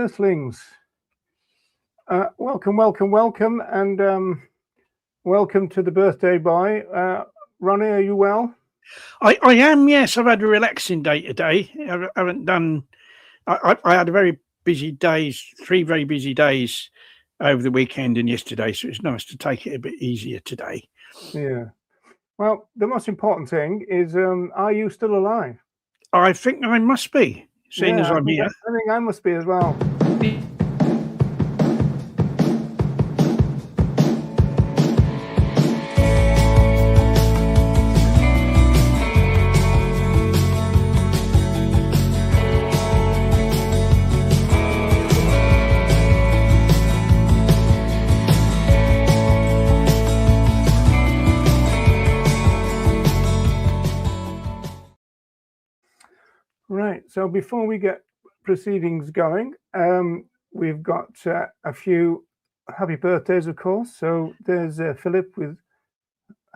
Earthlings. Welcome, and welcome to the birthday boy. Ronnie, are you well? I am, yes. I've had a relaxing day today. I haven't done... I had a very busy days, 3 very busy days over the weekend and yesterday, so it's nice to take it a bit easier today. Yeah. Well, the most important thing is, are you still alive? I think I must be, seeing as I'm here. I think I must be as well. Right, so before we get proceedings going, we've got a few happy birthdays, of course. So there's Philip with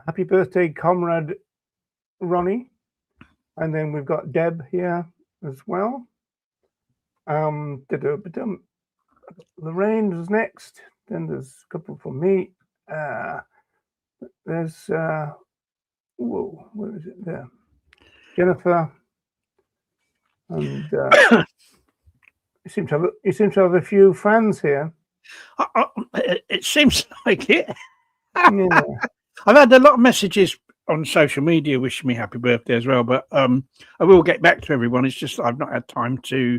happy birthday, comrade Ronnie. And then we've got Deb here as well. Lorraine is next. Then there's a couple for me. There's, whoa, where is it there? Jennifer. And you seem to have a few fans here. It seems like it. Yeah. I've had a lot of messages on social media wishing me happy birthday as well, but I will get back to everyone. It's just I've not had time to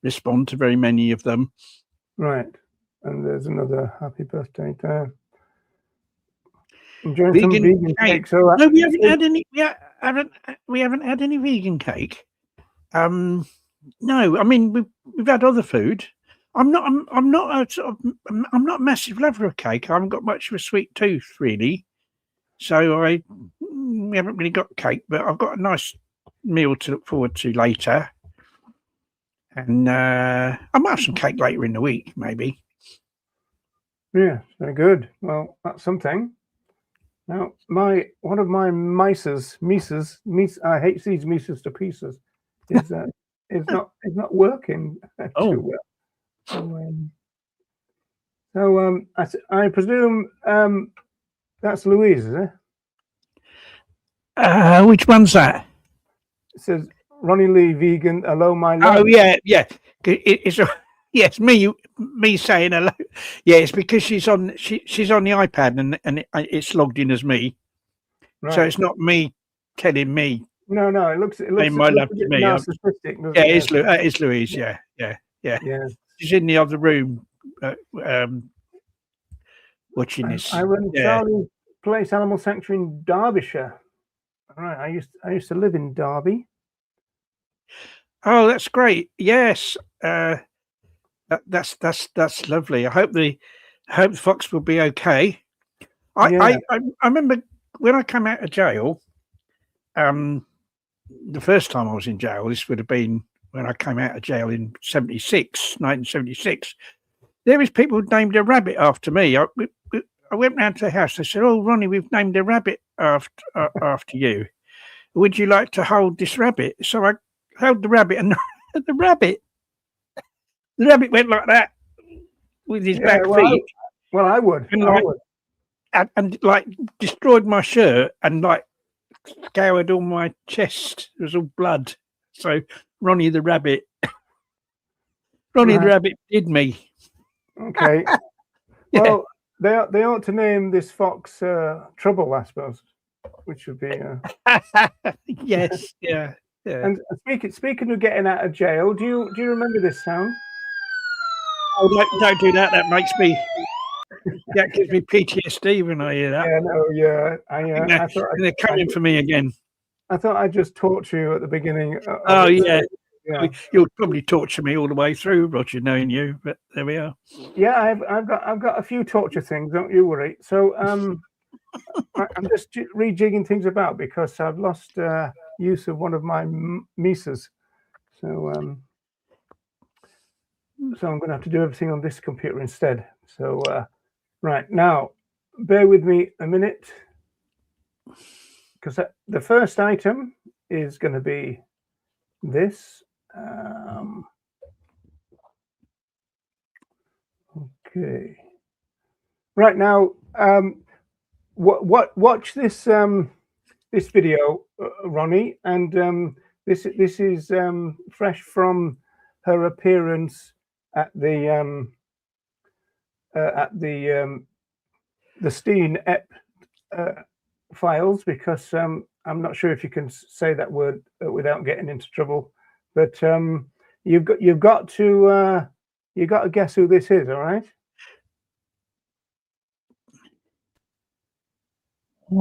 respond to very many of them. Right, and there's another happy birthday there. Enjoying some vegan cake. So no, we haven't had any. We haven't had any vegan cake. No, I mean we've had other food. I'm not a massive lover of cake. I haven't got much of a sweet tooth really, so we haven't really got cake. But I've got a nice meal to look forward to later, and I might have some cake later in the week, maybe. Yeah, very good. Well, that's something. Now, one of my mices, I hate these mices to pieces. Is not working too well. So I presume that's Louise, is it? Which one's that? It says Ronnie Lee, vegan. Hello, my love. Oh yeah. It's yes, me saying hello. Yeah, it's because she's on the iPad and it's logged in as me. Right. So it's not me telling me. No, it looks my love to me. Narcissistic. Yeah, it's Louise. Yeah. She's in the other room, watching this. I run Charlie Place Animal Sanctuary in Derbyshire. All right, I used to live in Derby. Oh, that's great. Yes, that's lovely. I hope the fox will be okay. I remember when I came out of jail. The first time I was in jail, this would have been when I came out of jail in 1976. There was people who named a rabbit after me. I went round to the house. They said, "Oh, Ronnie, we've named a rabbit after you. Would you like to hold this rabbit?" So I held the rabbit, and the rabbit went like that with his back feet. I would. And like destroyed my shirt and like scoured all my chest. It was all blood. So Ronnie the rabbit the rabbit did me. Okay. Well, they ought to name this fox Trouble, I suppose, which would be yes. Yeah. And speaking of getting out of jail, do you remember this sound? Oh, don't do that. That makes me. That gives me PTSD when I hear that. I thought they're coming for me again. I thought I'd just torture you at the beginning. Yeah. You'll probably torture me all the way through, Roger, knowing you. But there we are. Yeah, I've got a few torture things. Don't you worry. So I'm just rejigging things about because I've lost use of one of my mices. So I'm going to have to do everything on this computer instead. So. Right, now, bear with me a minute, because the first item is going to be this. Okay. Right now, watch this this video, Ronnie, and this is fresh from her appearance at the Steen Ep files, because I'm not sure if you can say that word without getting into trouble, but you've got to guess who this is. All right.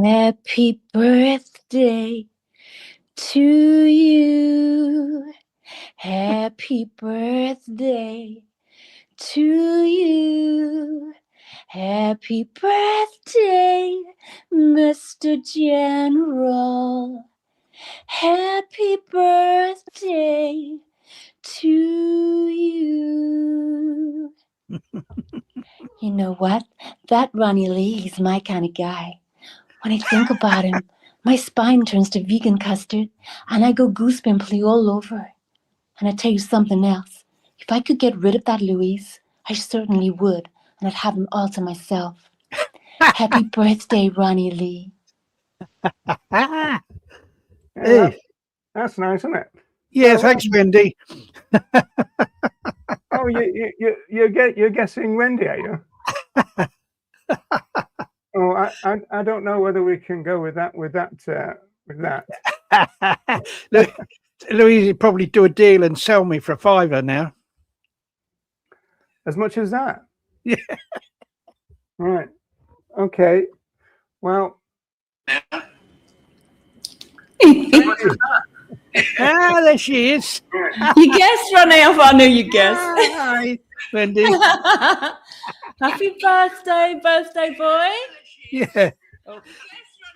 Happy birthday to you. Happy birthday to you. Happy birthday, Mr. General. Happy birthday to you. You know what? That Ronnie Lee, he's my kind of guy. When I think about him, my spine turns to vegan custard and I go goosepimply all over. And I tell you something else. If I could get rid of that Louise, I certainly would, and I'd have him all to myself. Happy birthday, Ronnie Lee. Yeah, that's nice, isn't it? Yeah, thanks, Wendy. Oh, you're guessing Wendy, are you? Oh, I don't know whether we can go with that. Louise would probably do a deal and sell me for £5 now. As much as that? Yeah. Right. Okay. Well. There she is. You guessed, Ronnie. I knew you guessed. Hi, Wendy. Happy birthday, birthday boy. Yeah.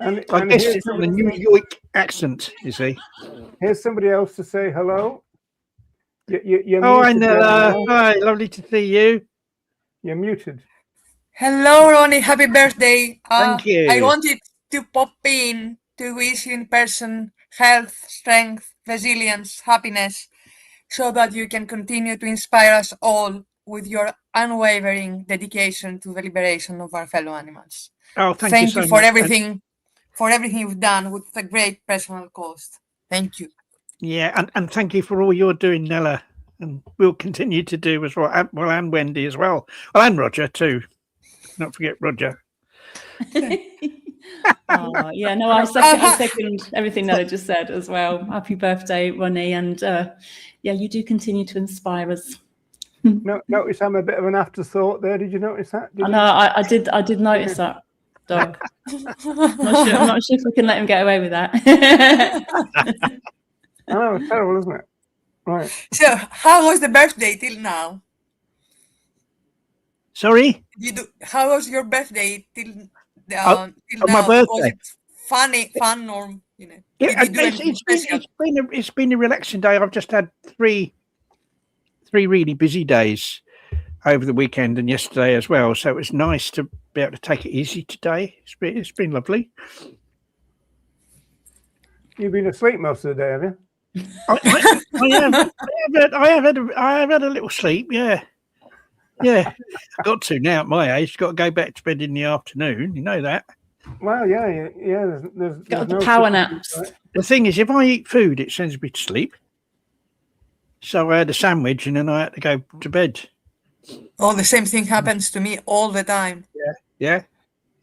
And I guess it's from the New York accent, you see. Here's somebody else to say hello. You're I muted know. there. Hi, lovely to see you. You're muted. Hello, Ronnie. Happy birthday. Thank you. I wanted to pop in to wish you in person health, strength, resilience, happiness, so that you can continue to inspire us all with your unwavering dedication to the liberation of our fellow animals. Oh, thank you so for much. everything you've done with a great personal cost. Thank you. Yeah, and thank you for all you're doing, Nella, and we'll continue to do as well. And Wendy as well. Well, and Roger too. Not forget Roger. Oh, yeah, no, I second everything Nella just said as well. Happy birthday, Ronnie, and yeah, you do continue to inspire us. No, notice I'm a bit of an afterthought there. Did you notice that? I know, I did notice that, Doc. I'm not sure if we can let him get away with that. I know, it's terrible, isn't it? Right. So, how was the birthday till now? Sorry? How was your birthday till now? My birthday. Was it fun, or you know? Yeah, it's been a relaxing day. I've just had three really busy days over the weekend and yesterday as well. So it was nice to be able to take it easy today. It's been lovely. You've been asleep most of the day, have you? I have had a little sleep. Yeah. Got to now at my age. Got to go back to bed in the afternoon. You know that. Well, yeah. There's got the no power naps. Right? The thing is, if I eat food, it sends me to sleep. So I had a sandwich and then I had to go to bed. Oh, the same thing happens to me all the time. Yeah.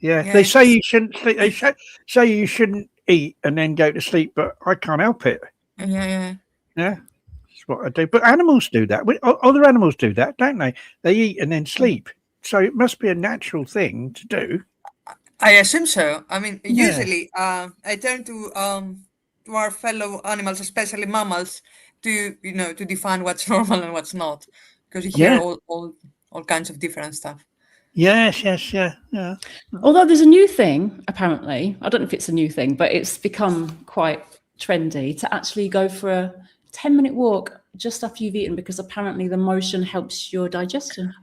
They say you shouldn't sleep. They say you shouldn't eat and then go to sleep, but I can't help it. Yeah. That's what I do. But animals do that. Other animals do that, don't they? They eat and then sleep. So it must be a natural thing to do. I assume so. I mean, usually I turn to our fellow animals, especially mammals, to define what's normal and what's not, because you hear all kinds of different stuff. Yes. Although there's a new thing, apparently, I don't know if it's a new thing, but it's become quite trendy to actually go for a 10-minute walk just after you've eaten, because apparently the motion helps your digestion.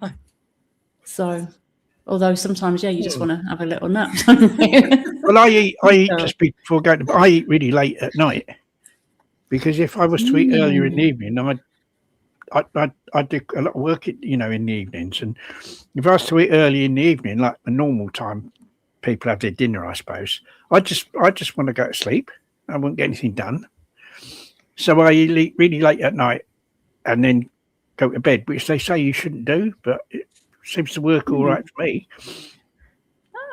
So, although sometimes, you just want to have a little nap. Well, I eat just before going to bed. I eat really late at night, because if I was to eat earlier in the evening, I do a lot of work, in the evenings, and if I was to eat early in the evening, like the normal time people have their dinner, I suppose, I just want to go to sleep. I won't get anything done, so I eat really late at night and then go to bed, which they say you shouldn't do, but it seems to work all right for me.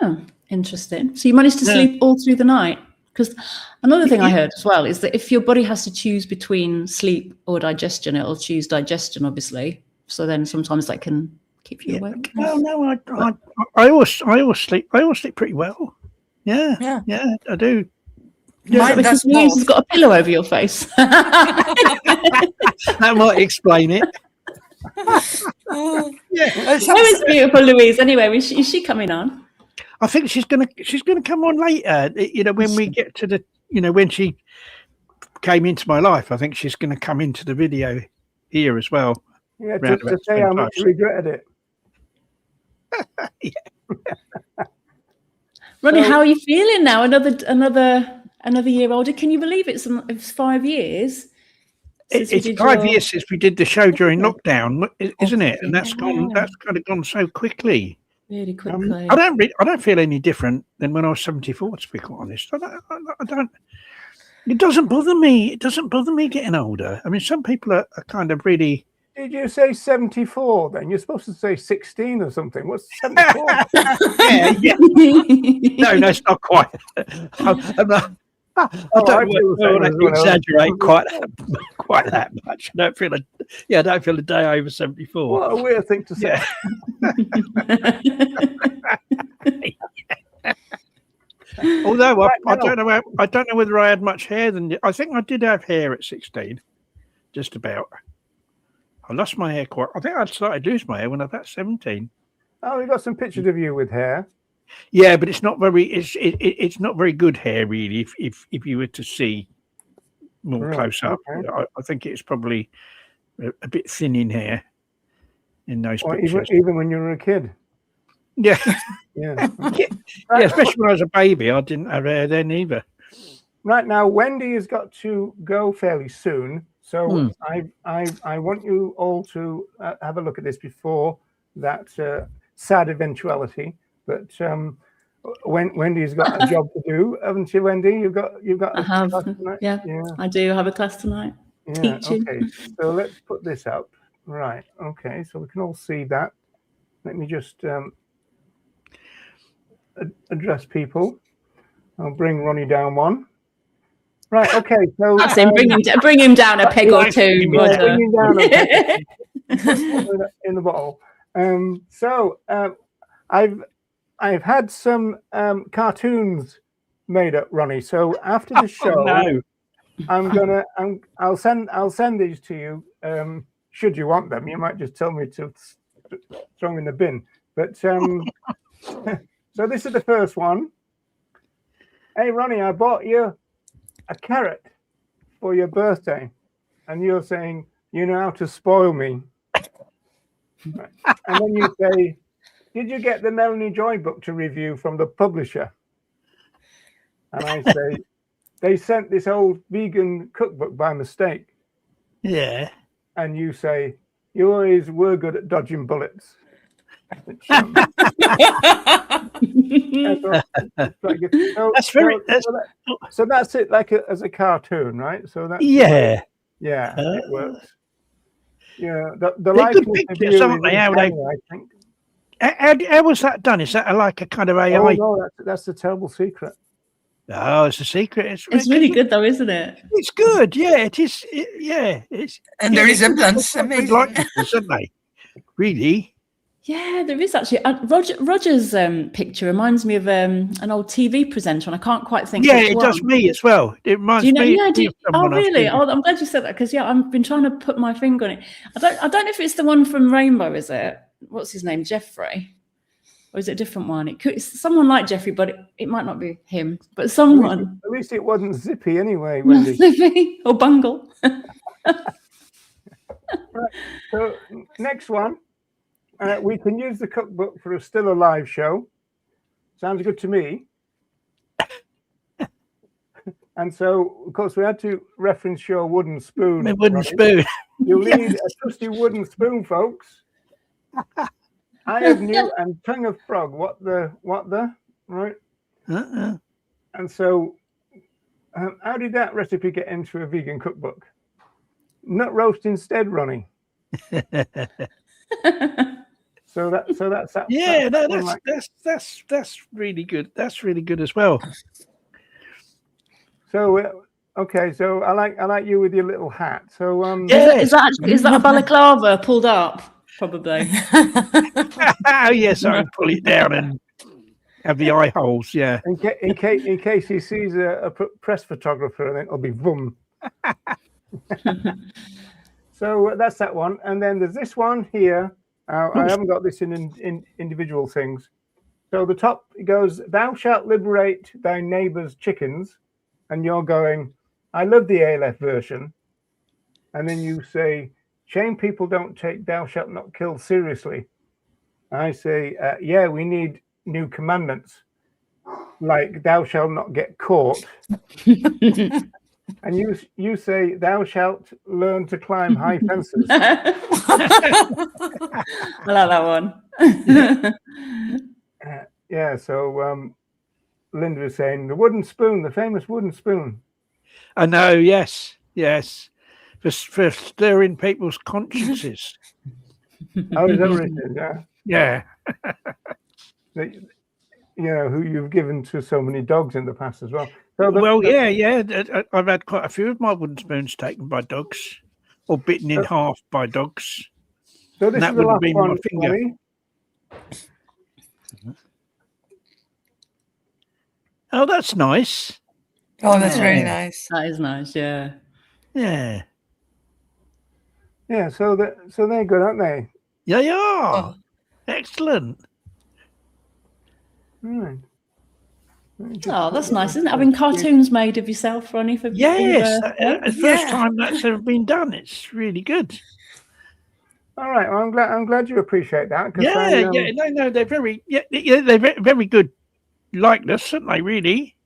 Oh, interesting. So you managed to sleep all through the night? Because another thing I heard as well is that if your body has to choose between sleep or digestion, it'll choose digestion, obviously. So then sometimes that can keep you awake. No, I always sleep. I always sleep pretty well. Yeah, I do. Mine Because does Louise both. has got a pillow over your face. That might explain it. Oh, How is beautiful Louise? Anyway, is she coming on? I think she's gonna come on later. When we get to the when she came into my life, I think she's gonna come into the video here as well. Yeah, Round to about say the how same much time. you regretted it. Ronnie, So- how are you feeling now? Another year older. Can you believe it's 5 years? since we It's did 5 your- years since we did the show during lockdown, isn't it? And that's Yeah. that's kind of gone so quickly. Really quickly. I don't feel any different than when I was 74, to be quite honest. I don't. It doesn't bother me. It doesn't bother me getting older. I mean, some people are kind of really. Did you say 74 then? You're supposed to say 16 or something. What's 74? Yeah. No, that's not quite. I'm not. I don't want to exaggerate quite that much. I don't feel a day over 74. What a weird thing to say. Although Right I now. don't know whether I had much hair then. I think I did have hair at 16, just about. I lost my hair I think I started to lose my hair when I was about 17. Oh, we got some pictures of you with hair. Yeah, but it's not very. It's not very good hair, really. If you were to see more Right, close up, okay. I think it's probably a bit thin in hair in those Or pictures. even when you were a kid. Yeah, Yeah. yeah, especially when I was a baby, I didn't have hair then either. Right now, Wendy has got to go fairly soon. So Hmm. I want you all to have a look at this before that sad eventuality. But Wendy's got a job to do, haven't you, Wendy? You've got I a have. class tonight? Yeah, I do have a class tonight. Yeah. Teaching. Okay. So let's put this up. Right. Okay. So we can all see that. Let me just address people. I'll bring Ronnie down one. Right. Okay. So That's him. Bring him down a peg or two, yeah, Roger. bring him down a peg. In the bottle. I've had some cartoons made up, Ronnie. So after the show, No. I'll send these to you. Should you want them, you might just tell me to throw them in the bin. But so this is the first one. Hey, Ronnie, I bought you a carrot for your birthday, and you're saying you know how to spoil me. Right. And then you say, did you get the Melanie Joy book to review from the publisher? And I say, they sent this old vegan cookbook by mistake. Yeah. And you say, you always were good at dodging bullets. Which, so that's it, like as a cartoon, right? So that's Yeah. it works. Yeah, the They're likeness good of pictures, you aren't they? is How they- uncanny, I think. How was that done? Is that like a kind of AI? Oh no, that's the terrible secret. Oh, it's a secret. It's really good, though, isn't it? It's good. Yeah, it is. It's and the resemblance, good amazing. likenesses, aren't they? Really? Yeah, there is actually. Roger's picture reminds me of an old TV presenter, and I can't quite think. Yeah, which it one. does me as well. It reminds Do you know? me. Yeah, of someone I've really? seen. Oh, I'm glad you said that because I've been trying to put my finger on it. I don't know if it's the one from Rainbow. Is it? What's his name? Jeffrey. Or is it a different one? It's someone like Jeffrey, but it might not be him. But someone. At least it wasn't Zippy anyway, Wendy. Or Bungle. So next one, we can use the cookbook for a still alive show. Sounds good to me. And so, of course, we had to reference your wooden spoon. My wooden Ronnie. spoon. You'll need a trusty wooden spoon, folks. Eye of new and tongue of frog. What the, right? And so, how did that recipe get into a vegan cookbook? Nut roast instead, Ronnie. So that's that. Yeah, that's that's really good. That's really good as well. So okay, so I like you with your little hat. So Is that a balaclava pulled up? Probably. Oh yes, I can pull it down and have the eye holes. Yeah. in case he sees a press photographer, and then it'll be boom. So that's that one, and then there's this one here. I haven't got this in individual things. So the top goes, "Thou shalt liberate thy neighbour's chickens," and you're going, "I love the ALF version," and then you say, "Shame people don't take 'Thou shalt not kill' seriously." I say, "Yeah, we need new commandments, like 'Thou shalt not get caught.'" And you say, "Thou shalt learn to climb high fences." I like that one. Yeah, so Linda is saying the wooden spoon, the famous wooden spoon. I know. Yes. For stirring people's consciences. Oh, is that what it is? Yeah. Yeah. Who you've given to so many dogs in the past as well. So yeah. I've had quite a few of my wooden spoons taken by dogs, or bitten in half by dogs. So this that is the would have last been one, my finger. Ronnie. Oh, that's nice. Oh, that's really nice. That is nice. Yeah. Yeah. Yeah, so they're good, aren't they? Yeah, they are. Oh. Excellent. Right. Oh, that's nice, isn't it? Having cartoons made of yourself, Ronnie, for Yes, your the first time that's ever been done. It's really good. All right. Well, I'm glad you appreciate that. Yeah. No, they're very they're very good likeness, aren't they? Really.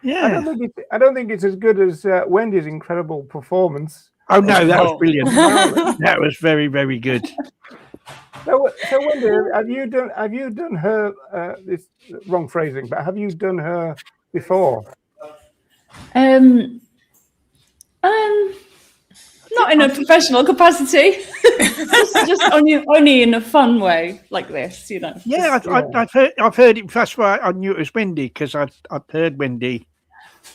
Yeah. I don't think it's as good as Wendy's incredible performance. Oh no, that was brilliant. That was very, very good. So Wendy, have you done her? This wrong phrasing, but have you done her before? Not in a professional capacity, just only in a fun way like this, you know. Yeah, I've heard it. That's why I knew it was Wendy, because I've heard Wendy.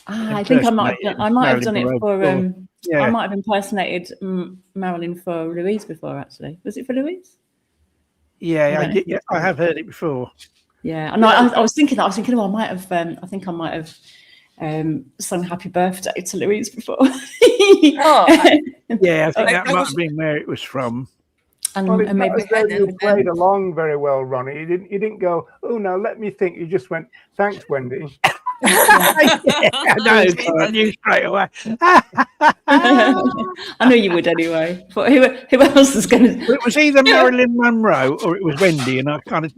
I think I might have done it for. Yeah. I might have impersonated Marilyn for Louise before. Actually, was it for Louise? Yeah, I did. Yeah, I have heard it before. Yeah, and I was thinking. Oh, I might have. I think I might have sung "Happy Birthday" to Louise before. Oh, yeah, I think that might have been where it was from. And maybe you played along very well, Ronnie. You didn't go, "Oh, now let me think." You just went, "Thanks, Wendy." I knew straight away. I knew you would anyway. But who else is going to? It was either Marilyn Monroe or it was Wendy, and I kind of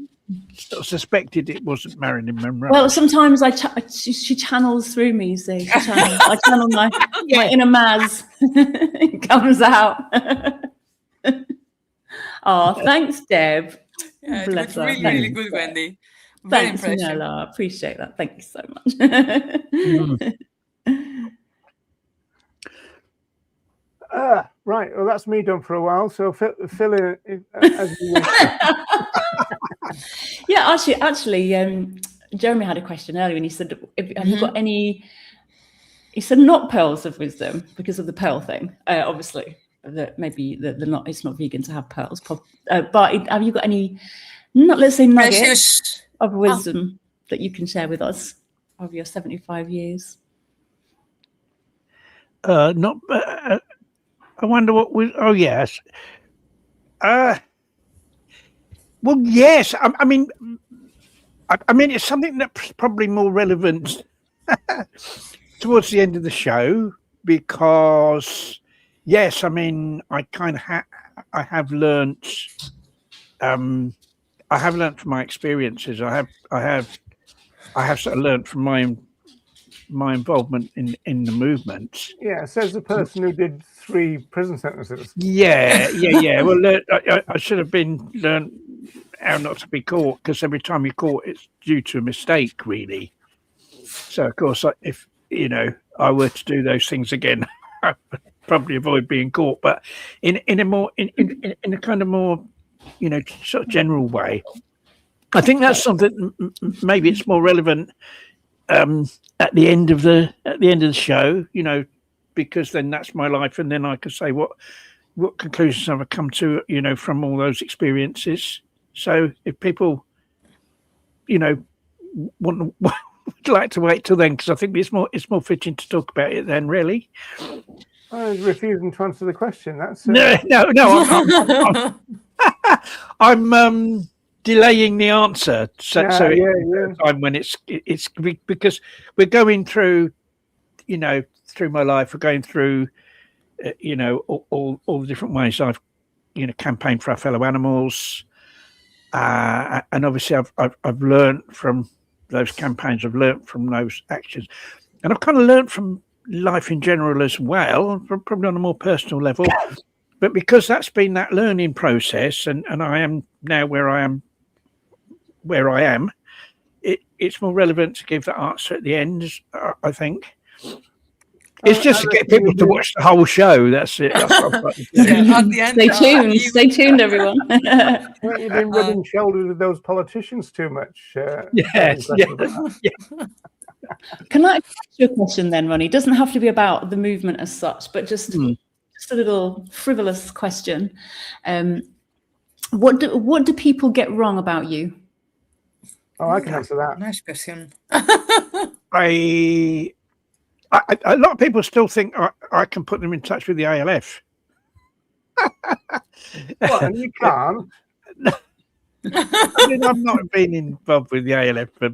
suspected it wasn't Marilyn Monroe. Well, sometimes she channels through me. You see, I channel my inner Maz. It comes out. Oh, thanks, Deb. Yeah, it was really, really good, Wendy. Thanks, Nella. I appreciate that. Thank you so much. Right. Well, that's me done for a while. So fill in as you wish. Yeah, actually, Jeremy had a question earlier, and he said, "Have you got any?" He said, "Not pearls of wisdom," because of the pearl thing. Obviously, that maybe it's not vegan to have pearls. But have you got any? Let's say nuggets of wisdom that you can share with us of your 75 years. Not. I wonder what was. Oh yes. Well, yes. I mean, it's something that's probably more relevant towards the end of the show, because yes, I mean, I kind of I have learnt. I have learnt from my experiences. I have sort of learnt from my own my involvement in the movement. Yeah, says the person who did 3 prison sentences. Yeah. Well, I should have learned how not to be caught, because every time you're caught, it's due to a mistake, really. So, of course, if I were to do those things again, I would probably avoid being caught. But in a kind of more, sort of general way, I think that's something. Maybe it's more relevant at the end of the show, because then that's my life, and then I can say what conclusions have I come to, from all those experiences. So if people, would like to wait till then, because I think it's more fitting to talk about it then, really. I was refusing to answer the question. That's No. I'm delaying the answer, so time when it's because we're going through, through my life, we're going through, all the different ways I've, campaigned for our fellow animals, and obviously I've learned from those campaigns, I've learned from those actions, and I've kind of learned from life in general as well, probably on a more personal level. But because that's been that learning process, and I am now where I am, it's more relevant to give that answer at the end, I think. It's just to get people to watch the whole show. That's it. That's what I've got to do. At the end, Stay tuned, everyone. You've been rubbing shoulders with those politicians too much. Yes. Can I ask you a question then, Ronnie? It doesn't have to be about the movement as such, but just a little frivolous question. What do people get wrong about you? Oh, I can answer that. Nice question. A lot of people still think I can put them in touch with the ALF. Well, and you can't. I've not been involved with the ALF for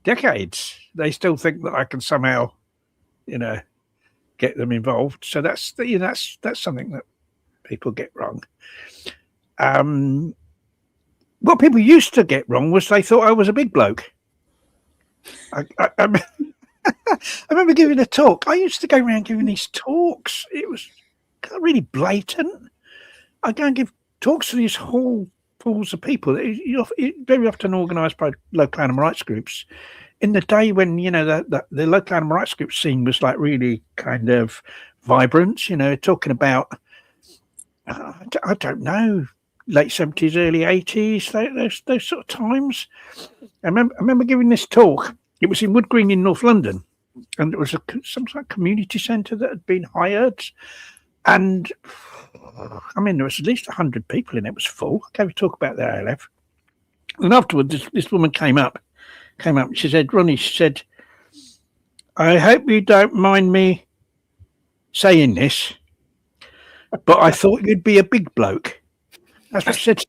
decades. They still think that I can somehow, get them involved. So that's something that people get wrong. What people used to get wrong was they thought I was a big bloke. I remember giving a talk. I used to go around giving these talks. It was really blatant. I go and give talks to these whole pools of people. Very often organised by local animal rights groups. In the day when the local animal rights group scene was like really kind of vibrant, talking about I don't know, late 70s, early 80s, those sort of times. I remember giving this talk. It was in Wood Green in North London, and it was some sort of community centre that had been hired. And there was at least 100 people in it. It was full. I gave a talk about the ALF, and afterwards, this woman came up. She said, "Ronnie," she said, "I hope you don't mind me saying this, but I thought you'd be a big bloke." That's what she said.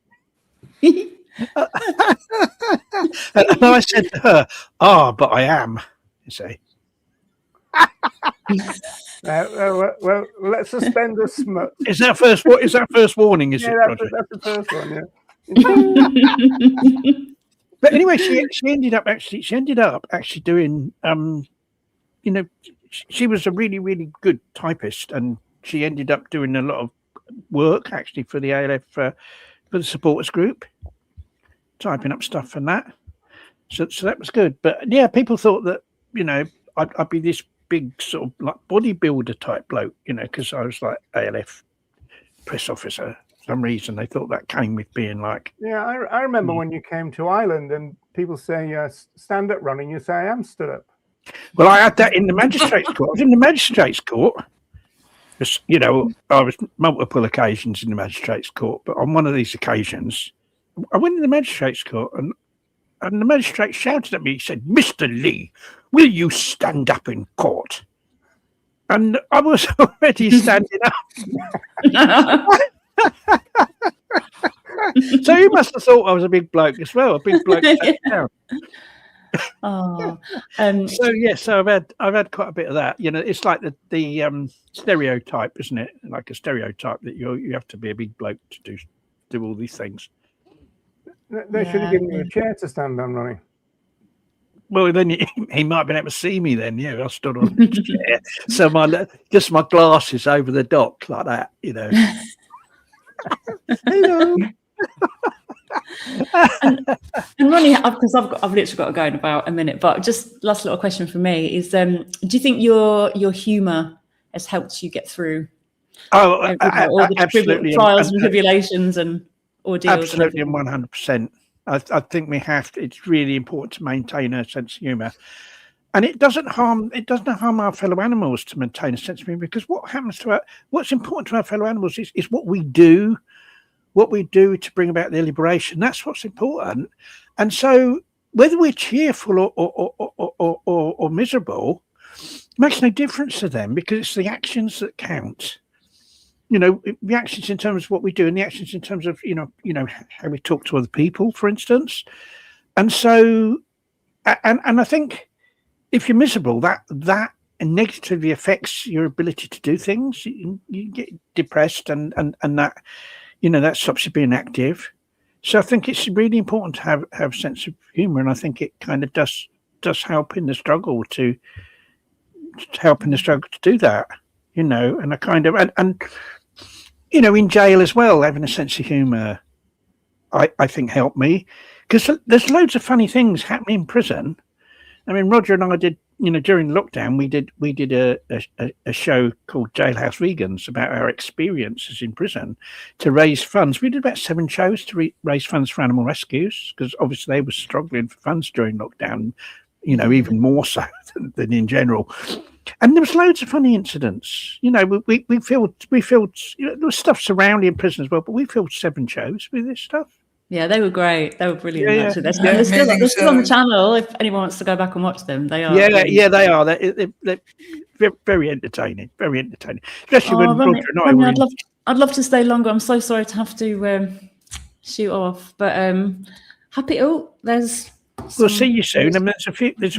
And I said to her, but I am, you see. Well, let's suspend the smut. Is that first warning, is it, Roger? That's the first one, yeah. But anyway, she ended up actually doing she was a really, really good typist, and she ended up doing a lot of work actually for the ALF for the supporters group, typing up stuff and that. So that was good. But yeah, people thought that I'd be this big sort of like bodybuilder type bloke, because I was like ALF press officer. For some reason they thought that came with being like. Yeah, I remember when you came to Ireland and people say stand up running, you say I am stood up. Well, I had that in the magistrates' court. I was in the magistrates' court. I was multiple occasions in the magistrates' court, but on one of these occasions, I went in the magistrates' court and the magistrate shouted at me. He said, "Mr. Lee, will you stand up in court?" And I was already standing up. So he must have thought I was a big bloke as well. A big bloke sat down. So I've had quite a bit of that. It's like the stereotype, isn't it? Like a stereotype that you have to be a big bloke to do all these things. They should have given you a chair to stand on, Ronnie. Well, then he might have been able to see me then. Yeah, I stood on the chair. So just my glasses over the dock like that, you know. Hello. and Ronnie, because I've literally got to go in about a minute, but just last little question for me is: do you think your humour has helped you get through all the absolutely, trials and tribulations and ordeals? Absolutely, and 100%. I think we have to. It's really important to maintain a sense of humour, and it doesn't harm our fellow animals to maintain a sense of humour, because what's important to our fellow animals is what we do. What we do to bring about their liberation, that's what's important. And so whether we're cheerful or miserable makes no difference to them, because it's the actions that count. You know, the actions in terms of what we do, and the actions in terms of, you know, how we talk to other people, for instance. And so, and I think if you're miserable, that negatively affects your ability to do things. You get depressed, and that, you know, that stops you being active. So I think it's really important to have a sense of humour, and I think it kind of does help in the struggle to do that, you know. And I kind of and you know, in jail as well, having a sense of humour, I think helped me, because there's loads of funny things happening in prison. I mean, Roger and I did, you know, during lockdown, we did a show called Jailhouse Vegans about our experiences in prison to raise funds. We did about 7 shows to raise funds for animal rescues, because obviously they were struggling for funds during lockdown, you know, even more so than in general. And there was loads of funny incidents. You know, we filmed, you know, there was stuff surrounding prison as well, but we filmed 7 shows with this stuff. Yeah, they were great. They were brilliant. Yeah, actually, they're still on the channel. If anyone wants to go back and watch them, they are. Yeah, they are. They're very entertaining. Very entertaining. Especially when Ronnie, Roger and I were I'd love to stay longer. I'm so sorry to have to shoot off, but happy. Oh, there's. We'll see you soon. I mean, there's a few things.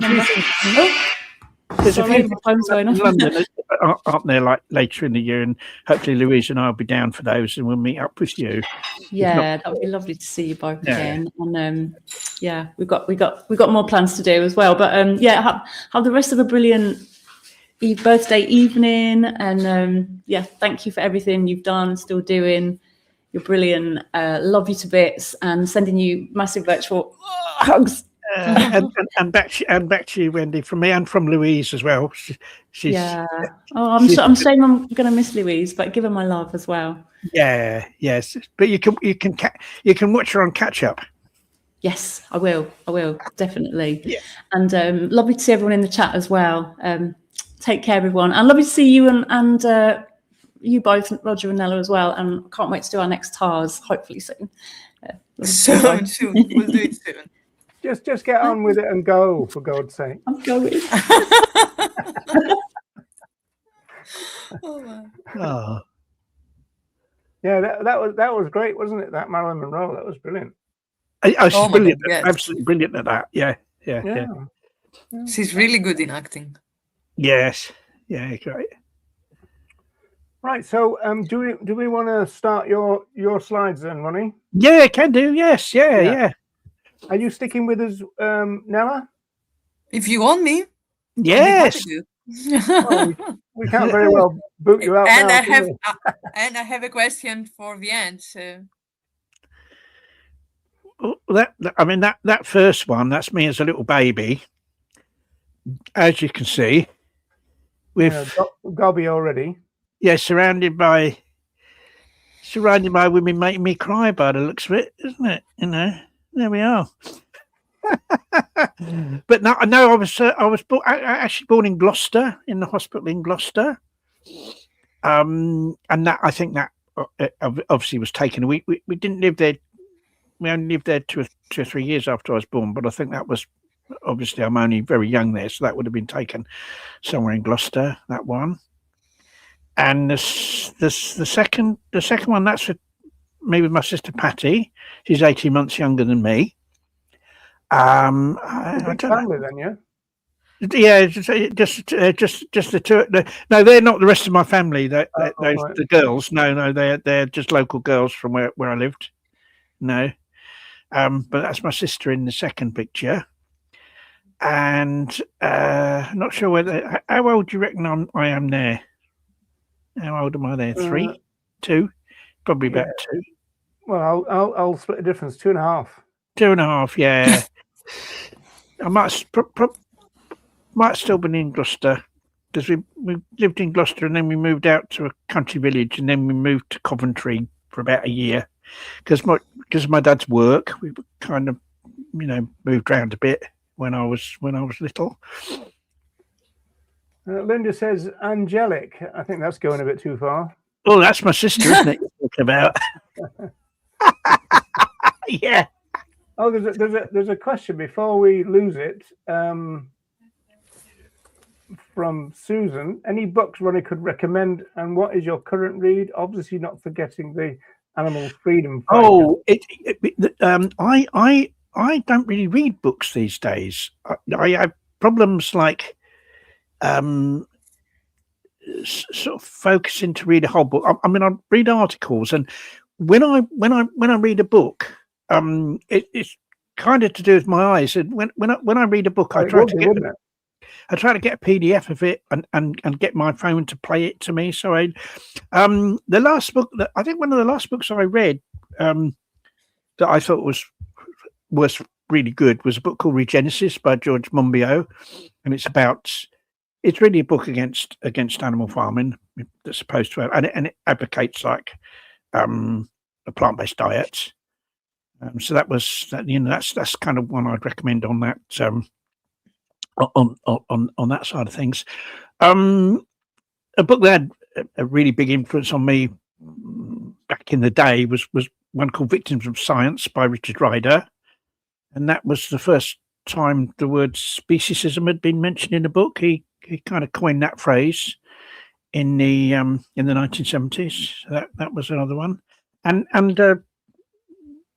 There's Sorry, a few my phone's going in off. London, aren't there, like later in the year, and hopefully Louise and I will be down for those, and we'll meet up with you. Yeah, that would be lovely to see you both again. And yeah, we've got more plans to do as well. But yeah, have the rest of a brilliant birthday evening, and yeah, thank you for everything you've done, still doing. You're brilliant. Love you to bits, and sending you massive virtual hugs. And back to you, Wendy, from me and from Louise as well. She's, yeah. Oh, I'm saying I'm going to miss Louise, but give her my love as well. Yeah. Yes. But you can watch her on catch up. Yes, I will definitely. Yeah. And lovely to see everyone in the chat as well. Take care, everyone, and lovely to see you and you both, Roger and Nella, as well. And can't wait to do our next TARS, hopefully soon. Soon. We'll do it soon. Just get on with it and go, for God's sake. I'm going. Oh. Yeah, that was great, wasn't it? That Marilyn Monroe, that was brilliant. She's brilliant. God, yes. Absolutely brilliant at that. Yeah. She's really good in acting. Yes. Yeah, great. Right, so do we want to start your slides then, Ronnie? Yeah, can do. Yes, yeah. Are you sticking with us, Nella? If you want me, yes. Well, we can't very well boot you out. And now, I have a question for the end. So that first one, that's me as a little baby, as you can see, with Gobby already. Yeah, surrounded by women making me cry by the looks of it, isn't it? You know, there we are. But no, I was actually born in Gloucester, in the hospital in Gloucester, and that, I think that obviously was taken. We didn't live there. We only lived there 2 or 3 years after I was born, but I think that was, obviously I'm only very young there, so that would have been taken somewhere in Gloucester, that one. And the second one, that's with me with my sister Patty. She's 18 months younger than me. I don't family know. Then, yeah. Yeah, just the two. No, they're not the rest of my family. Right. The girls. No, they're just local girls from where I lived. No, but that's my sister in the second picture. and not sure whether. How old do you reckon I am there? How old am I there? 3, 2, probably about 2. Well, I'll split the difference. 2.5. 2.5. Yeah. I might still been in Gloucester, because we lived in Gloucester and then we moved out to a country village and then we moved to Coventry for about a year because of my dad's work. We kind of moved around a bit when I was little. Linda says angelic. I think that's going a bit too far. Oh, that's my sister, isn't it? You're talking about. Yeah. Oh, there's a question before we lose it. From Susan, any books Ronnie could recommend, and what is your current read? Obviously, not forgetting the Animal Freedom Fighter. Oh, I don't really read books these days. I have problems like sort of focusing to read a whole book. I mean, I read articles, and when I read a book, it's kind of to do with my eyes. And when I read a book, I try to get a PDF of it and get my phone to play it to me. So I think one of the last books I read that I thought was really good was a book called Regenesis by George Monbiot, and it's really a book against animal farming that's supposed to have, and it advocates like a plant-based diet. So that's kind of one I'd recommend on that. On that side of things. A book that had a really big influence on me back in the day was one called Victims of Science by Richard Ryder, and that was the first time the word speciesism had been mentioned in a book. He kind of coined that phrase in the 1970s. So that was another one, and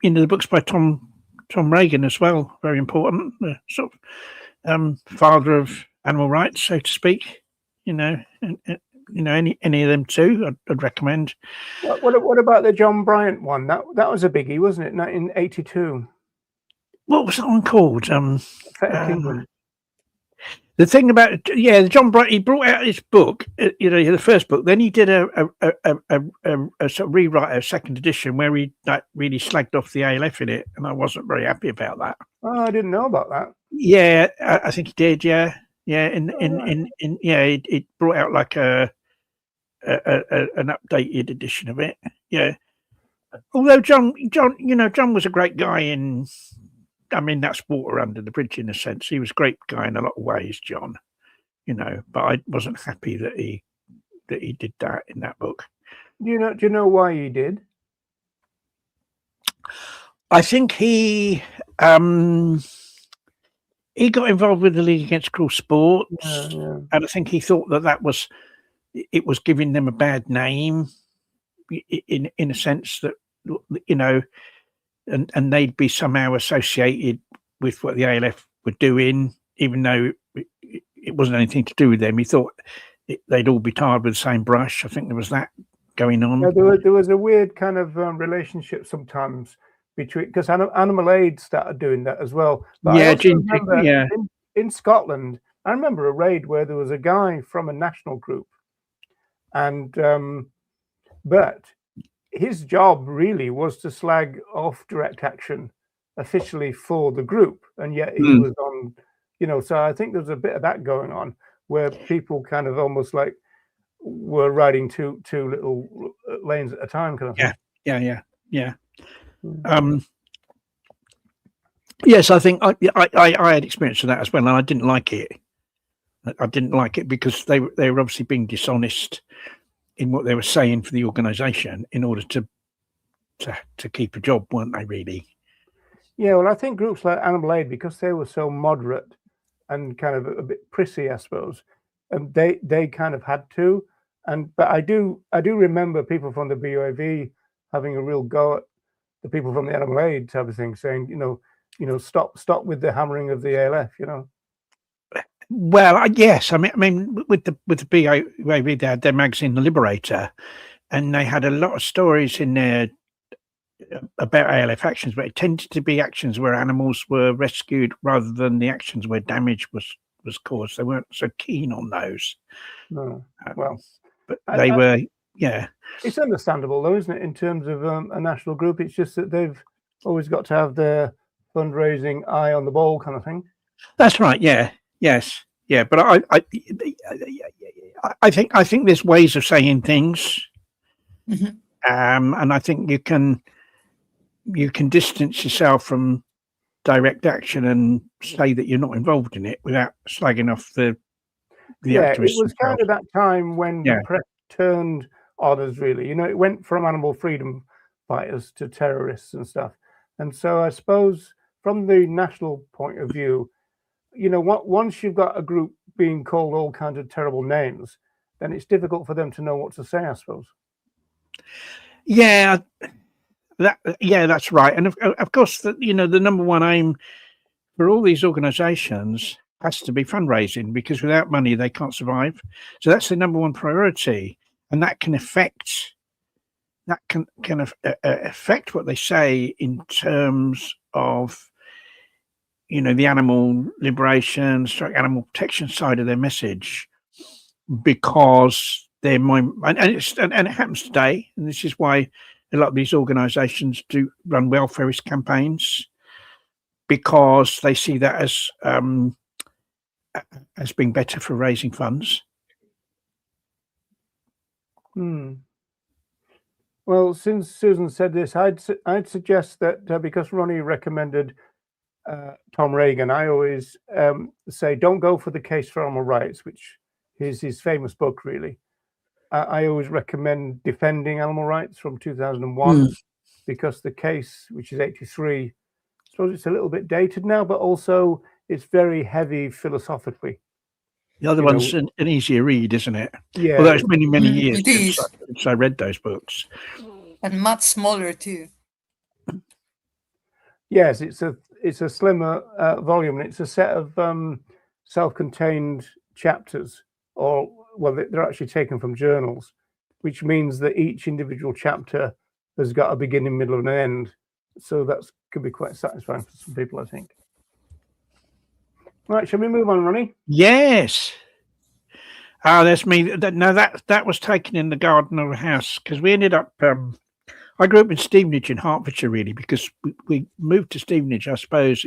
the books by Tom Reagan as well, very important. Sort of father of animal rights, so to speak. Any of them too, I'd recommend. What about the John Bryant one? That was a biggie, wasn't it? 1982. What was that one called? England. The thing about the John Bryant, he brought out his book, the first book. Then he did a sort of rewrite, a second edition, where he really slagged off the ALF in it, and I wasn't very happy about that. Oh, I didn't know about that. Yeah, I think he did. Yeah. It brought out like an updated edition of it. Yeah. Although John was a great guy that's water under the bridge in a sense. He was a great guy in a lot of ways, John. But I wasn't happy that he did that in that book. Do you know why he did? I think he got involved with the League Against Cruel Sports, and I think he thought that was giving them a bad name, in a sense that and they'd be somehow associated with what the ALF were doing, even though it wasn't anything to do with them. He thought they'd all be tarred with the same brush. I think there was that going on. Yeah, there was a weird kind of relationship sometimes between, because Animal Aid started doing that as well. But in Scotland, I remember a raid where there was a guy from a national group, and but his job really was to slag off Direct Action officially for the group, and yet he was on, so I think there's a bit of that going on where people kind of almost like were riding two little lanes at a time kind of thing. Yeah. Yes, I think I had experience of that as well, and I didn't like it. I didn't like it because they were obviously being dishonest in what they were saying for the organisation in order to keep a job, weren't they, really? Yeah, well, I think groups like Animal Aid, because they were so moderate and kind of a bit prissy, I suppose, and they kind of had to. But I do remember people from the BOAV having a real go at the people from the Animal Aid type of thing, saying, stop with the hammering of the ALF, Well, yes. I mean, with the BOAV, they had their magazine, The Liberator, and they had a lot of stories in there about ALF actions, but it tended to be actions where animals were rescued rather than the actions where damage was caused. They weren't so keen on those. No. Well, but they were, yeah. It's understandable, though, isn't it? In terms of a national group, it's just that they've always got to have their fundraising eye on the ball, kind of thing. That's right. Yeah. Yes. Yeah. But I think there's ways of saying things, and I think you can distance yourself from direct action and say that you're not involved in it without slagging off the activists. It was kind of that time when the press turned on us, really. You know, it went from animal freedom fighters to terrorists and stuff. And so I suppose from the national point of view, you know, once you've got a group being called all kinds of terrible names, then it's difficult for them to know what to say, I suppose. Yeah, that's right. And of course, you know, the number one aim for all these organizations has to be fundraising, because without money they can't survive. So that's the number one priority, and that can affect affect what they say in terms of, you know, the animal liberation, animal protection side of their message, because they're and it happens today, and this is why a lot of these organisations do run welfarist campaigns, because they see that as being better for raising funds. Well, since Susan said this, I'd suggest that because Ronnie recommended Tom Reagan, I always say don't go for The Case for Animal Rights, which is his famous book, really. I always recommend Defending Animal Rights from 2001, because The Case, which is 83, I suppose it's a little bit dated now, but also it's very heavy philosophically. The other one's an easier read, isn't it? Yeah. Although it's many years it since I read those books. And much smaller too. Yes, it's a slimmer volume, and it's a set of self-contained chapters, or well, they're actually taken from journals, which means that each individual chapter has got a beginning, middle, and an end. So that could be quite satisfying for some people, I think. Right, shall we move on, Ronnie? Yes. That's me. No, that was taken in the garden of a house, because we ended up. I grew up in Stevenage in Hertfordshire, really, because we moved to Stevenage. I suppose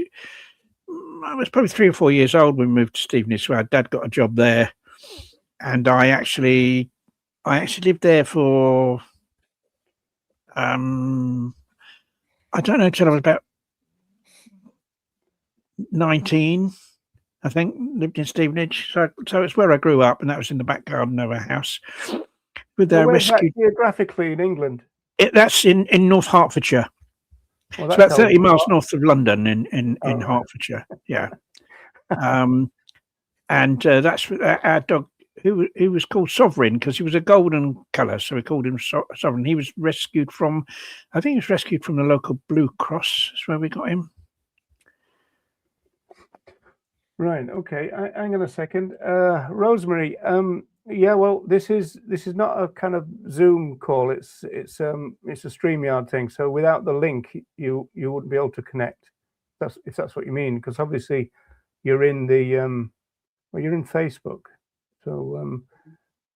I was probably 3 or 4 years old when we moved to Stevenage. So our dad got a job there, and I actually lived there for I don't know, until I was about 19. I think, lived in Stevenage, so it's where I grew up, and that was in the back garden of a house with their rescue. Geographically in England? That's in North Hertfordshire. Well, it's about 30 miles north of London in Hertfordshire. Yeah, and that's our dog, who was called Sovereign, because he was a golden colour, so we called him Sovereign. He was rescued from, I think he was rescued from the local Blue Cross. That's where we got him. Right. Okay. Hang on a second, Rosemary. Yeah. Well, this is not a kind of Zoom call. It's a StreamYard thing. So without the link, you wouldn't be able to connect. If that's what you mean, because obviously you're in the you're in Facebook. So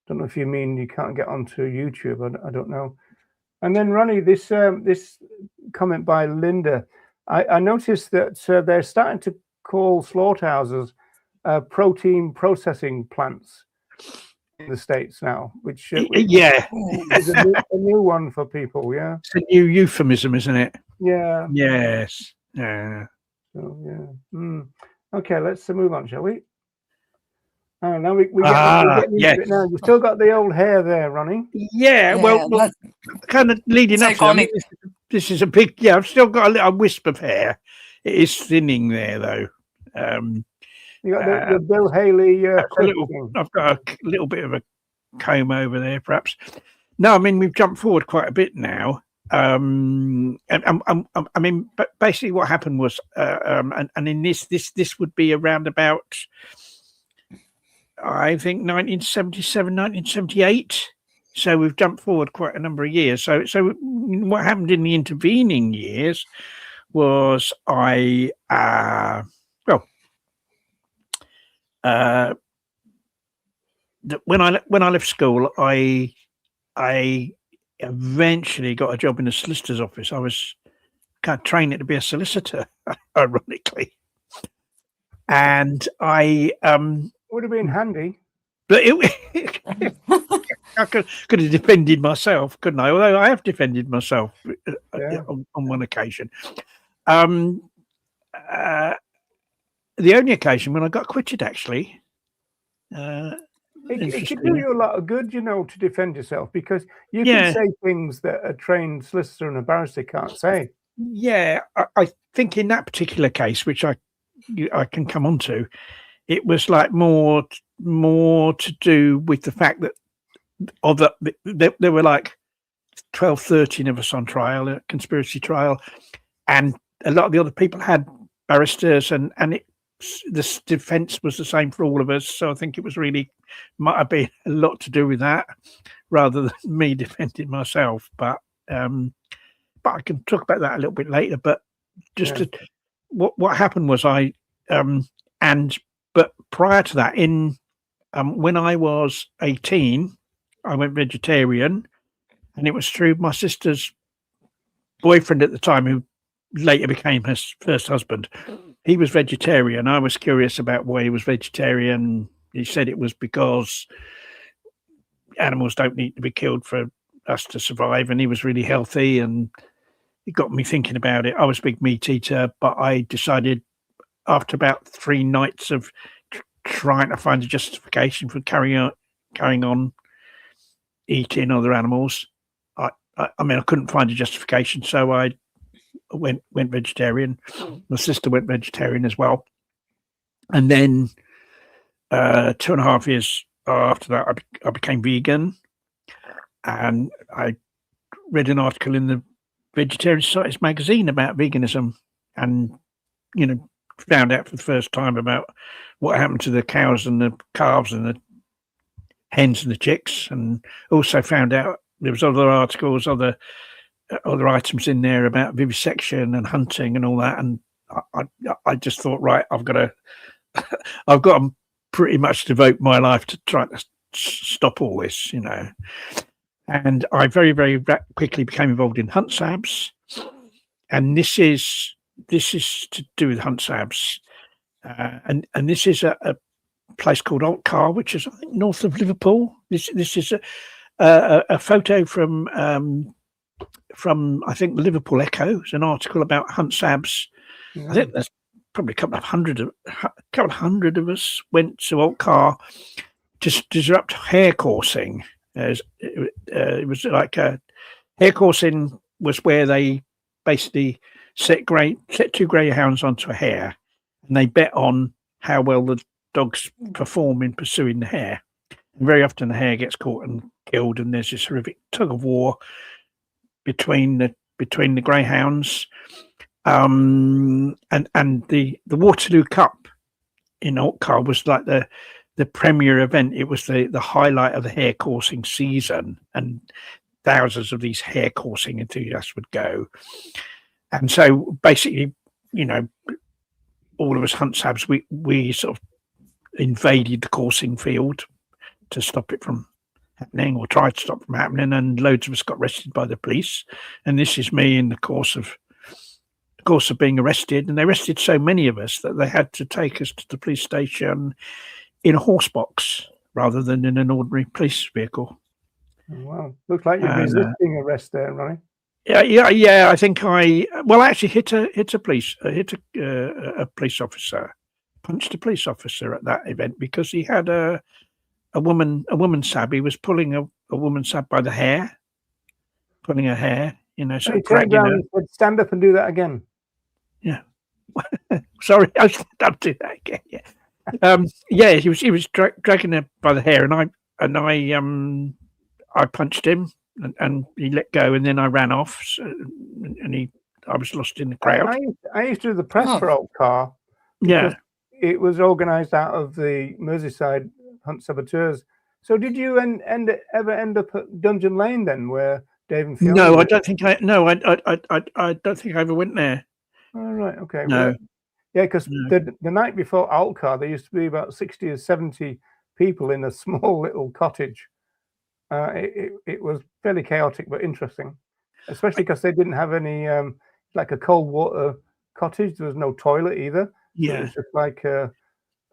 don't know if you mean you can't get onto YouTube. I don't know. And then Ronnie, this comment by Linda, I noticed that they're starting to call slaughterhouses protein processing plants in the States now, which is a new one for people. Yeah, it's a new euphemism, isn't it? Yeah. Yes. Yeah. So yeah. Okay, let's move on, shall we? Now we get into it now. You've still got the old hair there, Ronnie. Yeah. Well, kind of leading up to it, this is a big. Yeah, I've still got a little wisp of hair. It is thinning there, though. You got the Bill Haley. I've got a little bit of a comb over there, perhaps. No, I mean we've jumped forward quite a bit now. I mean, but basically, what happened was, and in this would be around about, I think 1977, 1978. So we've jumped forward quite a number of years. So what happened in the intervening years was when I left school, I eventually got a job in a solicitor's office. I was kind of training to be a solicitor, ironically, and I Would have been handy. but I could have defended myself, couldn't I? Although I have defended myself Yeah. on one occasion. The only occasion when I got acquitted, actually. It could do you a lot of good, you know, to defend yourself, because you can say things that a trained solicitor and a barrister can't say. Yeah, I think in that particular case, which I can come on to, it was like more to do with the fact that there were like 12, 13 of us on trial, a conspiracy trial, and a lot of the other people had barristers, and the defence was the same for all of us. So I think it was really might have been a lot to do with that, rather than me defending myself. But I can talk about that a little bit later. But just what happened was but prior to that, when I was 18, I went vegetarian, and it was through my sister's boyfriend at the time, who later became her first husband. He was vegetarian. I was curious about why he was vegetarian. He said it was because animals don't need to be killed for us to survive, and he was really healthy, and it got me thinking about it. I was a big meat eater, but I decided after about 3 nights of trying to find a justification for carrying on eating other animals, I mean, I couldn't find a justification, so I went vegetarian. My sister went vegetarian as well, and then 2.5 years after that, I became vegan, and I read an article in the Vegetarian Society's magazine about veganism, and found out for the first time about what happened to the cows and the calves and the hens and the chicks, and also found out there was other articles, other items in there about vivisection and hunting and all that. And I just thought, right, I've got to pretty much devote my life to try to stop all this, And I very, very quickly became involved in hunt sabs, and this is to do with hunt sabs, and this is a place called Altcar, which is, I think, north of Liverpool. This is a photo from I think the Liverpool Echo. It's an article about hunt sabs. I think there's probably a couple of hundred of us went to Altcar to disrupt hare coursing. It was like hare coursing was where they basically set 2 greyhounds onto a hare, and they bet on how well the dogs perform in pursuing the hare. And very often the hare gets caught and killed, and there's this horrific tug of war between the greyhounds. And the Waterloo Cup in Altcar was like the premier event. It was the highlight of the hare coursing season, and thousands of these hare coursing enthusiasts would go. And so basically, all of us hunt sabs, we sort of invaded the coursing field to stop it from happening, or tried to stop it from happening, and loads of us got arrested by the police. And this is me in the course of being arrested, and they arrested so many of us that they had to take us to the police station in a horse box rather than in an ordinary police vehicle. Oh, wow, looks like you're resisting arrest there, Ronnie. Yeah. I think I actually hit a police officer, punched a police officer at that event because he had a woman sab. He was pulling a woman sab by the hair, pulling her hair. So he turned around and said, "Stand up and do that again." Yeah. Sorry, I should not do that again. Yeah. He was dragging her by the hair, and I punched him, and he let go, and then I ran off, and I was lost in the crowd. I used to do the press for Altcar. Yeah, it was organised out of the Merseyside Hunt Saboteurs, So did you ever end up at Dungeon Lane then, where Dave and Fiona? No, I were? don't think I. No, I don't think I ever went there. Oh, right, okay. No. Well, yeah, because No. the night before Altcar, there used to be about 60 or 70 people in a small little cottage. It was fairly chaotic but interesting, especially because they didn't have any like a cold water cottage. There was no toilet either. It Yeah. was just like a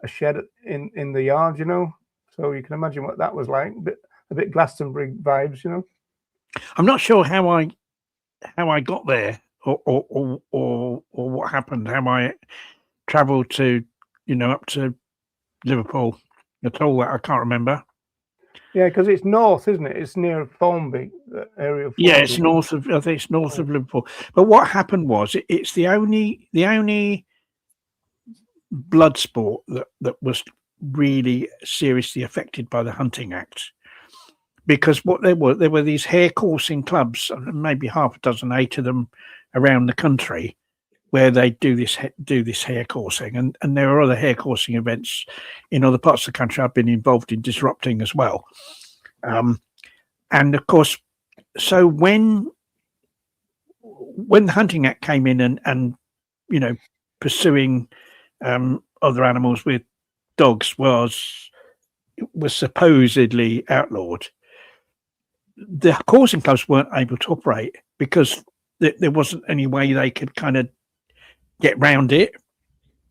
shed in the yard, you know. So you can imagine what that was like. A bit Glastonbury vibes, you know. I'm not sure how I got there or what happened. How I travelled to, up to Liverpool at all. That I can't remember. Yeah, because it's north, isn't it? It's near Formby, the area of Formby. Yeah, it's north of. I think it's north of Liverpool. But what happened was it's the only blood sport that was really seriously affected by the Hunting Act, because what there were these hare coursing clubs, maybe half a dozen, 8 of them around the country, where they do this hare coursing, and there are other hare coursing events in other parts of the country I've been involved in disrupting as well. And of course, so when the Hunting Act came in and pursuing other animals with dogs was supposedly outlawed, the coursing clubs weren't able to operate because there wasn't any way they could kind of get round it.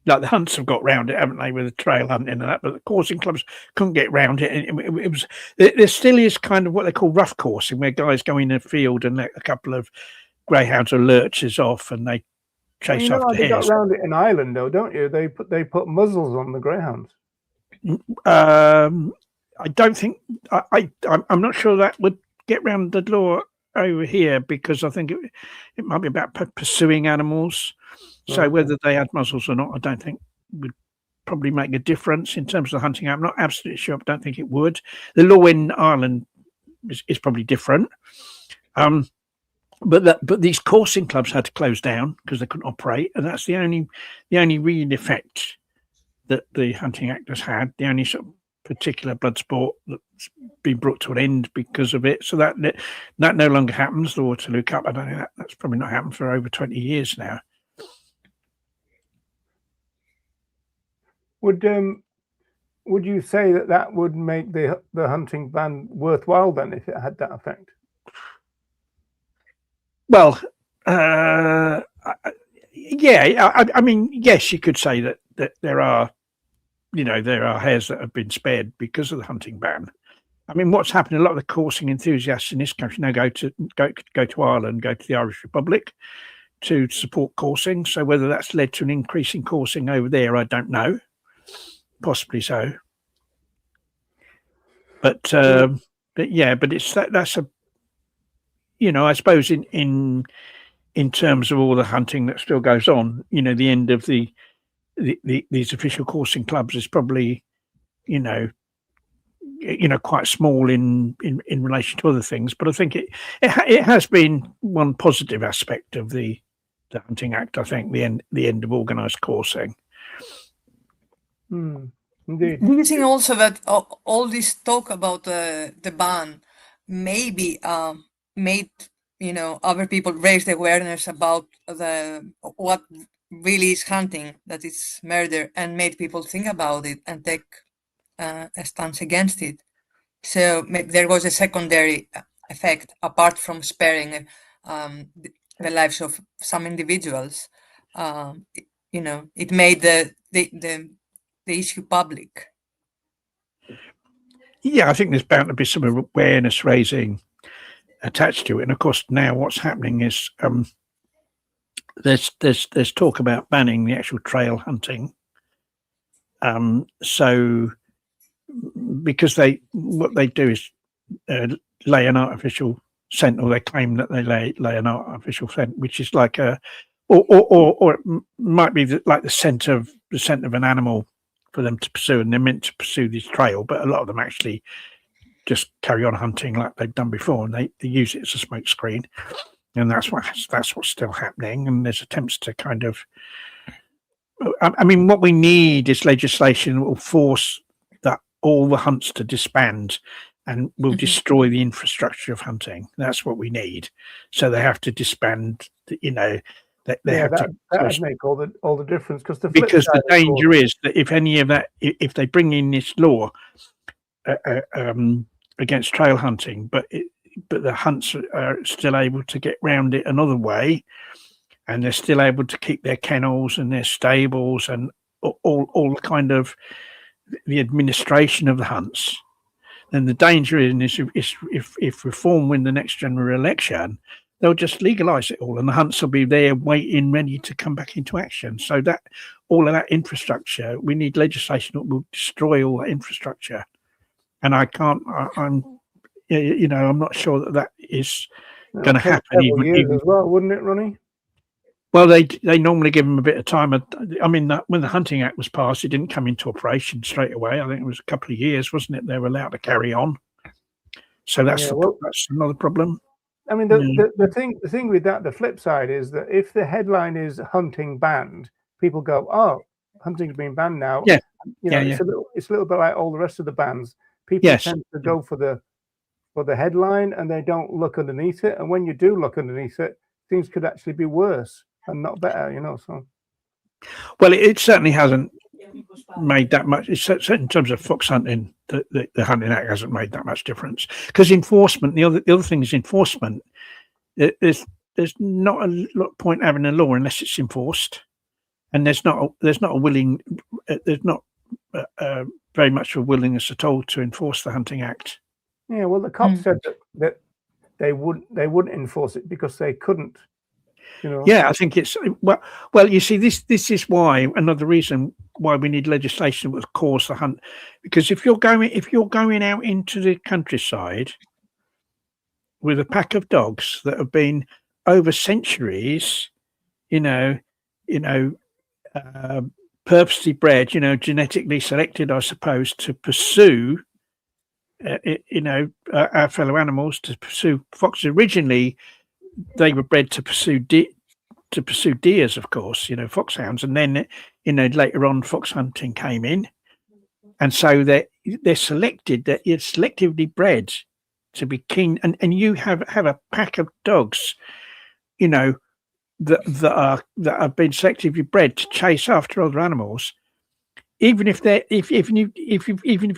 Like the hunts have got round it, haven't they, with the trail hunting and that, but the coursing clubs couldn't get round it. And it was, there still is kind of what they call rough coursing, where guys go in a field and let a couple of greyhounds or lurchers off and they chase after They hares. got around it in Ireland, though, don't you? They put muzzles on the greyhounds. I don't think I'm not sure that would get round the law over here, because I think it might be about pursuing animals. So whether they had muzzles or not, I don't think would probably make a difference in terms of the Hunting Act. I'm not absolutely sure, but I don't think it would. The law in Ireland is probably different. But these coursing clubs had to close down because they couldn't operate, and that's the only real effect that the Hunting Act has had. The only sort of particular blood sport that's been brought to an end because of it. So that no longer happens. The Waterloo Cup, I don't know, that's probably not happened for over 20 years now. Would you say that would make the hunting ban worthwhile then, if it had that effect? Well, yeah. I mean, yes, you could say that there are, there are hares that have been spared because of the hunting ban. I mean, what's happened? A lot of the coursing enthusiasts in this country now go to Ireland, go to the Irish Republic to support coursing. So whether that's led to an increase in coursing over there, I don't know. Possibly so. But yeah, but it's that's a, I suppose in terms of all the hunting that still goes on, the end of these official coursing clubs is probably, quite small in relation to other things. But I think it has been one positive aspect of the Hunting Act. I think the end of organised coursing. Indeed. Do you think also that all this talk about the ban maybe made other people raise the awareness about what really is hunting, that it's murder, and made people think about it and take a stance against it? So there was a secondary effect apart from sparing the lives of some individuals. It made the issue public. Yeah, I think there's bound to be some awareness raising attached to it. And of course, now what's happening is there's talk about banning the actual trail hunting. So because what they do is lay an artificial scent, or they claim that they lay an artificial scent, which is like or it might be like the scent of an animal for them to pursue, and they're meant to pursue this trail, but a lot of them actually just carry on hunting like they've done before, and they use it as a smoke screen, and that's what's still happening. And there's attempts to kind of, I mean, what we need is legislation that will force that all the hunts to disband, and will destroy the infrastructure of hunting. That's what we need. So they have to disband. You know, they have to. That'd make all the difference, because the danger is that if any of that, if they bring in this law against trail hunting, but the hunts are still able to get round it another way, and they're still able to keep their kennels and their stables and all kind of the administration of the hunts, then the danger is if Reform win the next general election, they'll just legalise it all, and the hunts will be there waiting, ready to come back into action. So that all of that infrastructure, we need legislation that will destroy all that infrastructure. And I'm not sure that is going to happen. Even as well, wouldn't it, Ronnie? Well, they normally give them a bit of time. I mean, when the Hunting Act was passed, it didn't come into operation straight away. I think it was a couple of years, wasn't it? They were allowed to carry on. So that's that's another problem. I mean, the thing with that, the flip side is that if the headline is hunting banned, people go, "Oh, hunting's been banned now." Yeah, it's a little bit like all the rest of the bans. People tend to go for the headline, and they don't look underneath it. And when you do look underneath it, things could actually be worse and not better. So. Well, it certainly hasn't made that much. It's in terms of fox hunting, the Hunting Act hasn't made that much difference, because enforcement. The other thing is enforcement. There's not a point having a law unless it's enforced, and there's not very much of a willingness at all to enforce the Hunting Act. Yeah, well, the cops said that they wouldn't enforce it because they couldn't. Yeah, I think it's well. You see, this is why another reason why we need legislation that would cause the hunt, because if you're going out into the countryside with a pack of dogs that have been over centuries, purposely bred, genetically selected, I suppose, to pursue, our fellow animals, to pursue foxes. Originally, they were bred to pursue deers, of course, foxhounds, and then later on fox hunting came in, and so they're selected. That you're selectively bred to be keen, and you have a pack of dogs, that have been selectively bred to chase after other animals. Even if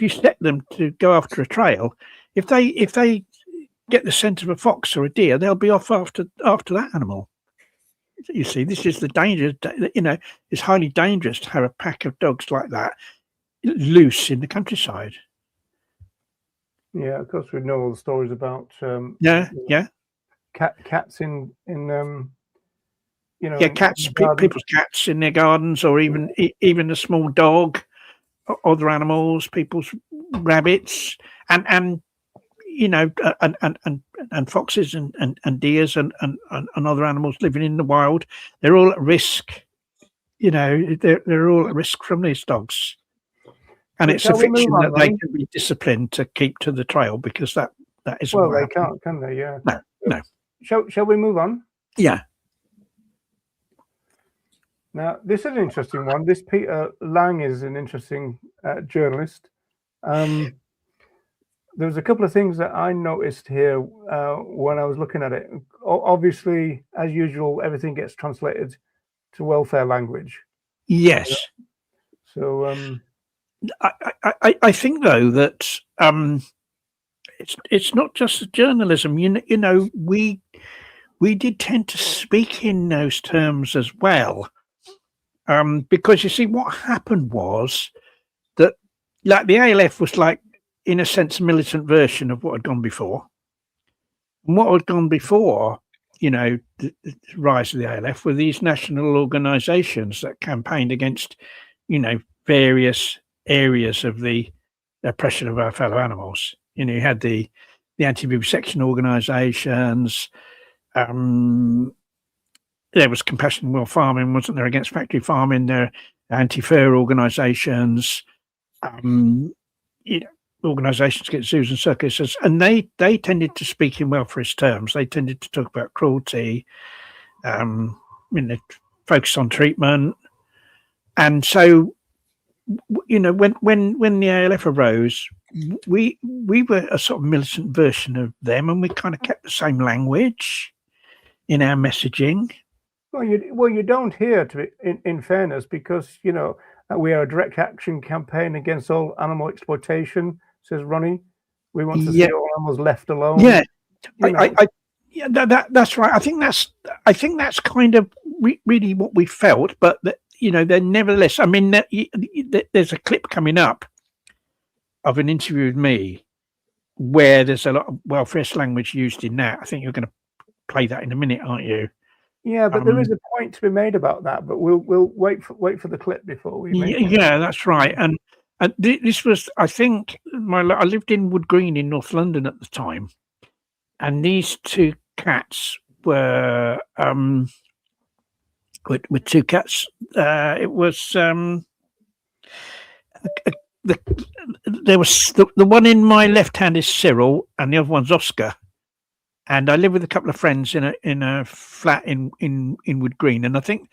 you set them to go after a trail, if they get the scent of a fox or a deer, they'll be off after that animal. You see, this is the danger. It's highly dangerous to have a pack of dogs like that loose in the countryside. Yeah, of course, we know all the stories about cats in cats, people's cats in their gardens, or even a small dog, other animals, people's rabbits, and foxes and deers and other animals living in the wild. They're all at risk. They're all at risk from these dogs. And it's a fiction that they can be disciplined to keep to the trail, because that isn't. Well, they can't, can they? Yeah. No. Shall we move on? Yeah. Now, this is an interesting one. This Peter Lang is an interesting journalist. There was a couple of things that I noticed here when I was looking at it. Obviously, as usual, everything gets translated to welfare language. Yes. So I think, though, that it's not just the journalism. We did tend to speak in those terms as well, because you see, what happened was that, like, the ALF was like, in a sense, a militant version of what had gone before. And what had gone before, the rise of the ALF, were these national organisations that campaigned against, various areas of the oppression of our fellow animals. You had the anti-vivisection organisations. There was Compassion and World Farming, wasn't there, against factory farming? There are anti-fur organisations. Organisations against zoos and circuses, and they tended to speak in welfarist terms. They tended to talk about cruelty, focus on treatment, and so you know, when the ALF arose, we were a sort of militant version of them, and we kind of kept the same language in our messaging. Well, you don't hear, in fairness, because you know we are a direct action campaign against all animal exploitation, says Ronnie. We want to see all animals left alone. Yeah, yeah, that's right. I think that's kind of really what we felt, but you know, then nevertheless, I mean, there's a clip coming up of an interview with me where there's a lot of welfare language used in that. I think you're going to play that in a minute, aren't you? Yeah, but there is a point to be made about that. But we'll wait for the clip before we. Yeah, that's right. And this was, I think, I lived in Wood Green in North London at the time, and these two cats were two cats. It was there was the one in my left hand is Cyril, and the other one's Oscar. And I live with a couple of friends in a flat in Wood Green, and I think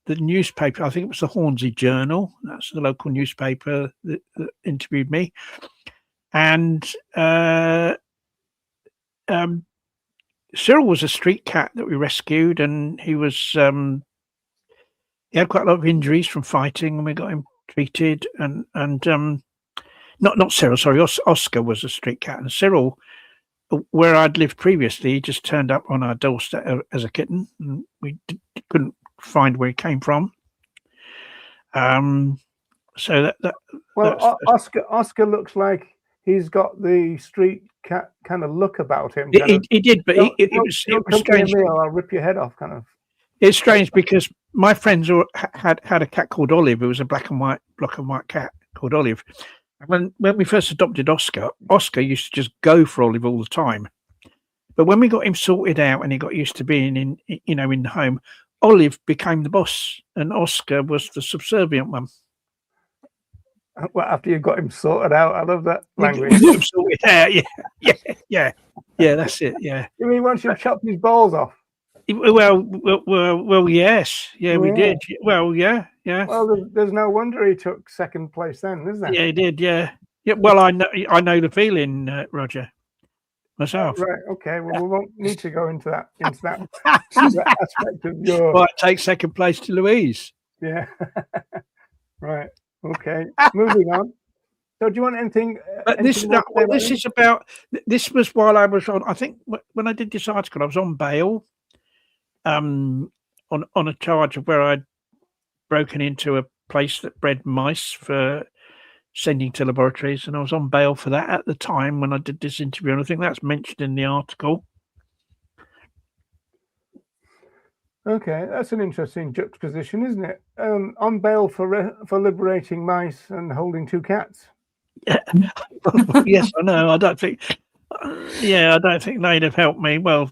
the newspaper, I think it was the Hornsey Journal, that's the local newspaper that interviewed me, and Cyril was a street cat that we rescued, and he was he had quite a lot of injuries from fighting, and we got him treated. And not Cyril, sorry, Oscar was a street cat, and Cyril, where I'd lived previously, he just turned up on our doorstep as a kitten, and we couldn't find where he came from. So Oscar looks like he's got the street cat kind of look about him. He did, but it was strange. I'll rip your head off, kind of. It's strange because my friends had a cat called Olive. It was a black and white cat called Olive. When we first adopted Oscar used to just go for Olive all the time. But when we got him sorted out and he got used to being in the home, Olive became the boss and Oscar was the subservient one. Well, after you got him sorted out, I love that language. Got him sorted out, yeah, that's it, yeah. You mean once you chopped his balls off? Well, yes, we did. Well, yeah. Well, there's no wonder he took second place then, is there? Yeah, he did. Yeah. Well, I know the feeling, Roger, myself. Right. Okay. Well, we won't need to go into that aspect of your. Might take second place to Louise. Yeah. Right. Okay. Moving on. So, do you want anything? This was while I was on. I think when I did this article, I was on bail. On a charge of where I'd broken into a place that bred mice for sending to laboratories, and I was on bail for that at the time when I did this interview, and I think that's mentioned in the article. Okay, that's an interesting juxtaposition, isn't it? On bail for liberating mice and holding two cats. Yeah. Yes, I know. I don't think they'd have helped me. Well,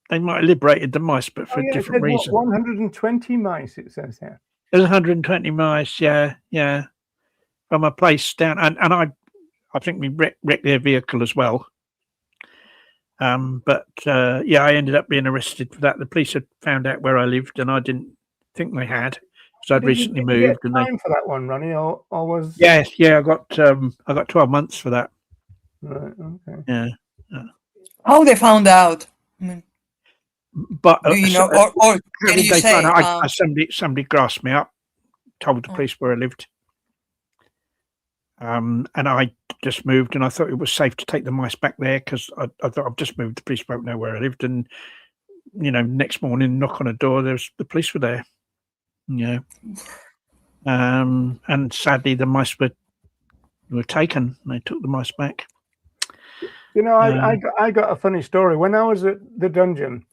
they might have liberated the mice, but for a different reason. 120 mice, it says here. There's 120 mice, yeah. From a place down, and I think we wrecked their vehicle as well. But I ended up being arrested for that. The police had found out where I lived, and I didn't think they had, because I'd recently moved. Did you get time for that one, Ronnie, or was? Yes, I got 12 months for that. Right. Okay. Yeah. How they found out? But do you know, or can you say? Somebody grasped me up, told the police where I lived, and I just moved, and I thought it was safe to take the mice back there because I thought I've just moved. The police won't know where I lived, and next morning, knock on a door, the police were there. And sadly, the mice were taken. They took the mice back. I got a funny story when I was at the dungeon.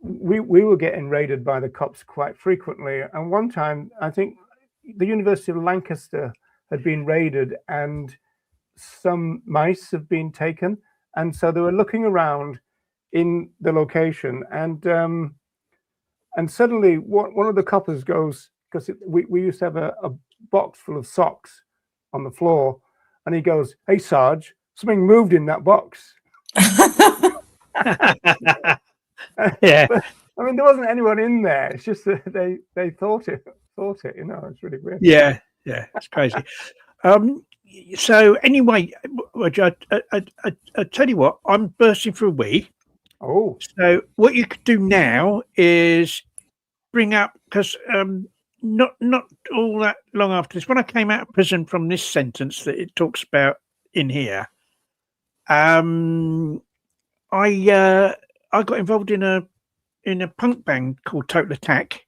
We were getting raided by the cops quite frequently, and one time I think the University of Lancaster had been raided and some mice have been taken, and so they were looking around in the location, and suddenly one of the coppers goes, because we used to have a box full of socks on the floor, and he goes, "Hey Sarge, something moved in that box." Yeah. But, I mean, there wasn't anyone in there. It's just that they thought it. thought it. It's really weird. Yeah, it's crazy. So anyway, Roger, I tell you what, I'm bursting for a wee. Oh, So what you could do now is bring up, because not all that long after this, when I came out of prison from this sentence that it talks about in here, I got involved in a punk band called Total Attack.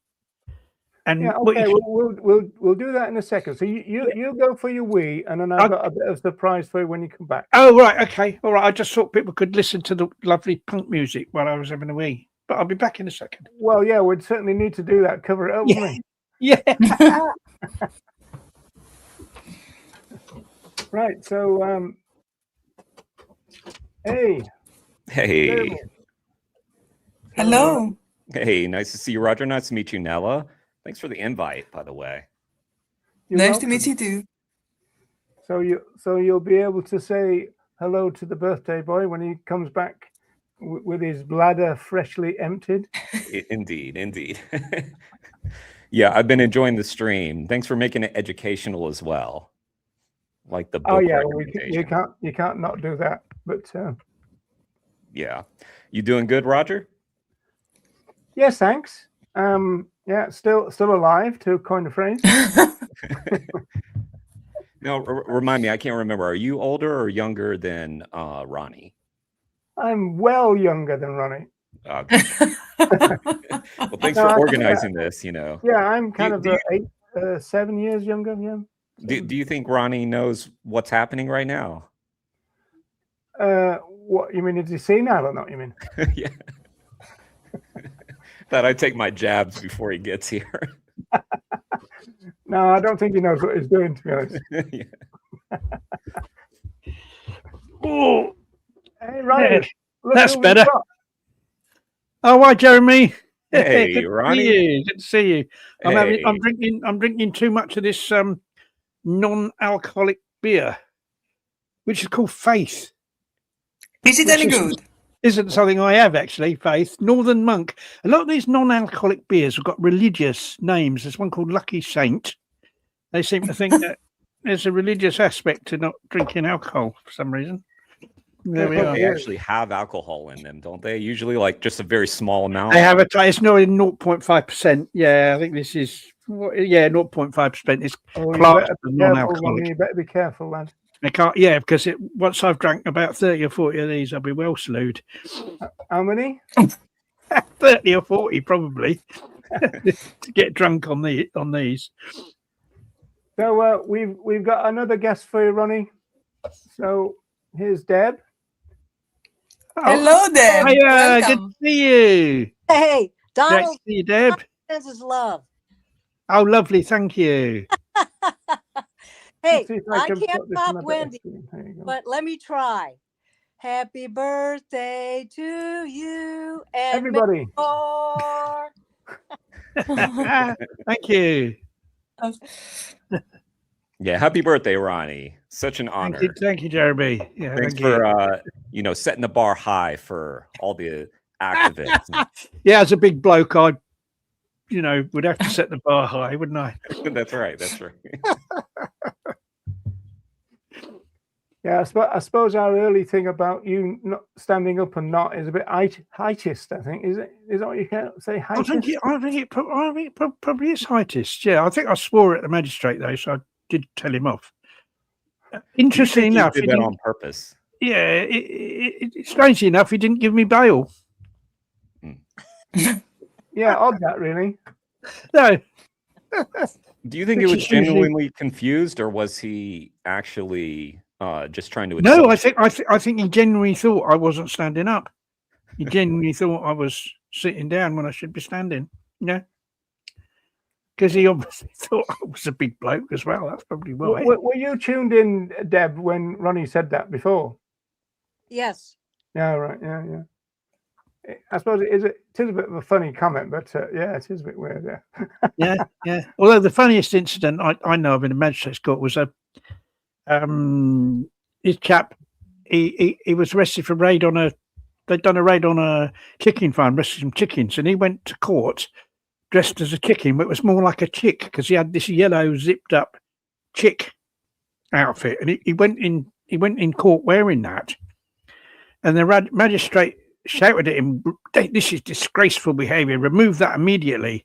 And yeah. what Okay, you we'll do that in a second. So you go for your wee, and then I've got a bit of surprise for you when you come back. Oh, right. Okay. All right. I just thought people could listen to the lovely punk music while I was having a wee. But I'll be back in a second. Well, yeah, we'd certainly need to do that. Cover it up, wouldn't we? Yeah. Right. So, hey. Hey. Hello. Hey, nice to see you, Roger. Nice to meet you, Nella. Thanks for the invite, by the way. You're Nice welcome. to meet you too. So you'll be able to say hello to the birthday boy when he comes back with his bladder freshly emptied. Indeed. Yeah, I've been enjoying the stream. Thanks for making it educational as well. Like the book. Oh yeah, you can't not do that. But yeah, you doing good, Roger? yes, thanks. Yeah, still alive, to coin a phrase. No, remind me, I can't remember. Are you older or younger than Ronnie? I'm well younger than Ronnie. Okay. Well, thanks for organizing this. Yeah, I'm kind of 7 years younger. Yeah. Do you think Ronnie knows what's happening right now? What you mean? Is he senile or not? You mean? Yeah. Thought I'd take my jabs before he gets here. No, I don't think he knows what he's doing, to be honest. Yeah. Oh, Hey, Ronnie, look that's who we've better. got. Oh, hi, Jeremy. Hey, Good Ronnie. To see you. Good to see you. Hey. I'm drinking too much of this non-alcoholic beer, which is called Faith. Is it any good? Isn't something I have actually. Faith, Northern Monk. A lot of these non-alcoholic beers have got religious names. There's one called Lucky Saint. They seem to think that there's a religious aspect to not drinking alcohol for some reason. There we are. They actually have alcohol in them, don't they? Usually, like just a very small amount. They have it's not in 0.5%. Yeah, I think this is 0.5% is classed as non-alcoholic. You better be careful, lad. I can't, because once I've drank about 30 or 40 of these, I'll be well slewed. How many? 30 or 40 probably to get drunk on these. So we've got another guest for you, Ronnie. So here's Deb. Hello there. Hiya, good Welcome. to see you. Hey, Great Donald to see you, Deb. says his love. Oh, lovely, thank you. Hey, Let's see if I can can't put this on top a better Wendy, screen. There you go. but let me try. Happy birthday to you and Everybody. more. Thank you. Yeah, happy birthday, Ronnie. Such an honor. Thank you, Jeremy. Yeah, Thanks thank for you. setting the bar high for all the activists. Yeah, as a big bloke, I would have to set the bar high, wouldn't I? That's right. Yeah, I suppose our early thing about you not standing up and not is a bit heightist. I think is that what you can say? Heightist? I think it probably is heightist. Yeah, I think I swore at the magistrate though, so I did tell him off. Interesting enough, he did that on purpose. Yeah, strangely enough, he didn't give me bail. Yeah, odd that really. No. Do you think Which he was is usually- genuinely confused, or was he actually just trying to? No, I think he genuinely thought I wasn't standing up. He genuinely thought I was sitting down when I should be standing. Yeah, because he obviously thought I was a big bloke as well. That's probably why. Were you tuned in, Deb, when Ronnie said that before? Yes. Yeah, right. Yeah. I suppose it is a bit of a funny comment, but yeah, it is a bit weird. Yeah. Although the funniest incident I know of in the magistrate's court was his chap. He was arrested for raid on they'd done a raid on a chicken farm, arrested some chickens, and he went to court dressed as a chicken, but it was more like a chick because he had this yellow zipped up chick outfit, and he went in court wearing that, and the magistrate shouted at him, "This is disgraceful behaviour. Remove that immediately."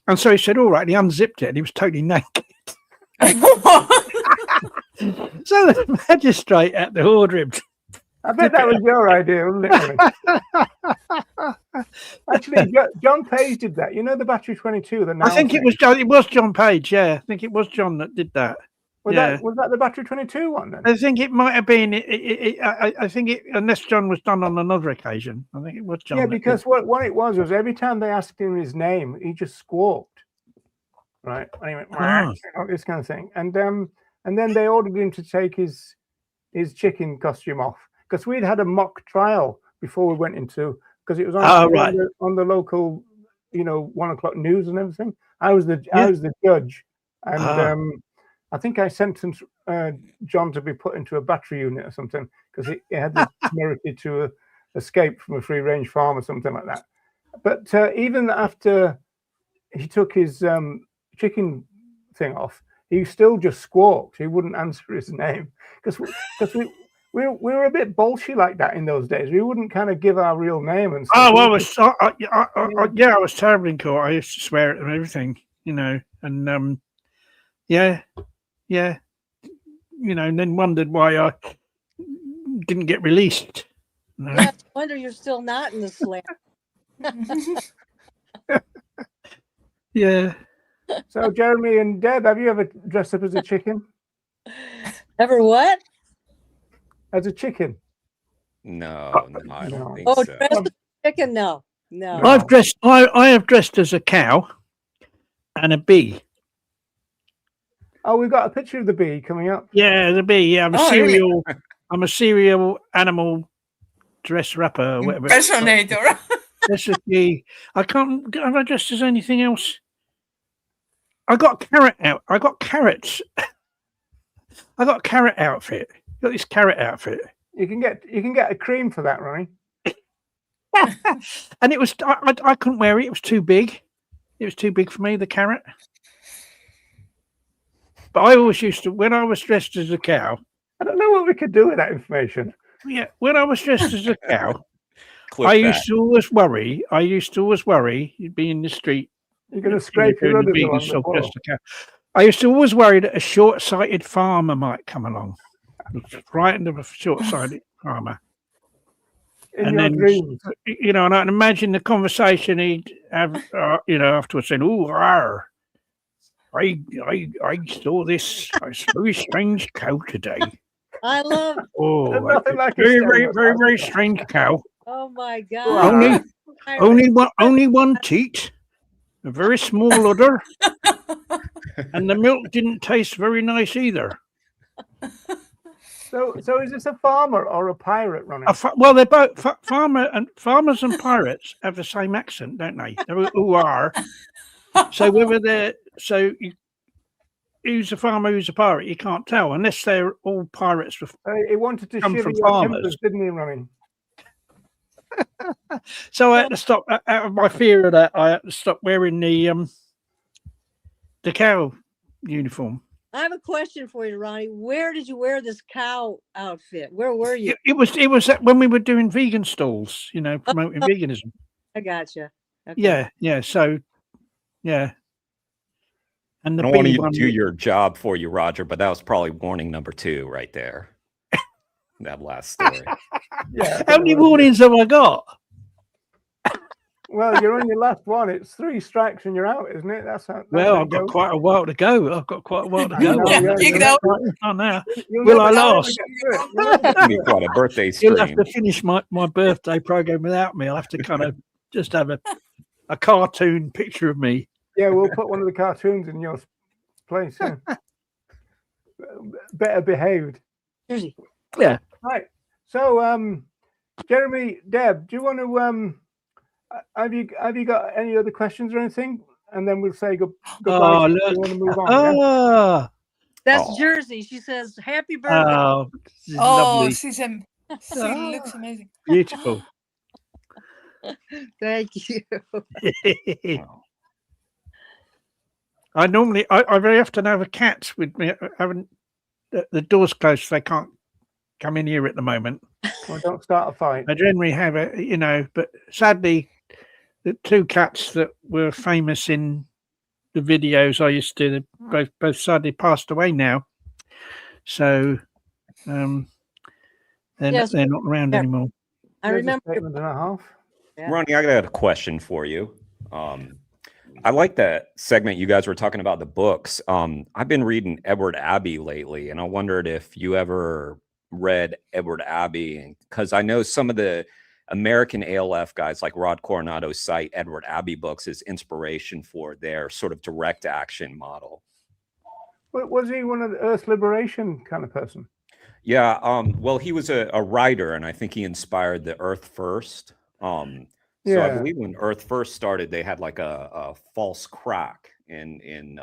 And so he said, "All right." And he unzipped it, and he was totally naked. So the magistrate had to order him. I bet that was your idea, wasn't it? Actually, John Page did that. You know the Battery 22. I think it was John Page. Yeah, I think it was John that did that. Was that the Battery 22 one then? I think it might have been. I think it, unless John was done on another occasion. I think it was John. Yeah, because what it was every time they asked him his name, he just squawked. Right, and he went this kind of thing, and then they ordered him to take his chicken costume off because we'd had a mock trial before we went into, because it was on the local, 1 o'clock news and everything. I was the judge, and I think I sentenced John to be put into a battery unit or something because he had the temerity to escape from a free range farm or something like that. But even after he took his chicken thing off, he still just squawked. He wouldn't answer his name because we were a bit bolshy like that in those days. We wouldn't kind of give our real name and stuff. I was terrible in court. I used to swear at them, everything, and and then wondered why I didn't get released. No. I wonder you're still not in the slam. Yeah. So, Jeremy and Deb, have you ever dressed up as a chicken? Ever what? As a chicken? No, I don't think Oh, so. dressed as a chicken? No. I have dressed as a cow and a bee. Oh, we've got a picture of the bee coming up. Yeah, the bee. Yeah, I'm a serial animal dress rapper or whatever. Impersonator. This is the. Have I dressed as anything else? I got carrot out. I got carrots. I got carrot outfit. Got this carrot outfit. You can get a cream for that, Ronnie. And it was I couldn't wear it. It was too big. It was too big for me. The carrot. But I always used to, when I was dressed as a cow. I don't know what we could do with that information. Yeah, when I was dressed as a cow, I used to always worry. You'd be in the street. You're going to scrape your udders along the wall. I used to always worry that a short-sighted farmer might come along. I was frightened of a short-sighted farmer. In your dreams. And I can imagine the conversation he'd have, afterwards saying, "Oh, I saw this very strange cow today." I love. Oh, very, very, very, very strange cow. Oh my God! Only one teat, a very small udder, and the milk didn't taste very nice either. So is this a farmer or a pirate, Ronnie? Well, they're both farmers and pirates have the same accent, don't they? They're who are. So who's a farmer, who's a pirate, you can't tell unless they're all pirates. He wanted to shiver your timbers, didn't he, Ronnie? So I had to stop. Out of my fear of that, I had to stop wearing the cow uniform. I have a question for you, Ronnie. Where did you wear this cow outfit? Where were you? It was when we were doing vegan stalls, promoting veganism. I gotcha. Okay. Yeah. So, yeah. And I don't want to do your job for you, Roger, but that was probably warning number 2 right there. That last story. Yeah. How many warnings have I got? Well, you're on your last one. It's 3 strikes and you're out, isn't it? That's I've got quite a while to go. Oh, now. Will I last? It'll be quite a birthday stream. You'll have to finish my birthday program without me. I'll have to kind of just have a cartoon picture of me. Yeah, we'll put one of the cartoons in your place. Yeah. Better behaved. Yeah. Right. So, Jeremy, Deb, do you want to have you got any other questions or anything? And then we'll say goodbye. Oh, look. We want to move on. That's Jersey. She says, "Happy birthday." Oh, she looks amazing. Beautiful. Thank you. I very often have a cat with me. I haven't the door's closed, so they can't come in here at the moment. Well, don't start a fight. I generally have but sadly, the two cats that were famous in the videos I used to do, both sadly passed away now. So they're not around anymore. I There's a remember. statement and a half. Yeah. Ronnie, I got a question for you. I like that segment you guys were talking about the books. I've been reading Edward Abbey lately, and I wondered if you ever read Edward Abbey, because I know some of the American ALF guys like Rod Coronado cite Edward Abbey books as inspiration for their sort of direct action model. Was he one of the Earth Liberation kind of person? Yeah, well, he was a writer, and I think he inspired the Earth First. So I believe when Earth First started, they had like a false crack in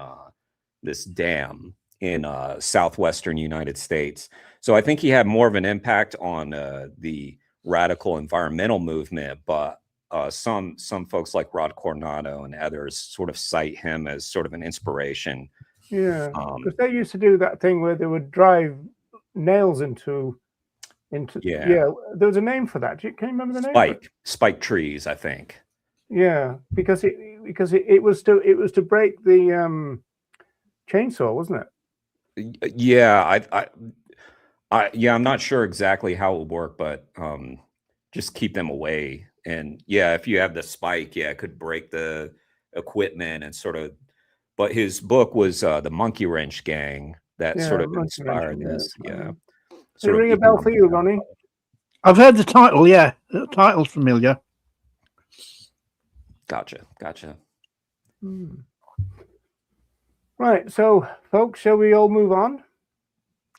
this dam in southwestern United States. So I think he had more of an impact on the radical environmental movement, but some folks like Rod Coronado and others sort of cite him as sort of an inspiration. Yeah, because they used to do that thing where they would drive nails into there was a name for that. Can you remember the name? Spike trees, I think. Yeah, because it was to break the chainsaw, wasn't it? Yeah, I'm not sure exactly how it would work, but just keep them away. And yeah, if you have the spike, it could break the equipment and sort of. But his book was the Monkey Wrench Gang that sort of inspired this. Yeah. Does it ring a bell for you, Ronnie? I've heard the title. Yeah, the title's familiar. Gotcha. Right, so folks, shall we all move on?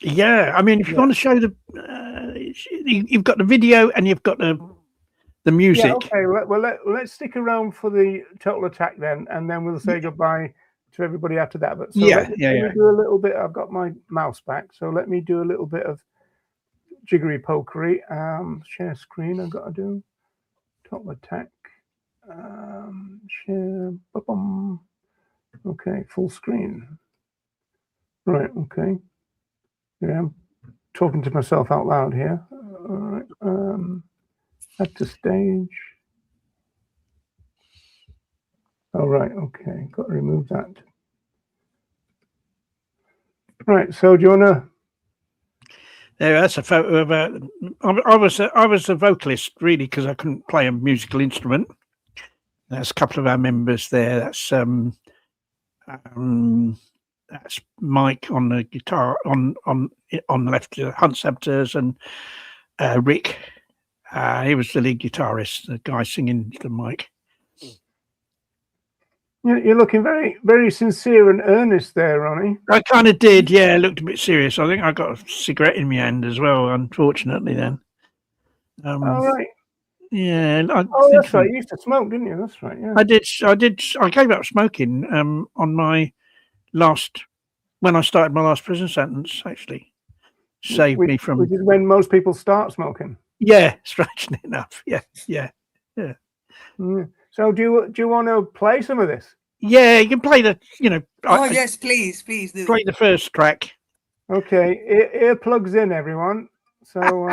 Yeah, I mean, if you want to show you've got the video and you've got the music. Yeah, okay. Well, let's stick around for the total attack then, and then we'll say goodbye to everybody after that. But let me do a little bit. I've got my mouse back, so let me do a little bit of jiggery pokery. Share screen. I've got to do total attack. Share. Ba-bum. Okay, full screen. Right. Okay. Yeah, I'm talking to myself out loud here. All right. Add to stage. All right. Okay. Got to remove that. Right. So do you want to? Yeah, that's a photo of I was a vocalist really because I couldn't play a musical instrument. That's a couple of our members there. That's Mike on the guitar on the left, Hunt Sabters, and Rick. He was the lead guitarist, the guy singing the mic. You're looking very, very sincere and earnest there, Ronnie. I kind of did, yeah. Looked a bit serious. I think I got a cigarette in my hand as well, unfortunately. Then. All right. Yeah. That's right. You used to smoke, didn't you? That's right. Yeah. I did. I gave up smoking on my when I started my last prison sentence. Actually, saved me from. Which is when most people start smoking. Yeah, strangely enough. Yeah. So do you want to play some of this? Yeah, you can play the. Yes, please do. Play the first track. Okay, earplugs in, everyone. So.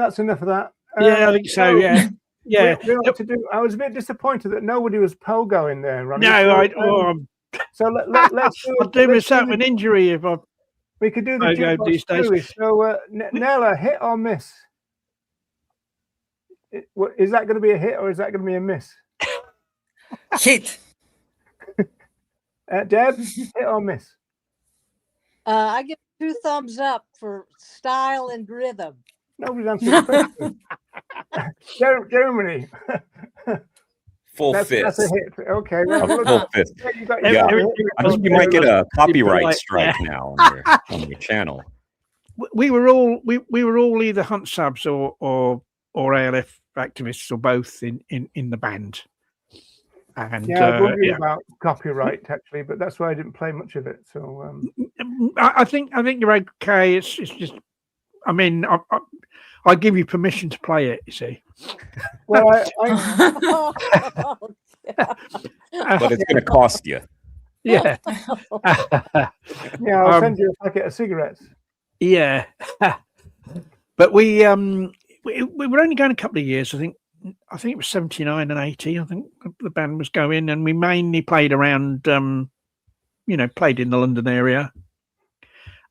that's enough of that. Yeah, I think so. Yeah, yeah. We ought to do. I was a bit disappointed that nobody was pogoing there, Ronnie. No, So let's do. I'll do myself an injury if I. We could do the Pogo these jukebox days. Louise. So Nella, hit or miss? Is that going to be a hit or is that going to be a miss? Hit. Deb, hit or miss? I give 2 thumbs up for style and rhythm. Nobody's answered the question. Germany. Full That's fist. a hit. Okay. A full fist. Yeah. I think you might get a copyright strike now on your channel. We were all either Hunt subs or ALF activists or both in the band. And yeah, I was wondering about copyright actually, but that's why I didn't play much of it. So I think you're okay. It's just, I mean, I give you permission to play it. You see. Well, But it's going to cost you. Yeah. Yeah, I'll send you a packet of cigarettes. Yeah. But we were only going a couple of years. I think it was 79 and 80. I think the band was going, and we mainly played around, played in the London area.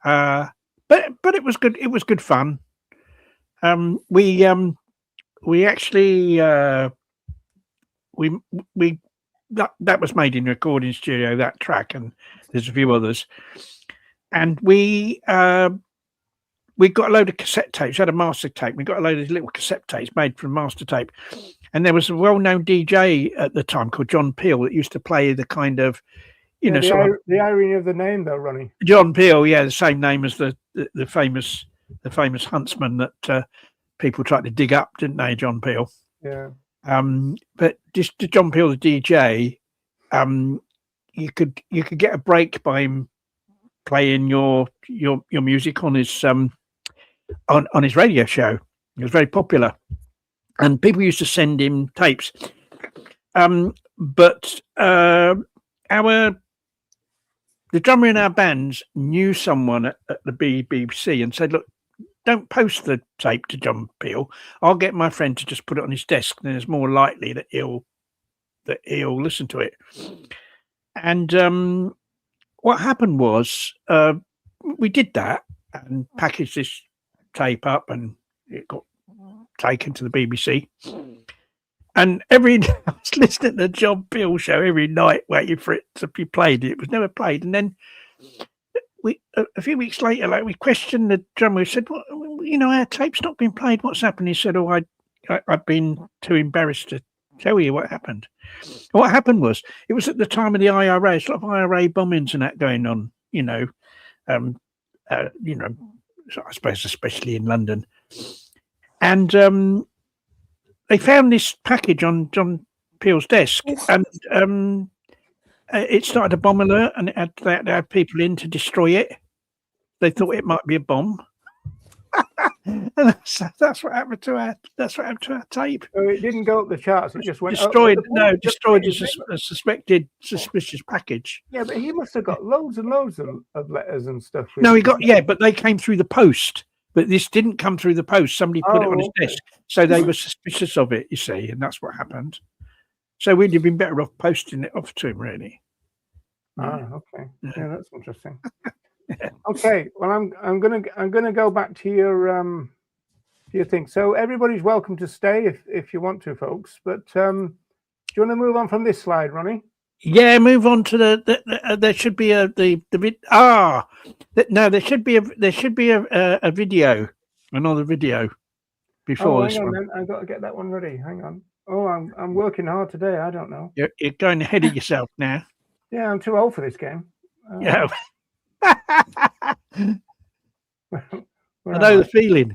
But it was good. It was good fun. We actually that was made in a recording studio, that track, and there's a few others. And we got a load of cassette tapes. We had a master tape. We got a load of little cassette tapes made from master tape. And there was a well-known DJ at the time called John Peel that used to play the kind of, the irony of the name, though, Ronnie. John Peel, yeah, the same name as the famous huntsman that people tried to dig up, didn't they, John Peel? Yeah. But just to John Peel, the DJ, you could get a break by him playing your music on his on his radio show. It was very popular, and people used to send him tapes. But the drummer in our bands knew someone at the BBC and said, "Look, don't post the tape to John Peel. I'll get my friend to just put it on his desk, and it's more likely that he'll listen to it." And what happened was we did that and packaged this tape up, and it got taken to the BBC. And I was listening to the John Peel show every night, waiting for it to be played. It was never played. And then a few weeks later, we questioned the drummer. We said, "Well, our tape's not been played. What's happened?" He said, "Oh, I've been too embarrassed to tell you what happened." And what happened was, it was at the time of the IRA. There's a lot of IRA bombings and that going on. I suppose especially in London. And they found this package on John Peel's desk, and it started a bomb alert, and they had people in to destroy it. They thought it might be a bomb. And that's what happened to our tape. So it didn't go up the charts. It just went destroyed. Destroyed as a suspected suspicious package. Yeah, but he must have got loads and loads of letters and stuff. No, he got but they came through the post. But this didn't come through the post. Somebody put it on his desk, so they were suspicious of it. You see, and that's what happened. So we'd have been better off posting it off to him, really. Okay. Yeah, that's interesting. Okay, well, I'm gonna go back to your thing. So everybody's welcome to stay if you want to, folks. But do you want to move on from this slide, Ronnie? Yeah, move on to there should be there should be a video, another video before this one. Then. I've got to get that one ready. Hang on. Oh, I'm working hard today. I don't know. You're going ahead of yourself now. Yeah, I'm too old for this game. Yeah. I know the feeling.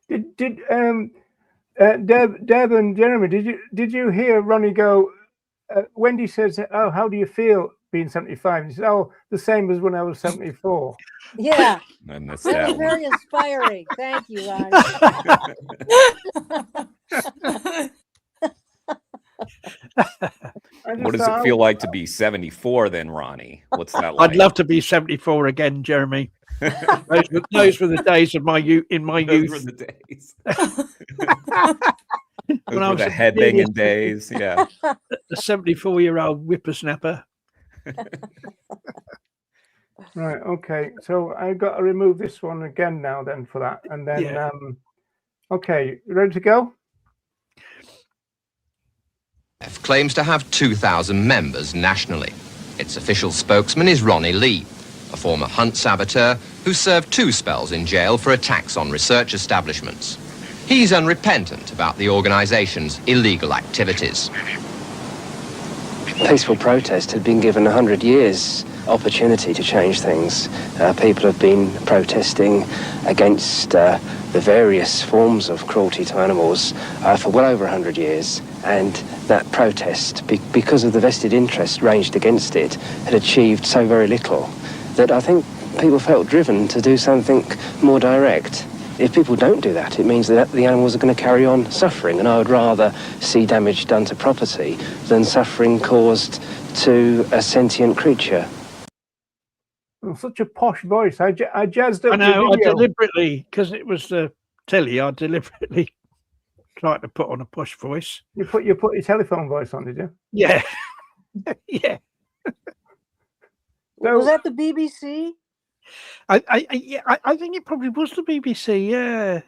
Did Deb and Jeremy, did you hear Ronnie go? Wendy says, "Oh, how do you feel being 75?" He says, "Oh, the same as when I was 74." Yeah, I missed that that was one. very inspiring. Thank you, Ronnie. What does it feel like to be 74 then, Ronnie? What's that like? I'd love to be 74 again, Jeremy. Those were the days of my youth. In my Those youth, were the days. when Those I were was the a headbanging days. Yeah. the 74-year-old whippersnapper. Right. Okay. So I got to remove this one again now. Then for that, and then Yeah. okay, ready to go? Claims to have 2,000 members nationally. Its official spokesman is Ronnie Lee, a former hunt saboteur who served 2 spells in jail for attacks on research establishments. He's unrepentant about the organisation's illegal activities. Peaceful protest had been given 100 years opportunity to change things. People have been protesting against the various forms of cruelty to animals for well over 100 years, and that protest, because of the vested interest ranged against it, had achieved so very little that I think people felt driven to do something more direct. If people don't do that, it means that the animals are going to carry on suffering, and I would rather see damage done to property than suffering caused to a sentient creature. Oh, such a posh voice. I jazzed up. I know. The I video. deliberately, because it was the telly, I deliberately tried to put on a posh voice. You put your telephone voice on, did you? Yeah, yeah. So, Was that the BBC? I think it probably was the BBC. Yeah,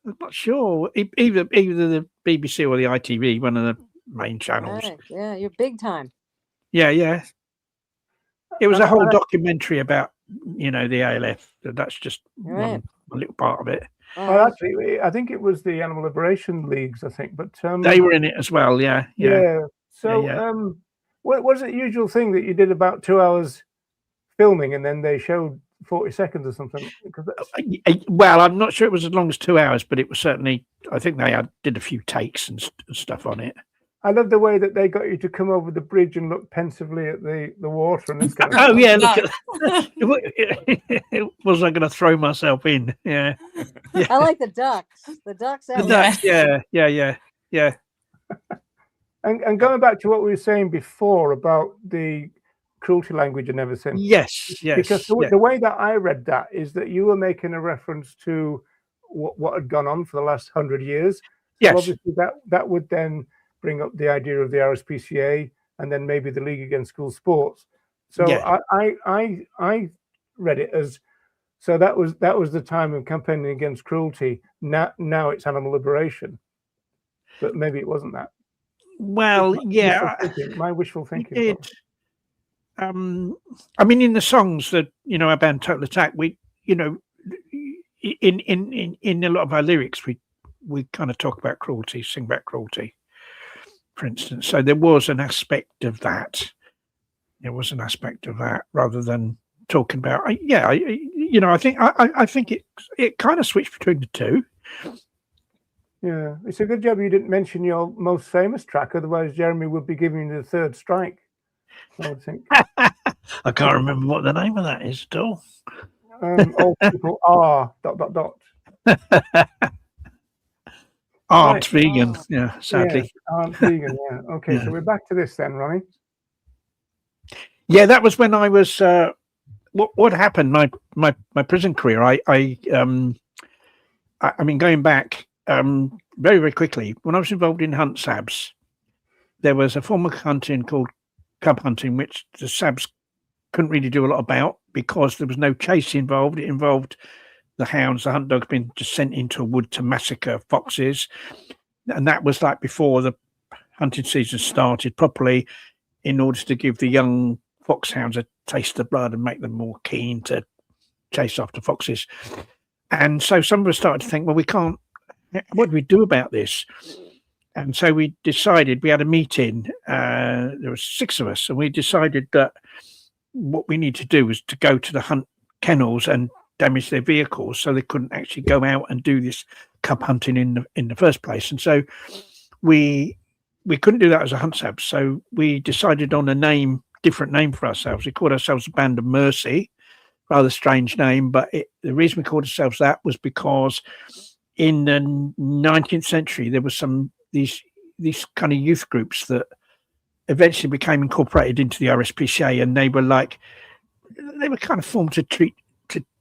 I'm not sure. Either the BBC or the ITV, one of the main channels. Right. Yeah, you're big time. Yeah. It was a whole documentary about, the ALF. That's just Right. one little part of it. well, actually, I think it was the Animal Liberation Leagues. I think, but They were in it as well. Yeah. So, Yeah. what was it the usual thing that you did about 2 hours filming and then they showed 40 seconds or something? Because Well, I'm not sure it was as long as 2 hours, but it was certainly. I think they did a few takes and stuff on it. I love the way that they got you to come over the bridge and look pensively at the water and this kind of Oh stuff. yeah, look at was I going to throw myself in? Yeah. I like the ducks. The ducks. The ducks, yeah. And going back to what we were saying before about the cruelty language and everything. Yes. Because the way that I read that is that you were making a reference to what had gone on for the last 100 years. So Yes. obviously that would then bring up the idea of the RSPCA and then maybe the League Against School Sports. So Yeah. I read it as, so that was the time of campaigning against cruelty. Now it's animal liberation, but maybe it wasn't that. Well, yeah. My wishful thinking. It, I mean, in the songs that about Total Attack, we in a lot of our lyrics, we kind of talk about cruelty, sing about cruelty, for instance. So there was an aspect of that. There was an aspect of that rather than talking about. I think it kind of switched between the two. Yeah, it's a good job you didn't mention your most famous track, otherwise Jeremy would be giving you the third strike, I would think. I can't remember what the name of that is at all. All people are ... Aren't Right. vegan, yeah, sadly. Yes, aren't vegan, yeah. Okay, Yeah. so we're back to this then, Ronnie. Yeah, that was when I was. What happened? My prison career. I mean, going back very, very quickly. When I was involved in hunt sabs, there was a form of hunting called cub hunting, which the sabs couldn't really do a lot about because there was no chase involved. It involved the hounds, the hunt dogs being just sent into a wood to massacre foxes, and that was like before the hunting season started properly, in order to give the young foxhounds a taste of blood and make them more keen to chase after foxes. And so some of us started to think, well, we can't. What do we do about this? And so we decided, we had a meeting. There were 6 of us, and we decided that what we need to do was to go to the hunt kennels and damage their vehicles so they couldn't actually go out and do this cub hunting in the first place. And so we couldn't do that as a hunt sab. So we decided on a different name for ourselves. We called ourselves the Band of Mercy, rather strange name, but the reason we called ourselves that was because in the 19th century there was these kind of youth groups that eventually became incorporated into the RSPCA, and they were kind of formed to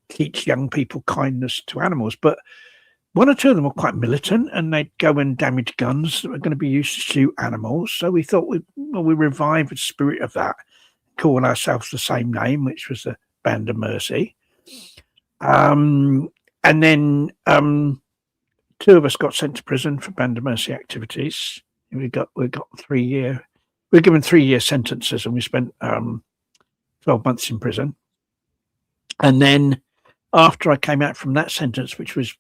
teach young people kindness to animals, but one or two of them were quite militant, and they'd go and damage guns that were going to be used to shoot animals. So we thought we revive the spirit of that, call ourselves the same name, which was the Band of Mercy. And then two of us got sent to prison for Band of Mercy activities. We got 3 year. We were given 3 year sentences, and we spent 12 months in prison. And then after I came out from that sentence, which was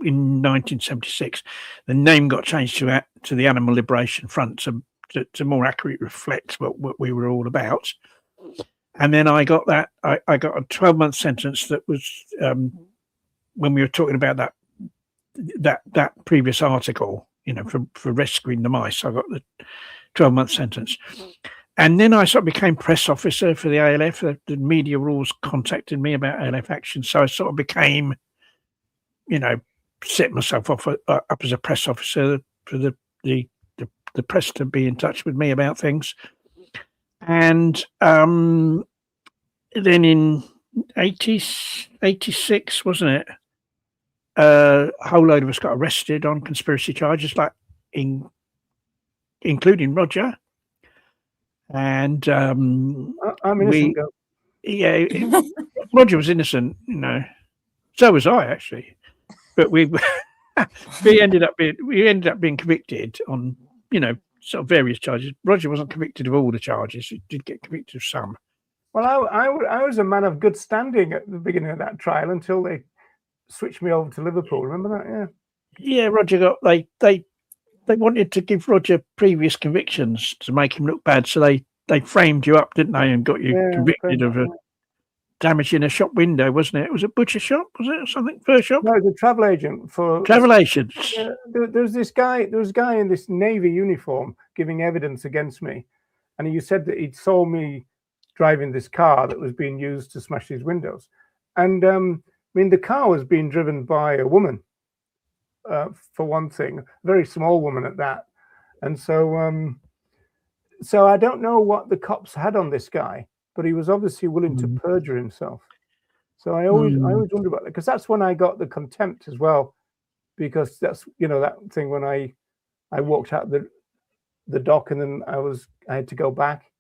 in 1976, the name got changed to the Animal Liberation Front to more accurately reflect what we were all about. And then I got that. I got a 12-month sentence that was when we were talking about that previous article, for rescuing the mice. I got the 12-month sentence. And then I sort of became press officer for the ALF. The media were always contacting me about ALF action. So I sort of became, set myself up as a press officer for the press to be in touch with me about things. And then in 86, wasn't it? A whole load of us got arrested on conspiracy charges, including Roger. And I'm innocent. Roger was innocent, So was I, actually. But we ended up being convicted on, sort of various charges. Roger wasn't convicted of all the charges. He did get convicted of some. Well, I was a man of good standing at the beginning of that trial until they switched me over to Liverpool. Remember that? Yeah. Yeah, Roger got they wanted to give Roger previous convictions to make him look bad, so they framed you up, didn't they, and got you convicted of damaging a shop window, wasn't it? It was a butcher shop, was it, or something? Fur shop? No, the travel agent for travel agents. Yeah, there was a guy in this Navy uniform giving evidence against me, and he said that he'd saw me driving this car that was being used to smash these windows, and the car was being driven by a woman, for one thing, a very small woman at that, and so I don't know what the cops had on this guy, but he was obviously willing to perjure himself. So I always wonder about that, because that's when I got the contempt as well, because that's that thing when I walked out the dock, and then I had to go back,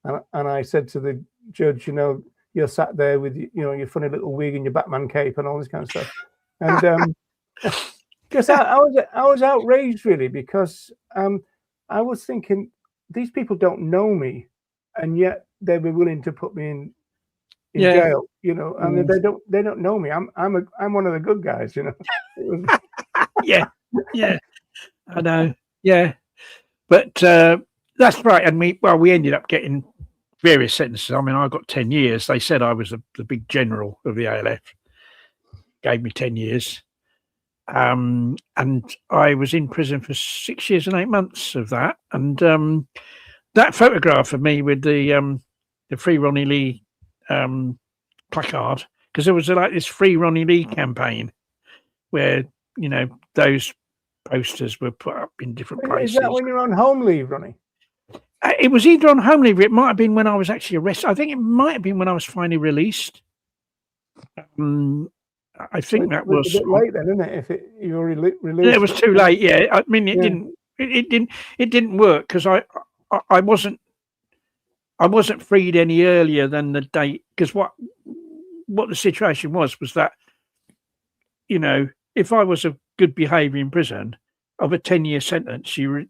and I said to the judge, you're sat there with your funny little wig and your Batman cape and all this kind of stuff, and because I was outraged really, because I was thinking these people don't know me, and yet they were willing to put me in jail. I mean, they don't know me. I'm one of the good guys. It was... yeah, I know. Yeah, but that's right. And we ended up getting various sentences. I mean, I got 10 years. They said I was the big general of the ALF. Gave me 10 years. And I was in prison for 6 years and 8 months of that. And that photograph of me with the Free Ronnie Lee placard, because there was this Free Ronnie Lee campaign where those posters were put up in different places. Is that when you're on home leave, Ronnie? It was either on home leave, or it might have been when I was actually arrested. I think it might have been when I was finally released. I think that was a bit late then, isn't it? If you were released, it was too late. Yeah, I mean, it didn't work, because I wasn't freed any earlier than the date. Because what the situation was that if I was of good behaviour in prison, of a 10-year sentence, you're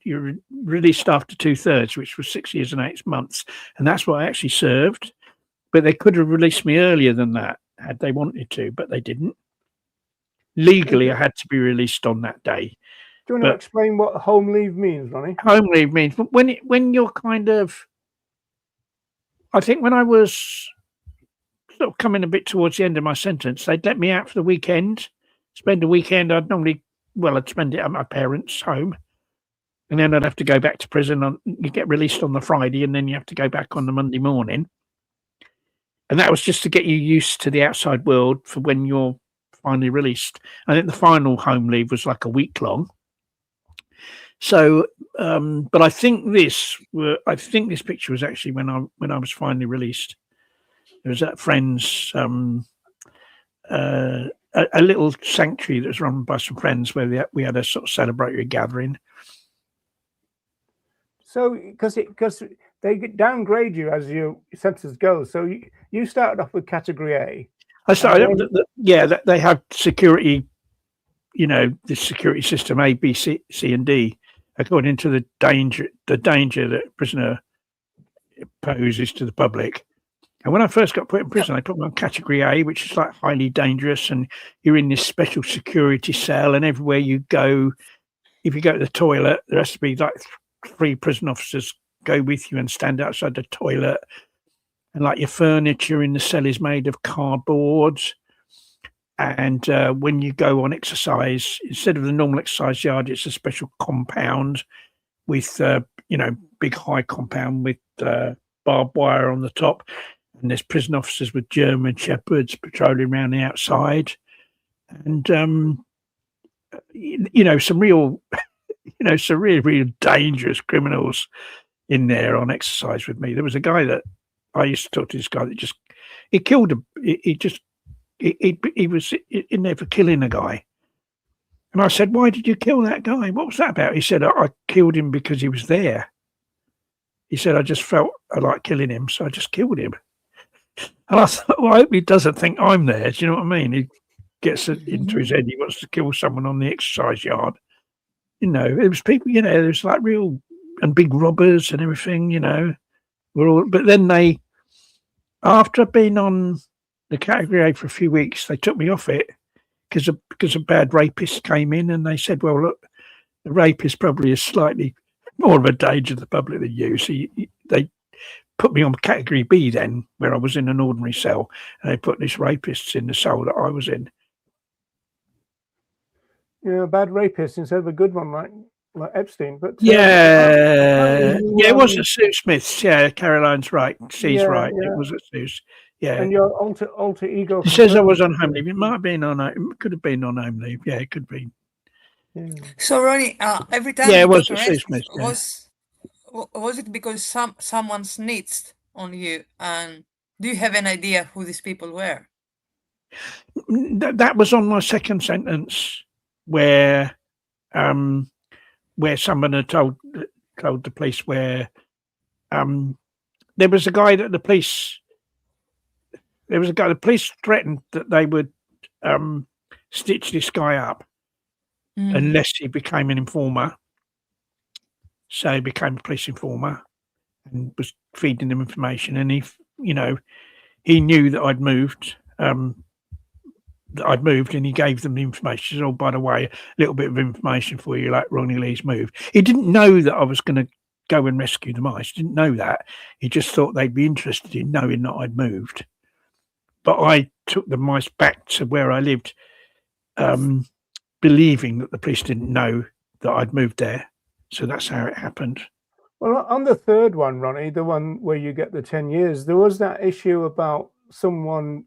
released after 2/3, which was 6 years and 8 months, and that's what I actually served. But they could have released me earlier than that had they wanted to, but they didn't. Legally, I had to be released on that day. Do you want to explain what home leave means, Ronnie? Home leave means when you're kind of, I think when I was sort of coming a bit towards the end of my sentence, they'd let me out for the weekend, spend a weekend. I'd spend it at my parents' home, and then I'd have to go back to prison. You get released on the Friday, and then you have to go back on the Monday morning. And that was just to get you used to the outside world for when you're finally released. I think the final home leave was like a week long. So, but I think this picture was actually when I was finally released. It was at a friend's a little sanctuary that was run by some friends where we had a sort of celebratory gathering. So, because they downgrade you as your census goes. So you started off with category A. I started. They have security. You know, the security system A, B, C, and D, according to the danger that prisoner poses to the public. And when I first got put in prison, they put me on category A, which is like highly dangerous, and you're in this special security cell, and everywhere you go, if you go to the toilet, there has to be like 3 prison officers go with you and stand outside the toilet, and like your furniture in the cell is made of cardboard. And when you go on exercise, instead of the normal exercise yard, it's a special compound with big high compound with barbed wire on the top, and there's prison officers with German shepherds patrolling around the outside, and some real some really dangerous criminals in there on exercise with me. There was a guy that I used to talk to, this guy that he killed him. He was in there for killing a guy. And I said, "Why did you kill that guy? What was that about?" He said, I killed him because he was there. He said, "I just felt I liked killing him, so I just killed him." And I thought, well, I hope he doesn't think I'm there. Do you know what I mean? He gets it into his head he wants to kill someone on the exercise yard. It was people, there was like real and big robbers and everything, but then after I'd been on the category A for a few weeks, they took me off it because a bad rapist came in, and they said, "Well, look, the rapist probably is slightly more of a danger to the public than you." So they put me on category B then, where I was in an ordinary cell, and they put this rapist in the cell that I was in. A bad rapist instead of a good one like Epstein. But it was at Sue Smith's. Yeah, Caroline's right. She's right. Yeah. It was at Sue's. Yeah. And your alter ego. It says I was on home leave. It might have been it could have been on home leave. Yeah, it could be. Yeah. So Ronnie, every time it was at Sue Smith's. Was it because someone snitched on you, and do you have an idea who these people were? That was on my second sentence, where someone had told the police where there was a guy that the police threatened that they would stitch this guy up unless he became an informer. So he became a police informer and was feeding them information, and he knew that I'd moved. And he gave them the information. So, by the way, a little bit of information for you, like Ronnie Lee's moved. He didn't know that I was going to go and rescue the mice. Didn't know that. He just thought they'd be interested in knowing that I'd moved. But I took the mice back to where I lived, believing that the police didn't know that I'd moved there. So that's how it happened. Well, on the third one, Ronnie, the one where you get the 10 years, there was that issue about someone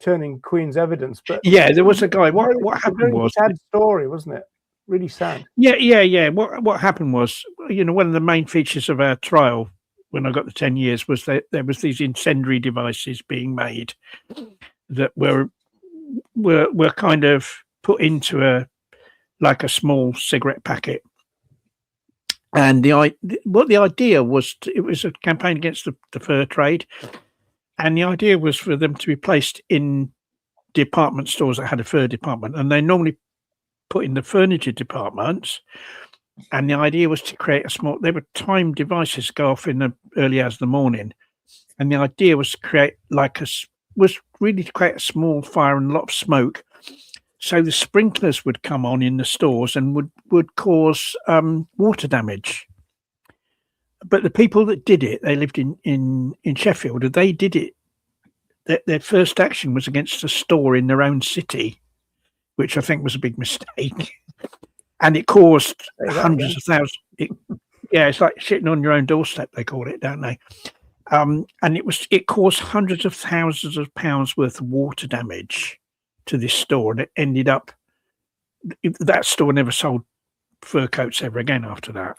turning Queen's evidence. But yeah, there was a guy. What happened was a sad story, wasn't it? Really sad. Yeah. What happened was, one of the main features of our trial when I got the 10 years was that there was these incendiary devices being made that were kind of put into a small cigarette packet. And the idea was, it was a campaign against the fur trade, and the idea was for them to be placed in department stores that had a fur department, and they normally put in the furniture departments. And the idea was to create they were timed devices go off in the early hours of the morning, and the idea was to create to create a small fire and a lot of smoke. So the sprinklers would come on in the stores and would cause water damage. But the people that did it, they lived in Sheffield, and they did it. Their first action was against a store in their own city, which I think was a big mistake. And it caused hundreds of thousands. It's like shitting on your own doorstep, they call it, don't they? And it caused hundreds of thousands of pounds worth of water damage to this store, and it ended up that store never sold fur coats ever again after that,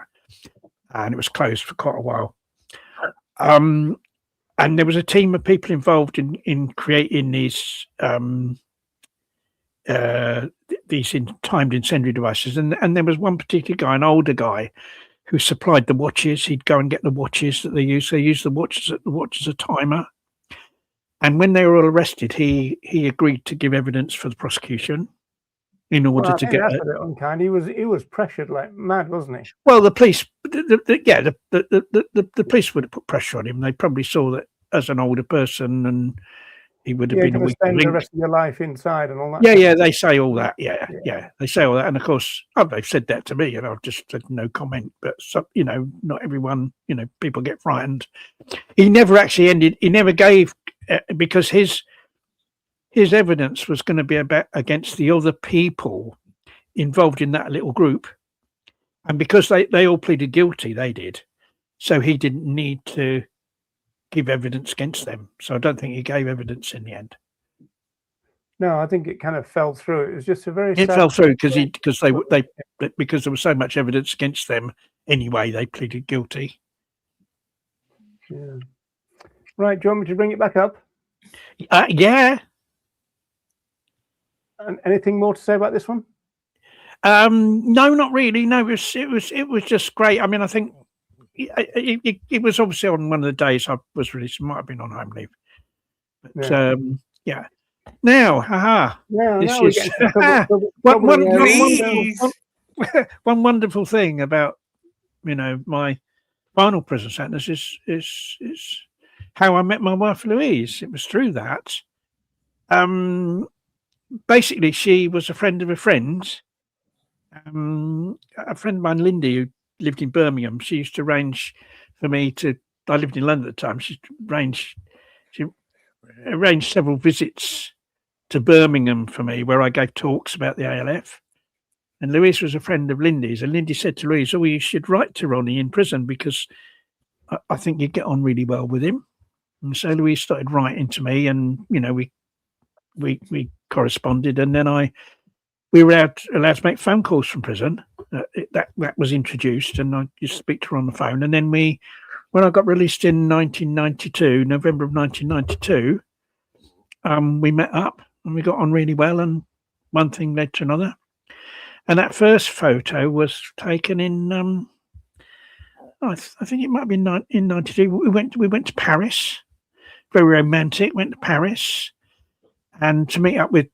and it was closed for quite a while. and there was a team of people involved in creating these timed incendiary devices, and there was one particular guy, an older guy, who supplied the watches. He'd go and get the watches that they used. They used the watch as a timer. And when they were all arrested, he agreed to give evidence for the prosecution in order to get. That's a bit unkind. He was pressured like mad, wasn't he? Well, the police, the police would have put pressure on him. They probably saw that as an older person, and he would have been a weak spend link. the rest of your life inside and all that. Yeah, they say all that. Yeah, they say all that, and of course, they've said that to me, and I've just said no comment. But not everyone, people get frightened. He never actually ended. He never gave because his evidence was going to be against the other people involved in that little group, and because they all pleaded guilty, they did, so he didn't need to give evidence against them. So I don't think he gave evidence in the end. No, I think it kind of fell through. It was just a very. It fell through because there was so much evidence against them anyway. They pleaded guilty. Yeah. Right. Do you want me to bring it back up? Yeah. And anything more to say about this one? No, not really. No, it was just great. I mean, I think it was obviously on one of the days I was released. It might have been on home leave. But, yeah. Now, this is one wonderful thing about my final prison sentence is how I met my wife Louise. It was through that. Basically, she was a friend of a friend. A friend of mine, Lindy, who lived in Birmingham. She used to arrange for me to. I lived in London at the time. She arranged several visits to Birmingham for me, where I gave talks about the ALF. And Louise was a friend of Lindy's, and Lindy said to Louise, "Oh, you should write to Ronnie in prison because I think you'd get on really well with him." And so Louise started writing to me, and we corresponded, and then we were allowed to make phone calls from prison. That was introduced, and I used to speak to her on the phone. And then when I got released in 1992, November of 1992, we met up and we got on really well, and one thing led to another. And that first photo was taken in, I think it might have been in 92. We went to Paris, very romantic. Went to Paris, and to meet up with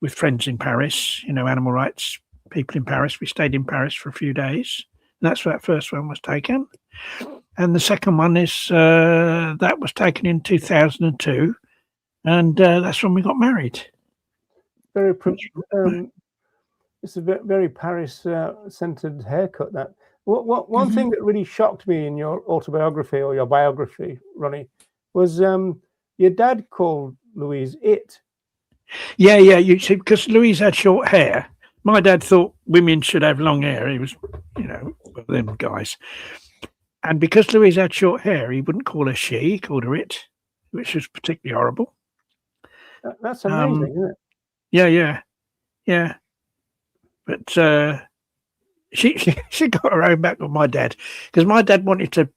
friends in Paris, animal rights people in Paris. We stayed in Paris for a few days. And that's where that first one was taken. And the second one is that was taken in 2002, and that's when we got married. Very it's a very Paris centered haircut. That one thing that really shocked me in your autobiography or your biography, Ronnie, was your dad called Louise it. Yeah, you see, because Louise had short hair. My dad thought women should have long hair. He was, them guys. And because Louise had short hair, he wouldn't call her she, he called her it, which was particularly horrible. That's amazing, isn't it? Yeah. But she got her own back with my dad, because my dad wanted to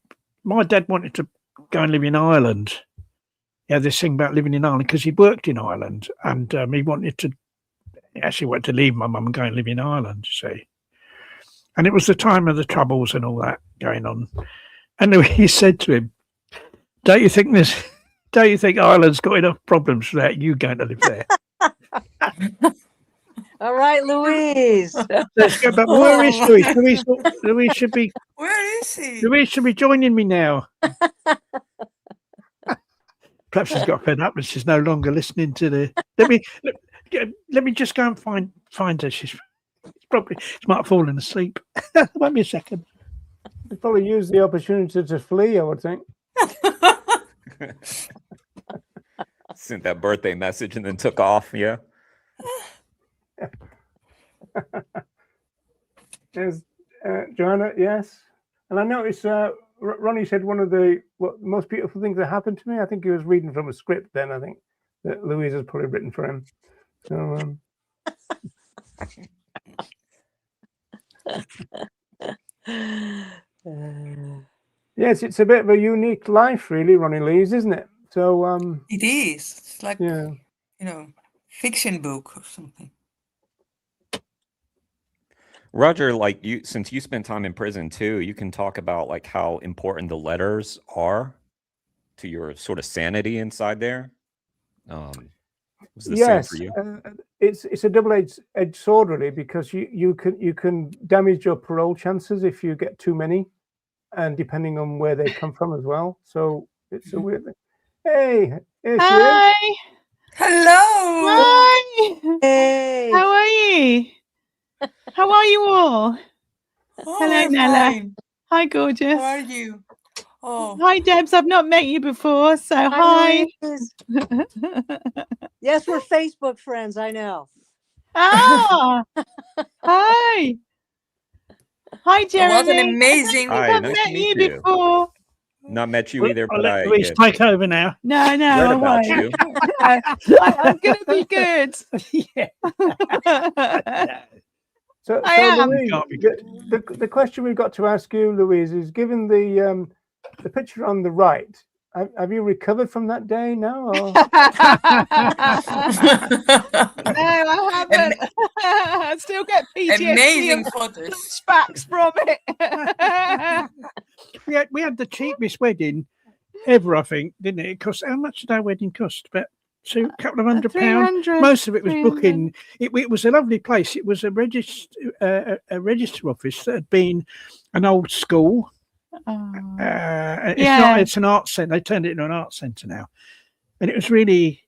go and live in Ireland. Yeah, this thing about living in Ireland, because he'd worked in Ireland, and he actually wanted to leave my mum and go and live in Ireland, you see. And it was the time of the Troubles and all that going on. And he said to him, don't you think Ireland's got enough problems without you going to live there? All right, Louise. Let's go back. Where is Louise? Louise should be. Where is he? Louise should be joining me now. Perhaps she's got fed up and she's no longer listening to the. Let me just go and find her. She might have fallen asleep. Wait me a second. They probably used the opportunity to flee, I would think. Sent that birthday message and then took off. Yeah. There's Joanna, yes. And I noticed Ronnie said one of the most beautiful things that happened to me. I think he was reading from a script then, I think, that Louise has probably written for him. So Yes, it's a bit of a unique life, really, Ronnie Lee's, isn't it? So, It is. It's like, yeah. you know, fiction book or something. Roger, like since you spent time in prison too, you can talk about like how important the letters are to your sort of sanity inside there. Was the same for you? It's a double-edged sword, really, because you can damage your parole chances if you get too many, and depending on where they come from as well. So it's a weird thing. Hey, here she is. Hello. Hi. Hey. How are you? How are you all? Oh, Hello, we're Nella. fine. Hi, gorgeous. How are you? Oh, Hi, Debs. I've not met you before, so hi. Louise. Yes, we're Facebook friends. I know. Ah, hi. Hi, Jeremy. what an I amazing. don't Hi, think I've nice to met meet you you. before. Not met you either, I'll but let I Louise take over now. No, read I about won't. you. I'm going to be good. Yeah. So I am. Louise, the question we've got to ask you, Louise, is given the picture on the right, have you recovered from that day now? Or? No, I haven't. I still get PTSD Amazing and photos. flashbacks from it. we had the cheapest wedding ever, I think, didn't it? It cost, how much did our wedding cost? About couple of £100. 300. Most of it was 300. booking. It was a lovely place. It was a register office that had been an old school. It's an art centre. They turned it into an art centre now, and it was really,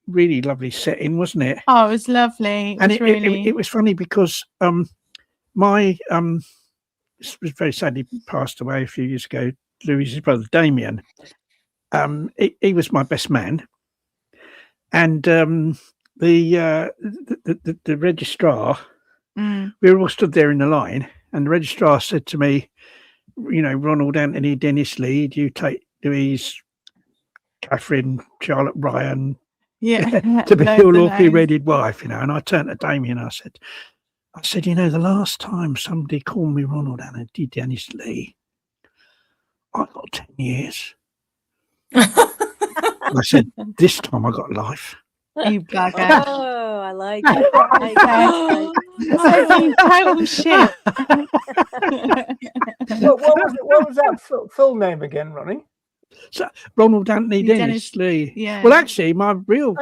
really lovely setting, wasn't it? Oh, it was lovely. It was funny because my this was very sadly passed away a few years ago. Louise's brother Damien. He was my best man, and the registrar. Mm. We were all stood there in the line, and the registrar said to me, you know, Ronald Anthony, Dennis Lee, do you take Louise, Catherine, Charlotte Ryan, to be your lawfully wedded wife, you know? And I turned to Damien and I said, you know, the last time somebody called me Ronald Anthony, Dennis Lee, I got 10 years. I said, this time I got life. You bugger. Oh, I like it. Total shit. What was that full name again, Ronnie? So, Ronald Anthony Dennis Lee. Yeah. Well, actually, my actual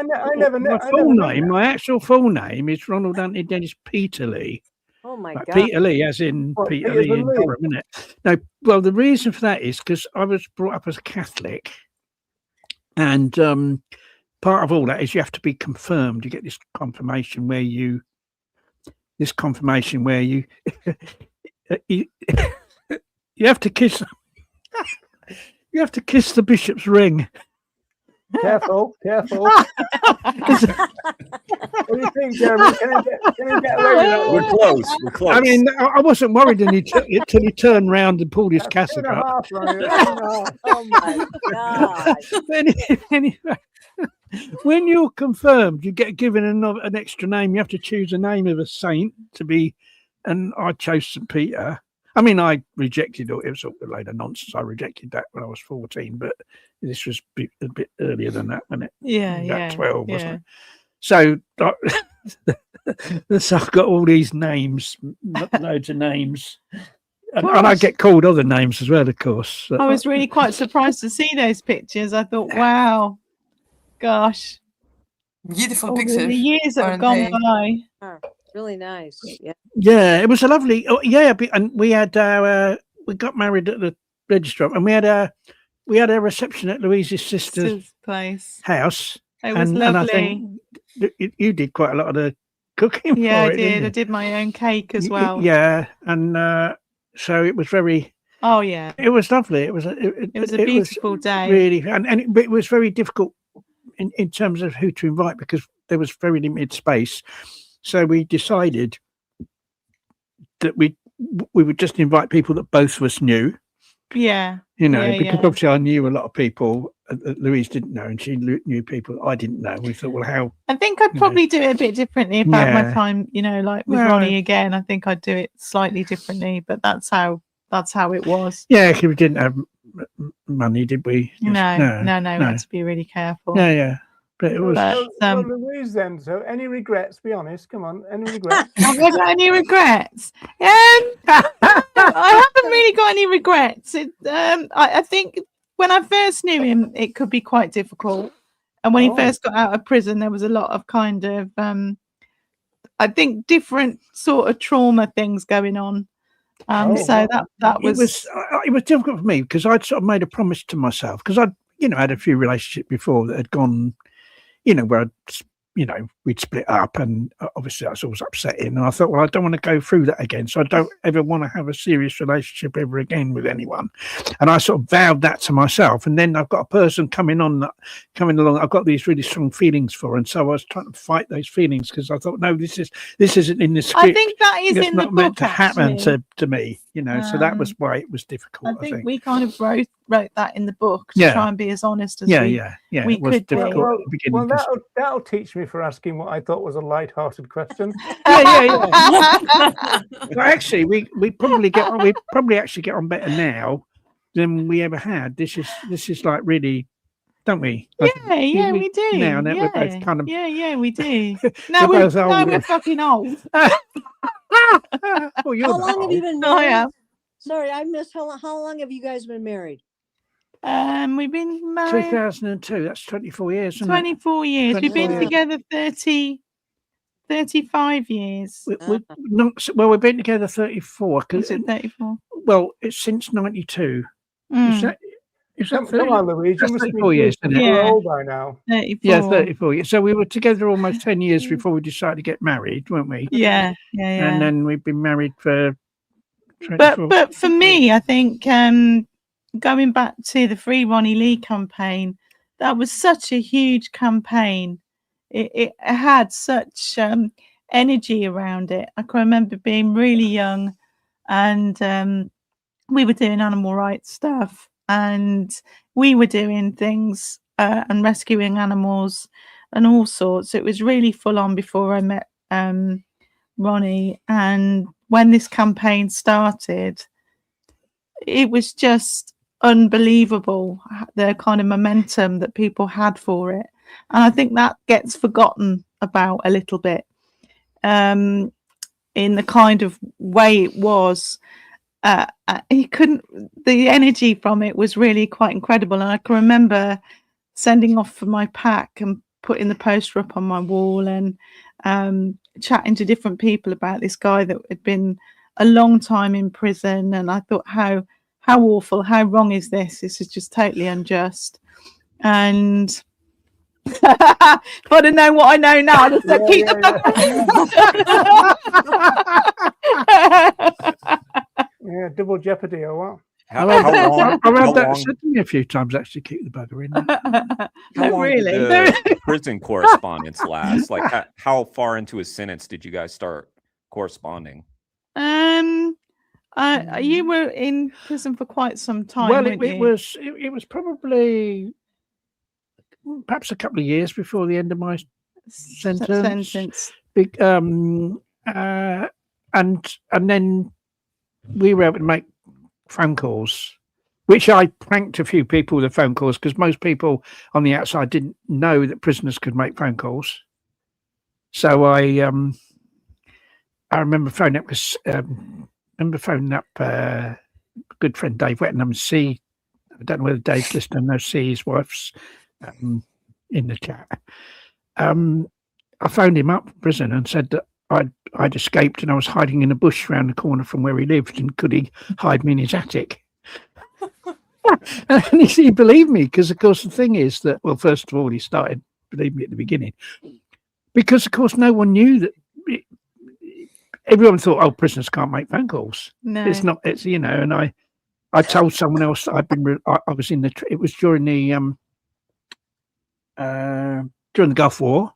full name is Ronald Anthony Dennis Peter Lee. Oh my Like God. Peter Lee, as in Peter Lee in Durham, isn't it? No, well, the reason for that is because I was brought up as a Catholic, and part of all that is you have to be confirmed. You get this confirmation where you you have to kiss. You have to kiss the bishop's ring. Careful. What do you think, Jeremy? Can he get away with that? We're close. I mean, I wasn't worried until he turned round and pulled his cassock up. Oh my God. Anyway, when you're confirmed, you get given an extra name. You have to choose a name of a saint to be, and I chose St. Peter. I mean, I rejected it. It was a load of nonsense. I rejected that when I was 14, but this was a bit earlier than that, wasn't it? Yeah, 12, wasn't it? So, so I've got all these names, loads of names. And I get called other names as well, of course. I was really quite surprised to see those pictures. I thought, wow, gosh. Beautiful All pictures. the years that have gone by. Oh, really nice. Yeah. Yeah, it was a lovely. Oh, yeah, and we had we got married at the registrar, and we had a reception at Louise's sister's place house. It was lovely. And I think you did quite a lot of the cooking. Yeah, for I it, did. didn't you? I did my own cake as well. Yeah, and so it was very. Oh yeah, it was lovely. It was a beautiful day. Really, and it was very difficult in terms of who to invite because there was very limited space. So we decided that we would just invite people that both of us knew. Yeah. You know, because obviously I knew a lot of people that Louise didn't know, and she knew people that I didn't know. We thought, well, how? I think I'd probably do it a bit differently if I had my time, you know, like with Ronnie again. I think I'd do it slightly differently, but that's how it was. Yeah, because we didn't have money, did we? No, we had to be really careful. Yeah. But it was. So Louise, then. So, any regrets? Be honest. Come on. Any regrets? Have I got any regrets? I haven't really got any regrets. I think when I first knew him, it could be quite difficult. And when he first got out of prison, there was a lot of kind of, I think, different sort of trauma things going on. So that was it was difficult for me because I'd sort of made a promise to myself because I'd had a few relationships before that had gone, where we'd split up, and obviously that's always upsetting. And I thought, well, I don't want to go through that again, so I don't ever want to have a serious relationship ever again with anyone. And I sort of vowed that to myself. And then I've got a person coming along. I've got these really strong feelings for, and so I was trying to fight those feelings because I thought, no, this isn't in the script. I think that is in the book. Meant to happen to me, so that was why it was difficult. I think we kind of wrote that in the book to try and be as honest as we it was could difficult be. Well, that'll teach me for asking what I thought was a light-hearted question. Well, actually, we probably actually get on better now than we ever had. This is like really, don't we? Yeah, we do. Now that we're both kind of we do. Now we're fucking old. Well, you're how long old. have you been I married? am. Sorry, I missed how long have you guys been married? We've been married 2002. That's 24 years. Isn't 24 years. 24 We've been years. together 35 years. We've been together 34. Is it 34? Well, it's since 92. Is that Come 30? on, Louise. That's You must be 34 years, isn't it? Yeah. old by now. 34. Yeah, 34 years. So we were together almost 10 years before we decided to get married, weren't we? Yeah. And then we've been married for 24. But for me, I think going back to the Free Ronnie Lee campaign, that was such a huge campaign. It had such energy around it. I can remember being really young, and we were doing animal rights stuff, and we were doing things and rescuing animals and all sorts. It was really full on before I met Ronnie, and when this campaign started, it was just unbelievable, the kind of momentum that people had for it. And I think that gets forgotten about a little bit in the kind of way it was. The energy from it was really quite incredible. And I can remember sending off for my pack and putting the poster up on my wall and chatting to different people about this guy that had been a long time in prison. And I thought, how awful, how wrong is this? This is just totally unjust. And if I'd have known what I know now, I'd have said, keep Yeah, double jeopardy or what? I've had that said to me a few times, actually, keep the bugger in. How long really? did the prison correspondence last? Like, how far into his sentence did you guys start corresponding? You were in prison for quite some time. Well, it was probably perhaps a couple of years before the end of my sentence. And then we were able to make phone calls, which I pranked a few people with the phone calls because most people on the outside didn't know that prisoners could make phone calls. So I remember phoning up good friend Dave Wettenham, C. I don't know whether Dave's listening. No, C. His wife's in the chat. I phoned him up from prison and said that I'd escaped and I was hiding in a bush around the corner from where he lived, and could he hide me in his attic? And he believed me because, of course, the thing is that, well, first of all, he started believing me at the beginning because, of course, no one knew that. Everyone thought, oh, prisoners can't make phone calls. No. It's not. It's and I told someone else that I'd been. I was in the. It was during the Gulf War.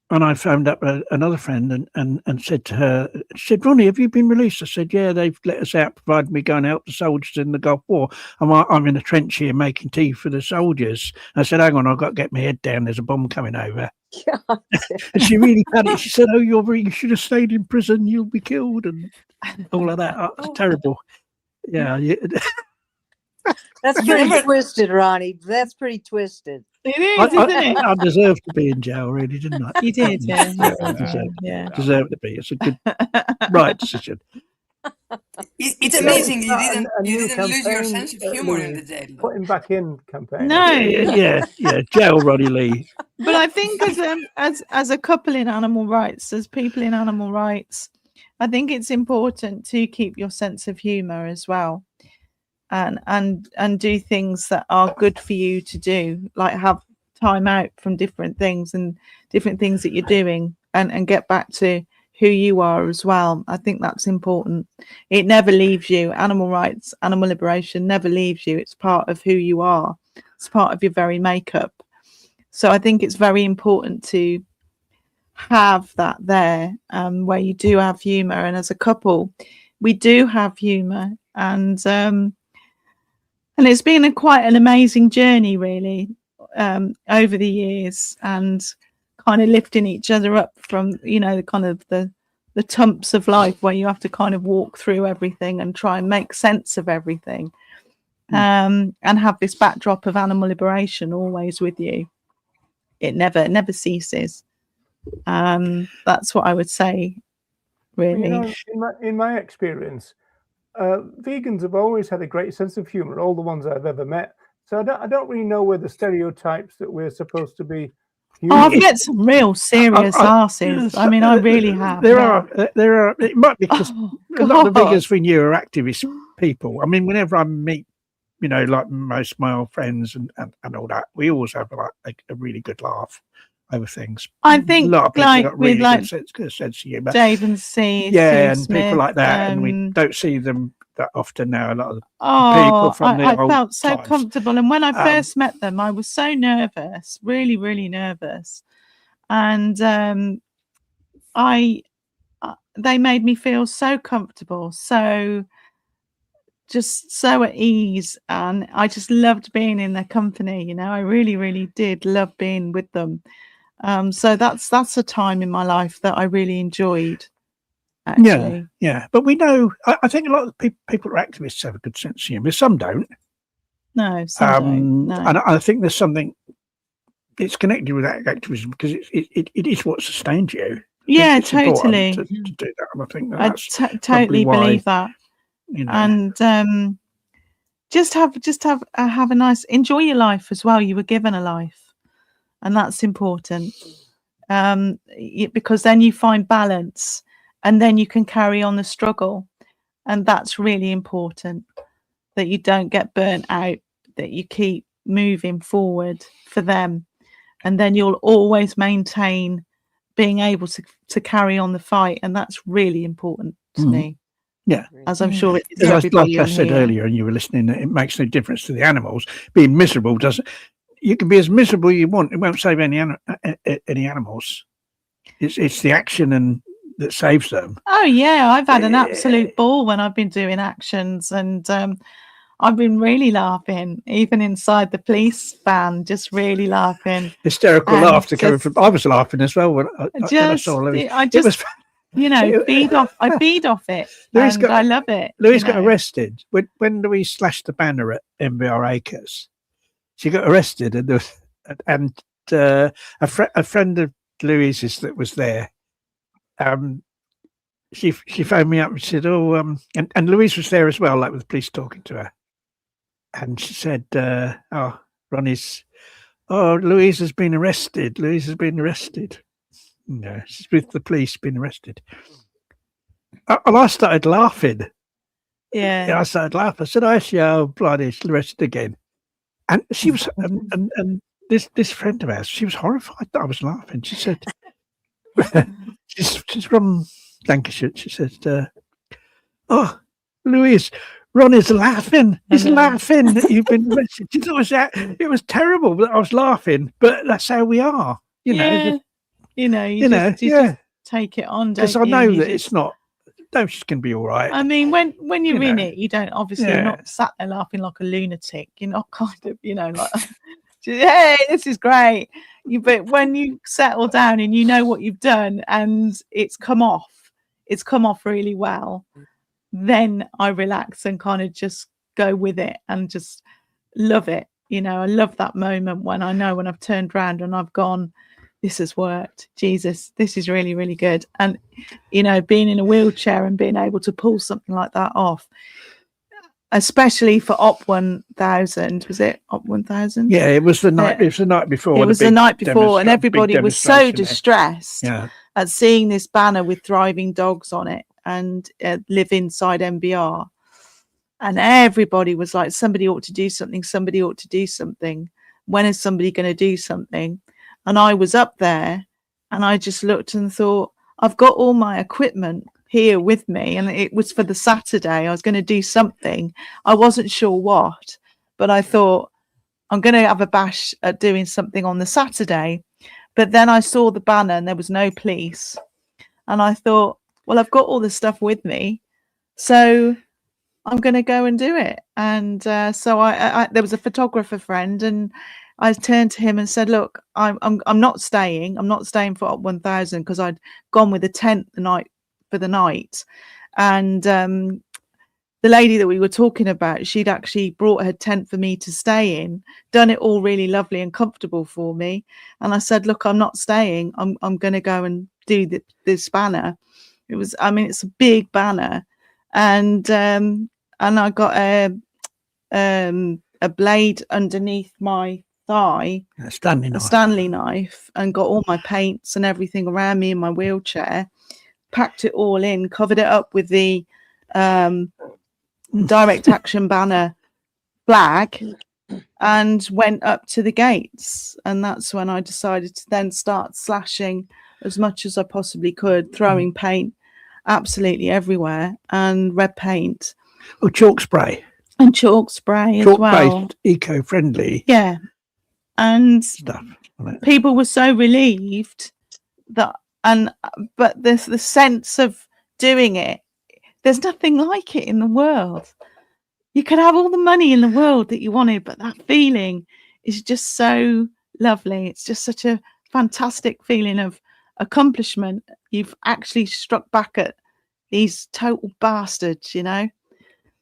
And I phoned up another friend and said to her, she said, Ronnie, have you been released? I said, yeah, they've let us out, provided me going to help the soldiers in the Gulf War. I'm in a trench here making tea for the soldiers. I said, hang on, I've got to get my head down. There's a bomb coming over. And she really panicked. She said, oh, you should have stayed in prison. You'll be killed and all of that. Oh, it's terrible. Yeah. That's pretty twisted, Ronnie. That's pretty twisted. It is, isn't it? I deserved to be in jail, really, didn't I? You did, yeah. Deserved to be. It's a good, right decision. It's amazing you didn't a new lose your campaign, sense of humor in the Louise. jail. Put him back in campaign. No, Yeah, jail Ronnie Lee. but I think as a couple in animal rights, as people in animal rights, I think it's important to keep your sense of humor as well, and do things that are good for you to do, like have time out from different things and different things that you're doing, and get back to who you are as well. I think that's important. It never leaves you. Animal rights, animal liberation never leaves you. It's part of who you are. It's part of your very makeup. So I think it's very important to have that there, where you do have humor. And as a couple, we do have humor, and it's been quite an amazing journey, really, over the years, and kind of lifting each other up from, the tumps of life where you have to kind of walk through everything and try and make sense of everything, and have this backdrop of animal liberation always with you. It never ceases. That's what I would say, really. In my experience, vegans have always had a great sense of humor, all the ones I've ever met. So I don't really know where the stereotypes that we're supposed to be. I've met some real serious arses. I mean, I really have. There are. It might be because a lot of the vegans we knew are activist people. I mean, whenever I meet, like most of my old friends and all that, we always have a really good laugh over things. I think, a lot of people like got really with like good sense of humor. Dave and C, and Smith, people like that, and we don't see them that often now. A lot of people from the I old felt so times. comfortable, and when I first met them, I was so nervous, really, really nervous, and they made me feel so comfortable, just so at ease, and I just loved being in their company. I really, really did love being with them. So that's a time in my life that I really enjoyed. Actually. Yeah. But we know, I think a lot of people who are activists have a good sense of humour. Some don't. No, some don't. No. And I think there's something, it's connected with activism because it is what sustains you. Yeah, it's totally. To do that. And I think I totally believe that. And just have a nice, enjoy your life as well. You were given a life, and that's important, because then you find balance, and then you can carry on the struggle, and that's really important, that you don't get burnt out, that you keep moving forward for them, and then you'll always maintain being able to carry on the fight, and that's really important to me. Yeah, as I'm sure it is. Like I said earlier, and you were listening, it makes no difference to the animals. Being miserable doesn't. You can be as miserable you want. It won't save any animals. It's the action that saves them. Oh yeah, I've had an absolute ball when I've been doing actions, and I've been really laughing, even inside the police van, just really laughing. Hysterical laughter coming from. I was laughing as well when I saw Louise. It was. I feed off it, and I love it. Louise got arrested when Louise slashed the banner at MBR Acres. She got arrested, and a friend of Louise's that was there. She phoned me up and said, "Oh, and Louise was there as well, like with the police talking to her." And she said, Ronnie's, Louise has been arrested. Louise has been arrested. No, she's with the police, been arrested. And I started laughing. Yeah, I started laughing. I said, bloody, she's arrested again. And she was, and this friend of ours, she was horrified that I was laughing. She said, she's from Lancashire. She said, Louise, Ronnie's laughing. He's laughing that you've been arrested. She thought it was terrible that I was laughing, but that's how we are, you know. You just take it on, because I know that it's not. No, she's going to be all right. I mean, when you're in it, you don't obviously you're not sat there laughing like a lunatic. You're not kind of, like, hey, this is great. But when you settle down and you know what you've done and it's come off really well, then I relax and kind of just go with it and just love it. You know, I love that moment when I know when I've turned around and I've gone, this has worked. Jesus, this is really, really good. And, you know, being in a wheelchair and being able to pull something like that off, especially for Op 1000, was it Op 1000? Yeah, it was the night. It was the night before. It was the night before, and big everybody was so demonstration there. distressed Yeah. at seeing this banner with thriving dogs on it and live inside MBR. And everybody was like, somebody ought to do something. Somebody ought to do something. When is somebody going to do something? And I was up there and I just looked and thought, I've got all my equipment here with me. And it was for the Saturday. I was going to do something. I wasn't sure what, but I thought I'm going to have a bash at doing something on the Saturday. But then I saw the banner and there was no police. And I thought, well, I've got all the stuff with me. So I'm going to go and do it. And so I there was a photographer friend, and I turned to him and said, look, I'm not staying. I'm not staying for Op 1000 because I'd gone with a tent for the night. And the lady that we were talking about, she'd actually brought her tent for me to stay in, done it all really lovely and comfortable for me. And I said, look, I'm not staying. I'm going to go and do this banner. It was, I mean, it's a big banner. And I got a blade underneath my thigh, A Stanley a knife. Stanley knife, and got all my paints and everything around me in my wheelchair, packed it all in, covered it up with the direct action banner flag, and went up to the gates. And that's when I decided to then start slashing as much as I possibly could, throwing paint absolutely everywhere, and red paint. Or chalk spray. And chalk spray as well. Chalk-based, eco-friendly Yeah. And stuff. people were so relieved that, but there's the sense of doing it. There's nothing like it in the world. You could have all the money in the world that you wanted, but that feeling is just so lovely. It's just such a fantastic feeling of accomplishment. You've actually struck back at these total bastards, you know.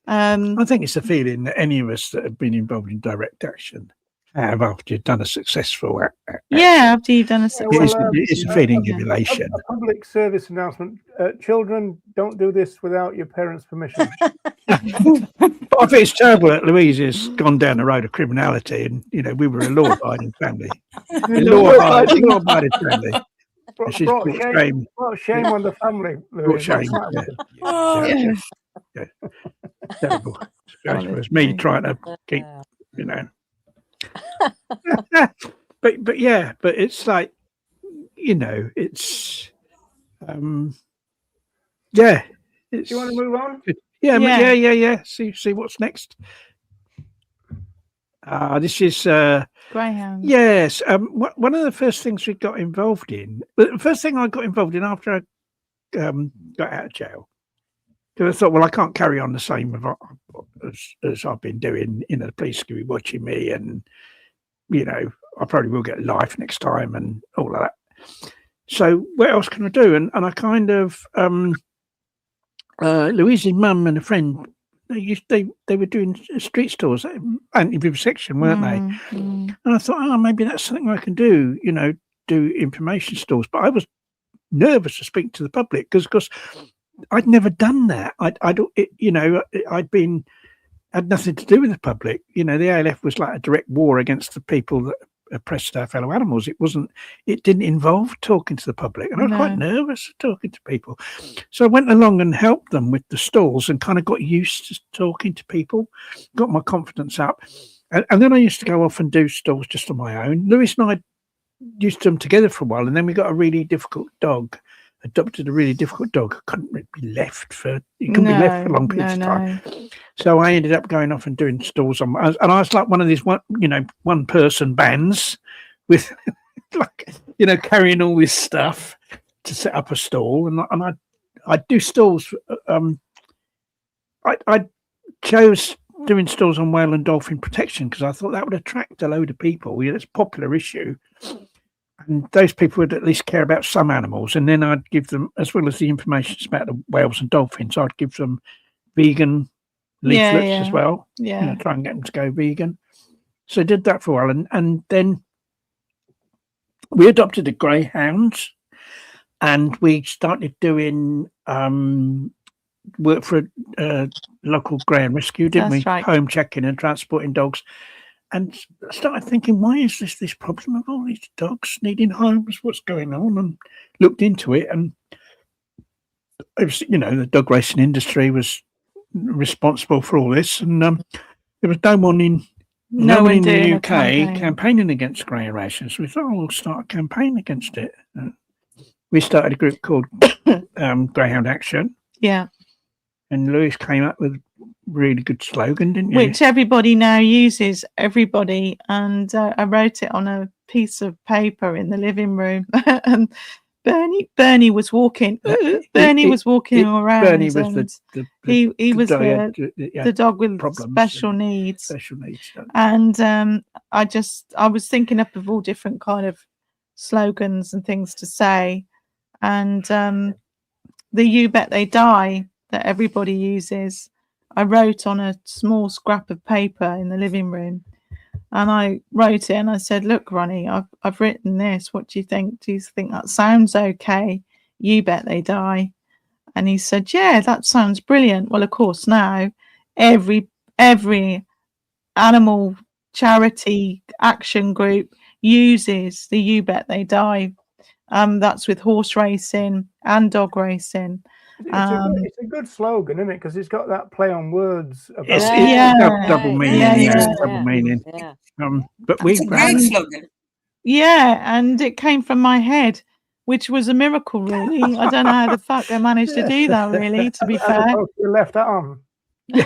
I think it's a feeling that any of us that have been involved in direct action have after you've done a successful yeah, after you've done a successful it's a feeling of elation. A public service announcement. Children, don't do this without your parents' permission. But I think it's terrible that Louise has gone down the road of criminality, and you know we were a law-abiding family, law-abiding family. Brought shame on the family. Brought shame. Yeah. Oh. Yeah. Terrible. It was me trying to keep, you know. but yeah, but it's like, you know, it's yeah. It's, do you want to move on? Yeah. See what's next. This is Greyhound. Yes. One of the first things we got involved in, the first thing I got involved in after I got out of jail, because I thought, well, I can't carry on the same as I've been doing. You know, the police could be watching me, and you know, I probably will get life next time, and all of that. So, what else can I do? And I kind of Louise's mum and a friend, they were doing street stores, anti-vivisection, weren't they? And I thought, oh, maybe that's something I can do. You know, do information stores. But I was nervous to speak to the public because I'd never done that. Had nothing to do with the public. You know, the ALF was like a direct war against the people that oppressed our fellow animals. It didn't involve talking to the public, and I was quite nervous talking to people. So I went along and helped them with the stalls and kind of got used to talking to people, got my confidence up, and then I used to go off and do stalls just on my own. Louise and I used to them together for a while, and then we got a really difficult dog. Adopted a really difficult dog. Couldn't be left for long periods of time. So I ended up going off and doing stalls and I was like one of these one person bands with like, you know, carrying all this stuff to set up a stall, and I'd do stalls. I chose doing stalls on whale and dolphin protection because I thought that would attract a load of people. You know, it's a popular issue. And those people would at least care about some animals, and then I'd give them, as well as the information about the whales and dolphins, I'd give them vegan leaflets as well. Yeah. Try and get them to go vegan. So I did that for a while, and then we adopted a Greyhound, and we started doing work for a local Greyhound rescue, didn't That's we? right. Home checking and transporting dogs. And I started thinking, why is this problem of all these dogs needing homes? What's going on? And looked into it, and it was, the dog racing industry was responsible for all this, and there was no one in the UK campaigning against grey racing. So we thought, we'll start a campaign against it. We started a group called Greyhound Action. Yeah. And Louise came up with a really good slogan, didn't you? Which everybody now uses, everybody. And I wrote it on a piece of paper in the living room. And Bernie was walking. Bernie was walking around. Bernie was he was the dog with special needs. Special needs. And I was thinking up of all different kind of slogans and things to say. And the "You Bet They Die" that everybody uses, I wrote on a small scrap of paper in the living room. And I wrote it and I said, look, Ronnie, I've written this. What do you think? Do you think that sounds okay? You bet they die. And he said, yeah, that sounds brilliant. Well, of course, now every animal charity action group uses the You Bet They Die. That's with horse racing and dog racing. It's a good slogan, isn't it? Because it's got that play on words. It's double meaning. Double meaning. Yeah. But It's a great slogan. Yeah, and it came from my head, which was a miracle, really. I don't know how the fuck they managed to do that, really, to be fair. Your left arm. But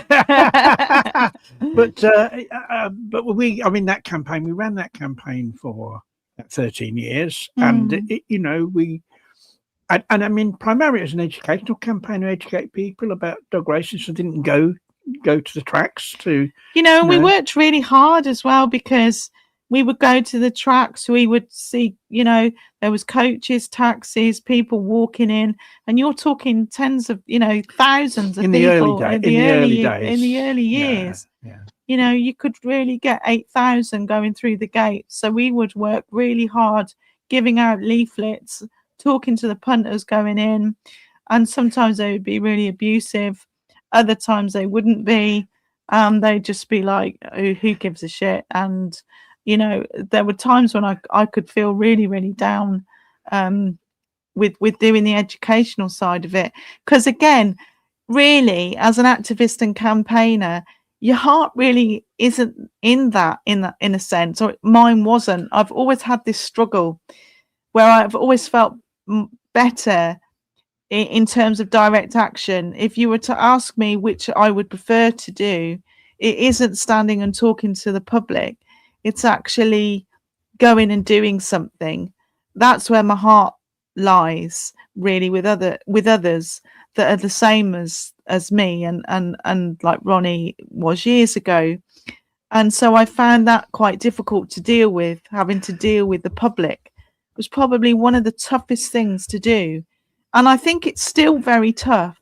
that campaign, we ran that campaign for 13 years, and And I mean, primarily it was an educational campaign to educate people about dog racing, so I didn't go to the tracks to... we worked really hard as well, because we would go to the tracks, we would see, there was coaches, taxis, people walking in, and you're talking tens of, thousands of in people in the early days. In the early years. Yeah. You could really get 8,000 going through the gate. So we would work really hard, giving out leaflets, talking to the punters going in, and sometimes they would be really abusive, other times they wouldn't be. They'd just be like, oh, who gives a shit? And there were times when I could feel really, really down with doing the educational side of it, because again, really, as an activist and campaigner, your heart really isn't in a sense, or mine wasn't. I've always had this struggle where I've always felt better in terms of direct action. If you were to ask me which I would prefer to do, it isn't standing and talking to the public. It's actually going and doing something. That's where my heart lies, really, with others that are the same as me and like Ronnie was years ago. And so I found that quite difficult to deal with. Having to deal with the public was probably one of the toughest things to do. And I think it's still very tough.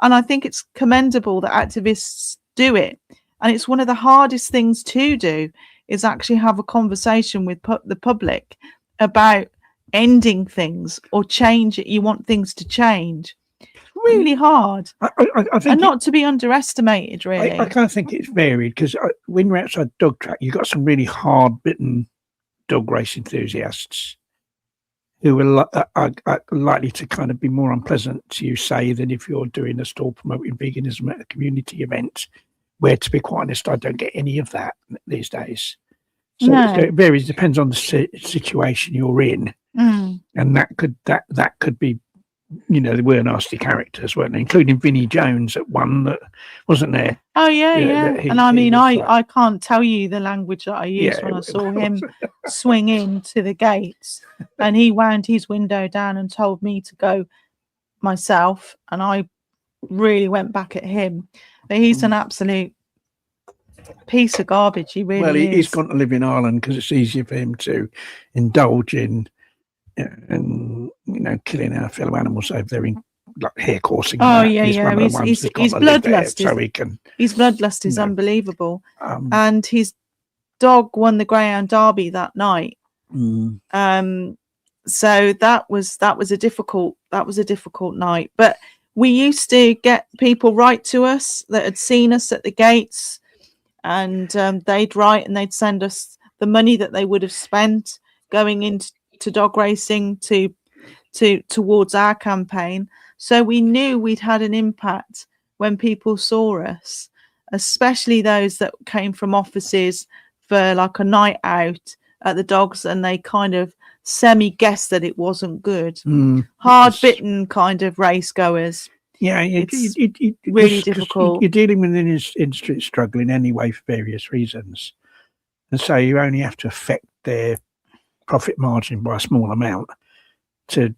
And I think it's commendable that activists do it. And it's one of the hardest things to do, is actually have a conversation with the public about ending things or change it. You want things to change. Really hard. I think, and not to be underestimated, really. I kind of think it's varied, because when you're outside dog track, you've got some really hard-bitten dog race enthusiasts who are likely to kind of be more unpleasant to you, say, than if you're doing a stall promoting veganism at a community event, where, to be quite honest, I don't get any of that these days. So it varies, depends on the situation you're in. And that could be, there were nasty characters, weren't they? Including Vinnie Jones at one, that wasn't there. Oh yeah. And I mean, I can't tell you the language that I used when I saw him swing into the gates, and he wound his window down and told me to go myself, and I really went back at him. But he's an absolute piece of garbage. He really is. He's gone to live in Ireland because it's easier for him to indulge in and killing our fellow animals over there in like hair coursing. Oh, that. yeah, He's yeah. one of the ones that's got His to live there bloodlust so is he can. his bloodlust is you know, unbelievable. And his dog won the Greyhound Derby that night. So that was a difficult night. But we used to get people write to us that had seen us at the gates, and they'd write and they'd send us the money that they would have spent going into dog racing towards our campaign. So we knew we'd had an impact when people saw us, especially those that came from offices for like a night out at the dogs, and they kind of semi-guessed that it wasn't good. Hard-bitten kind of race goers. Yeah, it's really difficult. You're dealing with an industry that's struggling anyway for various reasons. And so you only have to affect their profit margin by a small amount to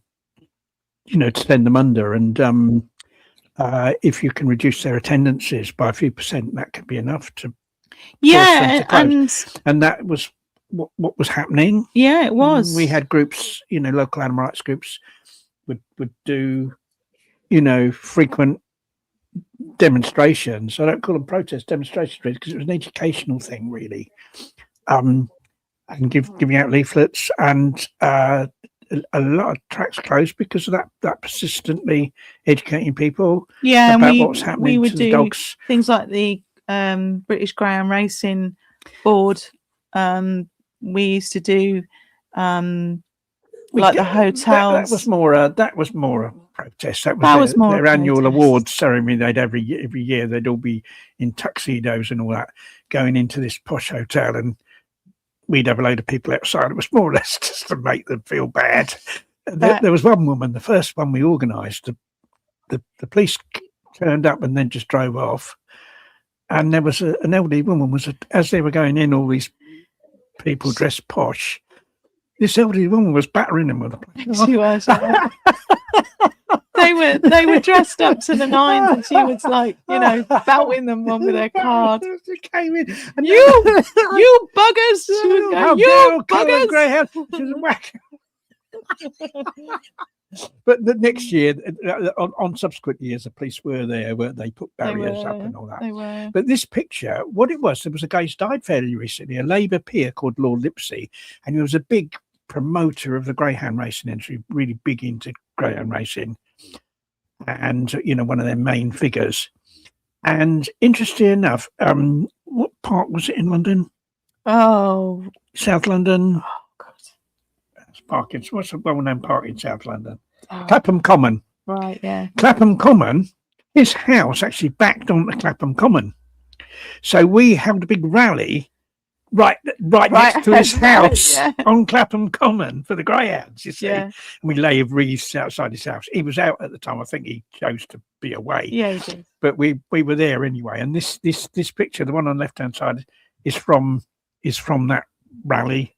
send them under. And if you can reduce their attendances by a few percent, that could be enough to and that was what was happening. Yeah, it was. We had groups, local animal rights groups would do, frequent demonstrations. I don't call them protest demonstrations because it was an educational thing, really. And giving out leaflets, and a lot of tracks closed because of that persistently educating people about what's happening we would to do the dogs. Things like the British Greyhound Racing Board. We used to do like the hotels. That was more a protest. That was their annual awards ceremony. They'd every year they'd all be in tuxedos and all that, going into this posh hotel, and we'd have a load of people outside. It was more or less just to make them feel bad. There was one woman, the first one we organised, the police turned up and then just drove off. And there was an elderly woman, as they were going in, all these people dressed posh, this elderly woman was battering them with a plate. She was. They were dressed up to the nines, and she was like, belting them on with her card. She came in, and you buggers! She was going, you buggers! Greyhound. She was a whack. But the next year, on subsequent years, the police were there, where they put barriers up and all that. They were. But this picture, what it was, there was a guy who died fairly recently, a Labour peer called Lord Lipsey, and he was a big promoter of the greyhound racing industry, really big into greyhound racing, and one of their main figures. And interestingly enough, what park was it in London? Oh, South London. Oh God. Parkins. What's a well-known park in South London? Clapham Common. Right, yeah. Clapham Common, his house actually backed onto Clapham Common. So we had a big rally right next to his house on Clapham Common for the greyhounds, you see. Yeah. And we lay wreaths outside his house. He was out at the time. I think he chose to be away. Yeah, he did. But we were there anyway. And this picture, the one on the left-hand side, is from that rally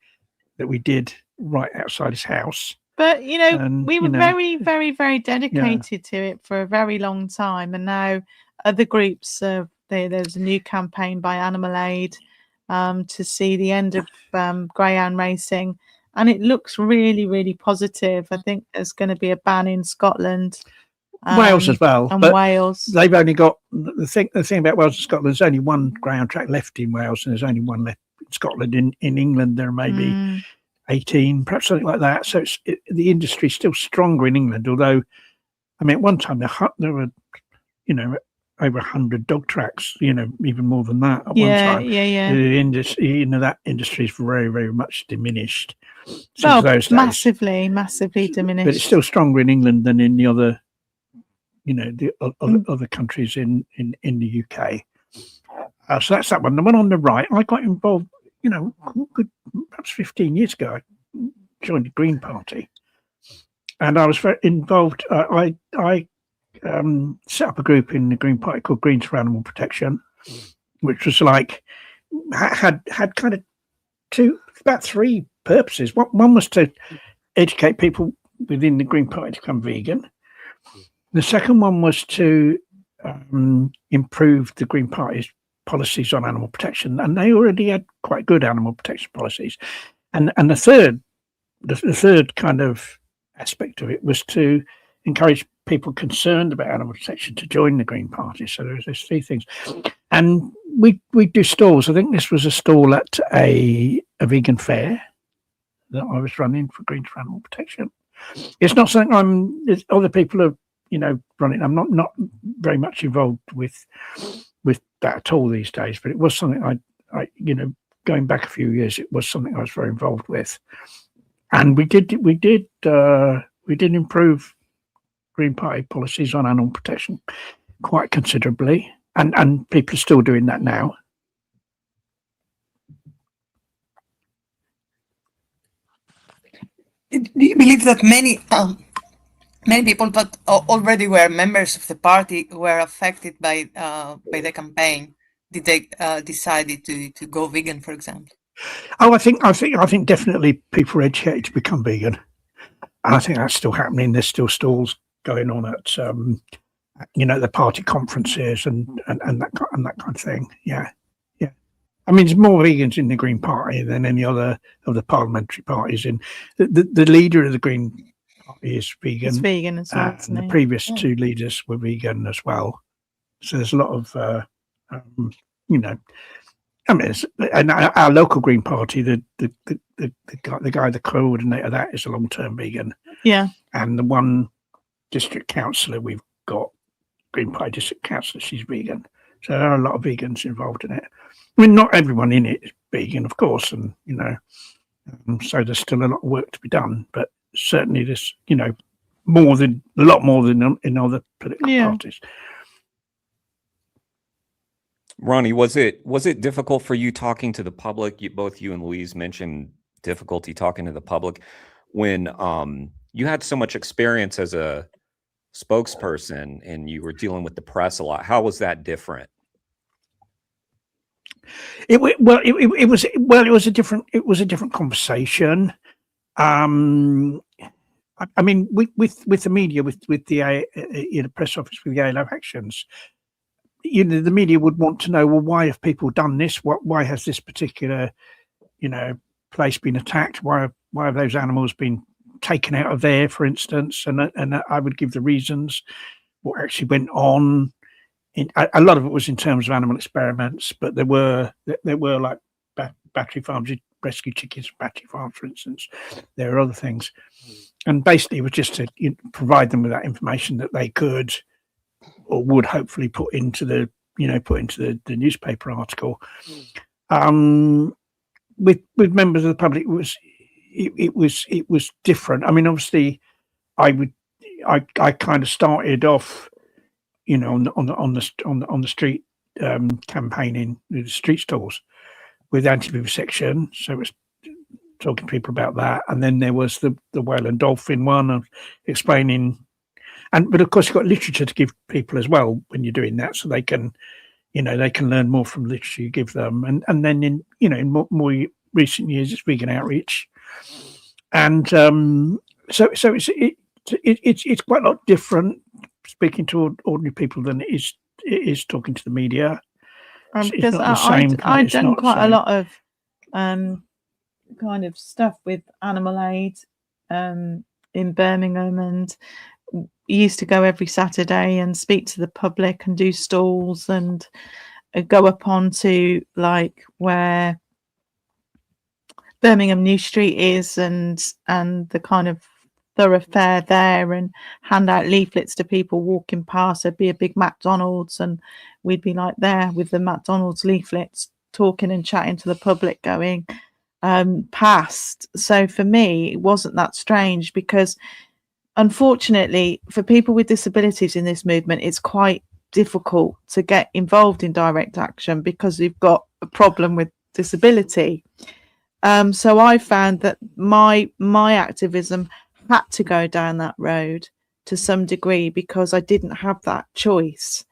that we did right outside his house. But we were very, very, very dedicated to it for a very long time, and now other groups there's a new campaign by Animal Aid to see the end of greyhound racing, and it looks really, really positive. I think there's going to be a ban in Scotland, Wales as well, and but Wales. They've only got the thing about Wales and Scotland. There's only one greyhound track left in Wales, and there's only one left in Scotland. In England, there may be 18, perhaps something like that. So the industry is still stronger in England. Although, I mean, at one time there were, over 100 dog tracks. Even more than that at one time. Yeah. The industry, that industry is very, very much diminished. Well, massively diminished. But it's still stronger in England than in the other, the other countries in the UK. So that's that one. The one on the right, I got involved. Good, perhaps 15 years ago, I joined the Green Party, and I was very involved. I set up a group in the Green Party called Greens for Animal Protection, which was like had kind of about three purposes. One was to educate people within the Green Party to become vegan. The second one was to improve the Green Party's policies on animal protection, and they already had quite good animal protection policies. And the third kind of aspect of it was to encourage people concerned about animal protection to join the Green Party. So there's three things, and we do stalls. I think this was a stall at a vegan fair that I was running for Green for Animal Protection. It's not something other people are, running. I'm not very much involved with that at all these days, but it was something I going back a few years, it was something I was very involved with, and we did improve Green Party policies on animal protection quite considerably, and people are still doing that now. Do you believe that many people that already were members of the party were affected by the campaign? Did they decided to go vegan, for example? Oh, I think definitely people are educated to become vegan, and I think that's still happening. There's still stalls going on at the party conferences and that kind of thing. Yeah. I mean, there's more vegans in the Green Party than any other of the parliamentary parties. In the leader of the Green Party is vegan. It's vegan as well. And the previous two leaders were vegan as well. So there's a lot of, I mean, and our local Green Party, the guy, the coordinator, that is a long-term vegan. Yeah. And the one district councillor we've got, Green Party district councillor, she's vegan. So there are a lot of vegans involved in it. I mean, not everyone in it is vegan, of course, and so there's still a lot of work to be done. But certainly, there's a lot more than in other political parties. Ronnie, was it difficult for you talking to the public? Both you and Louise mentioned difficulty talking to the public when you had so much experience as a spokesperson and you were dealing with the press a lot. How was that different? It was a different conversation. I mean, with the media, with the press office, with the ALO actions, the media would want to know, well, why have people done this? Why has this particular, place been attacked? Why have those animals been taken out of there, for instance? And I would give the reasons what actually went on. A lot of it was in terms of animal experiments, but there were like battery farms, rescue chickens from battery farms, for instance. There are other things, and basically it was just to provide them with that information that they could or would hopefully put into the newspaper article. With members of the public, it was different. I mean, obviously, I kind of started off, on the street campaigning, the street stalls with anti-vivisection. So it was talking to people about that, and then there was the whale and dolphin one of explaining. But of course, you've got literature to give people as well when you're doing that, so they can learn more from literature you give them. And then in more recent years, it's vegan outreach, and so it's quite a lot different speaking to ordinary people than it is talking to the media. Because I'd done quite a lot of kind of stuff with animal aid in Birmingham, and used to go every Saturday and speak to the public and do stalls and go up onto like where Birmingham New Street is and the kind of thoroughfare there, and hand out leaflets to people walking past. There'd be a big McDonald's and we'd be like there with the McDonald's leaflets talking and chatting to the public going past. So for me, it wasn't that strange, because unfortunately for people with disabilities in this movement, it's quite difficult to get involved in direct action because you've got a problem with disability. So I found that my activism had to go down that road to some degree because I didn't have that choice.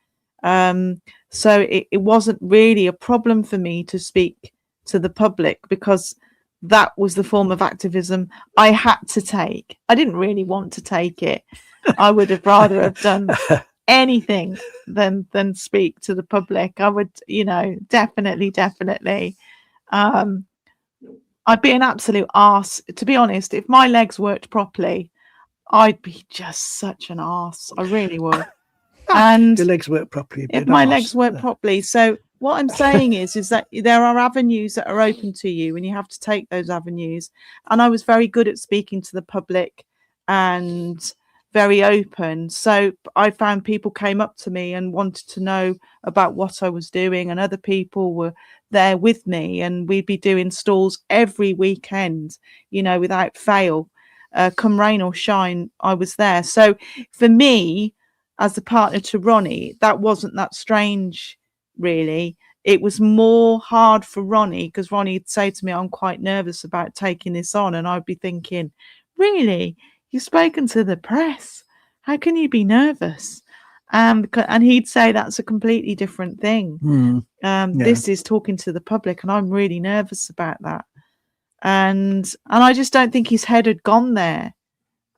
So it wasn't really a problem for me to speak to the public because that was the form of activism I had to take. I didn't really want to take it. I would have rather have done anything than speak to the public. I would, definitely. I'd be an absolute arse, to be honest. If my legs worked properly, I'd be just such an arse. I really would. And Your legs work properly. if my legs work properly. So what I'm saying is that there are avenues that are open to you and you have to take those avenues. And I was very good at speaking to the public and very open. So I found people came up to me and wanted to know about what I was doing, and other people were there with me, and we'd be doing stalls every weekend, you know, without fail. Come rain or shine, I was there. So for me, as the partner to Ronnie, that wasn't that strange, really. It was more hard for Ronnie, because Ronnie would say to me, I'm quite nervous about taking this on. And I'd be thinking, really? You've spoken to the press. How can you be nervous? And he'd say that's a completely different thing. This is talking to the public, and I'm really nervous about that. And I just don't think his head had gone there.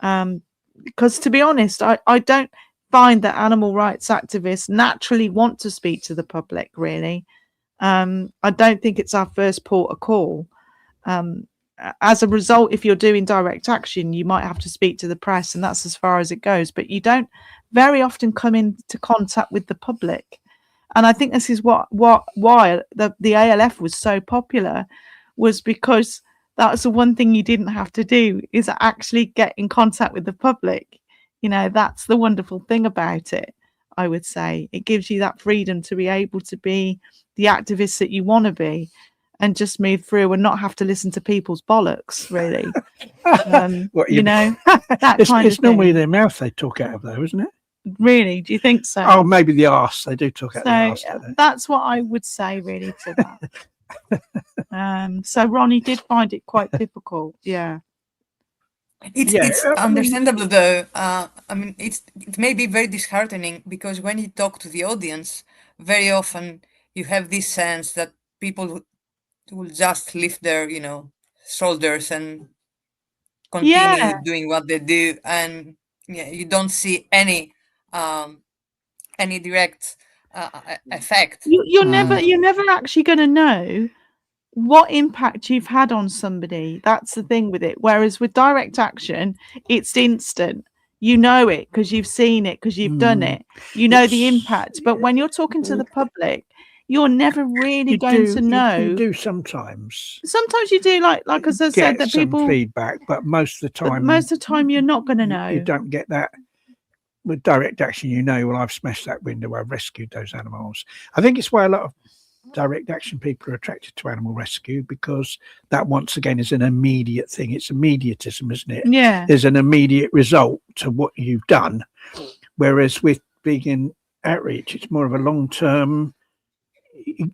Because to be honest, I don't find that animal rights activists naturally want to speak to the public, really. I don't think it's our first port of call. As a result, if you're doing direct action, you might have to speak to the press, and that's as far as it goes. But you don't very often come into contact with the public. And I think this is why the ALF was so popular, was because that's the one thing you didn't have to do, is actually get in contact with the public. You know, that's the wonderful thing about it, I would say. It gives you that freedom to be able to be the activist that you want to be, and just move through and not have to listen to people's bollocks, really. You know, that it's normally their mouth they talk out of, though, isn't it? Really? Do you think so? Oh, maybe the arse. They do talk out the arse. That's what I would say, really, to that. So Ronnie did find it quite difficult. Yeah. It's understandable, though. I mean, it may be very disheartening, because when you talk to the audience, very often you have this sense that people will just lift their, you know, shoulders and continue doing what they do, and you don't see any direct effect. You're never actually going to know what impact you've had on somebody. That's the thing with it. Whereas with direct action, it's instant. You know it because you've seen it, because you've done it. You know the impact. But when you're talking to the public, you're never really going to know. You do sometimes. Sometimes you do, like as I said, that people feedback, but most of the time, you're not going to know. You don't get that. With direct action, you know, well, I've smashed that window, I've rescued those animals. I think it's why a lot of direct action people are attracted to animal rescue, because that, once again, is an immediate thing. It's immediatism, isn't it? Yeah. There's an immediate result to what you've done. Whereas with vegan outreach, it's more of a long-term.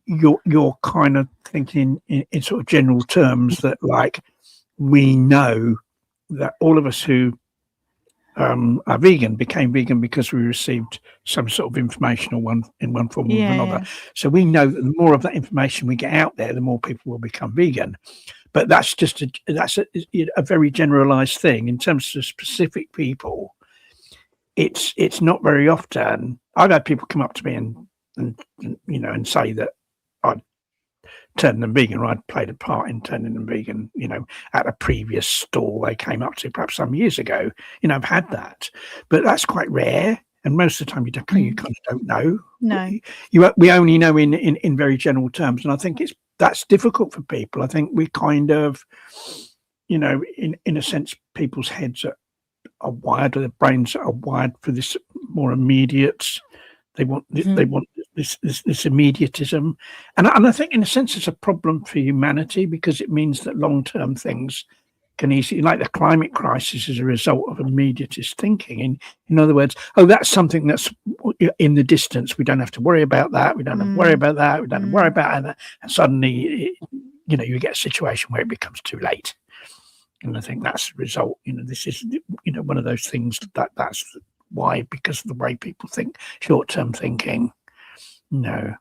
You're kind of thinking in sort of general terms, that, like, we know that all of us who are vegan became vegan because we received some sort of information in one form or another. So we know that the more of that information we get out there, the more people will become vegan. But that's just a very generalized thing. In terms of specific people, it's not very often. I've had people come up to me and you know, and say that I'd turned them vegan, or I'd played a part in turning them vegan, you know, at a previous stall they came up to perhaps some years ago. You know, I've had that, but that's quite rare. And most of the time you kind of don't know. No, we only know in very general terms. And I think that's difficult for people. I think we kind of, you know, in a sense, people's heads are wired, or their brains are wired for this more immediate. They want this immediatism, and I think in a sense it's a problem for humanity, because it means that long-term things can easily, like the climate crisis, is a result of immediatist thinking. In other words, that's something that's in the distance. We don't have to worry about that. We don't have to worry about that. We don't have to worry about that. And suddenly, you know, you get a situation where it becomes too late. And I think that's the result. You know, this is, you know, one of those things that's why, because of the way people think, short-term thinking. No,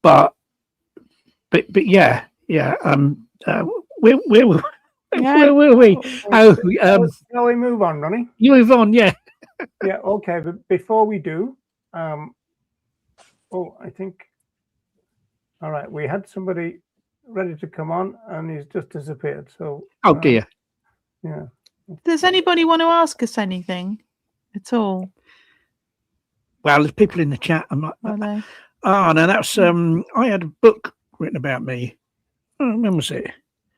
but yeah. Where were we? Shall we move on, Ronnie? You move on, yeah. Yeah, okay. But before we do, I think, all right, we had somebody ready to come on, and he's just disappeared. So, oh dear. Yeah. Does anybody want to ask us anything at all? Well, there's people in the chat. I'm like, Are they? oh no, that's I had a book written about me. Oh, when was it?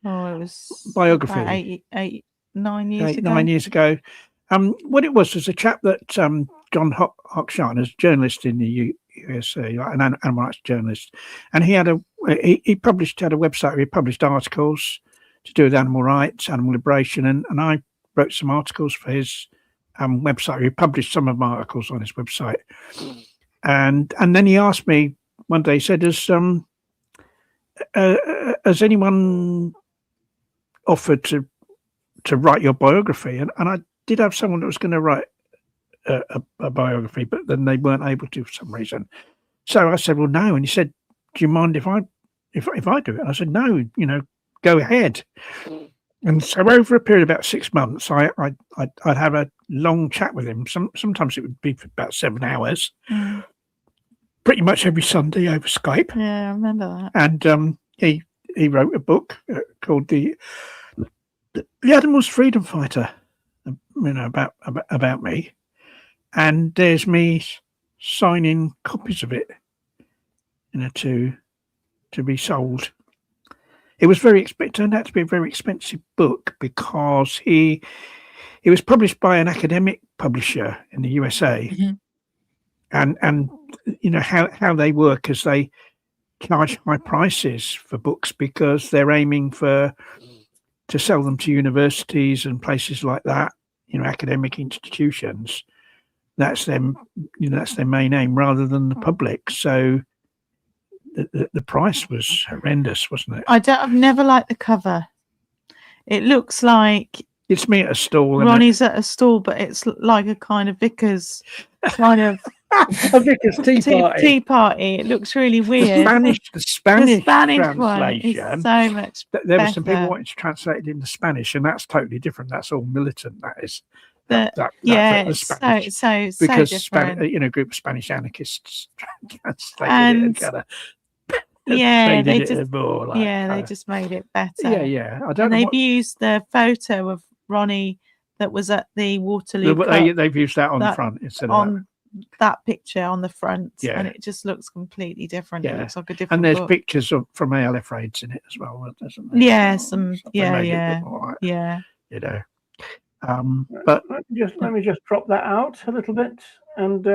Oh, it was Biography. about 9 years ago. 9 years ago. What it was a chap that John Hochstein, is a journalist in the USA, like an animal rights journalist, and he had a website where he published articles to do with animal rights, animal liberation, and I wrote some articles for his website. He published some of my articles on his website, and then he asked me one day. He said, "Has anyone offered to write your biography?" And I did have someone that was going to write a biography, but then they weren't able to for some reason. So I said, "Well, no." And he said, "Do you mind if I do it?" And I said, "No, go ahead." And so over a period of about 6 months, I'd have a long chat with him. Sometimes it would be for about 7 hours, pretty much every Sunday over Skype. Yeah, I remember that. And he wrote a book called the Animal's Freedom Fighter, about me. And there's me signing copies of it, to be sold. It was turned out to be a very expensive book because it was published by an academic publisher in the USA, and how they work is they charge high prices for books because they're aiming to sell them to universities and places like that, academic institutions. That's them, that's their main aim rather than the public. So the price was horrendous, wasn't it? I've never liked the cover. It looks like it's me at a stall. Ronnie's at a stall, but it's like a kind of vicar's kind of a vicar's tea party. It looks really weird. The Spanish translation one is so much there were some people better. wanting to translate it into Spanish, and that's totally different. That's all militant. That is. It's Spanish, so because different. a group of Spanish anarchists translated it and they just made it better. I don't know. They've used the photo of Ronnie that was at the Waterloo. They've used that on the front instead of that picture on the front, and it just looks completely different. It looks like a different. And there's book. pictures from ALF raids in it as well, doesn't there? Yeah, But let me just drop that out a little bit and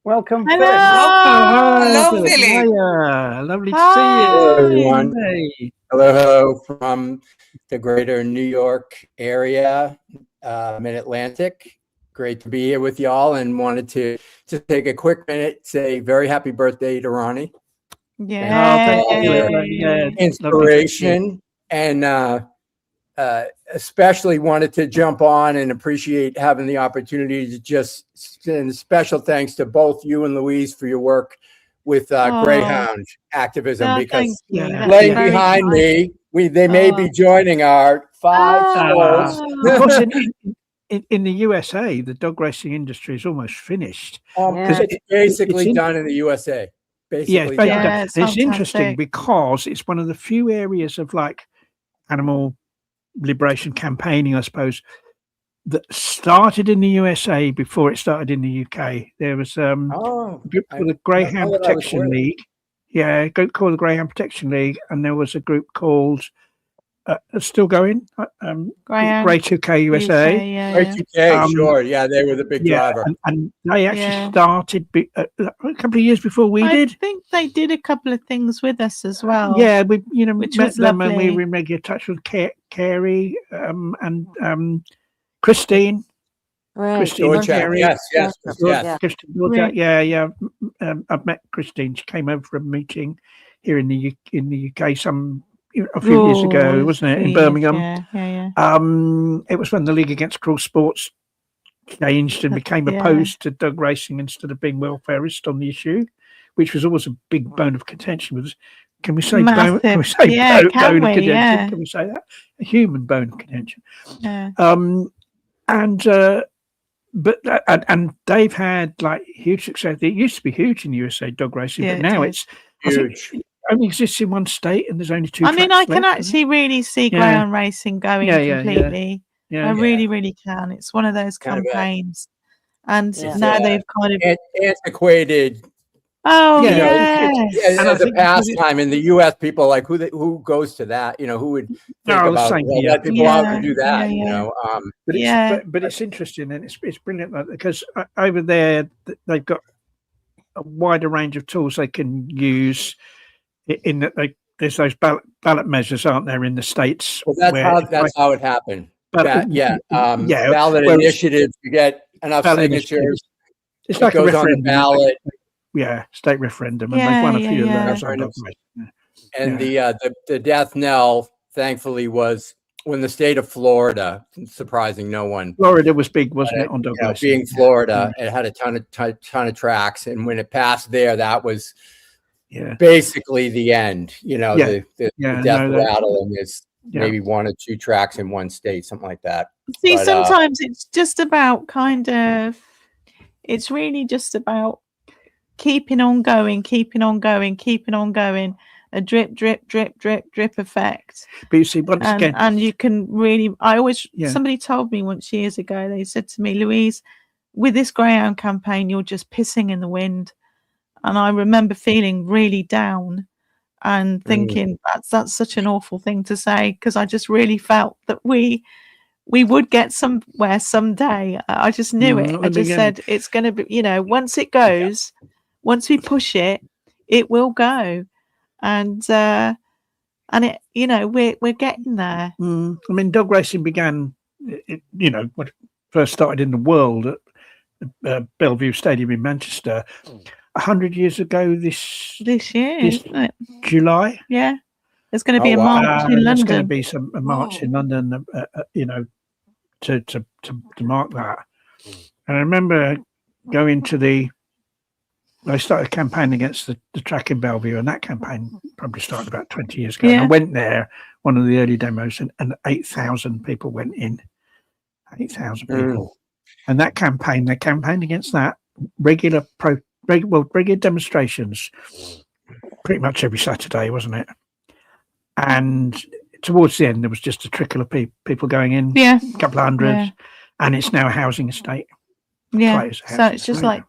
welcome. Hello, Philip. Philip. Hiya. Lovely to Hi. see you. Hello, everyone. Hey. Hello from the greater New York area, Mid-Atlantic. Great to be here with y'all, and wanted to just take a quick minute, say very happy birthday to Ronnie. Inspiration, and especially wanted to jump on and appreciate having the opportunity to just send special thanks to both you and Louise for your work with Greyhound Activism, because laying behind me, they may be joining our 5 schools. Of course, in the USA, the dog racing industry is almost finished. It's basically done in the USA. Basically done. It's interesting because it's one of the few areas of animal liberation campaigning, I suppose, that started in the USA before it started in the UK. There was a group called the Greyhound Protection League. Yeah, a group called the Greyhound Protection League, and there was a group called still going, Grey 2K USA. Grey 2K, sure. Yeah, they were the big driver. And they actually started a couple of years before we did. I think they did a couple of things with us as well. Yeah, we which met was them, lovely. and we were in regular touch with Carrie and Christine. Right. Christine Dorchak, yes. Christine Dorchak, I've met Christine. She came over for a meeting here in the UK a few years ago, wasn't it, in Birmingham? It was when the League Against Cruel Sports changed and became opposed to dog racing instead of being welfarist on the issue, which was always a big bone of contention. Can we say bone of contention? Can we say that? A human bone of contention. And they've had huge success. It used to be huge in the USA, dog racing, but now it's huge. Only exists in one state, and there's only 2. I mean, I can actually really see Greyhound racing going completely. Yeah. I really, really can. It's one of those Kind of a- campaigns. And It's, now they've kind of antiquated. Oh Yeah, yeah. And I As a think because it- pastime in the U.S., people like who goes to that? You know, who would think No, about same here. let people out and Yeah, do that? yeah, You yeah. know, But it's Yeah. but it's interesting and it's brilliant because over there they've got a wider range of tools they can use in that there's those ballot measures, aren't there, in the states? well, that's where how it's like- how it happened. But- Yeah, yeah, ballot whereas- initiatives. You get enough Ballot signatures. It's It like a goes on the referendum. ballot. Yeah, state referendum, and Yeah, they've won a yeah, few yeah. of those. On Referendums. dog racing. And Yeah. the death knell, thankfully, was when the state of Florida, surprising no one, Florida was big, wasn't it, on dog you know, racing? being Florida, it had a ton of tracks, and when it passed there, that was basically the end. You know, Yeah. the Yeah, death no, that- rattling is Yeah. maybe 1 or 2 tracks in one state, something like that. See, But, sometimes it's just about it's really just about keeping on going, a drip, drip, drip, drip, drip effect. But you see, once And, again, and you can really, Yeah. somebody told me once years ago, they said to me, Louise, with this Greyhound campaign, you're just pissing in the wind. And I remember feeling really down and thinking that's such an awful thing to say, because I just really felt that we would get somewhere someday. I just knew it. I and just again- said it's going to be, you know, once it goes, once we push it, it will go. And it, you know, we're getting there. I mean, dog racing began, you know, when it first started in the world at Bellevue Stadium in Manchester 100 years ago this year, isn't it? July. Yeah. There's going to be a march in There's London. going to be a march in London, you know, to mark that. And I remember going to I started a campaign against the track in Bellevue, and that campaign probably started about 20 years ago. And I Yeah. went there, one of the early demos, and 8,000 people went in. 8,000 people. And that campaign, they campaigned against that, regular demonstrations, pretty much every Saturday, wasn't it? And towards the end, there was just a trickle of people going in, Yeah. a couple of hundred, Yeah. and it's now a housing estate. Yeah. Play as a So housing it's just estate. like,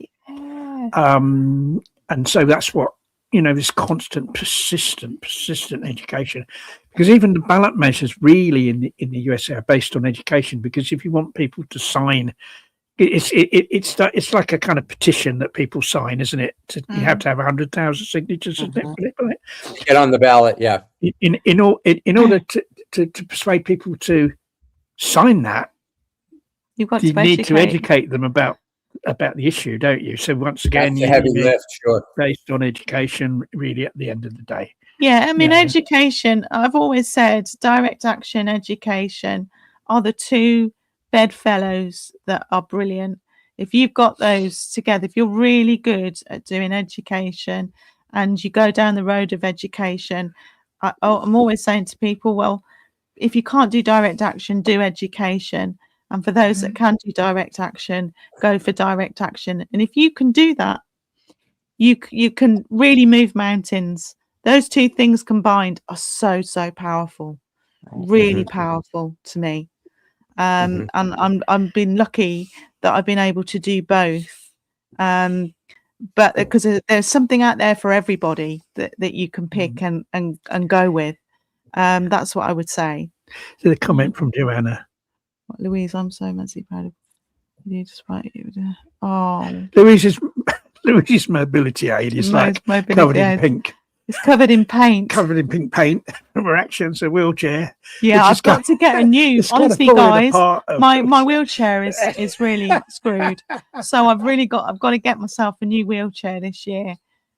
And so that's what, you know, this constant, persistent education, because even the ballot measures really in the USA are based on education, because if you want people to sign, it's like a kind of petition that people sign, isn't it? You have to have 100,000 signatures, isn't it? Get on the ballot, yeah. In order to persuade people to sign that, you've got you to need to educate them about the issue, don't you? So once again, That's a heavy lift, sure. Based on education, really, at the end of the day. Yeah, I mean, Yeah. education, I've always said direct action education are the two bedfellows that are brilliant. If you've got those together, if you're really good at doing education and you go down the road of education, I'm always saying to people, well, if you can't do direct action, do education. And for those that can do direct action, go for direct action. And if you can do that, you can really move mountains. Those two things combined are so powerful, really powerful to me. And I've been lucky that I've been able to do both. But because there's something out there for everybody that you can pick and go with. That's what I would say. So the comment from Joanna. Louise, I'm so immensely proud of you. Despite you, oh, Louise's mobility aid is like covered in pink. It's covered in paint. Covered in pink paint. Her action's a wheelchair. Yeah, I've got to get a new. Honestly, guys, my wheelchair is really screwed. So I've got to get myself a new wheelchair this year,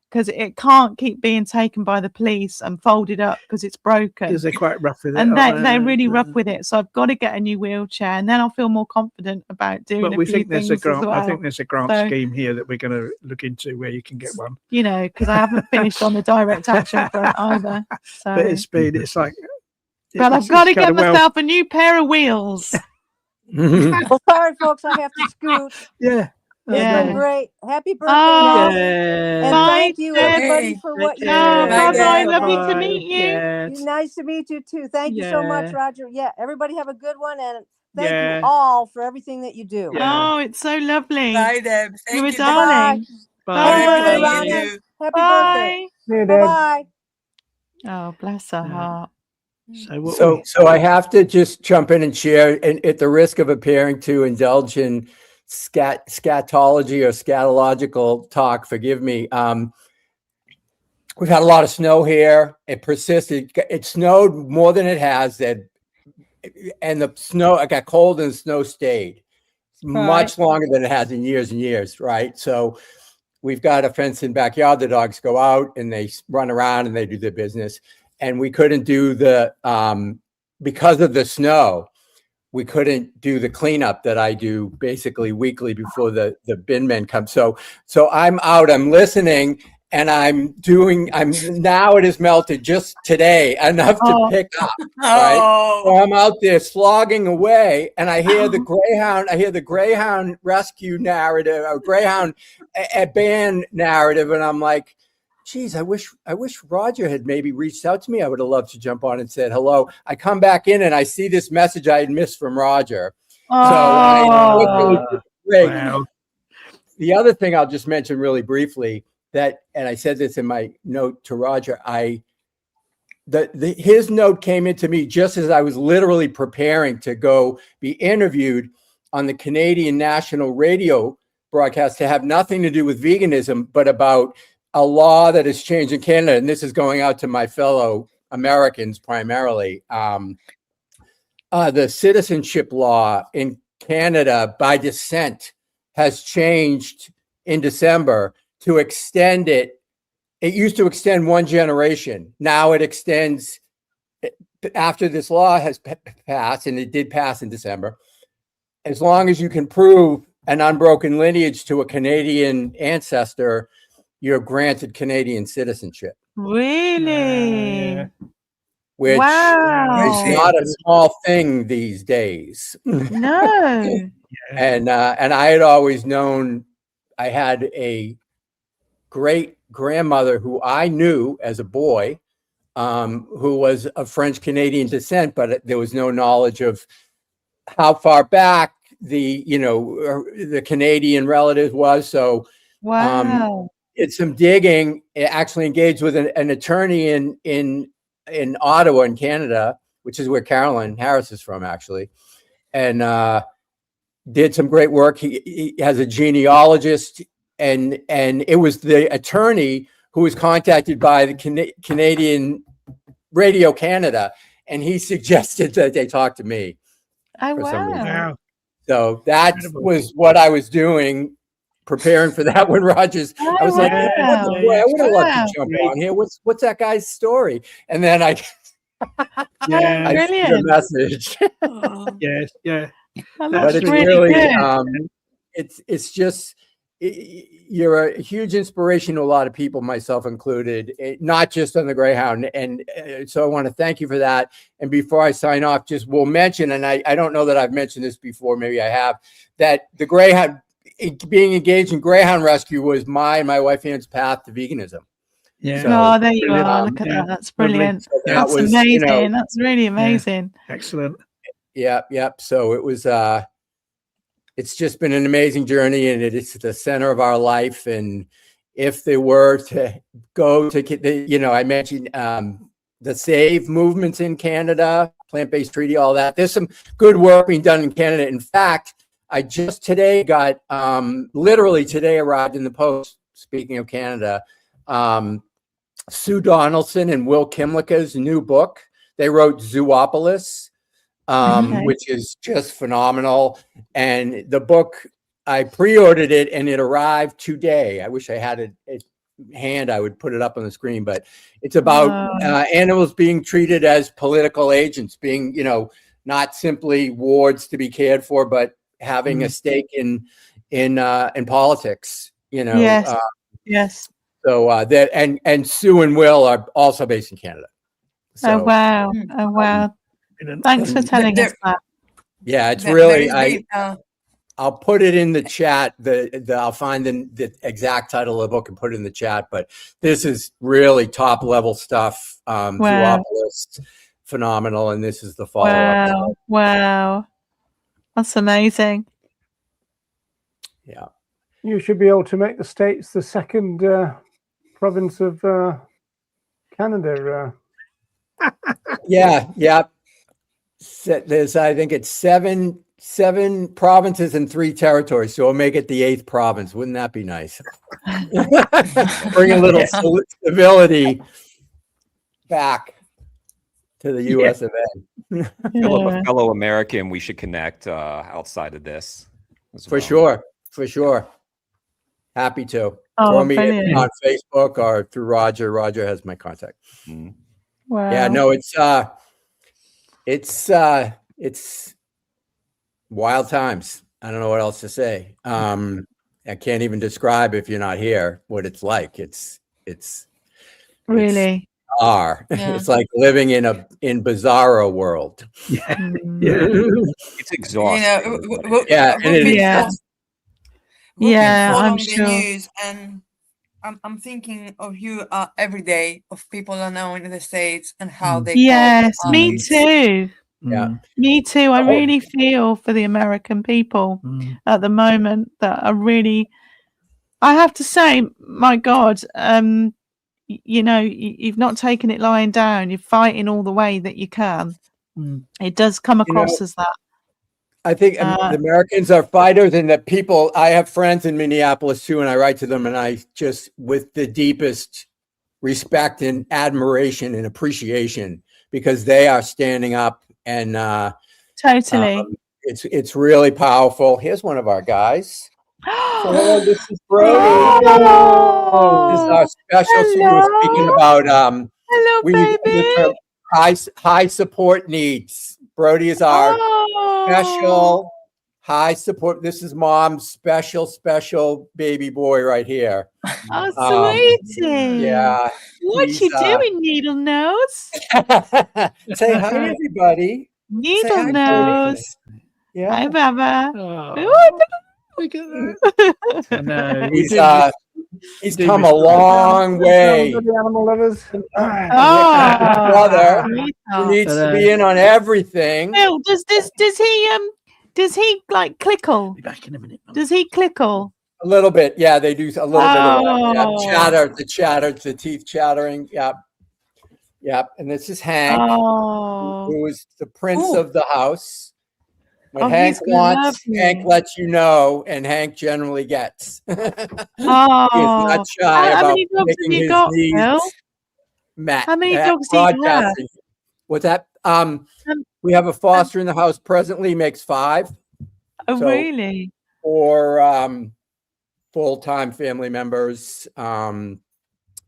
because it can't keep being taken by the police and folded up because it's broken. Because they're quite rough with it. And they're really rough with it. So I've got to get a new wheelchair, and then I'll feel more confident about doing But a we few think there's things a grant. as well. I think there's a grant So, scheme here that we're going to look into where you can get one. you know, because I haven't finished on the direct action front either. So, But it's like. but I've got to get myself a new pair of wheels. Well, sorry, folks, I have to scoot. Yeah. It's Yeah. been great. Happy birthday, Oh, Mom. And bye, thank you, everybody, for what you Oh, do. bye-bye. Lovely to meet you. Yes. Nice to meet you, too. Thank you so much, Yeah. Roger. Yeah, everybody have a good one. And thank Yeah. you all for everything that you do. Yeah. Oh, it's so lovely. Bye, Deb. You were Thank you, Deb. darling. Bye. Happy Whatever birthday, you Bye. Ronnie. do. Happy birthday. Bye. Yeah, Bye Deb. bye. Oh, bless her Yeah. heart. So what So I have to just jump in and share, and at the risk of appearing to indulge in scatology or scatological talk, forgive me. We've had a lot of snow here. It persisted. It snowed more than it has, and the snow, it got cold and the snow stayed much longer than it has in years and years, right? So we've got a fenced-in backyard. The dogs go out and they run around and they do their business. And we couldn't do the, because of the snow, we couldn't do the cleanup that I do basically weekly before the bin men come. So I'm out, I'm listening, and now it has melted just today enough to pick up, right? Oh. So I'm out there slogging away, and I hear the Greyhound rescue narrative, or Greyhound band narrative, and I'm like, geez, I wish Roger had maybe reached out to me. I would have loved to jump on and said hello. I come back in and I see this message I had missed from Roger. Oh. wow. The other thing I'll just mention really briefly, and I said this in my note to Roger, his note came into me just as I was literally preparing to go be interviewed on the Canadian National Radio broadcast to have nothing to do with veganism, but about a law that has changed in Canada. And this is going out to my fellow Americans primarily. The citizenship law in Canada by descent has changed in December to extend it. It used to extend one generation. Now it extends, after this law has passed, and it did pass in December, as long as you can prove an unbroken lineage to a Canadian ancestor, you're granted Canadian citizenship. Really? Which Wow. is not a small thing these days. No. And I had always known, I had a great grandmother who I knew as a boy, who was of French Canadian descent, but there was no knowledge of how far back the Canadian relative was. So Wow. it's some digging. It actually engaged with an attorney in Ottawa in Canada, which is where Carolyn Harris is from, actually, and did some great work. He has a genealogist, and it was the attorney who was contacted by the Canadian Radio Canada, and he suggested that they talk to me. Oh, for some reason. Wow. So that was what I was doing, preparing for that when Rogers. I was like, wow. I would have loved Wow. to jump on here. What's that guy's story? And then I Yeah. I see the message. Yes. Yeah. Oh, But that's it's really really, good. it's just, you're a huge inspiration to a lot of people, myself included, not just on the Greyhound. And so I want to thank you for that. And before I sign off, just will mention, and I don't know that I've mentioned this before, maybe I have, that the Greyhound, being engaged in Greyhound rescue was my and my wife Ann's path to veganism. Yeah. Oh, there you are. Look at that. That's brilliant. So that That's was, amazing. That's really amazing. Excellent. Yep. So it was, it's just been an amazing journey, and it is the center of our life. And if they were to go to, I mentioned the SAVE movements in Canada, plant-based treaty, all that. There's some good work being done in Canada. In fact, I just today got, literally today arrived in the post, speaking of Canada, Sue Donaldson and Will Kimlicka's new book. They wrote Zoopolis, which is just phenomenal. And the book, I pre-ordered it and it arrived today. I wish I had it at hand. I would put it up on the screen, but it's about animals being treated as political agents, being, not simply wards to be cared for, but having a stake in politics, Yes. Yes. So that, and Sue and Will are also based in Canada. Oh, wow. Oh, wow. Thanks for telling us that. Yeah, it's really, I'll put it in the chat. I'll find the exact title of the book and put it in the chat, but this is really top level stuff. Zoopolis, phenomenal. And this is the follow-up. Wow. That's amazing. Yeah. You should be able to make the States the second province of Canada. Yeah. There's, I think it's seven provinces and 3 territories, so we'll make it the 8th province. Wouldn't that be nice? Bring a little stability back to the U.S. of A. Philip, a fellow American, we should connect outside of this. For sure. Happy to. Oh, Throw me brilliant. in on Facebook or through Roger. Roger has my contact. Wow. Yeah, no, it's wild times. I don't know what else to say. I can't even describe, if you're not here, what it's like. It's really bizarre. Yeah. It's like living in bizarro world. It's exhausting. Yeah, and it is. We've been following I'm the sure. news, and I'm thinking of you every day, of people I know in the States and how they Yes, cope. me too. Yeah, me too. I really feel for the American people at the moment that are really. I have to say, my God, you know, you've not taken it lying down. You're fighting all the way that you can. It does come across as that. I think the Americans are fighters, and that people, I have friends in Minneapolis too, and I write to them, and I just, with the deepest respect and admiration and appreciation, because they are standing up, and totally, it's really powerful. Here's one of our guys. So, hello, this is Brody. Oh, this is our special. So we were speaking about hello, we use the term high support needs. Brody is our special high support. This is Mom's special baby boy right here. Oh, sweetie. Yeah. What you doing, Needle Nose? Say hi, everybody. Needle hi, Nose. Yeah. Hi, Baba. Look at that. He's come a long way. The animal lovers. Brother who needs to be in on everything. Phil, does he like clickle? Be back in a minute. Does he clickle? A little bit, yeah. They do a little bit of that. Yeah, the teeth chattering. Yep. And this is Hank, who is the prince of the house. When Hank wants, Hank lets you know, and Hank generally gets. He is not shy how about many dogs making have you his got, needs Phil? met. How many dogs do you have? Broadcasting. What's that? We have a foster in the house presently, makes 5. Oh, So, really? 4 full-time family members,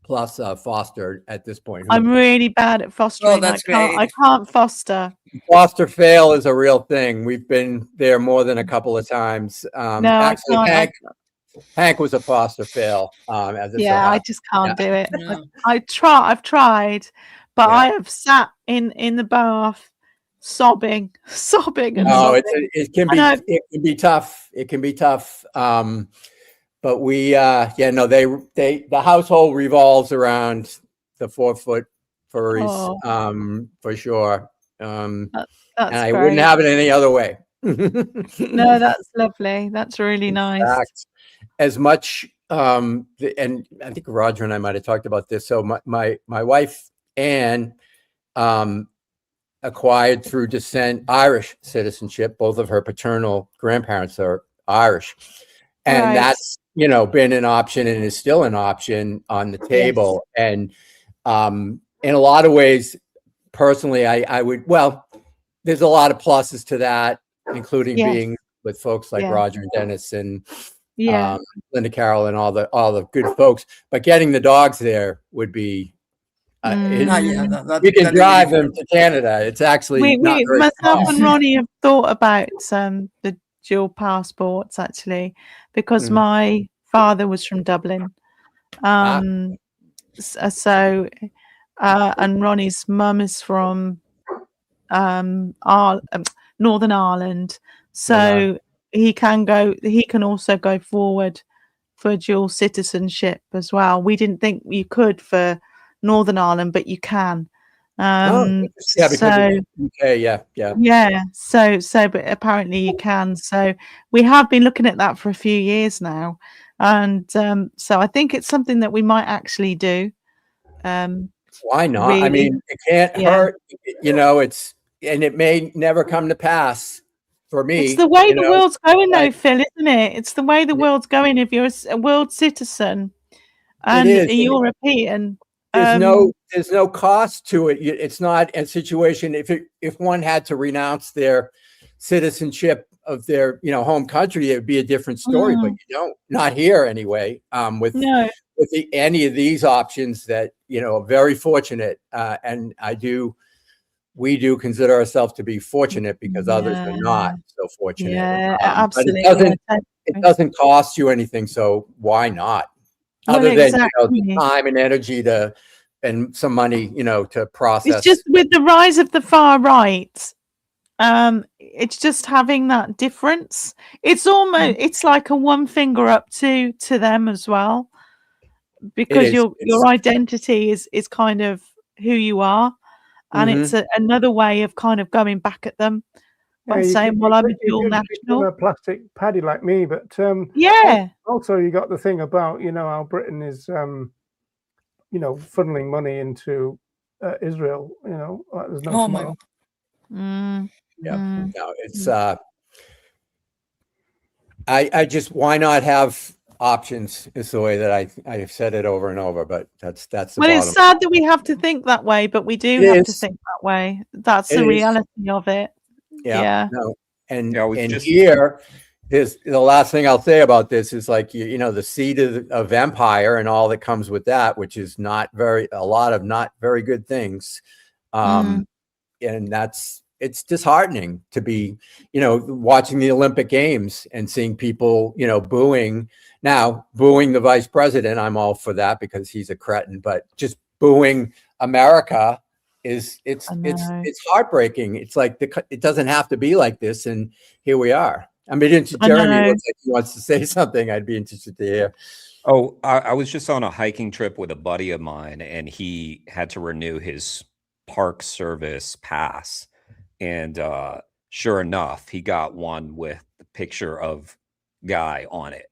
plus foster at this point. I'm really bad at fostering. Oh, that's I can't foster. Foster fail is a real thing. We've been there more than a couple of times. No, Actually, I can't. Hank was a foster fail. I just can't do it. Yeah. I've tried, but I have sat in the bath sobbing and sobbing. It can be tough. It can be tough. But we, the household revolves around the 4-foot furries, for sure. And I wouldn't have it any other way. No, that's lovely. That's really nice. Fact, as much, and I think Roger and I might have talked about this. So my wife, Anne, acquired through descent Irish citizenship. Both of her paternal grandparents are Irish. And that's, been an option and is still an option on the table. Yes. And in a lot of ways, personally, I would, there's a lot of pluses to that, including being with folks like Roger and Dennis and Linda Carroll and all the good folks. But getting the dogs there would be, you can drive them to Canada. It's actually not very myself and Ronnie have thought about the dual passports, actually, because my father was from Dublin, and Ronnie's mum is from Northern Ireland, so he can also go forward for dual citizenship as well. We didn't think you could for Northern Ireland, but you can. Yeah, because of UK, yeah. So, but apparently you can. So we have been looking at that for a few years now, and so I think it's something that we might actually do. Why not? Really? I mean, it can't hurt. You know, and it may never come to pass for me. It's the way the world's going, though, Phil, isn't it? It's the way the world's going. If you're a world citizen and a European, there's no cost to it. It's not a situation. If one had to renounce their citizenship of their home country, it would be a different story. But you don't, not here anyway. With any of these options that very fortunate, and we do consider ourselves to be fortunate because others are not so fortunate. Yeah, absolutely. But it doesn't cost you anything, so why not? Other than the time and energy and some money, to process. It's just with the rise of the far right, it's just having that difference. It's almost it's like a one finger up to them as well, because your identity is kind of who you are, and it's another way of kind of going back at them by saying, "Well, I'm a dual national." A plastic paddy like me, but also you got the thing about how Britain is funneling money into Israel. Like there's no tomorrow. No, it's I just why not have options is the way that I've said it over and over, but that's the well, it's sad that we have to think that way, but we do have to think that way. That's the reality of it. No. And here is the last thing I'll say about this is like the seed of empire and all that comes with that, which is not a lot of not very good things. And it's disheartening to be watching the Olympic Games and seeing people booing the vice president. I'm all for that because he's a cretin, but just booing America it's heartbreaking. It's like it doesn't have to be like this, and here we are. I mean, Jeremy looks like he wants to say something. I'd be interested to hear. Oh, I was just on a hiking trip with a buddy of mine, and he had to renew his Park Service pass, and sure enough, he got one with the picture of Guy on it.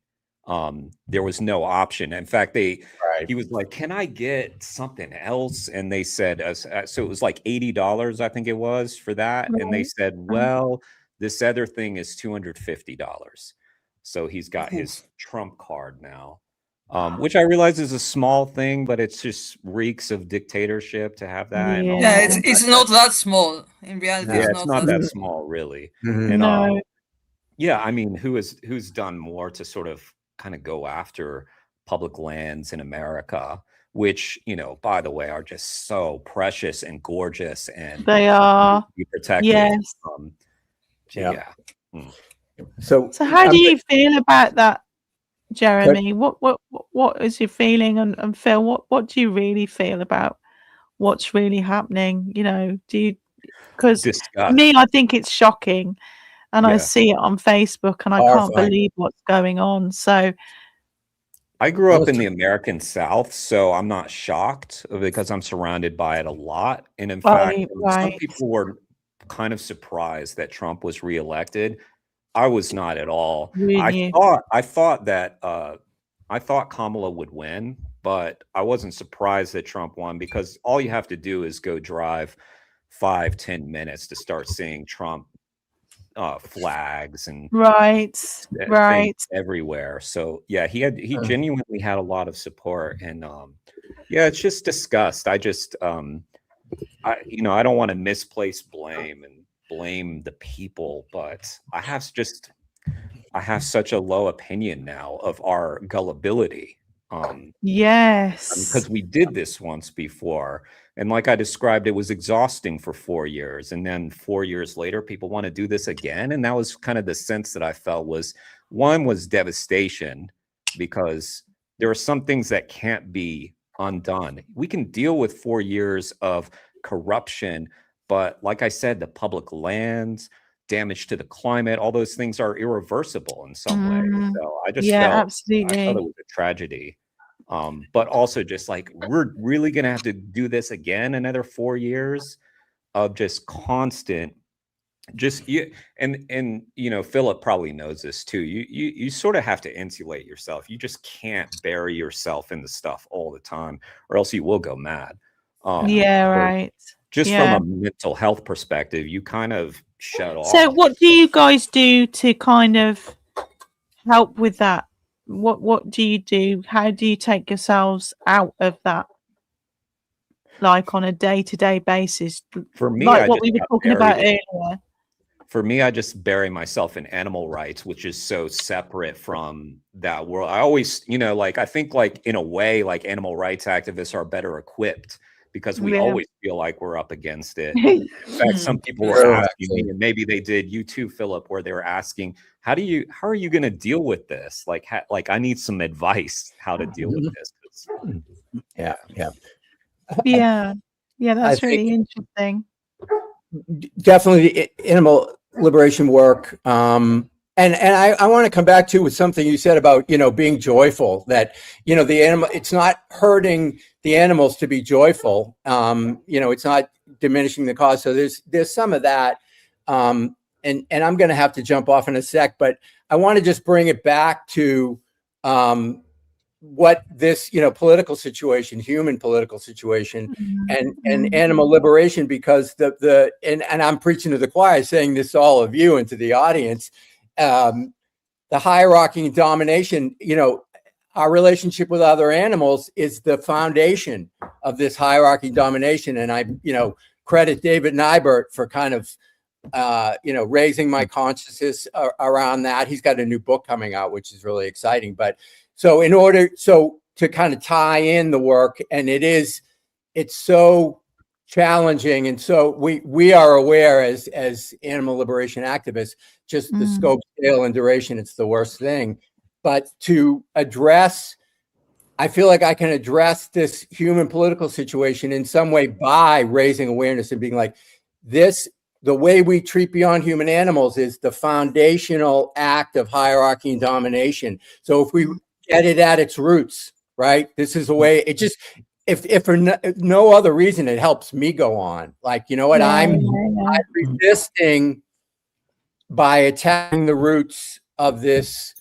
There was no option. In fact, he was like, "Can I get something else?" And they said, so it was like $80, I think it was for that. And they said, "Well, this other thing is $250." So he's got his Trump card now, which I realize is a small thing, but it's just reeks of dictatorship to have that. Yeah, it's not that small in reality. Yeah, it's not that small, really. And yeah, I mean, who's done more to sort of kind of go after public lands in America, which, by the way, are just so precious and gorgeous, and they are be protected. Yes. So how do you feel about that, Jeremy? What is your feeling? And Phil, what do you really feel about what's really happening? Do you, because me, I think it's shocking. And I see it on Facebook and I can't believe what's going on. So I grew up in the American South, so I'm not shocked because I'm surrounded by it a lot. And in fact, some people were kind of surprised that Trump was reelected. I was not at all. Really? I thought that I thought Kamala would win, but I wasn't surprised that Trump won because all you have to do is go drive 5-10 minutes to start seeing Trump flags and right everywhere. So yeah, he genuinely had a lot of support, and it's just disgust. I just I don't want to misplace blame and blame the people, but I have such a low opinion now of our gullibility. Because we did this once before, and like I described, it was exhausting for 4 years, and then 4 years later people want to do this again. And that was kind of the sense that I felt was devastation, because there are some things that can't be undone. We can deal with 4 years of corruption, but like I said, the public lands, damage to the climate, all those things are irreversible in some way. So I just felt it was a tragedy. But also just like, we're really going to have to do this again another 4 years of just constant, just you. And, you know, Philip probably knows this too. You sort of have to insulate yourself. You just can't bury yourself in the stuff all the time, or else you will go mad. Yeah, so right. just Yeah. from a mental health perspective, you kind of shut off. So what do you guys do to kind of help with that? What do you do? How do you take yourselves out of that? Like on a day-to-day basis? For me, like I what just we were got talking about buried earlier. For me, I just bury myself in animal rights, which is so separate from that world. I always, you know, like, I think like in a way, like animal rights activists are better equipped because we always feel like we're up against it. In fact, some people were asking me, and maybe they did, you too, Philip, where they were asking, how are you going to deal with this? Like, I need some advice how to deal with this. Yeah. Yeah. That's I really think interesting. definitely the animal liberation work. And I want to come back to with something you said about, you know, being joyful, that, you know, the animal, it's not hurting the animals to be joyful. You know, it's not diminishing the cause. So there's some of that. And I'm going to have to jump off in a sec, but I want to just bring it back to what this, you know, political situation, human political situation, and animal liberation, because and I'm preaching to the choir, saying this to all of you and to the audience, the hierarchy and domination, you know, our relationship with other animals is the foundation of this hierarchy and domination. And I, you know, credit David Nybert for kind of, you know, raising my consciousness around that. He's got a new book coming out, which is really exciting. But so to kind of tie in the work, and it's so challenging. And so we are aware as animal liberation activists, just the scope, scale, and duration, it's the worst thing. But to address, I feel like I can address this human political situation in some way by raising awareness and being like, the way we treat beyond human animals is the foundational act of hierarchy and domination. So if we get it at its roots, right? This is a way, it just, if for no other reason, it helps me go on. Like, you know what, I'm resisting by attacking the roots of this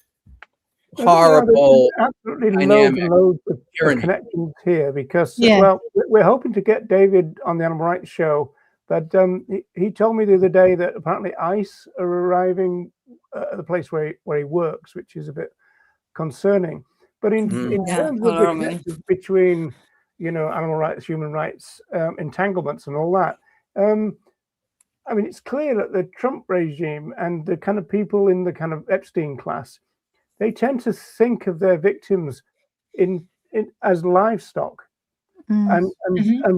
horrible, absolutely dynamic loads of connections here, because well, we're hoping to get David on the Animal Rights Show, but he told me the other day that apparently ICE are arriving at the place where he works, which is a bit concerning. But in terms of the connections between, you know, animal rights, human rights, entanglements and all that, I mean, it's clear that the Trump regime and the kind of people in the kind of Epstein class, they tend to think of their victims in as livestock and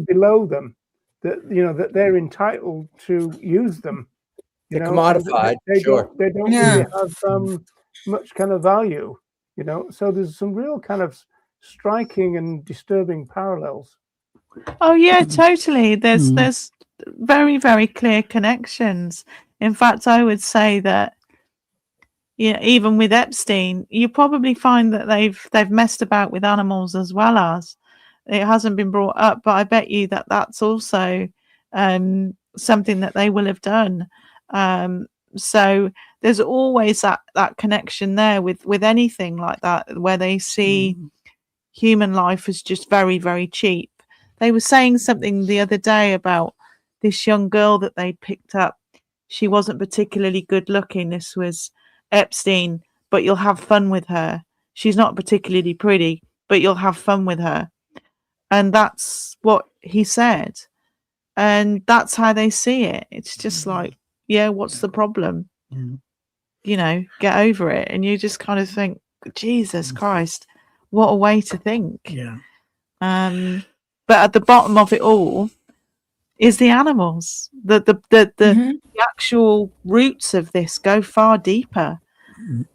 below them, that, you know, that they're entitled to use them. They're commodified. They don't really have much kind of value, you know. So there's some real kind of striking and disturbing parallels. Oh yeah, totally. There's very, very clear connections. In fact, I would say that, you know, even with Epstein, you probably find that they've messed about with animals as well. As it hasn't been brought up, but I bet you that that's also something that they will have done. So there's always that connection there with anything like that, where they see human life as just very, very cheap. They were saying something the other day about this young girl that they picked up. She wasn't particularly good looking. This was Epstein, but you'll have fun with her. She's not particularly pretty, but you'll have fun with her. And that's what he said. And that's how they see it. It's just like, yeah, what's the problem? You know, get over it. And you just kind of think, Jesus Christ, what a way to think. But at the bottom of it all is the animals. The actual roots of this go far deeper.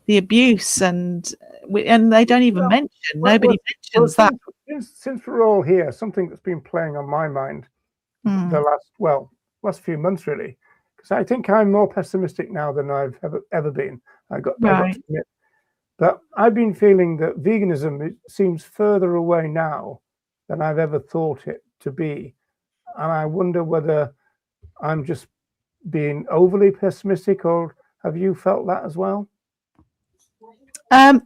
The abuse and they don't even mention. Nobody mentions that. Since we're all here, something that's been playing on my mind the last few months, really, because I think I'm more pessimistic now than I've ever been. I got to admit. But I've been feeling that veganism seems further away now than I've ever thought it to be. And I wonder whether I'm just being overly pessimistic, or have you felt that as well? In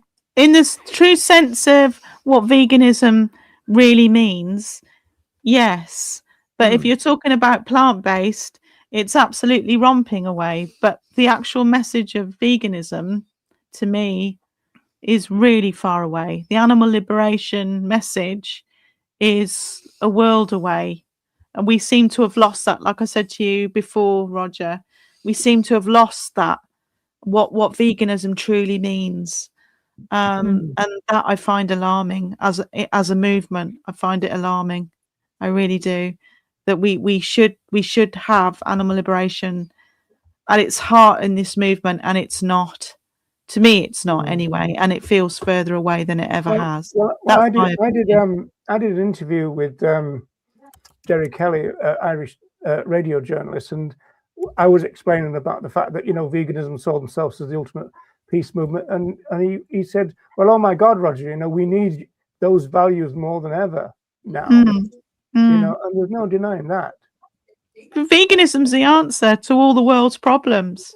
the true sense of what veganism really means, yes. But if you're talking about plant-based, it's absolutely romping away. But the actual message of veganism, to me, is really far away. The animal liberation message is a world away. And we seem to have lost that. Like I said to you before, Roger, we seem to have lost that, what veganism truly means. And that I find alarming as a movement. I find it alarming. I really do. That we should have animal liberation at its heart in this movement, and it's not. To me, it's not anyway, and it feels further away than it ever has. I did an interview with Jerry Kelly, Irish radio journalist, and I was explaining about the fact that veganism saw themselves as the ultimate peace movement, and he said, "Well, oh my God, Roger, we need those values more than ever now." And there's no denying that. Veganism's the answer to all the world's problems.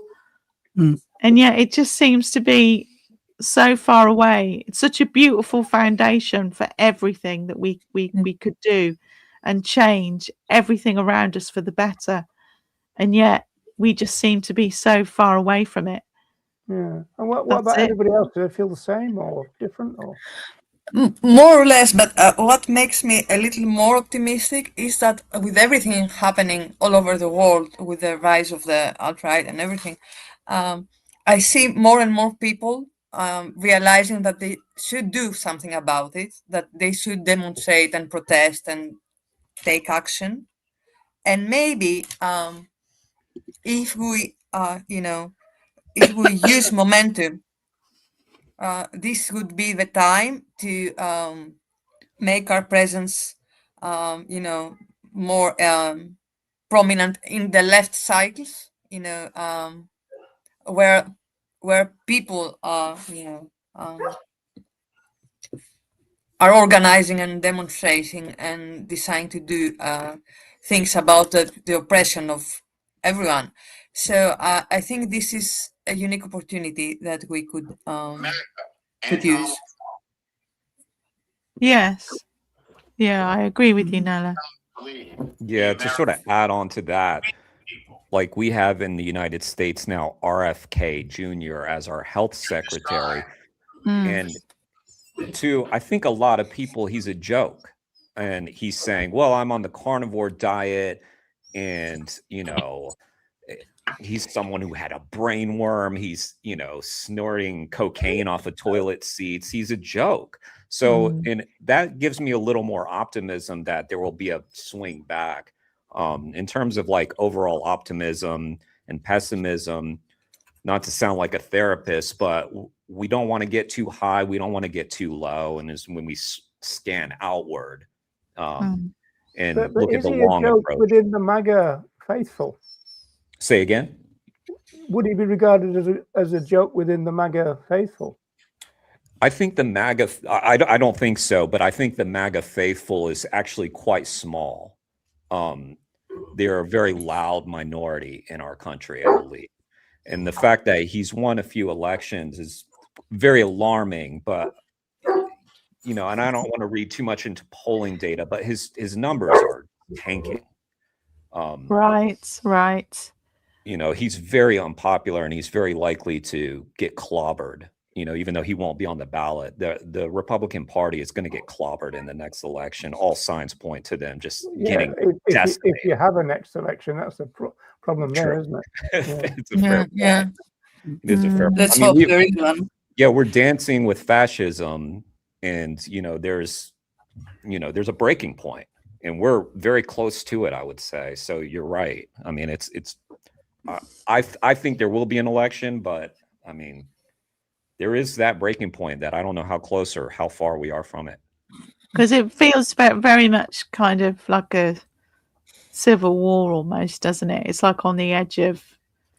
And yet it just seems to be so far away. It's such a beautiful foundation for everything that we could do and change everything around us for the better. And yet we just seem to be so far away from it. Yeah. And what about everybody else? Do they feel the same or different? Or more or less, but what makes me a little more optimistic is that with everything happening all over the world, with the rise of the alt-right and everything, I see more and more people realizing that they should do something about it, that they should demonstrate and protest and take action. And maybe if we, if we use momentum, this would be the time to make our presence, more prominent in the left cycles, where people are organizing and demonstrating and deciding to do things about the oppression of everyone. So I think this is a unique opportunity that we could use. Yes. Yeah, I agree with you, Nella. Yeah, to sort of add on to that, like we have in the United States now RFK Jr. as our health secretary. And I think a lot of people, he's a joke. And he's saying, well, I'm on the carnivore diet, and, he's someone who had a brain worm. He's, snorting cocaine off of toilet seats. He's a joke. So, and that gives me a little more optimism that there will be a swing back in terms of like overall optimism and pessimism. Not to sound like a therapist, but we don't want to get too high. We don't want to get too low. And it's when we scan outward and look at the long approach. Within the MAGA faithful? Say again? Would he be regarded as a joke within the MAGA faithful? I think the MAGA, I don't think so, but I think the MAGA faithful is actually quite small. They're a very loud minority in our country, I believe. And the fact that he's won a few elections is very alarming, but, and I don't want to read too much into polling data, but his numbers are tanking. Right. He's very unpopular, and he's very likely to get clobbered. Even though he won't be on the ballot, the Republican Party is going to get clobbered in the next election. All signs point to them just getting decimated. If you have a next election, that's a problem there, isn't it? It's a fair point. It is a fair point. Let's hope there is one. Yeah, we're dancing with fascism, and there's a breaking point, and we're very close to it, I would say. So you're right. I mean, it's. I think there will be an election, but I mean, there is that breaking point that I don't know how close or how far we are from it. Because it feels very much kind of like a civil war almost, doesn't it? It's like on the edge of.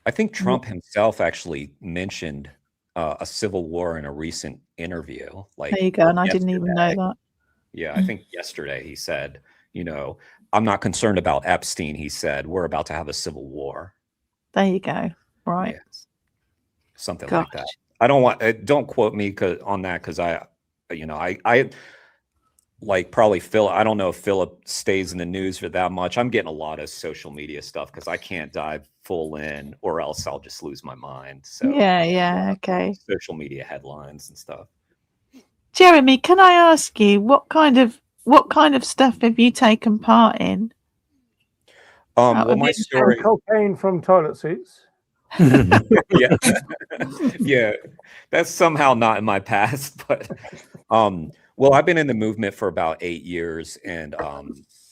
I think Trump himself actually mentioned a civil war in a recent interview. Like, there you go. And I didn't even know that. Yeah, I think yesterday he said, I'm not concerned about Epstein. He said, we're about to have a civil war. There you go. Right. Yes. Something like that. I don't quote me on that, because I like probably Phil. I don't know if Philip stays in the news for that much. I'm getting a lot of social media stuff because I can't dive full in, or else I'll just lose my mind. So yeah, okay. Social media headlines and stuff. Jeremy, can I ask you what kind of stuff have you taken part in? Well, my story. Cocaine from toilet seats. Yeah, yeah, that's somehow not in my past, but well, I've been in the movement for about 8 years, and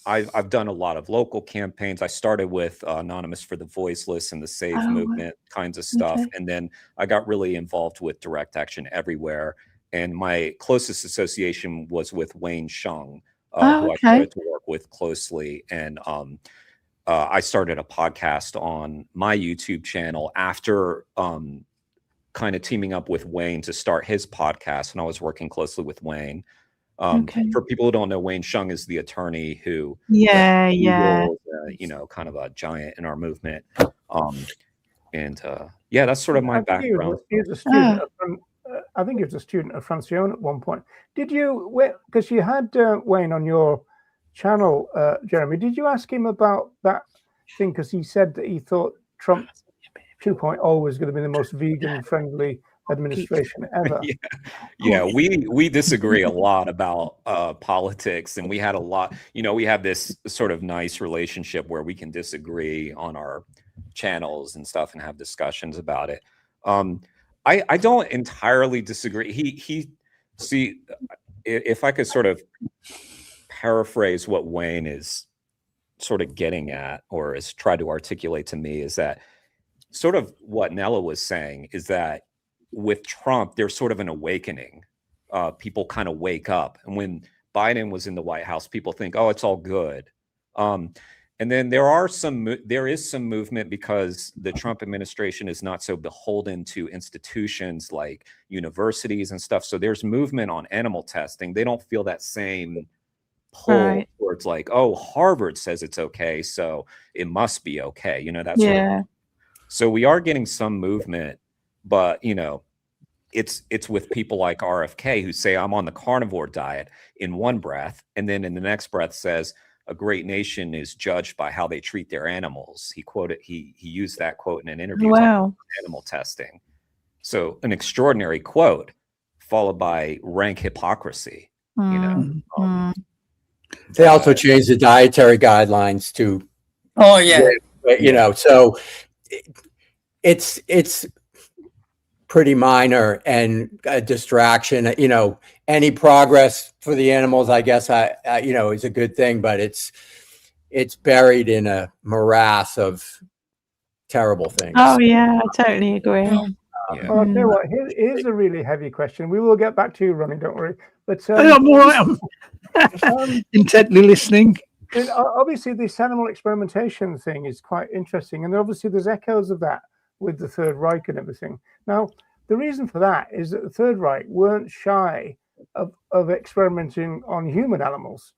I've done a lot of local campaigns. I started with Anonymous for the Voiceless and the Save movement kinds of stuff, and then I got really involved with Direct Action Everywhere, and my closest association was with Wayne Shung, who I started to work with closely, and I started a podcast on my YouTube channel after kind of teaming up with Wayne to start his podcast, and I was working closely with Wayne. For people who don't know, Wayne Shung is the attorney who, kind of a giant in our movement. That's sort of my background. He was a student I think he was a student of Francione at one point. Did you, because you had Wayne on your channel, Jeremy, did you ask him about that thing? Because he said that he thought Trump 2.0 was going to be the most vegan-friendly administration ever. Yeah, we disagree a lot about politics, and we had a lot. We have this sort of nice relationship where we can disagree on our channels and stuff and have discussions about it. I don't entirely disagree. See, if I could sort of paraphrase what Wayne is sort of getting at, or is tried to articulate to me, is that sort of what Nella was saying is that with Trump, there's sort of an awakening. People kind of wake up. And when Biden was in the White House, people think, oh, it's all good. And then there is some movement because the Trump administration is not so beholden to institutions like universities and stuff. So there's movement on animal testing. They don't feel that same pull where it's like, oh, Harvard says it's okay, so it must be okay. That's so we are getting some movement, but it's with people like RFK who say I'm on the carnivore diet in one breath, and then in the next breath says a great nation is judged by how they treat their animals. He used that quote in an interview about animal testing. So an extraordinary quote followed by rank hypocrisy. They also changed the dietary guidelines to. Oh yeah. So it's pretty minor and a distraction. Any progress for the animals, I guess, is a good thing, but it's buried in a morass of terrible things. Oh yeah, I totally agree. Well, I'll tell you what, here's a really heavy question. We will get back to you, Ronnie, don't worry. But I'm all right. I'm intently listening. Obviously, this animal experimentation thing is quite interesting, and obviously there's echoes of that with the Third Reich and everything. Now, the reason for that is that the Third Reich weren't shy of experimenting on human animals,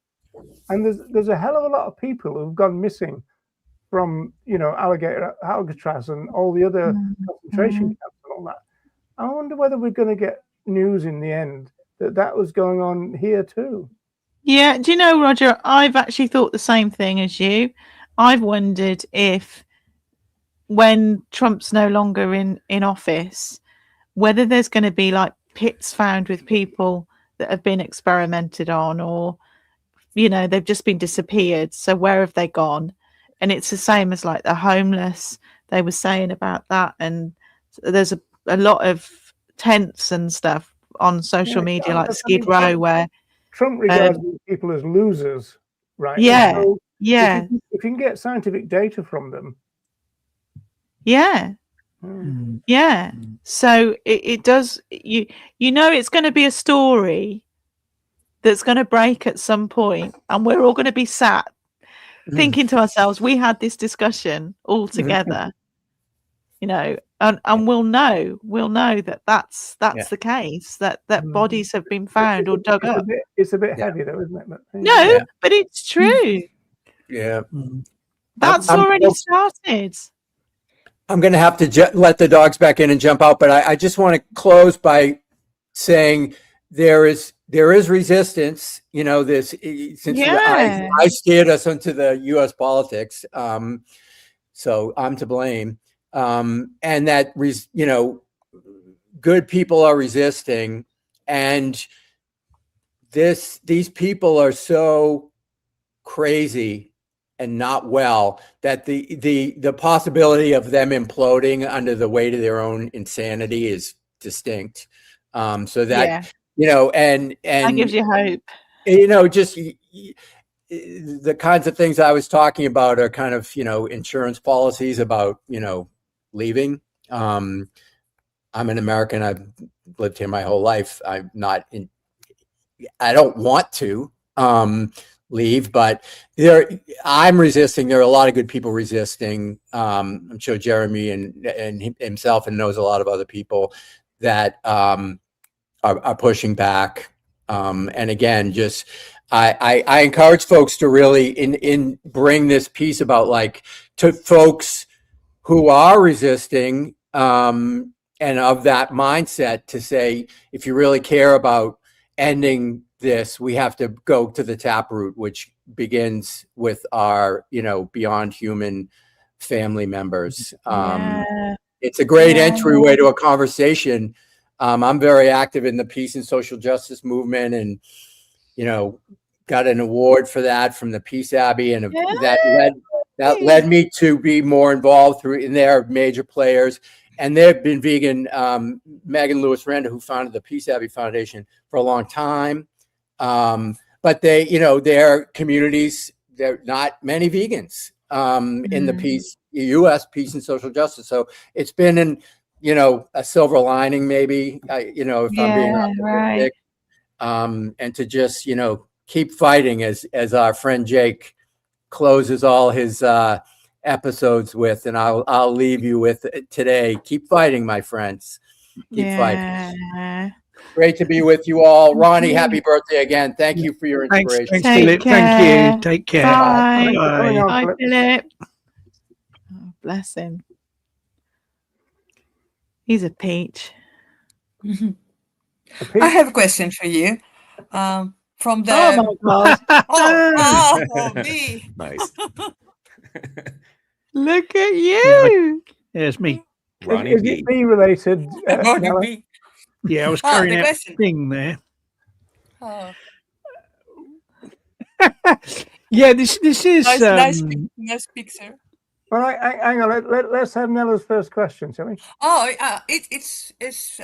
and there's a hell of a lot of people who've gone missing from Alcatraz and all the other concentration camps and all that. I wonder whether we're going to get news in the end that was going on here too. Yeah, do you know, Roger, I've actually thought the same thing as you. I've wondered if when Trump's no longer in office, whether there's going to be like pits found with people that have been experimented on, or they've just been disappeared. So where have they gone? And it's the same as like the homeless. They were saying about that, and there's a lot of tents and stuff on social media, like Skid Row, where Trump regards people as losers, right? Yeah, so yeah. If you can get scientific data from them. Yeah. Yeah. So it does, it's going to be a story that's going to break at some point, and we're all going to be sat thinking to ourselves, we had this discussion all together, and we'll know that that's the case, that bodies have been found or dug up. It's a bit heavy though, isn't it? But, No, but it's true. Yeah. That's already started. I'm going to have to let the dogs back in and jump out, but I just want to close by saying there is resistance. You know, since I steered us into the U.S. politics, so I'm to blame, and that good people are resisting, and these people are so crazy and not well that the possibility of them imploding under the weight of their own insanity is distinct. So that and that gives you hope. Just the kinds of things I was talking about are kind of insurance policies about leaving. I'm an American. I've lived here my whole life. I don't want to leave, but I'm resisting. There are a lot of good people resisting. I'm sure Jeremy and himself and knows a lot of other people that are pushing back. And again, just I encourage folks to really bring this piece about to folks who are resisting and of that mindset to say, if you really care about ending this, we have to go to the taproot, which begins with our beyond human family members. It's a great entryway to a conversation. I'm very active in the peace and social justice movement, and got an award for that from the Peace Abbey, and that led me to be more involved in their major players. And they've been vegan. Megan Lewis Renda, who founded the Peace Abbey Foundation, for a long time. But they, their communities, there are not many vegans in the U.S. peace and social justice. So it's been a silver lining, maybe, if I'm being optimistic. And to just, keep fighting as our friend Jake closes all his episodes with, and I'll leave you with today. Keep fighting, my friends. Keep fighting. Great to be with you all. Ronnie, happy birthday again. Thank you for your inspiration. Thanks, Philip. Thank you. Take care. Bye. Bye. Bye, Philip. Oh, bless him. He's a peach. I have a question for you. From the oh my god! me. Nice. Look at you. There's me. Ronnie Is B. it me related? Ronnie Nella? B. Yeah, I was carrying the out question. a thing there. Oh, Yeah, this is nice picture. All right, hang on. Let's have Nella's first question, shall we? Oh, it's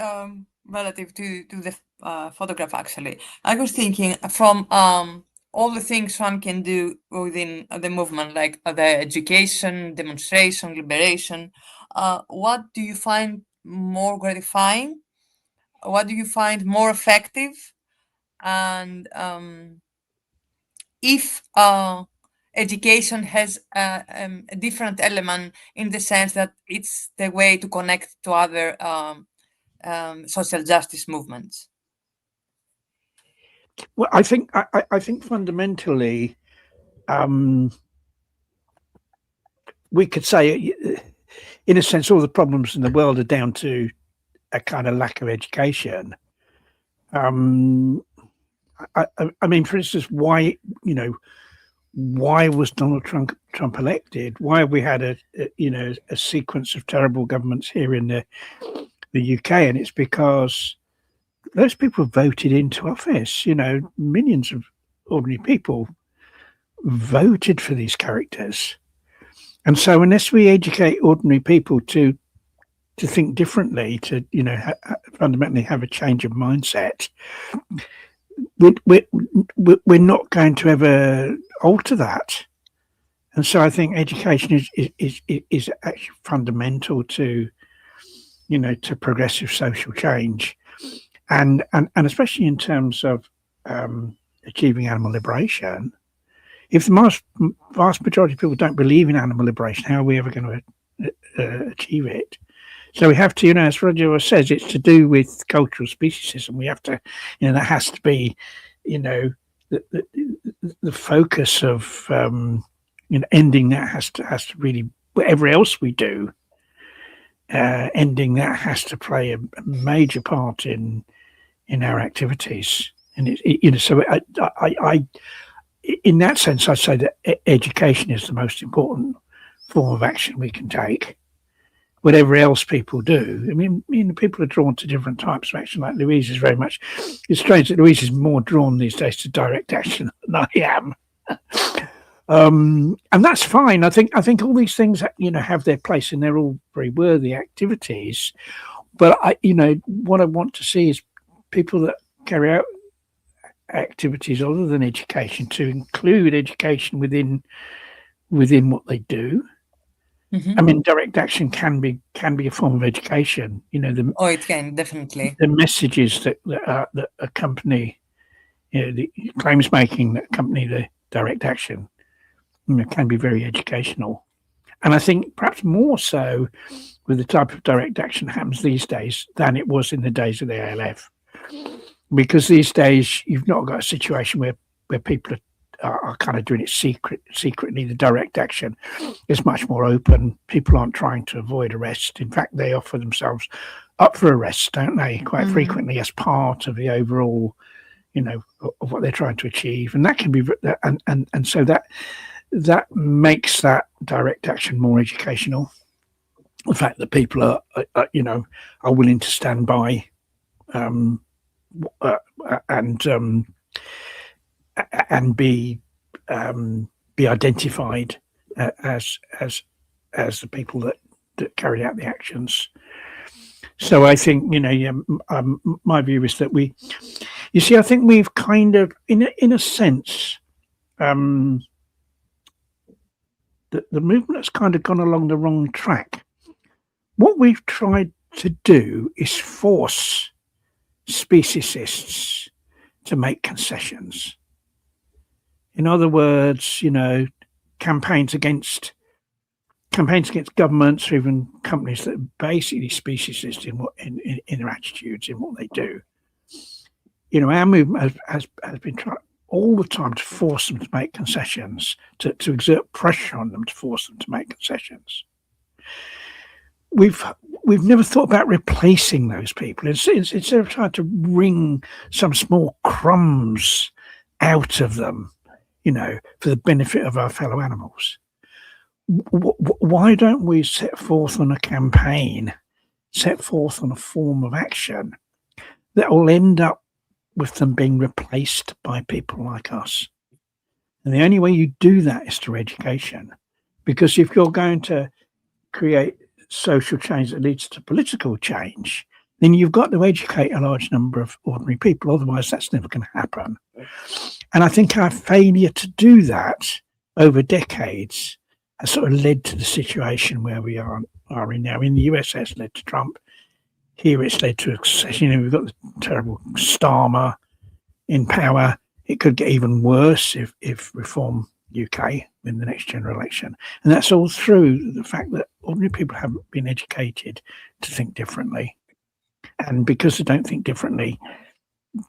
relative to the photograph. Actually, I was thinking from all the things one can do within the movement, like the education, demonstration, liberation. What do you find more gratifying? What do you find more effective? And if education has a different element in the sense that it's the way to connect to other social justice movements. Well, I think fundamentally, we could say, in a sense, all the problems in the world are down to a kind of lack of education. I mean, for instance, why was Donald Trump elected? Why have we had a sequence of terrible governments here in the UK? And it's because those people voted into office. Millions of ordinary people voted for these characters. And so unless we educate ordinary people to think differently, to fundamentally have a change of mindset, we're not going to ever alter that. And so I think education is actually fundamental to progressive social change, and especially in terms of achieving animal liberation. If the vast majority of people don't believe in animal liberation, how are we ever going to achieve it? So we have to, you know, as Roger says, it's to do with cultural speciesism. We have to, you know, that has to be, you know, the focus of, you know, ending that has to really, whatever else we do, ending that has to play a major part in our activities. And you know, so I in that sense, I'd say that education is the most important form of action we can take. Whatever else people do, I mean, people are drawn to different types of action. Like Louise is very much. It's strange that Louise is more drawn these days to direct action than I am, and that's fine. I think all these things, you know, have their place, and they're all very worthy activities. But you know, what I want to see is people that carry out activities other than education to include education within what they do. I mean, direct action can be a form of education. You know, it can definitely. The messages that accompany, you know, the claims making that accompany the direct action, you know, can be very educational. And I think perhaps more so with the type of direct action that happens these days than it was in the days of the ALF, because these days you've not got a situation where people are kind of doing it secretly. The direct action is much more open. People aren't trying to avoid arrest. In fact, they offer themselves up for arrest, don't they, quite frequently as part of the overall, you know, of what they're trying to achieve. And that can be, and so that makes that direct action more educational. The fact that people are you know, are willing to stand by and be identified as the people that carry out the actions. So I think, you know, my view is that you see, I think we've kind of, in a sense, the movement has kind of gone along the wrong track. What we've tried to do is force speciesists to make concessions. In other words, you know, campaigns against governments or even companies that are basically speciesist in their attitudes, in what they do. You know, our movement has been trying all the time to force them to make concessions, to exert pressure on them to force them to make concessions. We've never thought about replacing those people. Instead of trying to wring some small crumbs out of them, you know, for the benefit of our fellow animals. Why don't we set forth on a campaign, set forth on a form of action that will end up with them being replaced by people like us? And the only way you do that is through education. Because if you're going to create social change that leads to political change, then you've got to educate a large number of ordinary people. Otherwise, that's never going to happen. And I think our failure to do that over decades has sort of led to the situation where we are in now. In the US, it's led to Trump. Here, it's led to a succession. You know, we've got the terrible Starmer in power. It could get even worse if Reform UK win the next general election. And that's all through the fact that ordinary people haven't been educated to think differently. And because they don't think differently,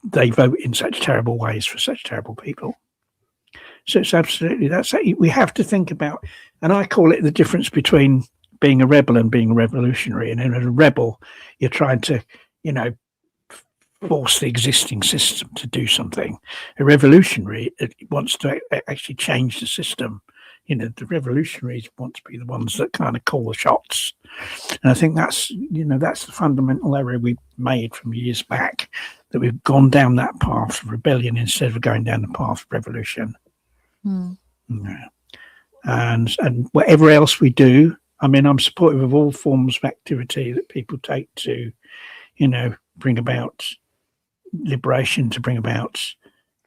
they vote in such terrible ways for such terrible people. So it's absolutely, we have to think about, and I call it the difference between being a rebel and being a revolutionary. And in a rebel, you're trying to, you know, force the existing system to do something. A revolutionary, it wants to actually change the system. You know, the revolutionaries want to be the ones that kind of call the shots. And I think that's, you know, that's the fundamental error we made from years back, that we've gone down that path of rebellion instead of going down the path of revolution. Yeah. And whatever else we do, I mean, I'm supportive of all forms of activity that people take to, you know, bring about liberation, to bring about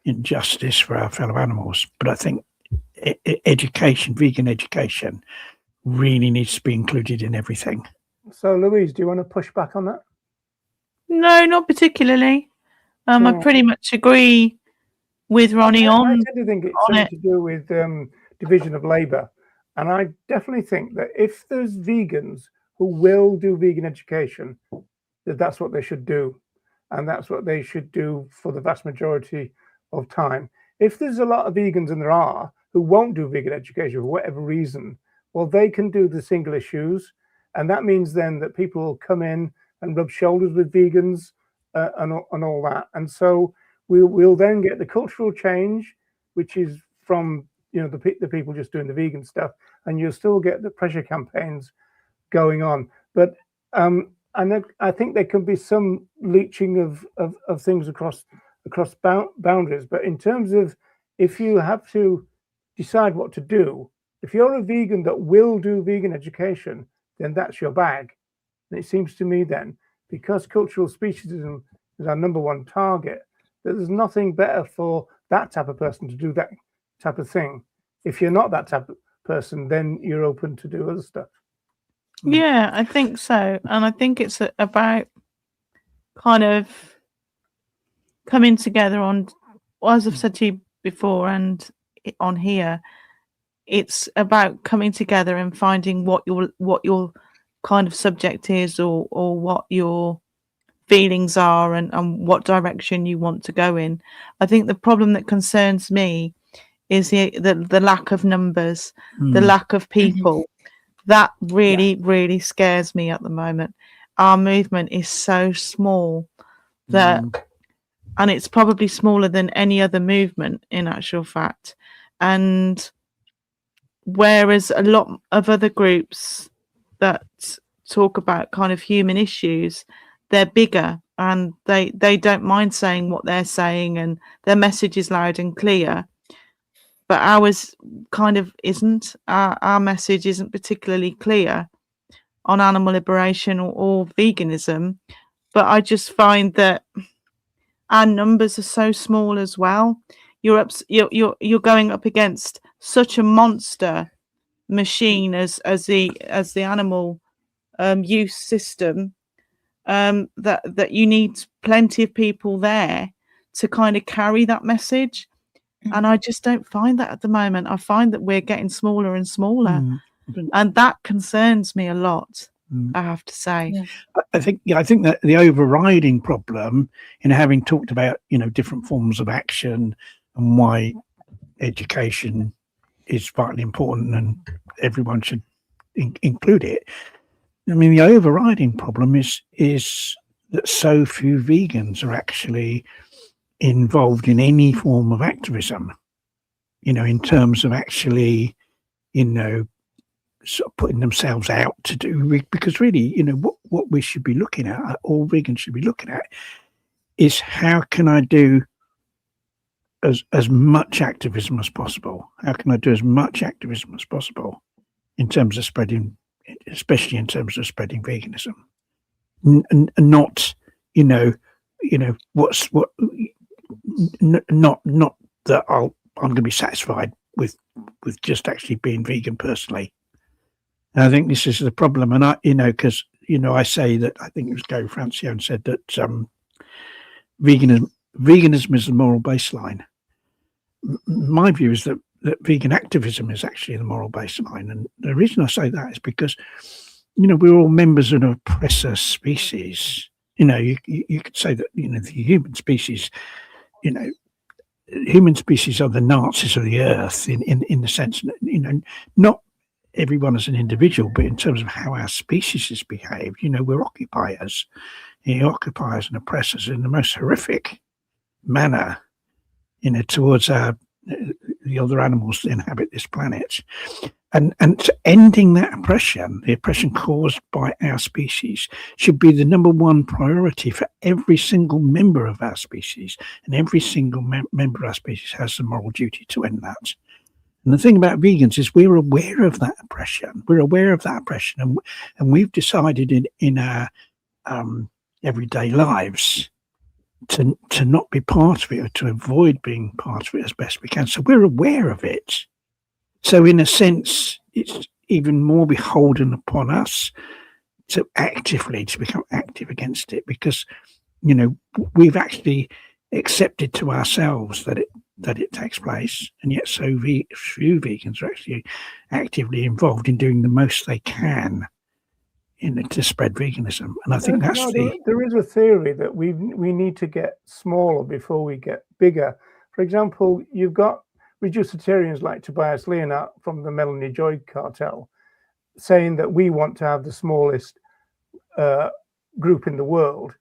injustice for our fellow animals. But I think education, vegan education, really needs to be included in everything. So, Louise, do you want to push back on that? No, not particularly. I pretty much agree with Ronnie on. I tend to think it's something to do with division of labour, and I definitely think that if there's vegans who will do vegan education, that's what they should do. And that's what they should do for the vast majority of time. If there's a lot of vegans, and there are, who won't do vegan education for whatever reason, well, they can do the single issues. And that means then that people will come in and rub shoulders with vegans and all that. And so we'll then get the cultural change, which is from the people just doing the vegan stuff, and you'll still get the pressure campaigns going on. But and I think there can be some leaching of things across boundaries. But in terms of, if you have to decide what to do, if you're a vegan that will do vegan education, then that's your bag. And it seems to me then, because cultural speciesism is our number one target, that there's nothing better for that type of person to do that type of thing. If you're not that type of person, then you're open to do other stuff. Yeah, I think so. And I think it's about kind of coming together on, as I've said to you before and on here, it's about coming together and finding what your kind of subject is, or what your feelings are, and what direction you want to go in. I think the problem that concerns me is the lack of numbers, the lack of people. That really scares me at the moment. Our movement is so small that, and it's probably smaller than any other movement in actual fact. And whereas a lot of other groups that talk about kind of human issues, they're bigger and they don't mind saying what they're saying, and their message is loud and clear. But ours kind of isn't. Our message isn't particularly clear on animal liberation or veganism. But I just find that our numbers are so small as well. You're going up against such a monster machine as the animal use system, that you need plenty of people there to kind of carry that message. And I just don't find that at the moment. I find that we're getting smaller and smaller, and that concerns me a lot, I have to say. Yeah. I think that the overriding problem, in having talked about different forms of action and why education is vitally important and everyone should include it. I mean, the overriding problem is that so few vegans are actually involved in any form of activism, in terms of actually, sort of putting themselves out to do, because really, what we should be looking at, all vegans should be looking at, is how can I do as much activism as possible? How can I do as much activism as possible in terms of spreading, especially in terms of spreading veganism, and not, not that I'm going to be satisfied with just actually being vegan personally. And I think this is the problem, and because I say that I think it was Gary Francione said that veganism is the moral baseline. My view is that vegan activism is actually the moral baseline, and the reason I say that is because we're all members of an oppressor species. You could say that the human species, human species are the Nazis of the earth in the sense that not everyone as an individual, but in terms of how our species is behaved. We're occupiers, occupiers and oppressors in the most horrific manner, towards the other animals that inhabit this planet, and ending that oppression, the oppression caused by our species, should be the number one priority for every single member of our species, and every single member of our species has the moral duty to end that. And the thing about vegans is we're aware of that oppression. We're aware of that oppression, and we've decided in our everyday lives to not be part of it, or to avoid being part of it as best we can. So we're aware of it. So in a sense, it's even more beholden upon us to become active against it, because we've actually accepted to ourselves that it takes place, and yet so few vegans are actually actively involved in doing the most they can to spread veganism, and I think that's there is a theory that we need to get smaller before we get bigger. For example, you've got reducitarians like Tobias Leonhardt from the Melanie Joy cartel saying that we want to have the smallest group in the world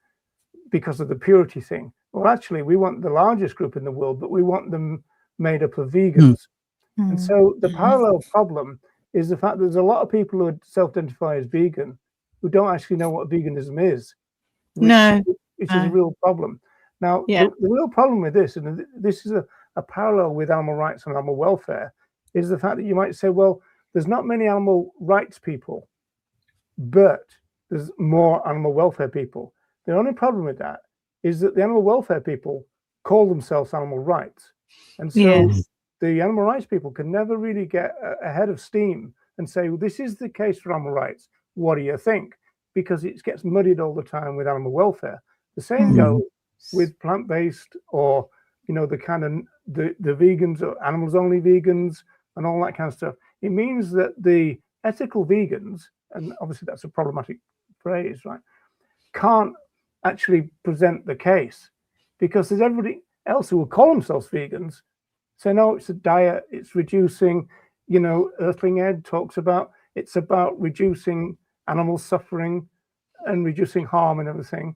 because of the purity thing. Well, actually, we want the largest group in the world, but we want them made up of vegans. And so the parallel problem is the fact that there's a lot of people who self-identify as vegan who don't actually know what veganism is, which is a real problem. Now, the real problem with this, and this is a parallel with animal rights and animal welfare, is the fact that you might say, well, there's not many animal rights people, but there's more animal welfare people. The only problem with that is that the animal welfare people call themselves animal rights. And so the animal rights people can never really get ahead of steam and say, well, this is the case for animal rights. What do you think? Because it gets muddied all the time with animal welfare. The same goes with plant-based, or the kind of the vegans or animals only vegans and all that kind of stuff. It means that the ethical vegans, and obviously that's a problematic phrase, right, can't actually present the case, because there's everybody else who will call themselves vegans say, no, it's a diet, it's reducing, Earthling Ed talks about, it's about reducing animal suffering and reducing harm and everything.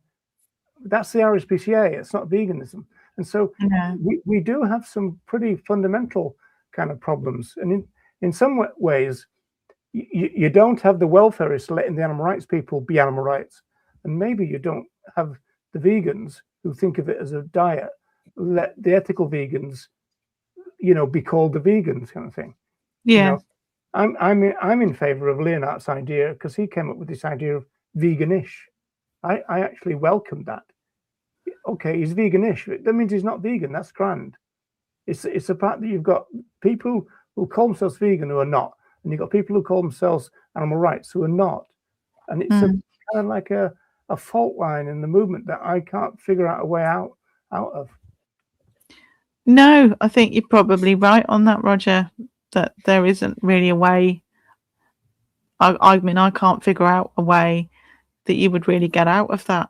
That's the RSPCA, it's not veganism. And so we do have some pretty fundamental kind of problems. And in some ways, you don't have the welfareists letting the animal rights people be animal rights. And maybe you don't have the vegans who think of it as a diet let the ethical vegans, be called the vegans kind of thing. I'm in favor of Leonhardt's idea, because he came up with this idea of veganish. I actually welcomed that. Okay, he's veganish. That means he's not vegan. That's grand. It's the fact that you've got people who call themselves vegan who are not, and you've got people who call themselves animal rights who are not. And it's kind of like a fault line in the movement that I can't figure out a way out of. No, I think you're probably right on that, Roger, that there isn't really a way. I mean, I can't figure out a way that you would really get out of that.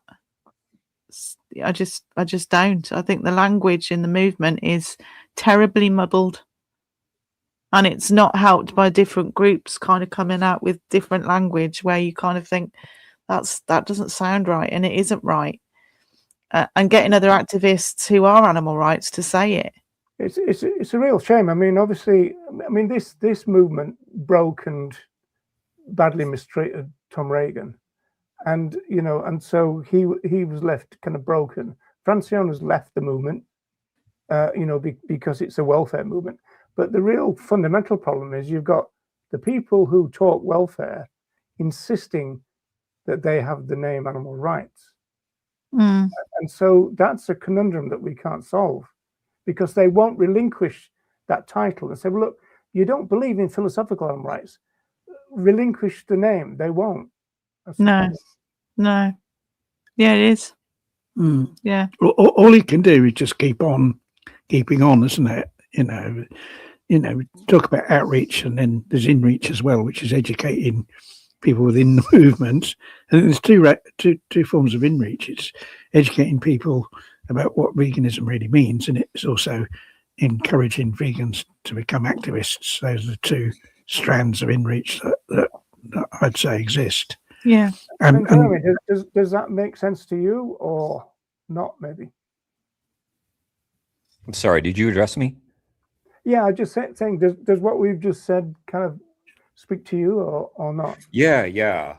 I just don't. I think the language in the movement is terribly muddled, and it's not helped by different groups kind of coming out with different language where you kind of think that doesn't sound right, and it isn't right. And getting other activists who are animal rights to say it. It's a real shame. I mean, obviously, this movement broke and badly mistreated Tom Reagan, and and so he was left kind of broken. Francione left the movement, because it's a welfare movement. But the real fundamental problem is you've got the people who talk welfare insisting that they have the name animal rights. And so that's a conundrum that we can't solve, because they won't relinquish that title and say, well, look, you don't believe in philosophical animal rights, relinquish the name. They won't. No. Yeah, it is. Yeah. All he can do is just keep on keeping on, isn't it? Talk about outreach, and then there's inreach as well, which is educating people within the movement. And there's two forms of inreach. It's educating people about what veganism really means, and it's also encouraging vegans to become activists. Those are the two strands of inreach that I'd say exist. Yeah. And does that make sense to you or not? Maybe. I'm sorry. Did you address me? Yeah, I just saying. Does what we've just said kind of speak to you or not? Yeah.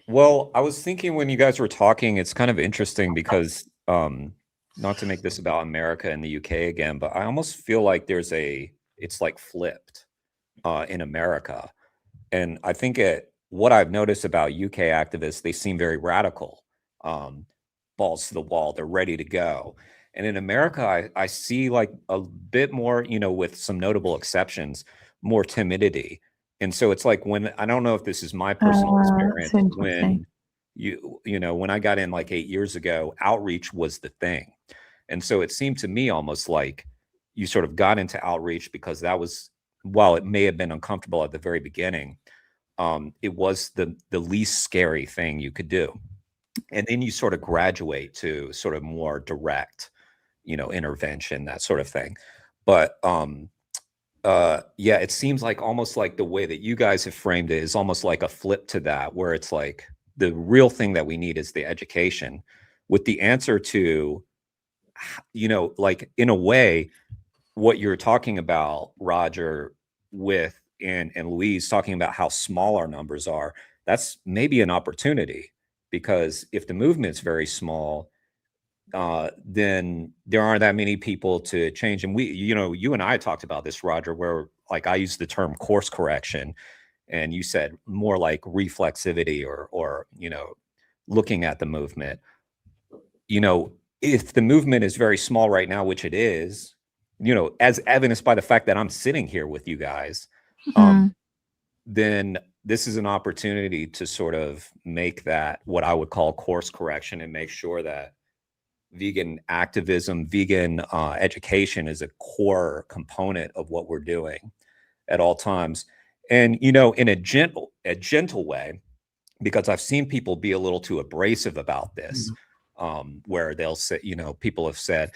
Well, I was thinking when you guys were talking, it's kind of interesting because not to make this about America and the UK again, but I almost feel like it's like flipped in America. And I think what I've noticed about UK activists, they seem very radical, balls to the wall, they're ready to go. And in America, I see like a bit more, with some notable exceptions, more timidity. And so it's like I don't know if this is my personal experience, when when I got in like 8 years ago, outreach was the thing. And so it seemed to me almost like you sort of got into outreach because that was, while it may have been uncomfortable at the very beginning, it was the least scary thing you could do. And then you sort of graduate to sort of more direct, intervention, that sort of thing. But yeah, it seems like almost like the way that you guys have framed it is almost like a flip to that, where it's like the real thing that we need is the education, with the answer to, like in a way, what you're talking about, Roger, with and Louise talking about how small our numbers are. That's maybe an opportunity, because if the movement's very small, then there aren't that many people to change. And you and I talked about this, Roger, where like I used the term course correction, and you said more like reflexivity or looking at the movement. If the movement is very small right now, which it is, as evidenced by the fact that I'm sitting here with you guys, then this is an opportunity to sort of make that what I would call course correction, and make sure that vegan activism, vegan education is a core component of what we're doing at all times. And, in a gentle way, because I've seen people be a little too abrasive about this, where they'll say, people have said,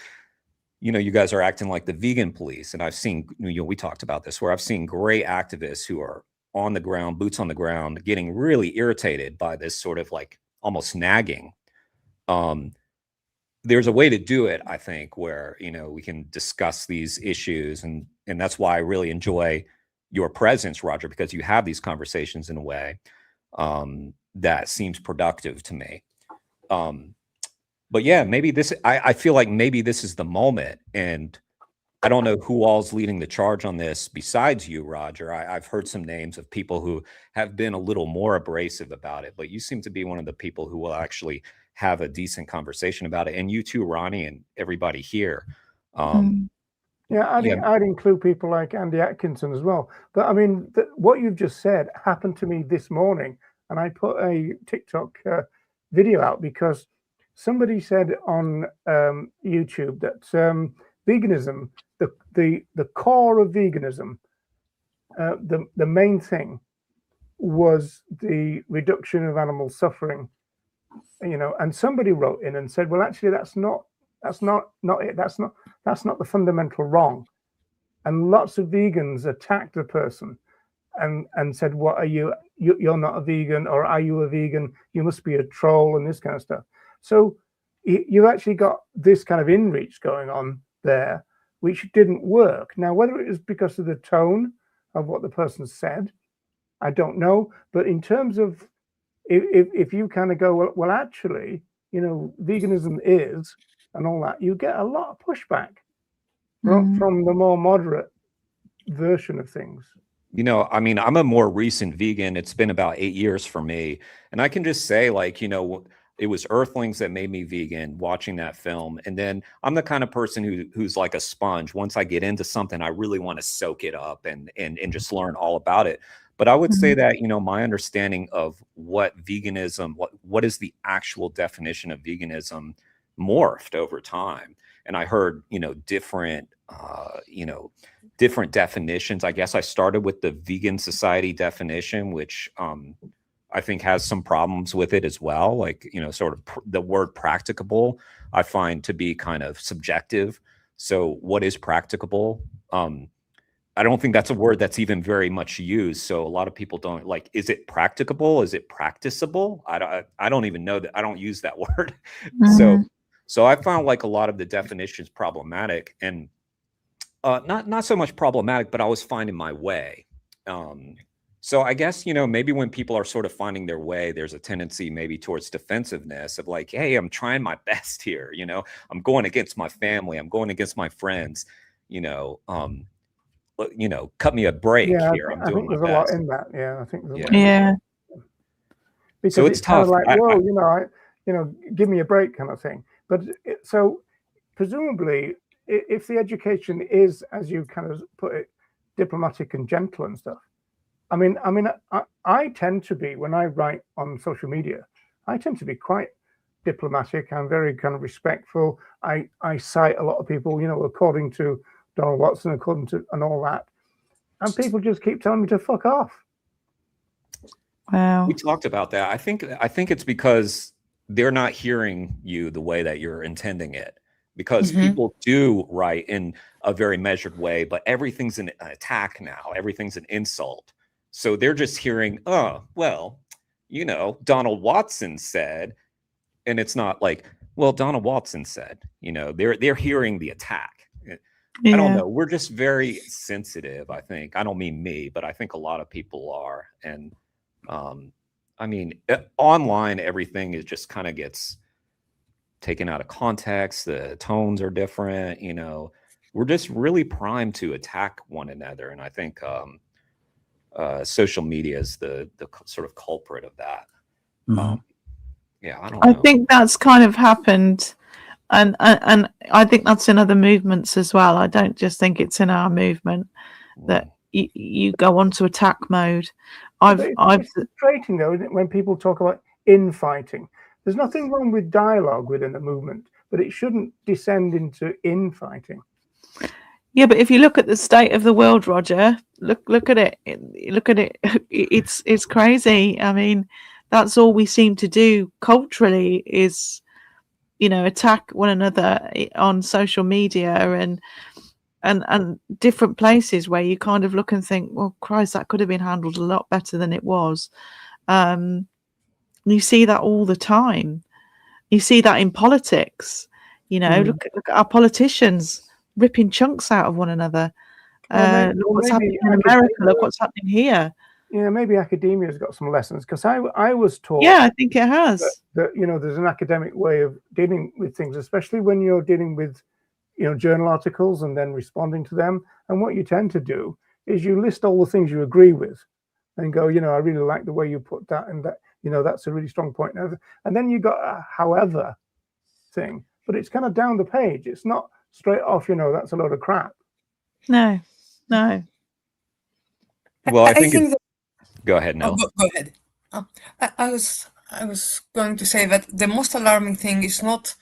you guys are acting like the vegan police. And I've seen, we talked about this, where I've seen great activists who are on the ground, boots on the ground, getting really irritated by this sort of like almost nagging. There's a way to do it, I think, where, we can discuss these issues. And that's why I really enjoy your presence, Roger, because you have these conversations in a way that seems productive to me. But yeah, maybe I feel like maybe this is the moment. And I don't know who all's leading the charge on this besides you, Roger. I've heard some names of people who have been a little more abrasive about it, but you seem to be one of the people who will actually have a decent conversation about it. And you too, Ronnie, and everybody here. Yeah, I'd include people like Andy Atkinson as well. But I mean, what you've just said happened to me this morning, and I put a TikTok video out because somebody said on YouTube that veganism, the core of veganism, the main thing was the reduction of animal suffering. And somebody wrote in and said, well, actually, that's not it. That's not the fundamental wrong. And lots of vegans attacked the person and said, what are you? You're not a vegan, or are you a vegan? You must be a troll, and this kind of stuff. So you've actually got this kind of inreach going on there, which didn't work. Now, whether it is because of the tone of what the person said, I don't know. But in terms of if you kind of go, well, actually, veganism is, and all that, you get a lot of pushback from the more moderate version of things. I mean, I'm a more recent vegan. It's been about 8 years for me. And I can just say, like, it was Earthlings that made me vegan, watching that film. And then I'm the kind of person who's like a sponge. Once I get into something, I really want to soak it up and just learn all about it. But I would say that, my understanding of what veganism, what is the actual definition of veganism, morphed over time. And I heard, different definitions. I guess I started with the Vegan Society definition, which I think has some problems with it as well. Like, sort of the word practicable, I find to be kind of subjective. So what is practicable? I don't think that's a word that's even very much used. So a lot of people don't like, is it practicable? Is it practicable? I don't even know that. I don't use that word. So I found like a lot of the definitions problematic, and not so much problematic, but I was finding my way. So I guess, maybe when people are sort of finding their way, there's a tendency maybe towards defensive-ness of like, hey, I'm trying my best here. I'm going against my family. I'm going against my friends, cut me a break here. I'm doing my best. There's a lot in that. Yeah, I think there's a lot. Yeah. Because so it's tough. Kind of like, whoa, give me a break kind of thing. But so presumably, if the education is, as you kind of put it, diplomatic and gentle and stuff, I tend to be, when I write on social media, I tend to be quite diplomatic. I'm very kind of respectful. I cite a lot of people, according to Donald Watson, and all that. And people just keep telling me to fuck off. Wow. We talked about that. I think it's because they're not hearing you the way that you're intending it, because people do write in a very measured way, but everything's an attack now. Everything's an insult. So they're just hearing, oh, well, you know, Donald Watson said, and it's not like, well, Donald Watson said, you know, they're hearing the attack. I don't know. We're just very sensitive, I think. I don't mean me, but I think a lot of people are. And I mean, online, everything is just kind of gets taken out of context. The tones are different. You know, we're just really primed to attack one another. And I think social media is the sort of culprit of that. Yeah, I don't know. I think that's kind of happened. And I think that's in other movements as well. I don't just think it's in our movement that you go onto attack mode. It's frustrating though, isn't it, when people talk about infighting. There's nothing wrong with dialogue within the movement, but it shouldn't descend into infighting. Yeah, but if you look at the state of the world, Roger, look at it. Look at it. It's crazy. I mean, that's all we seem to do culturally is, you know, attack one another on social media and different places where you kind of look and think, well, Christ, that could have been handled a lot better than it was. You see that all the time. You see that in politics. You know, look at our politicians ripping chunks out of one another. Look what's happening in America. Look what's happening here. Yeah, maybe academia has got some lessons, because I was taught. Yeah, I think it has. That you know, there's an academic way of dealing with things, especially when you're dealing with, you know, journal articles and then responding to them. And what you tend to do is you list all the things you agree with, and go, you know, I really like the way you put that, and that, you know, that's a really strong point. And then you got a however thing, but it's kind of down the page. It's not straight off, you know, that's a load of crap. No. Well, I think go ahead, Nell. Go ahead. I was going to say that the most alarming thing is not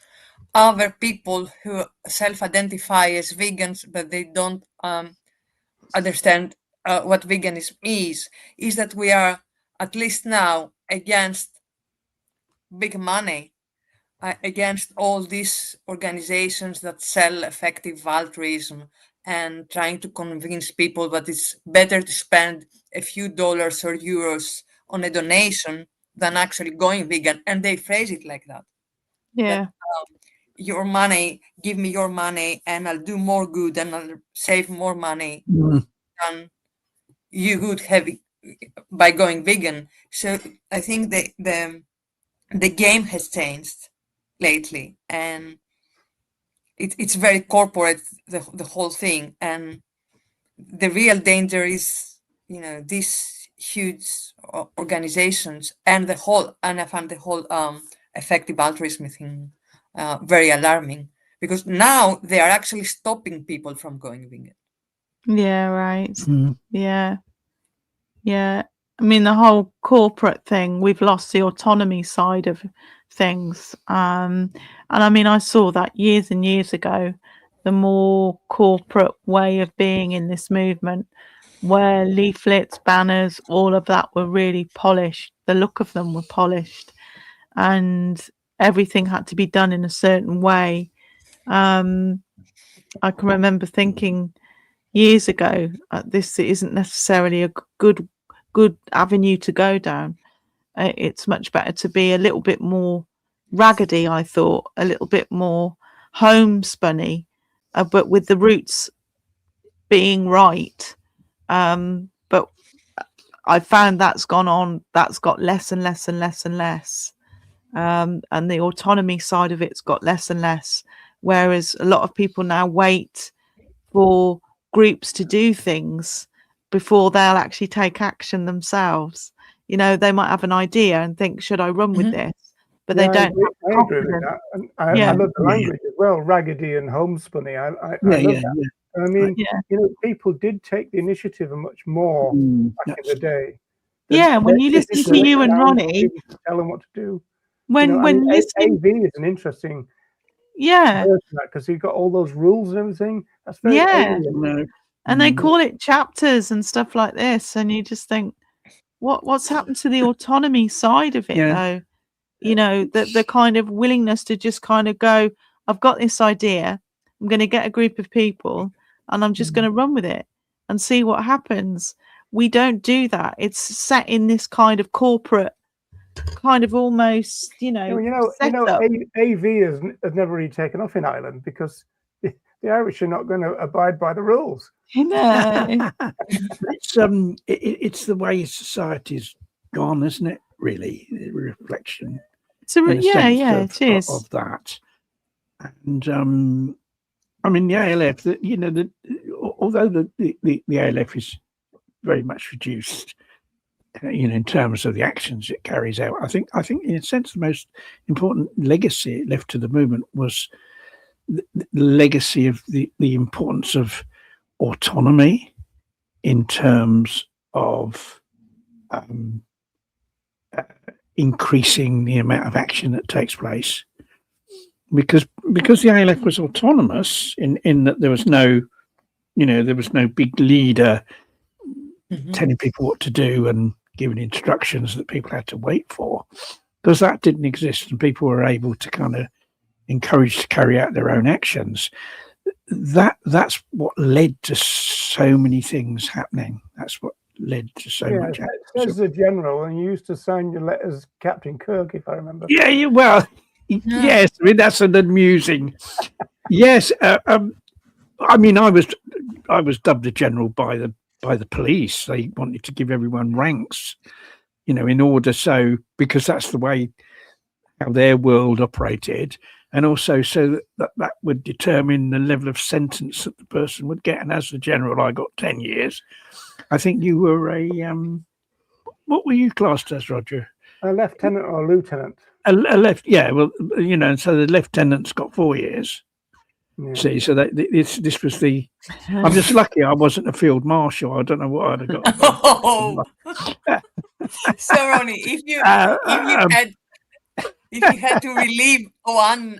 other people who self-identify as vegans, but they don't understand what veganism is that we are, at least now, against big money, against all these organizations that sell effective altruism and trying to convince people that it's better to spend a few dollars or euros on a donation than actually going vegan. And they phrase it like that. Yeah. That, your money, give me your money and I'll do more good and I'll save more money than you would have by going vegan. So I think the game has changed lately, and it's very corporate, the whole thing. And the real danger is, you know, these huge organizations and the whole, and I found the whole effective altruism thing very alarming, because now they are actually stopping people from going vegan. Yeah, right. Yeah. I mean, the whole corporate thing, we've lost the autonomy side of things. And I mean, I saw that years and years ago, the more corporate way of being in this movement, where leaflets, banners, all of that were really polished. The look of them were polished, and everything had to be done in a certain way. I can remember thinking years ago, this isn't necessarily a good avenue to go down. It's much better to be a little bit more raggedy, I thought, a little bit more homespunny, but with the roots being right. But I found that's gone on, that's got less and less and less and less. And the autonomy side of it's got less and less. Whereas a lot of people now wait for groups to do things before they'll actually take action themselves. You know, they might have an idea and think, should I run with this? But they don't. I agree with that. And I love the language as well, raggedy and homespunny. I love that. I mean, you know, people did take the initiative much more back in the day. When you listen to you and Ronnie, tell them what to do. When listening, AV is an interesting because you've got all those rules and everything. That's very alien. And they call it chapters and stuff like this, and you just think, what's happened to the autonomy side of it, though? You know, the kind of willingness to just kind of go, I've got this idea, I'm going to get a group of people and I'm just going to run with it and see what happens. We don't do that. It's set in this kind of corporate, kind of almost, setup. AV has never really taken off in Ireland because the Irish are not going to abide by the rules. No. It's the way society's gone, isn't it? Really, a reflection. So in a sense it is of that. And I mean, the ALF, although the ALF is very much reduced, in terms of the actions it carries out, I think in a sense the most important legacy it left to the movement was the legacy of the importance of autonomy in terms of increasing the amount of action that takes place, because the ALF was autonomous in that there was no big leader telling people what to do and giving instructions that people had to wait for, because that didn't exist and people were able to kind of encouraged to carry out their own actions. That's what led to so many things happening. That's what led to so much action. Says the general, and you used to sign your letters Captain Kirk, if I remember. Yes, I mean that's an amusing. Yes, I mean I was dubbed a general by the police. They wanted to give everyone ranks, in order because that's the way how their world operated, and also so that would determine the level of sentence that the person would get. And as the general, I got 10 years. I think you were what were you classed as, Roger? A lieutenant or a lieutenant? A left, yeah. Well, so the lieutenant's got 4 years. Yeah. See, so that this was the. I'm just lucky I wasn't a field marshal. I don't know what I'd have got. Oh. So Ronnie, if you had to relieve one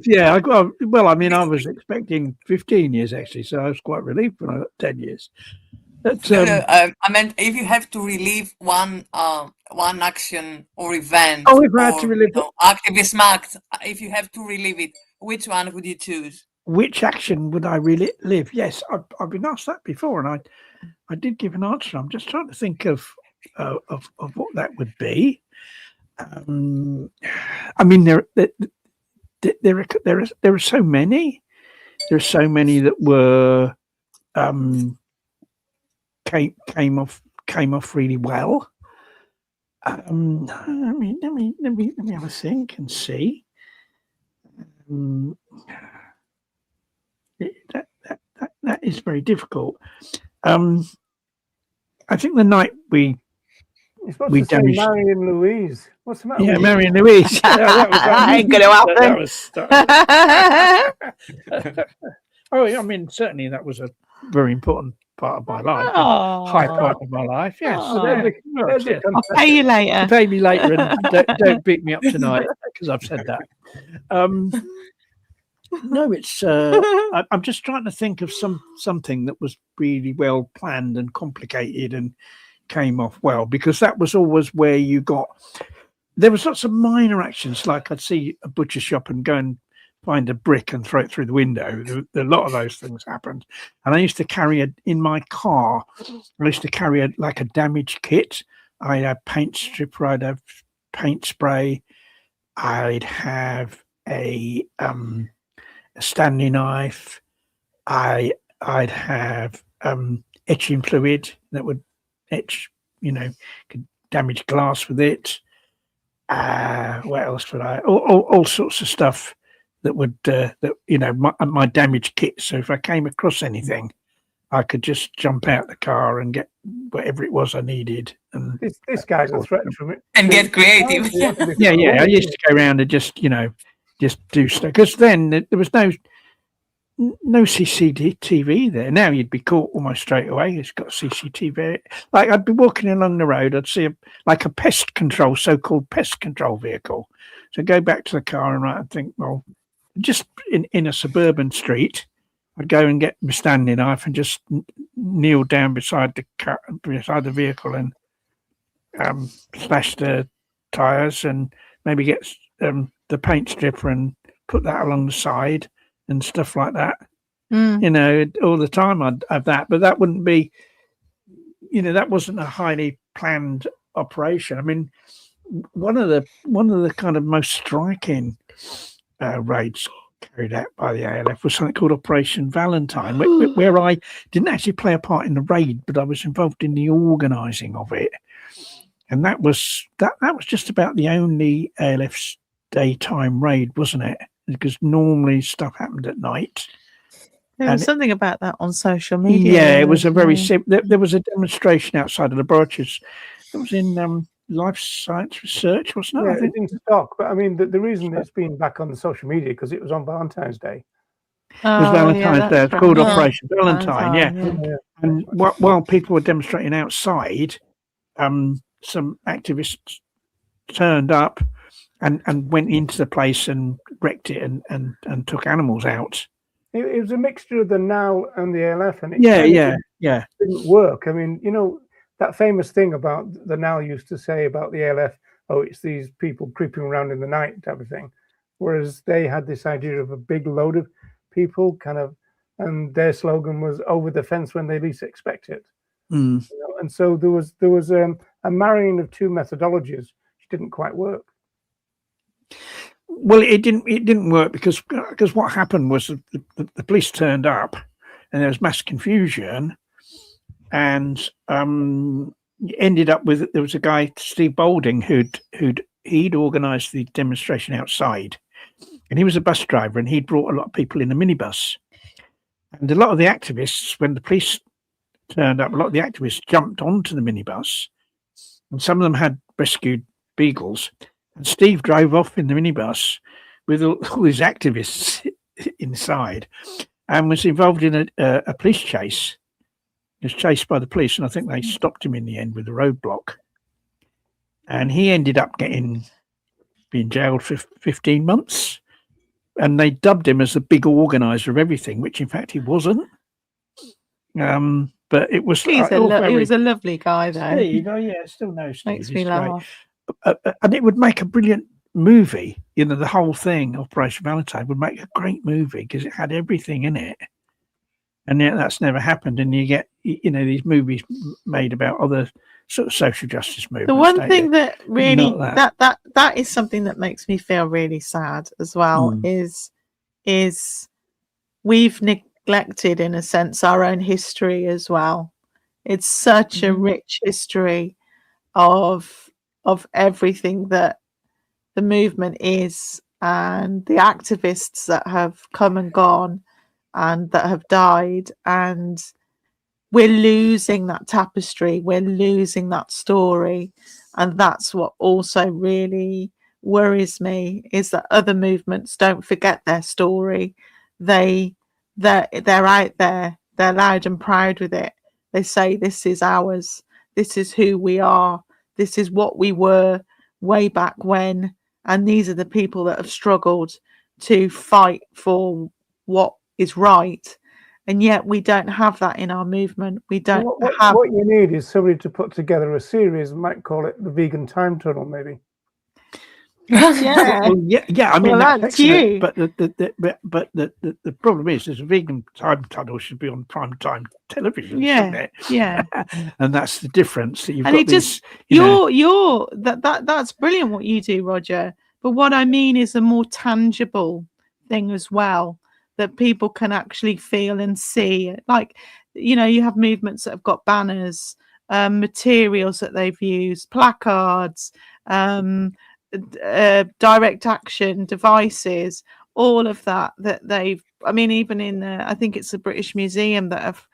yeah. I was expecting 15 years actually, so I was quite relieved when I got 10 years. But, I meant if you have to relieve one action or event. Oh, if I had to relive activism act, if you have to relive it, which one would you choose? Which action would I relive? Yes, I've been asked that before, and I did give an answer. I'm just trying to think of what that would be. I mean, there are so many. There are so many that were came off really well. Let me have a think and see. That is very difficult. I think the night we damaged Marion Louise. What's the matter? Yeah, Marion Louise. That ain't gonna happen. Oh, I mean, certainly that was a very important part of my life. High part of my life. Yes. I'll pay you later. Pay me later, and don't beat me up tonight because I've said that. No, it's. I'm just trying to think of something that was really well planned and complicated and came off well, because that was always where you got. There was lots of minor actions, like I'd see a butcher shop and go and find a brick and throw it through the window. A lot of those things happened, and I used to carry in my car. I used to carry a damaged kit. I'd have paint stripper. I'd have paint spray. I'd have a Stanley knife. I'd have etching fluid that would etch, could damage glass with it. What else would I? All sorts of stuff that would my damaged kit. So if I came across anything, I could just jump out the car and get whatever it was I needed. And this guy's a threat from it. And get creative. Yeah. I used to go around and just do stuff, because then there was no CCTV there. Now you'd be caught almost straight away. It's got CCTV. Like I'd be walking along the road, I'd see a so-called pest control vehicle. So I'd go back to the car and I'd think, well, just in a suburban street, I'd go and get my Stanley knife and just kneel down beside the vehicle and slash the tires and maybe get the paint stripper and put that along the side and stuff like that. You know, all the time I'd have that, but that wouldn't be, you know, that wasn't a highly planned operation. I mean, one of the kind of most striking raids carried out by the ALF was something called Operation Valentine, where I didn't actually play a part in the raid, but I was involved in the organising of it. And that was just about the only ALF's daytime raid, wasn't it? Because normally stuff happened at night. There was something about that on social media. Yeah, it was a very there was a demonstration outside of the laboratories. It was in life science research, wasn't it? Yeah, I think. it's in stock. But I mean, the reason it's been back on the social media because it was on Valentine's Day. It was Valentine's Day. It's called Operation Valentine. Yeah. Yeah. And while people were demonstrating outside, some activists turned up and went into the place and wrecked it and took animals out. It was a mixture of the NAL and the ALF, and it didn't work. I mean, you know, that famous thing about the NAL used to say about the ALF, oh, it's these people creeping around in the night type of thing, whereas they had this idea of a big load of people kind of, and their slogan was over the fence when they least expect it. You know? And so there was a marrying of two methodologies which didn't quite work. Well, it didn't work because what happened was the police turned up and there was mass confusion, and ended up with, there was a guy, Steve Boulding, he'd organised the demonstration outside, and he was a bus driver, and he'd brought a lot of people in a minibus, and a lot of the activists, when the police turned up, a lot of the activists jumped onto the minibus, and some of them had rescued beagles. And Steve drove off in the minibus with all these activists inside and was involved in a police chase. He was chased by the police, and I think they stopped him in the end with a roadblock. And he ended up being jailed for 15 months. And they dubbed him as the big organizer of everything, which in fact he wasn't. But it was... he was a lovely guy, though. Steve, yeah, still know Steve. Makes me laugh. And it would make a brilliant movie. You know, the whole thing, Operation Valentine, would make a great movie because it had everything in it. And yet that's never happened. And you get, you know, these movies made about other sort of social justice movements. The one thing that really, that is something that makes me feel really sad as well, is we've neglected, in a sense, our own history as well. It's such a rich history of everything that the movement is, and the activists that have come and gone and that have died, and we're losing that tapestry, we're losing that story. And that's what also really worries me, is that other movements don't forget their story. They're out there, they're loud and proud with it. They say, this is ours, this is who we are, this is what we were way back when, and these are the people that have struggled to fight for what is right. And yet we don't have that in our movement. We don't have... What you need is somebody to put together a series, might call it the Vegan Time Tunnel, maybe. Yeah. I mean, that's you. But the problem is, a Vegan Time Tunnel should be on prime time television, shouldn't it? Yeah. And that's the difference, that you've and got it just that's brilliant what you do, Roger. But what I mean is a more tangible thing as well, that people can actually feel and see. Like, you know, you have movements that have got banners, materials that they've used, placards, direct action devices, all of that they've, I mean, even in I think it's the British Museum that have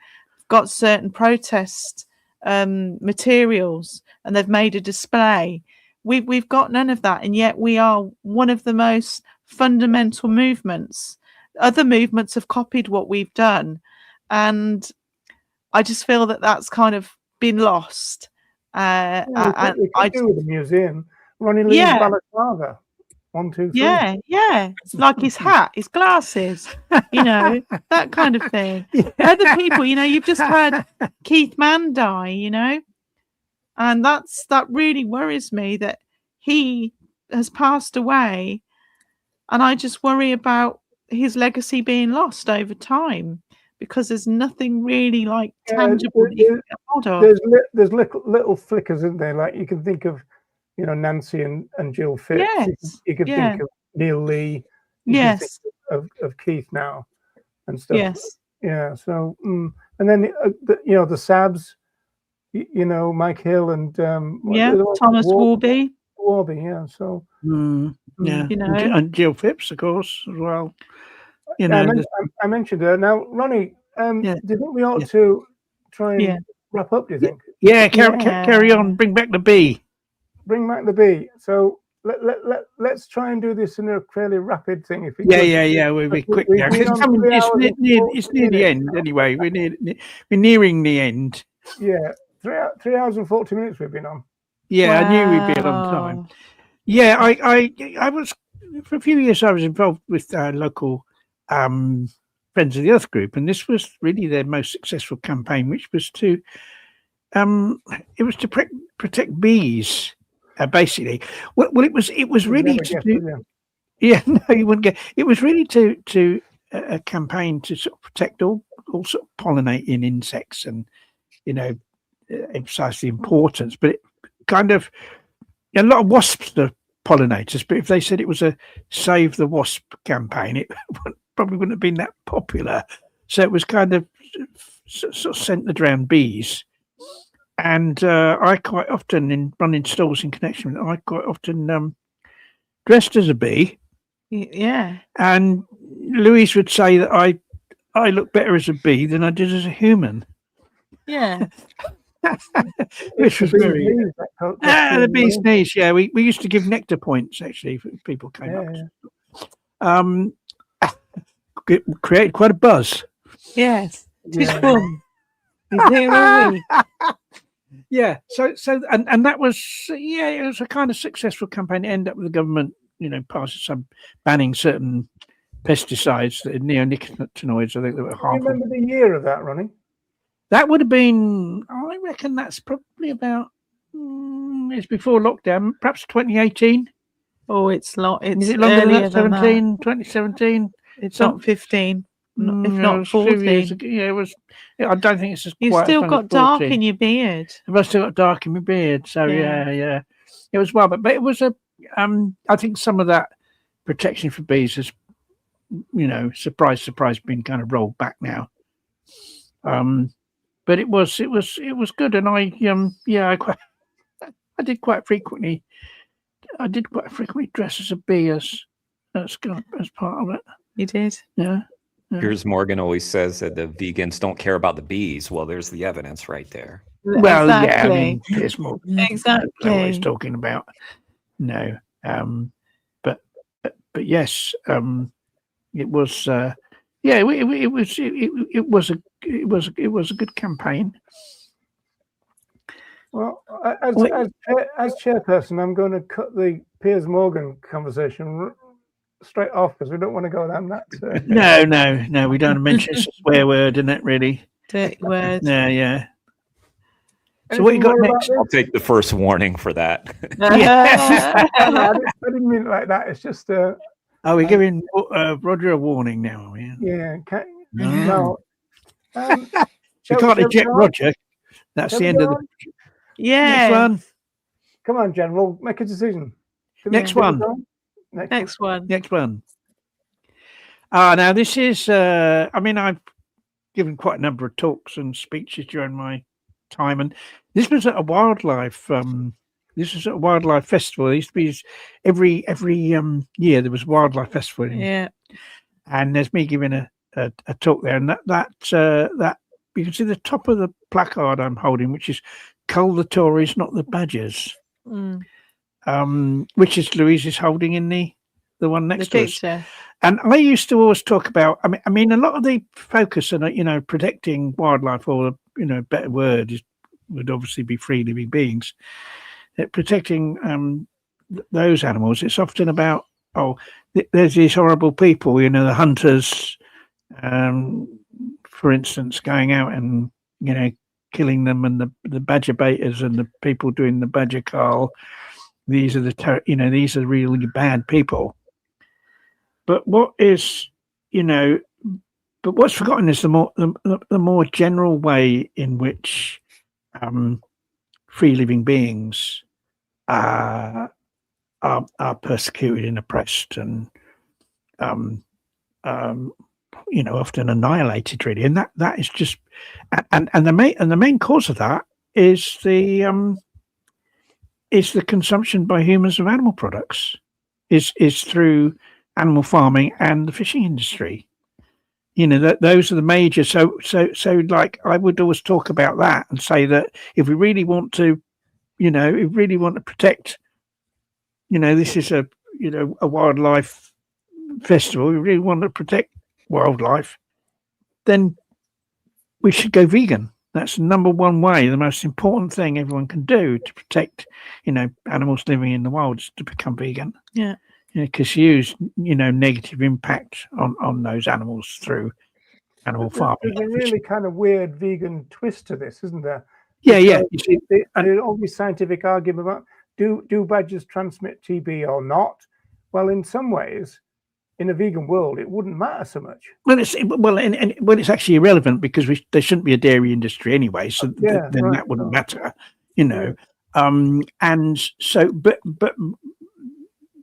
got certain protest materials, and they've made a display. We've got none of that, and yet we are one of the most fundamental movements. Other movements have copied what we've done, and I just feel that that's kind of been lost. I do with the museum. Ronnie Lee, balaclava. 1, 2, 3. Yeah. Like his hat, his glasses, you know, that kind of thing. Other people, you know, you've just had Keith Mann die, you know, and that really worries me that he has passed away, and I just worry about his legacy being lost over time because there's nothing really like tangible that you can get hold of. There's little flickers, isn't there? Like you can think of, Nancy and Jill Phipps. Yes. You could think of Neil Lee. You can think of Keith now and stuff. Yes. Yeah. So, and then the Sabs, Mike Hill and Thomas Warby. Warby, yeah. So, yeah, and Jill Phipps, of course, as well. I mentioned her. Now, Ronnie, do you think we ought to try and wrap up? Do you think? Yeah, carry on. Bring back the bee. Bring back the bee. So let's try and do this in a fairly rapid thing. If we We'll be quick now. It's near the end anyway. We're nearing the end. Yeah, 3 hours and 40 minutes we've been on. Yeah, I knew we'd be a long time. Yeah, I was for a few years. I was involved with local Friends of the Earth group, and this was really their most successful campaign, which was to protect bees. Basically, well, it was really to do. Yeah, no, you wouldn't get. It was really to a campaign to sort of protect all sort of pollinating insects, and emphasize the importance. But it kind of a lot of wasps are pollinators. But if they said it was a save the wasp campaign, it probably wouldn't have been that popular. So it was kind of sort of centered around bees. And I quite often, in running stalls in connection with it, I quite often dressed as a bee. Yeah. And Louise would say that I look better as a bee than I did as a human. Yeah. Which was very... the bee's knees, yeah. We used to give nectar points, actually, if people came up. It created quite a buzz. Yes. Yeah, so and that was it was a kind of successful campaign. It ended up with the government, passing some banning certain pesticides, neonicotinoids. I think that were harmful. Do you remember the year of that, Ronnie? That would have been, I reckon, that's probably about it's before lockdown, perhaps 2018. Oh, it's Is it longer than that? 2017. It's not 15. If not 14. It was. I don't think it's as You've quite still as got dark in your beard. I've still got dark in my beard. So yeah. It was well, but it was I think some of that protection for bees has, surprise, been kind of rolled back now. But it was good, and I did quite frequently. I did quite frequently dress as a bee as part of it. You did, yeah. Piers Morgan always says that the vegans don't care about the bees. Well, there's the evidence right there. Well, yeah, I mean, Piers Morgan, exactly what he's talking about. No, but yes, it was. It was a good campaign. Well, as chairperson, I'm going to cut the Piers Morgan conversation straight off because we don't want to go down that. No, we don't mention it's a swear word, isn't it? Really, dirty word. Yeah. So what you got next? I'll take the first warning for that. I didn't mean it like that. It's just. Are we giving Roger a warning now? Yeah. No. You can't eject Roger. That's the end of the. Yeah. Next one. Come on, General. Make a decision. Next one. Next one. Now this is. I've given quite a number of talks and speeches during my time, and this was at a wildlife. This was at a wildlife festival. There used to be every year there was a wildlife festival. And there's me giving a talk there, and that you can see the top of the placard I'm holding, which is "Cull the Tories, not the Badgers," which is Louise is holding in the one next to us. And I used to always talk about. I mean, a lot of the focus on protecting wildlife, or a better word would obviously be free living beings. Protecting those animals, it's often about there's these horrible people, the hunters, for instance, going out and killing them, and the badger baiters and the people doing the badger cull. These are these are really bad people. But what's forgotten is the more general way in which free living beings are persecuted and oppressed and often annihilated, really. And that is just and the main cause of that is the consumption by humans of animal products, is through animal farming and the fishing industry. Those are the major. So like, I would always talk about that and say that if we really want to, protect, this is a wildlife festival, we really want to protect wildlife, then we should go vegan. That's the number one way, the most important thing everyone can do to protect, animals living in the wild, is to become vegan. Yeah. Because you use, negative impact on those animals through animal farming. There's a really kind of weird vegan twist to this, isn't there? Yeah. There's all this scientific argument about do badgers transmit TB or not? Well, in some ways, in a vegan world, it wouldn't matter so much. Well, it's actually irrelevant, because there shouldn't be a dairy industry anyway, so then that wouldn't matter, And so, but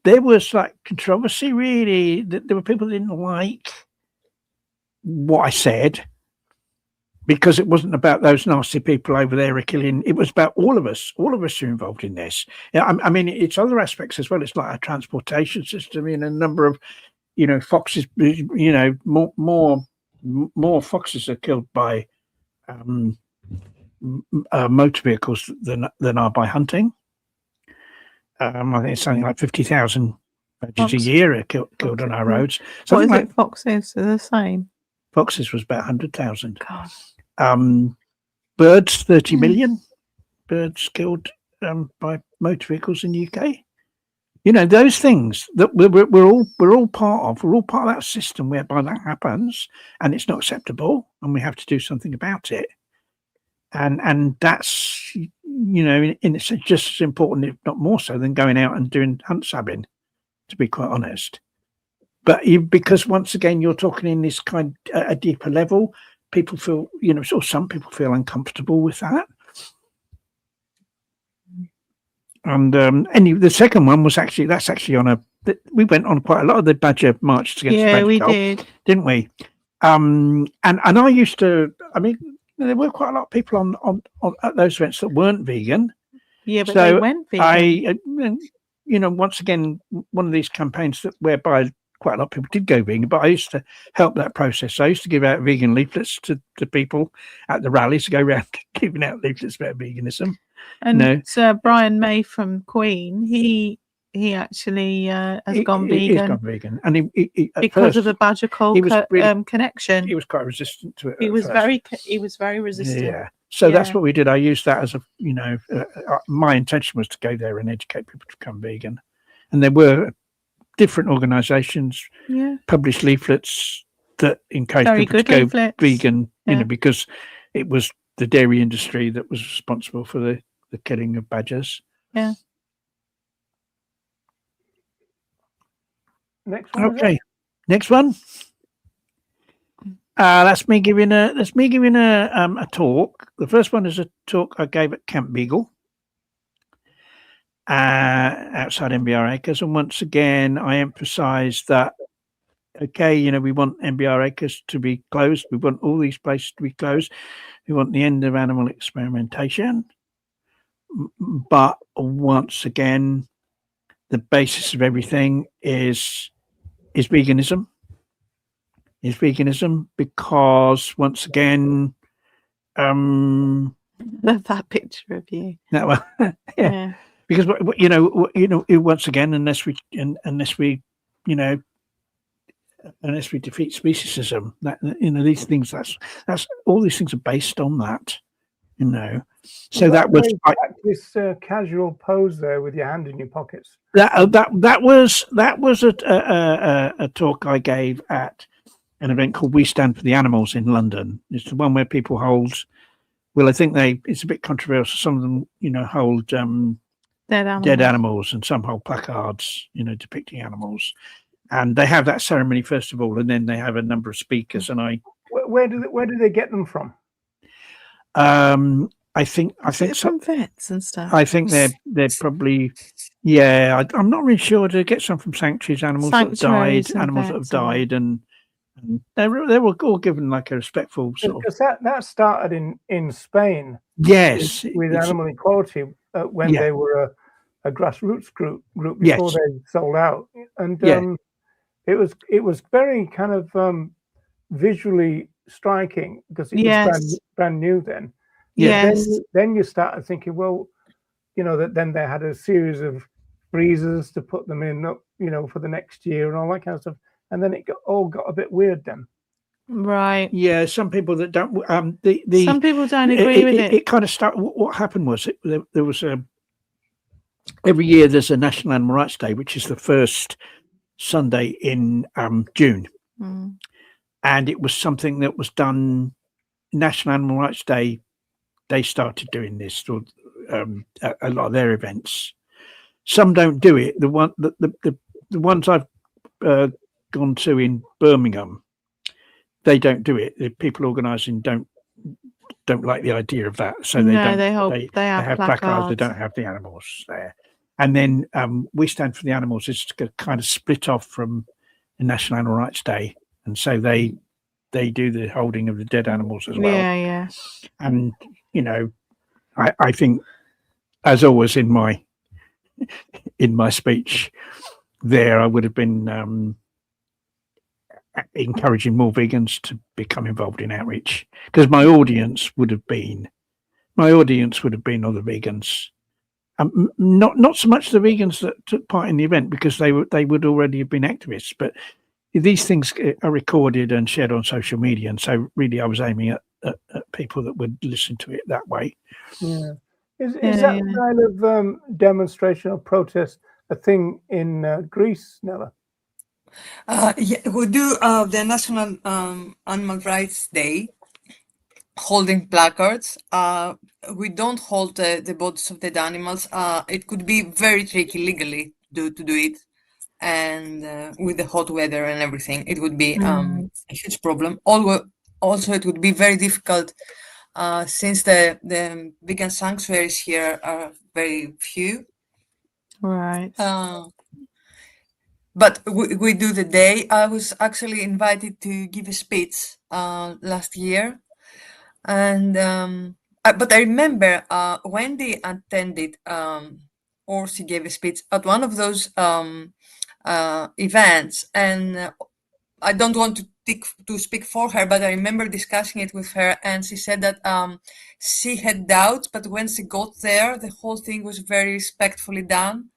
there was like controversy, really, that there were people who didn't like what I said, because it wasn't about those nasty people over there killing. It was about all of us. All of us are involved in this. I mean, it's other aspects as well. It's like a transportation system, a number of, foxes. More foxes are killed by motor vehicles than are by hunting. I think it's something like 50,000 badgers a year are killed on our roads. What is it? Foxes are the same. Foxes was about 100,000. Birds, 30 million birds killed by motor vehicles in the UK. Those things that we're all part of. We're all part of that system whereby that happens, and it's not acceptable, and we have to do something about it. And that's, it's just as important, if not more so, than going out and doing hunt sabbing, to be quite honest. But because once again, you're talking in this kind a deeper level, people feel, or some people feel uncomfortable with that. And the second one was that's actually we went on quite a lot of the badger marches against badger we cull, didn't we? And I used to, there were quite a lot of people on at those events that weren't vegan. Yeah, but they went vegan. Once again, one of these campaigns whereby quite a lot of people did go vegan, but I used to help that process. I used to give out vegan leaflets to people at the rallies, to go around giving out leaflets about veganism. And Sir Brian May from Queen, he actually has gone vegan. He's gone vegan, and he because of the badger cull connection. He was quite resistant to it. He was very resistant. Yeah. So that's what we did. I used that as my intention was to go there and educate people to become vegan, and there were different organisations published leaflets that encouraged people to go vegan. Because it was the dairy industry that was responsible for the killing of badgers. Yeah. Next one. Okay. Next one. That's me giving a talk. The first one is a talk I gave at Camp Beagle, outside MBR Acres, and once again I emphasised that we want MBR Acres to be closed. We want all these places to be closed. We want the end of animal experimentation. But once again, the basis of everything is veganism. Is veganism, because once again, love that picture of you. Yeah. Because once again, unless we defeat speciesism, these things, that's all these things are based on that. So that was this casual pose there with your hand in your pockets. That was a talk I gave at an event called We Stand for the Animals in London. It's the one where people hold Well, I think it's a bit controversial. Some of them, hold dead animals, and some hold placards, depicting animals. And they have that ceremony first of all, and then they have a number of speakers. And where do they get them from? I think from vets and stuff. I think they're probably, yeah. I'm not really sure. To get some from sanctuaries, animals that have died, and they were all given like a respectful sort of. Because that started in Spain. Yes, with animal equality when they were a grassroots group before they sold out, and it was very kind of visually striking because it was brand new then. Then you started thinking, well, that then they had a series of freezers to put them in, for the next year and all that kind of stuff. And then it all got a bit weird then. Right. Yeah. Some people that don't. Some people don't agree with it. It kind of started. What happened was there was every year there's a National Animal Rights Day, which is the first Sunday in June, and it was something that was done. National Animal Rights Day. They started doing this, or a lot of their events. Some don't do it. The ones I've gone to in Birmingham, they don't do it. The people organising don't like the idea of that, so they don't. They have placards. They don't have the animals there. And then We Stand for the Animals is kind of split off from the National Animal Rights Day, and so they do the holding of the dead animals as well. Yeah. And I think, as always in my speech there, I would have been encouraging more vegans to become involved in outreach, because my audience would have been other vegans, not so much the vegans that took part in the event, because they would already have been activists, but these things are recorded and shared on social media, and so really I was aiming at people that would listen to it that way. Yeah. Is that kind of demonstration or protest a thing in Greece, Nella? We do the National Animal Rights Day, holding placards. We don't hold the bodies of dead animals. It could be very tricky legally to do it, and with the hot weather and everything, it would be a huge problem. Also, it would be very difficult since the vegan sanctuaries here are very few. Right. But we do the day. I was actually invited to give a speech last year, and but I remember Wendy attended, or she gave a speech at one of those events, and I don't want to speak for her, but I remember discussing it with her, and she said that she had doubts, but when she got there, the whole thing was very respectfully done,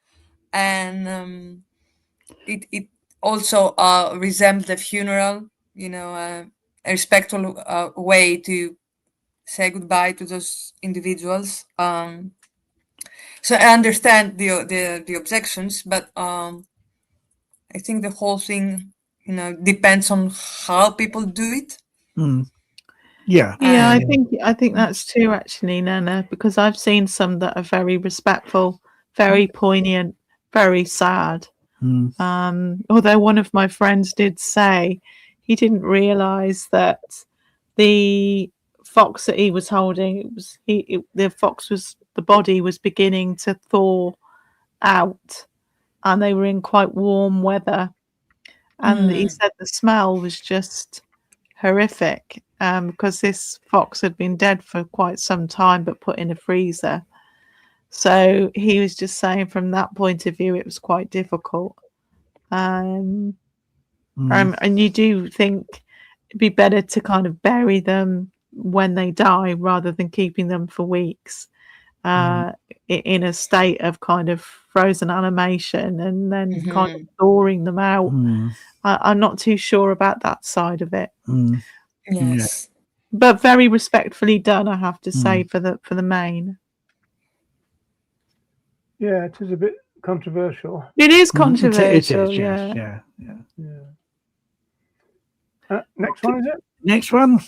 and it also resembled a funeral, a respectful way to say goodbye to those individuals. So I understand the objections, but I think the whole thing, depends on how people do it. Yeah. I think that's true, actually, Nana, because I've seen some that are very respectful, very poignant, very sad. Although one of my friends did say he didn't realize that the fox that he was holding, the body was beginning to thaw out, and they were in quite warm weather, and he said the smell was just horrific, because this fox had been dead for quite some time but put in a freezer. So he was just saying from that point of view it was quite difficult. And you do think it'd be better to kind of bury them when they die rather than keeping them for weeks in a state of kind of frozen animation and then kind of thawing them out. I'm not too sure about that side of it. Yes. But very respectfully done, I have to say, for the main. Yeah, it is a bit controversial. It is controversial. It is, yeah. Next one, is it? Next one.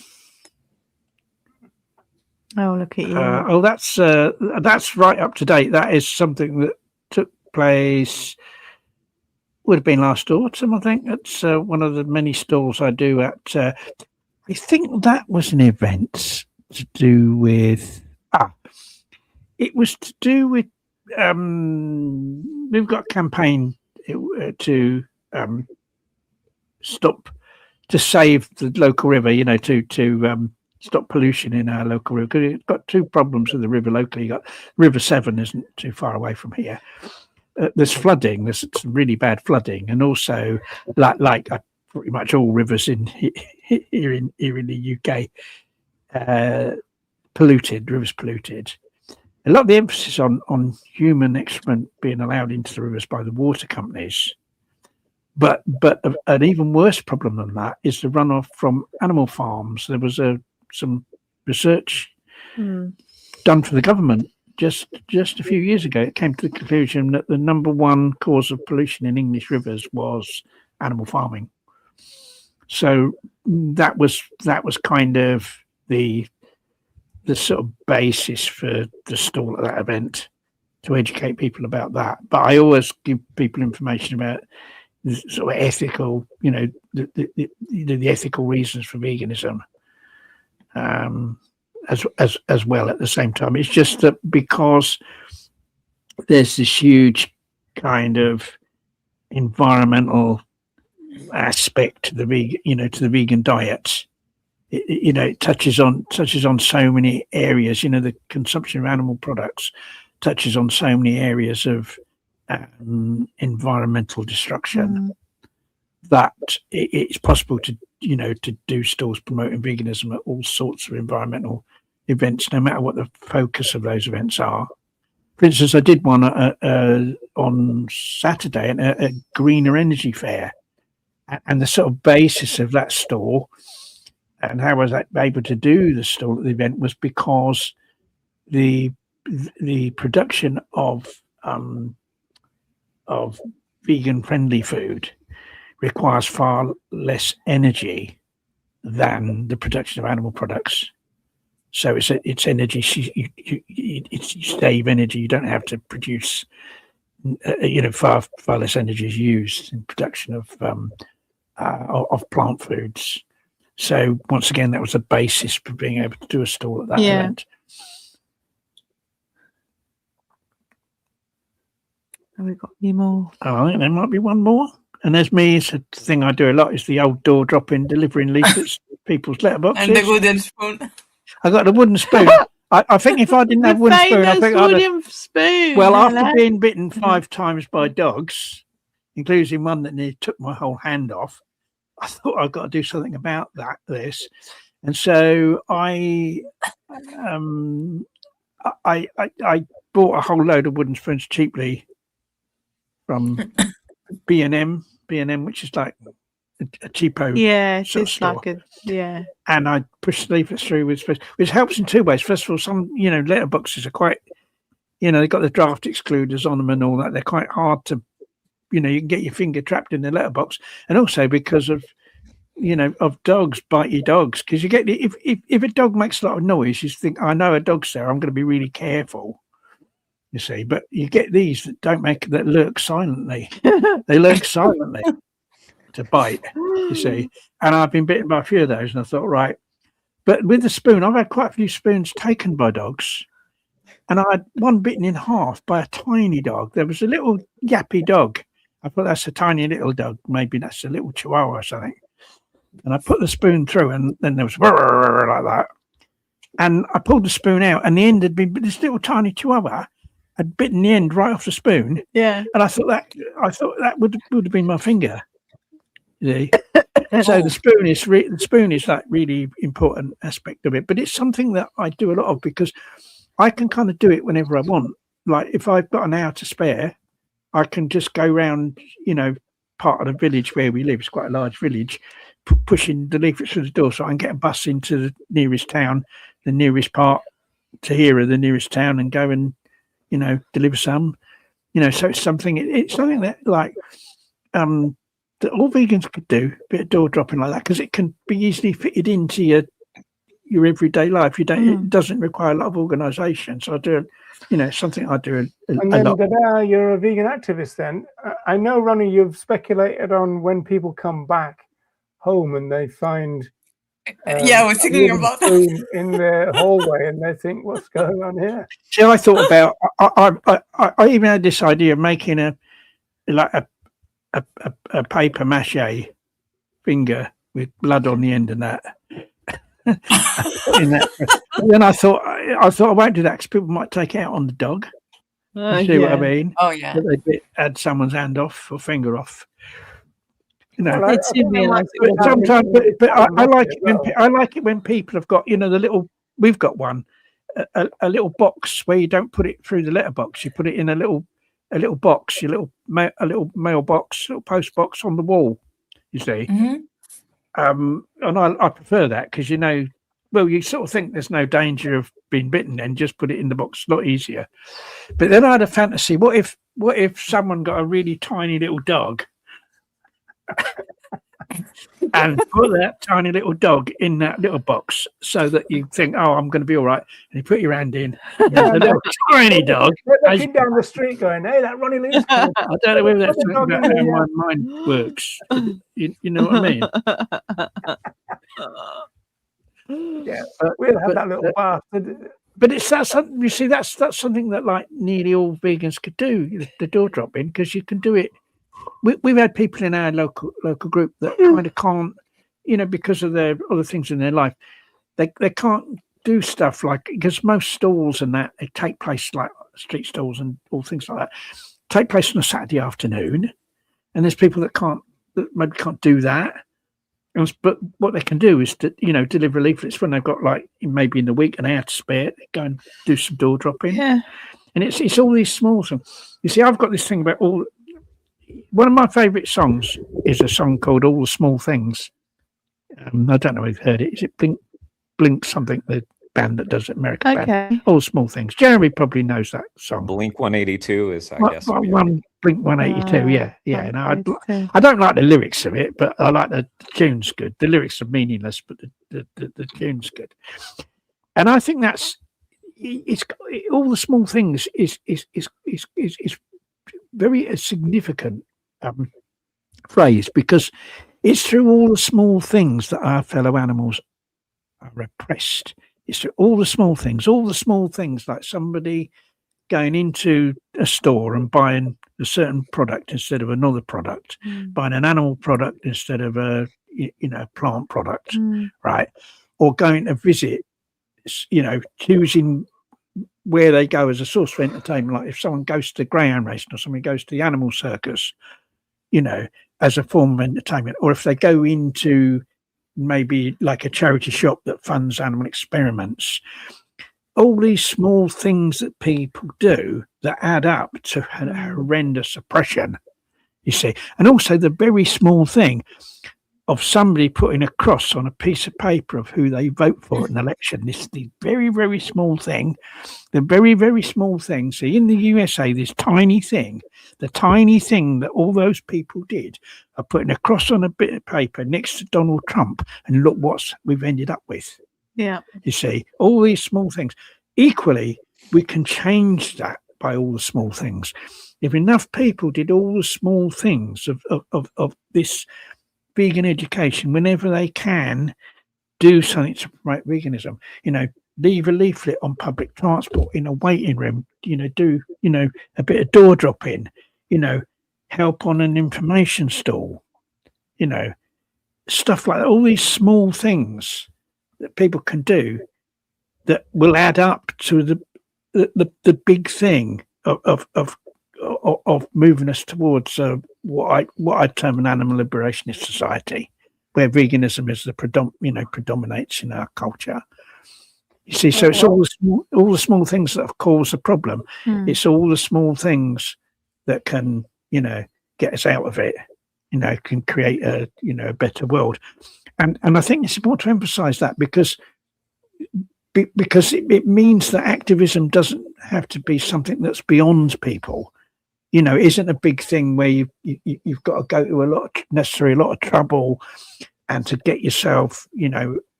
Oh, look at you. That's right up to date. That is something that took place, would have been last autumn, I think. It's one of the many stalls I do at. I think that was an event to do with. It was to do with. We've got a campaign to save the local river. You know, to stop pollution in our local river, because it's got two problems with the river locally. You got River Severn isn't too far away from here. There's flooding. There's some really bad flooding, and also like pretty much all rivers here in the UK, polluted. Rivers polluted. A lot of the emphasis on human excrement being allowed into the rivers by the water companies. But an even worse problem than that is the runoff from animal farms. There was some research done for the government just a few years ago. It came to the conclusion that the number one cause of pollution in English rivers was animal farming. So that was kind of the sort of basis for the stall at that event, to educate people about that. But I always give people information about the sort of ethical, the ethical reasons for veganism, as well at the same time. It's just that because there's this huge kind of environmental aspect to the vegan diet. It touches on so many areas. The consumption of animal products touches on so many areas of environmental destruction that it's possible to do stalls promoting veganism at all sorts of environmental events, no matter what the focus of those events are. For instance, I did one on Saturday at a greener energy fair, and the sort of basis of that stall and how I was able to do the stall at the event was because the production of vegan friendly food requires far less energy than the production of animal products. So it's energy. You save energy. You don't have to produce. Far less energy is used in production of plant foods. So once again, that was the basis for being able to do a stall at that event. Have we got any more? Oh, I think there might be one more. And there's me. It's a thing I do a lot. Is the old door dropping, delivering leaflets to people's letterboxes. And the wooden spoon. I got the wooden spoon. I think if I didn't have wooden spoon, I think I'd spoon. Well, after being bitten 5 times by dogs, including one that nearly took my whole hand off, I thought I've got to do something about this. And so I bought a whole load of wooden spoons cheaply from B&M, which is like a cheapo it's like and I pushed the leaflets through with spoons, which helps in 2 ways. First of all, some letterboxes are quite, they've got the draft excluders on them and all that. They're quite hard to, you can get your finger trapped in the letterbox, and also because of of dogs, bitey dogs, because you get if a dog makes a lot of noise, you think, I know a dog's there, I'm going to be really careful, you see. But you get these that lurk silently. They lurk silently to bite, you see. And I've been bitten by a few of those, and I thought, right. But with the spoon, I've had quite a few spoons taken by dogs, and I had one bitten in half by a tiny dog. There was a little yappy dog. I thought that's a tiny little dog. Maybe that's a little chihuahua or something. And I put the spoon through, and then there was like that. And I pulled the spoon out, and the end had been, this little tiny chihuahua had bitten the end right off the spoon. Yeah. And I thought that would have been my finger. You see? So the spoon is like really important aspect of it. But it's something that I do a lot of because I can kind of do it whenever I want. Like if I've got an hour to spare, I can just go round, part of the village where we live. It's quite a large village, pushing the leaflets through the door so I can get a bus into the nearest town, the nearest part to here of the nearest town, and go and, deliver some. So it's something that like that all vegans could do, a bit of door dropping like that, because it can be easily fitted into your everyday life. It doesn't require a lot of organisation. So I do, something I do And a then, lot. you're a vegan activist then. I know, Ronnie, you've speculated on when people come back home and they find I was thinking about that in their hallway and they think, what's going on here? See, I thought about, I even had this idea of making a paper mache finger with blood on the end and that. Then I thought I won't do that because people might take it out on the dog. You see what I mean? Oh yeah. They had someone's hand off or finger off. Well, They do realise it But will sometimes, happen. but I like it when I like it when people have got the little. We've got one, a little box where you don't put it through the letterbox. You put it in a little box, a little mailbox, little post box on the wall. You see, and I prefer that because you sort of think there's no danger of being bitten, then just put it in the box. A lot easier. But then I had a fantasy. What if someone got a really tiny little dog? And put that tiny little dog in that little box so that you think, oh, I'm going to be all right. And you put your hand in. And there's a little tiny dog. Looking down the street going, hey, that Ronnie Lee's coming. I don't know whether that's something about how my mind works. You know what I mean? Yeah, we'll have that little bath. But it's that something, you see, that's something that like nearly all vegans could do, the door dropping, because you can do it. We've had people in our local group that kind of can't, because of their other things in their life, they can't do stuff like, because most stalls and that, they take place like street stalls and all things like that, take place on a Saturday afternoon, and there's people that maybe can't do that. But what they can do is to, deliver leaflets when they've got like maybe in the week an hour to spare. They go and do some door dropping. Yeah, and it's all these small things. You see, I've got this thing about all. One of my favourite songs is a song called "All the Small Things." I don't know if you've heard it. Is it Blink something? The band that does it, American band. All the Small Things. Jeremy probably knows that song. Blink 182 is, I guess. Blink 182. Yeah. No, I don't like the lyrics of it, but I like the tune's good. The lyrics are meaningless, but the tune's good. And I think it's all the small things is very significant phrase, because it's through all the small things that our fellow animals are oppressed. It's through all the small things like somebody going into a store and buying a certain product instead of another product, buying an animal product instead of a plant product, right? Or going to visit, choosing where they go as a source for entertainment. Like if someone goes to Greyhound racing or somebody goes to the animal circus, as a form of entertainment, or if they go into maybe like a charity shop that funds animal experiments, all these small things that people do that add up to horrendous oppression, you see. And also the very small thing of somebody putting a cross on a piece of paper of who they vote for in an election. This is the very, very small thing. The very, very small thing. See, in the USA, this tiny thing, the tiny thing that all those people did are putting a cross on a bit of paper next to Donald Trump, and look what we've ended up with. Yeah. You see, all these small things. Equally, we can change that by all the small things. If enough people did all the small things of this vegan education, whenever they can, do something to promote veganism, leave a leaflet on public transport, in a waiting room, do a bit of door dropping, help on an information stall, stuff like that. All these small things that people can do that will add up to the big thing of moving us towards what I term an animal liberationist society, where veganism is the predominates in our culture. You see, so it's all the small things that have caused the problem. It's all the small things that can get us out of it. Can create a better world, and I think it's important to emphasise that because it means that activism doesn't have to be something that's beyond people. Isn't a big thing where you've got to go to a lot of trouble and to get yourself,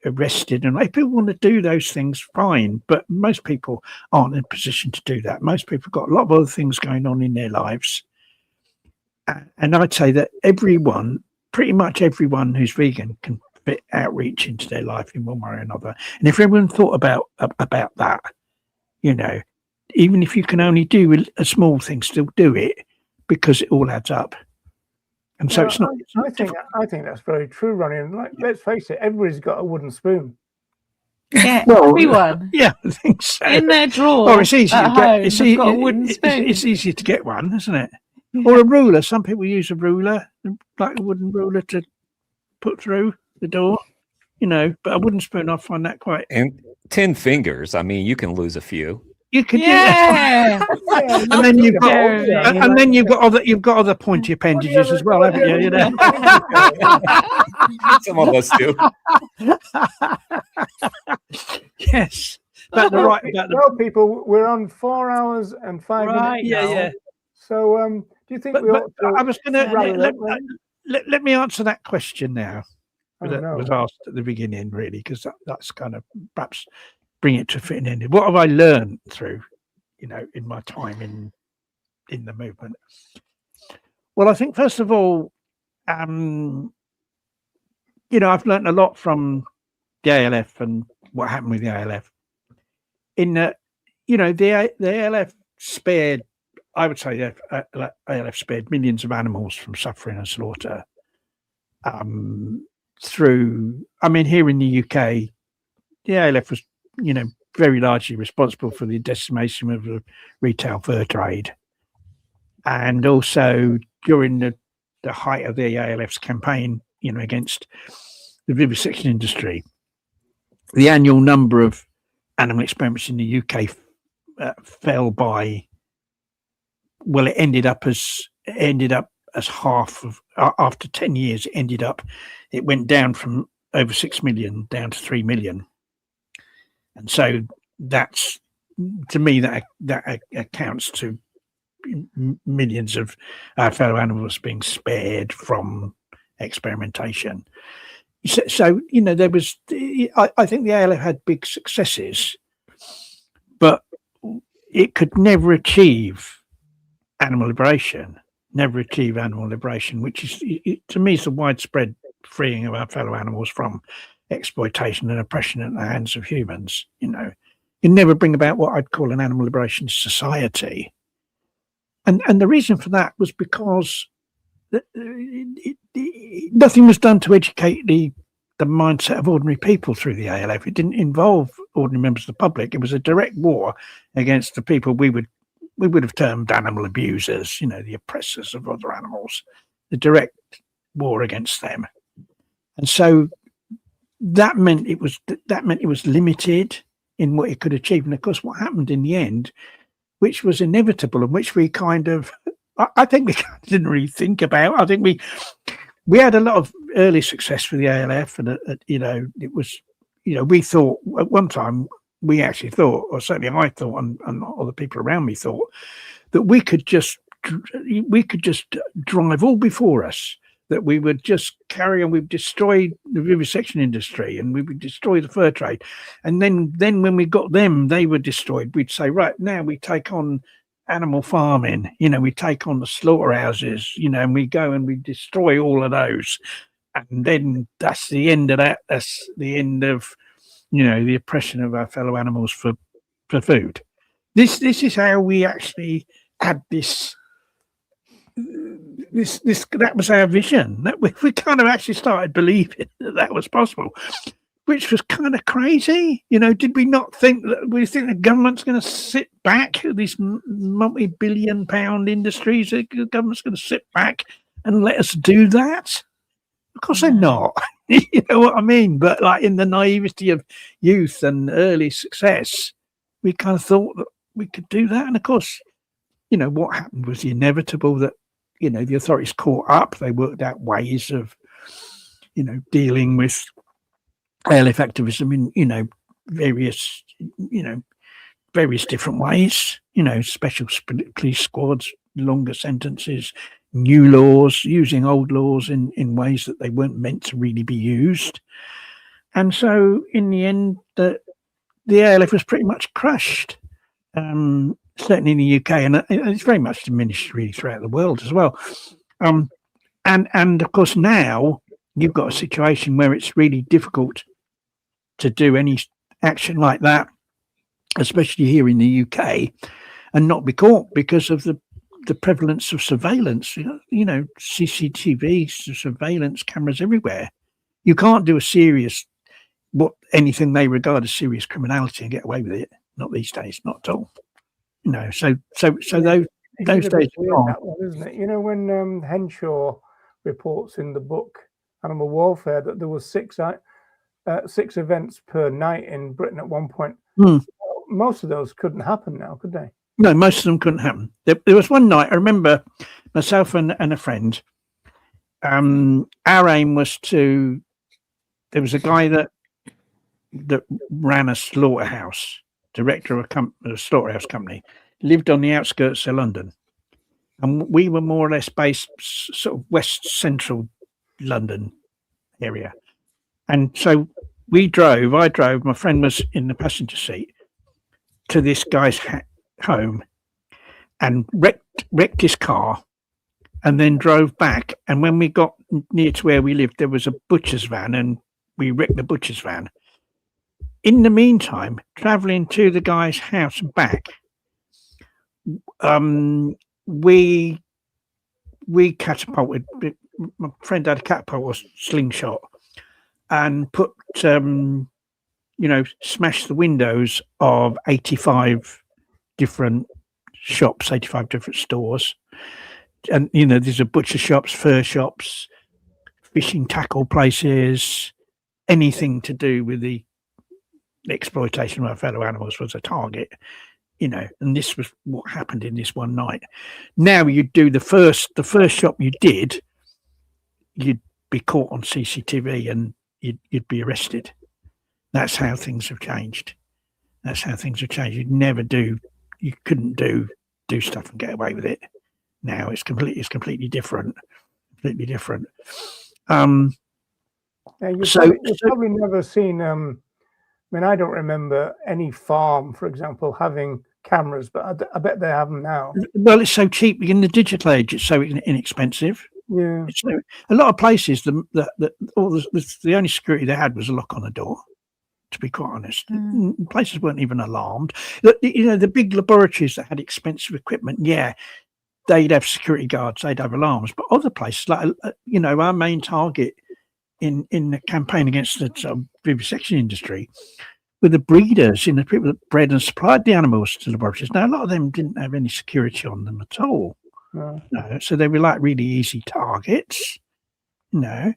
arrested. And if people want to do those things, fine. But most people aren't in a position to do that. Most people have got a lot of other things going on in their lives. And I'd say that pretty much everyone who's vegan can fit outreach into their life in one way or another. And if everyone thought about that, you know, even if you can only do a small thing, still do it, because it all adds up. And so it's not. I think that's very true, Ronnie. And let's face it, everybody's got a wooden spoon. Yeah, Well, everyone. Yeah, I think so. In their drawer. Oh, it's easy at to get. home, It's, they've got a wooden spoon. it's easy to get one, isn't it? Or a ruler. Some people use a ruler, like a wooden ruler, to put through the door. You know, but a wooden spoon, I find that quite. And 10 fingers. I mean, you can lose a few. You could, yeah. And then you've got, you've got other pointy appendages as well, haven't you? You know. Some of us do. Yes. Well, people, we're on 4 hours and 5 minutes. Yeah. So, do you think we ought to? I was going to let me answer that question now. That was asked at the beginning, really, because that's kind of perhaps bring it to fit an end. What have I learned through, you know, in my time in the movement? Well, I think first of all, you know, I've learned a lot from the ALF and what happened with the ALF. In that, you know, the ALF spared, I would say, the ALF spared millions of animals from suffering and slaughter. Through, I mean, here in the UK, the ALF was, you know, very largely responsible for the decimation of the retail fur trade. And also during the height of the ALF's campaign, you know, against the vivisection industry, the annual number of animal experiments in the UK fell by, well, it ended up as half of, after 10 years, it went down from over 6 million down to 3 million. And so that's, to me, that accounts to millions of our fellow animals being spared from experimentation. So you know, there was, I think the ALF had big successes, but it could never achieve animal liberation, which is, to me, is the widespread freeing of our fellow animals from exploitation and oppression at the hands of humans. You know, you never bring about what I'd call an animal liberation society. And the reason for that was because nothing was done to educate the mindset of ordinary people through the ALF. It didn't involve ordinary members of the public. It was a direct war against the people we would have termed animal abusers, you know, the oppressors of other animals, the direct war against them. And so that meant it was limited in what it could achieve. And of course, what happened in the end, which was inevitable and which we kind of, I think we didn't really think about. I think we had a lot of early success with the ALF, and you know, it was, you know, we thought at one time, we actually thought, or certainly I thought, and other people around me thought, that we could just drive all before us, that we would just carry on. We've destroyed the vivisection industry and we would destroy the fur trade. And then when we got them, they were destroyed. We'd say, right, now we take on animal farming, you know, we take on the slaughterhouses, you know, and we go and we destroy all of those. And then that's the end of that. That's the end of, you know, the oppression of our fellow animals for food. This is how we actually had this that was our vision. That we kind of actually started believing that was possible, which was kind of crazy. You know, did we not think that the government's going to sit back, these multi-billion pound industries, the government's going to sit back and let us do that? Of course they're not. You know what I mean? But like, in the naivety of youth and early success, we kind of thought that we could do that. And of course, you know, what happened was the inevitable, that, you know, the authorities caught up. They worked out ways of, you know, dealing with ALF activism in, you know, various different ways, you know, special police squads, longer sentences, new laws, using old laws in ways that they weren't meant to really be used. And so in the end, the ALF was pretty much crushed, certainly in the UK, and it's very much diminished really throughout the world as well. And of course now you've got a situation where it's really difficult to do any action like that, especially here in the UK, and not be caught because of the prevalence of surveillance. CCTV, surveillance cameras everywhere. You can't do a serious anything they regard as serious criminality and get away with it. Not these days, not at all. So those days are gone. That one, isn't it? When Henshaw reports in the book Animal Warfare that there was 6 events per night in Britain at one point. Most of those couldn't happen now, could they? No, most of them couldn't happen. There was one night, I remember myself and a friend, our aim was there was a guy that ran a slaughterhouse, director of a slaughterhouse company, lived on the outskirts of London. And we were more or less based sort of west central London area. And so I drove, my friend was in the passenger seat, to this guy's home and wrecked his car and then drove back. And when we got near to where we lived, there was a butcher's van and we wrecked the butcher's van. In the meantime, traveling to the guy's house and back, we catapulted. My friend had a catapult or slingshot and put, smashed the windows of 85 different shops, 85 different stores. And, these are butcher shops, fur shops, fishing tackle places, anything to do with the exploitation of our fellow animals was a target, and this was what happened in this one night. Now you do the first shop you did, you'd be caught on CCTV and you'd be arrested. That's how things have changed. You couldn't do stuff and get away with it. Now it's completely different. You've probably never seen. I don't remember any farm, for example, having cameras, but I bet they have them now. Well, it's so cheap in the digital age. It's so inexpensive. Yeah. A lot of places, the only security they had was a lock on the door. To be quite honest, places weren't even alarmed. The big laboratories that had expensive equipment, they'd have security guards, they'd have alarms. But other places, like our main target in the campaign against the vivisection industry, were the breeders, the people that bred and supplied the animals to laboratories. Now, a lot of them didn't have any security on them at all. No, so they were like really easy targets. And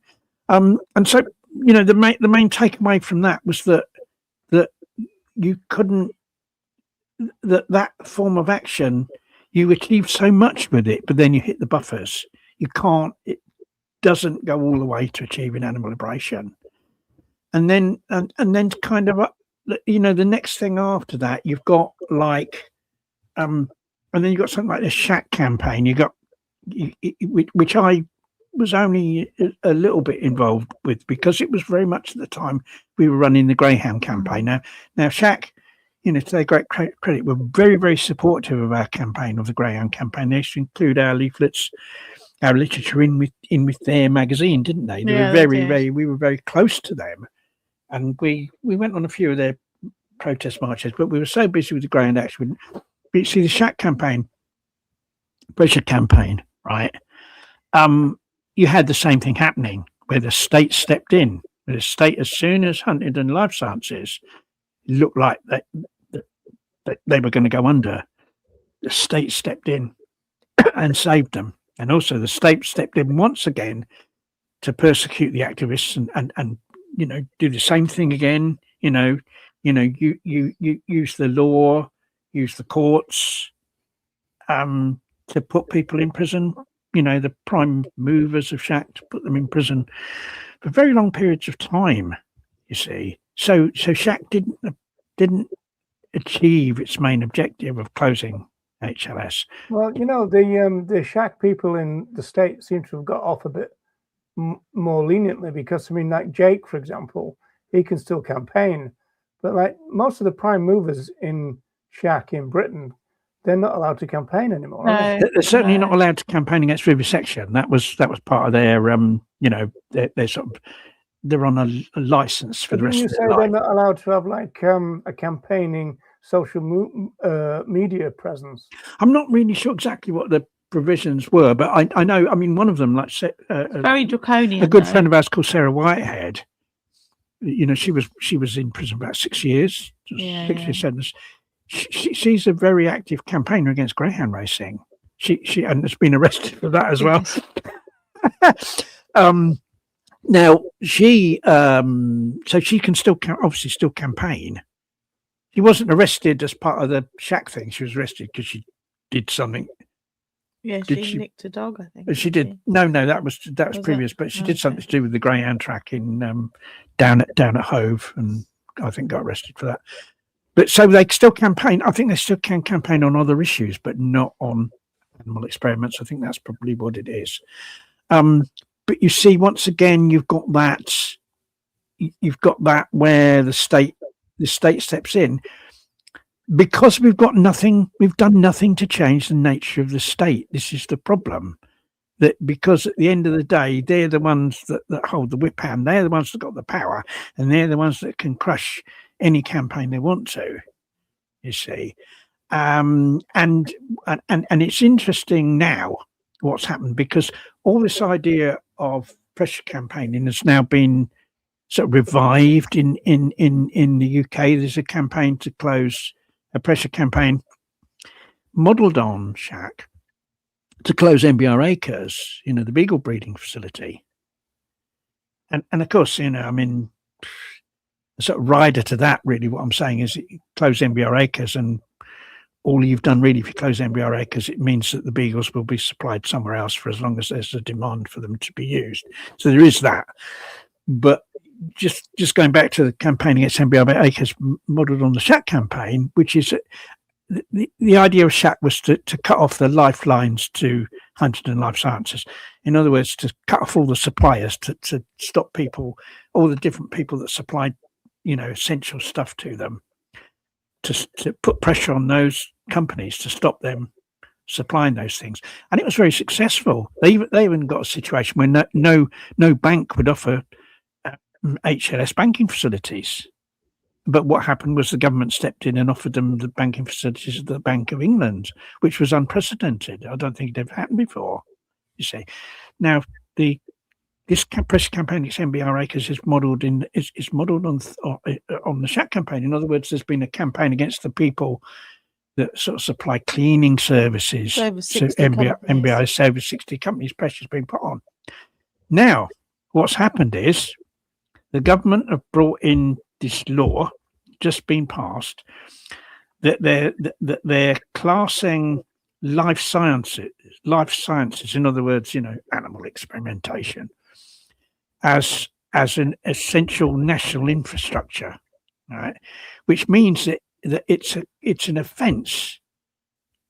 so the main takeaway from that was that you couldn't, that form of action, you achieve so much with it, but then you hit the buffers. It doesn't go all the way to achieving animal liberation. And then kind of the next thing after that, you've got and then you've got something like the Shack campaign. Which I was only a little bit involved with because it was very much at the time we were running the Greyhound campaign. Now Shack, to their great credit, were very, very supportive of our campaign, of the Greyhound campaign. They used to include our leaflets, our literature in with their magazine, didn't they? They were we were very close to them, and we went on a few of their protest marches, but we were so busy with the Greyhound action. But you see, the Shack campaign, pressure campaign, right? You had the same thing happening where the state stepped in. The state, as soon as hunting and life sciences looked like that they were going to go under, the state stepped in and saved them. And also the state stepped in once again to persecute the activists and do the same thing again. You use the law, use the courts to put people in prison. The prime movers of Shack, to put them in prison for very long periods of time, you see. So Shack didn't achieve its main objective of closing HLS. Well, the Shack people in the States seem to have got off a bit more leniently because, like Jake, for example, he can still campaign. But like most of the prime movers in Shack in Britain, they're not allowed to campaign anymore. Are they? They're certainly not allowed to campaign against vivisection. That was part of their they're sort of they're on a license for the rest Didn't of you their say they're life. not allowed to have like a campaigning social media presence? I'm not really sure exactly what the provisions were, but I know. I mean, one of them, like Very draconian. a good though. friend of ours called Sarah Whitehead. She was in prison about 6 years, Yeah, 6 yeah. years sentence. She's a very active campaigner against greyhound racing. She and has been arrested for that as well. Now she so she can still obviously still campaign. She wasn't arrested as part of the Shack thing. She was arrested because she did something. Yeah, Did she nicked a dog, I think. She did. No, that was previous. But she did something to do with the greyhound track in down at Hove, and I think got arrested for that. But so they still campaign. I think they still can campaign on other issues, but not on animal experiments. I think that's probably what it is. But you see, once again, you've got that where the state steps in, because we've done nothing to change the nature of the state. This is the problem. That because at the end of the day, they're the ones that hold the whip hand. They're the ones that got the power, and they're the ones that can crush any campaign they want to. You see, and it's interesting now what's happened, because all this idea of pressure campaigning has now been sort of revived in the UK. There's a campaign to close, a pressure campaign modelled on Shack, to close MBR Acres, the beagle breeding facility. And of course, I mean, the sort of rider to that, really, what I'm saying is close MBR Acres, and all you've done really, if you close MBR Acres, it means that the beagles will be supplied somewhere else for as long as there's a demand for them to be used. So there is that. But just going back to the campaign against MBR Acres modelled on the Shack campaign, which is the idea of Shack was to cut off the lifelines to Huntingdon Life Sciences. In other words, to cut off all the suppliers, to stop people, all the different people that supplied, essential stuff to them, to put pressure on those companies to stop them supplying those things. And it was very successful. They even got a situation where no bank would offer HLS banking facilities. But what happened was the government stepped in and offered them the banking facilities of the Bank of England, which was unprecedented. I don't think it ever happened before, you see. Now, this pressure campaign against MBR Acres is modelled on the Shack campaign. In other words, there's been a campaign against the people that sort of supply cleaning services to MBI. Over 60 companies. Pressure's been put on. Now, what's happened is the government have brought in this law, just been passed, that they're classing life sciences, in other words, animal experimentation, as an essential national infrastructure, right? Which means that it's an offence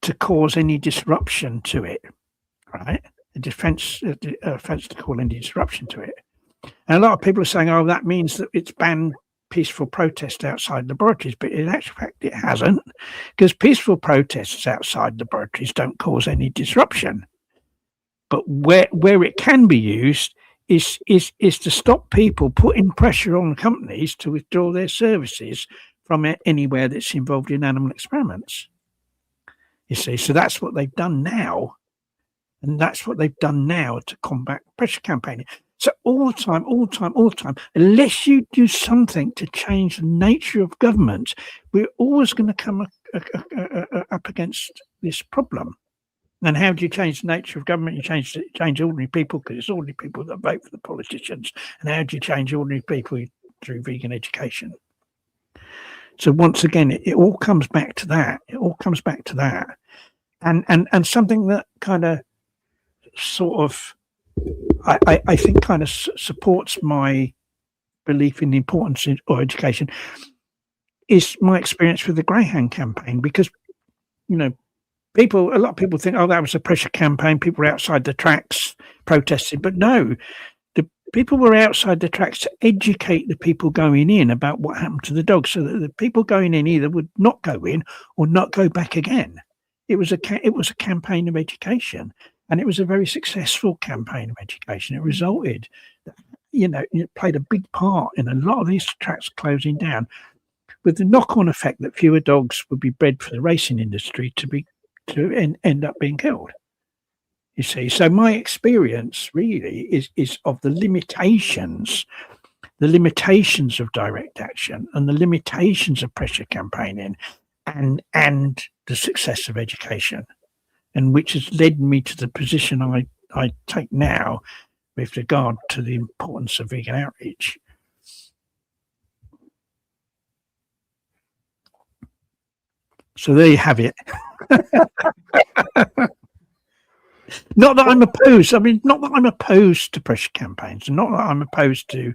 to cause any disruption to it, right? A offence to cause any disruption to it. And a lot of people are saying, oh, that means that it's banned peaceful protest outside laboratories, but in actual fact it hasn't, because peaceful protests outside laboratories don't cause any disruption. But where it can be used is to stop people putting pressure on companies to withdraw their services from anywhere that's involved in animal experiments. You see, so that's what they've done now, and that's what they've done now to combat pressure campaigning. So all the time, unless you do something to change the nature of government, we're always going to come up against this problem. And how do you change the nature of government? You change ordinary people, because it's ordinary people that vote for the politicians. And how do you change ordinary people? Through vegan education. So once again, it all comes back to that. And something that kind of sort of, I think kind of supports my belief in the importance of education is my experience with the Greyhound campaign, because, a lot of people think, oh, that was a pressure campaign. People were outside the tracks protesting, but no, people were outside the tracks to educate the people going in about what happened to the dogs, so that the people going in either would not go in or not go back again. It was a campaign of education, and it was a very successful campaign of education. It resulted, it played a big part in a lot of these tracks closing down, with the knock-on effect that fewer dogs would be bred for the racing industry to end up being killed. You see, so my experience really is of the limitations of direct action and the limitations of pressure campaigning and the success of education, and which has led me to the position I take now with regard to the importance of vegan outreach. So there you have it. Not that I'm opposed. I mean, not that I'm opposed to pressure campaigns, and not that I'm opposed to,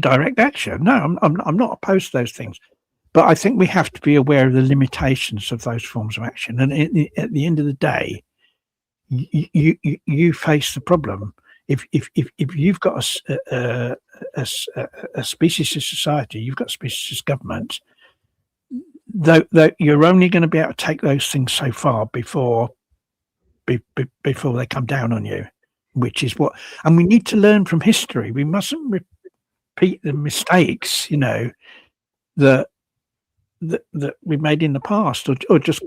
direct action. No, I'm not opposed to those things, but I think we have to be aware of the limitations of those forms of action. And at the end of the day, you face the problem. If you've got a speciesist society, you've got speciesist government. Though you're only going to be able to take those things so far before they come down on you, which is what, and we need to learn from history. We mustn't repeat the mistakes, that we made in the past, or just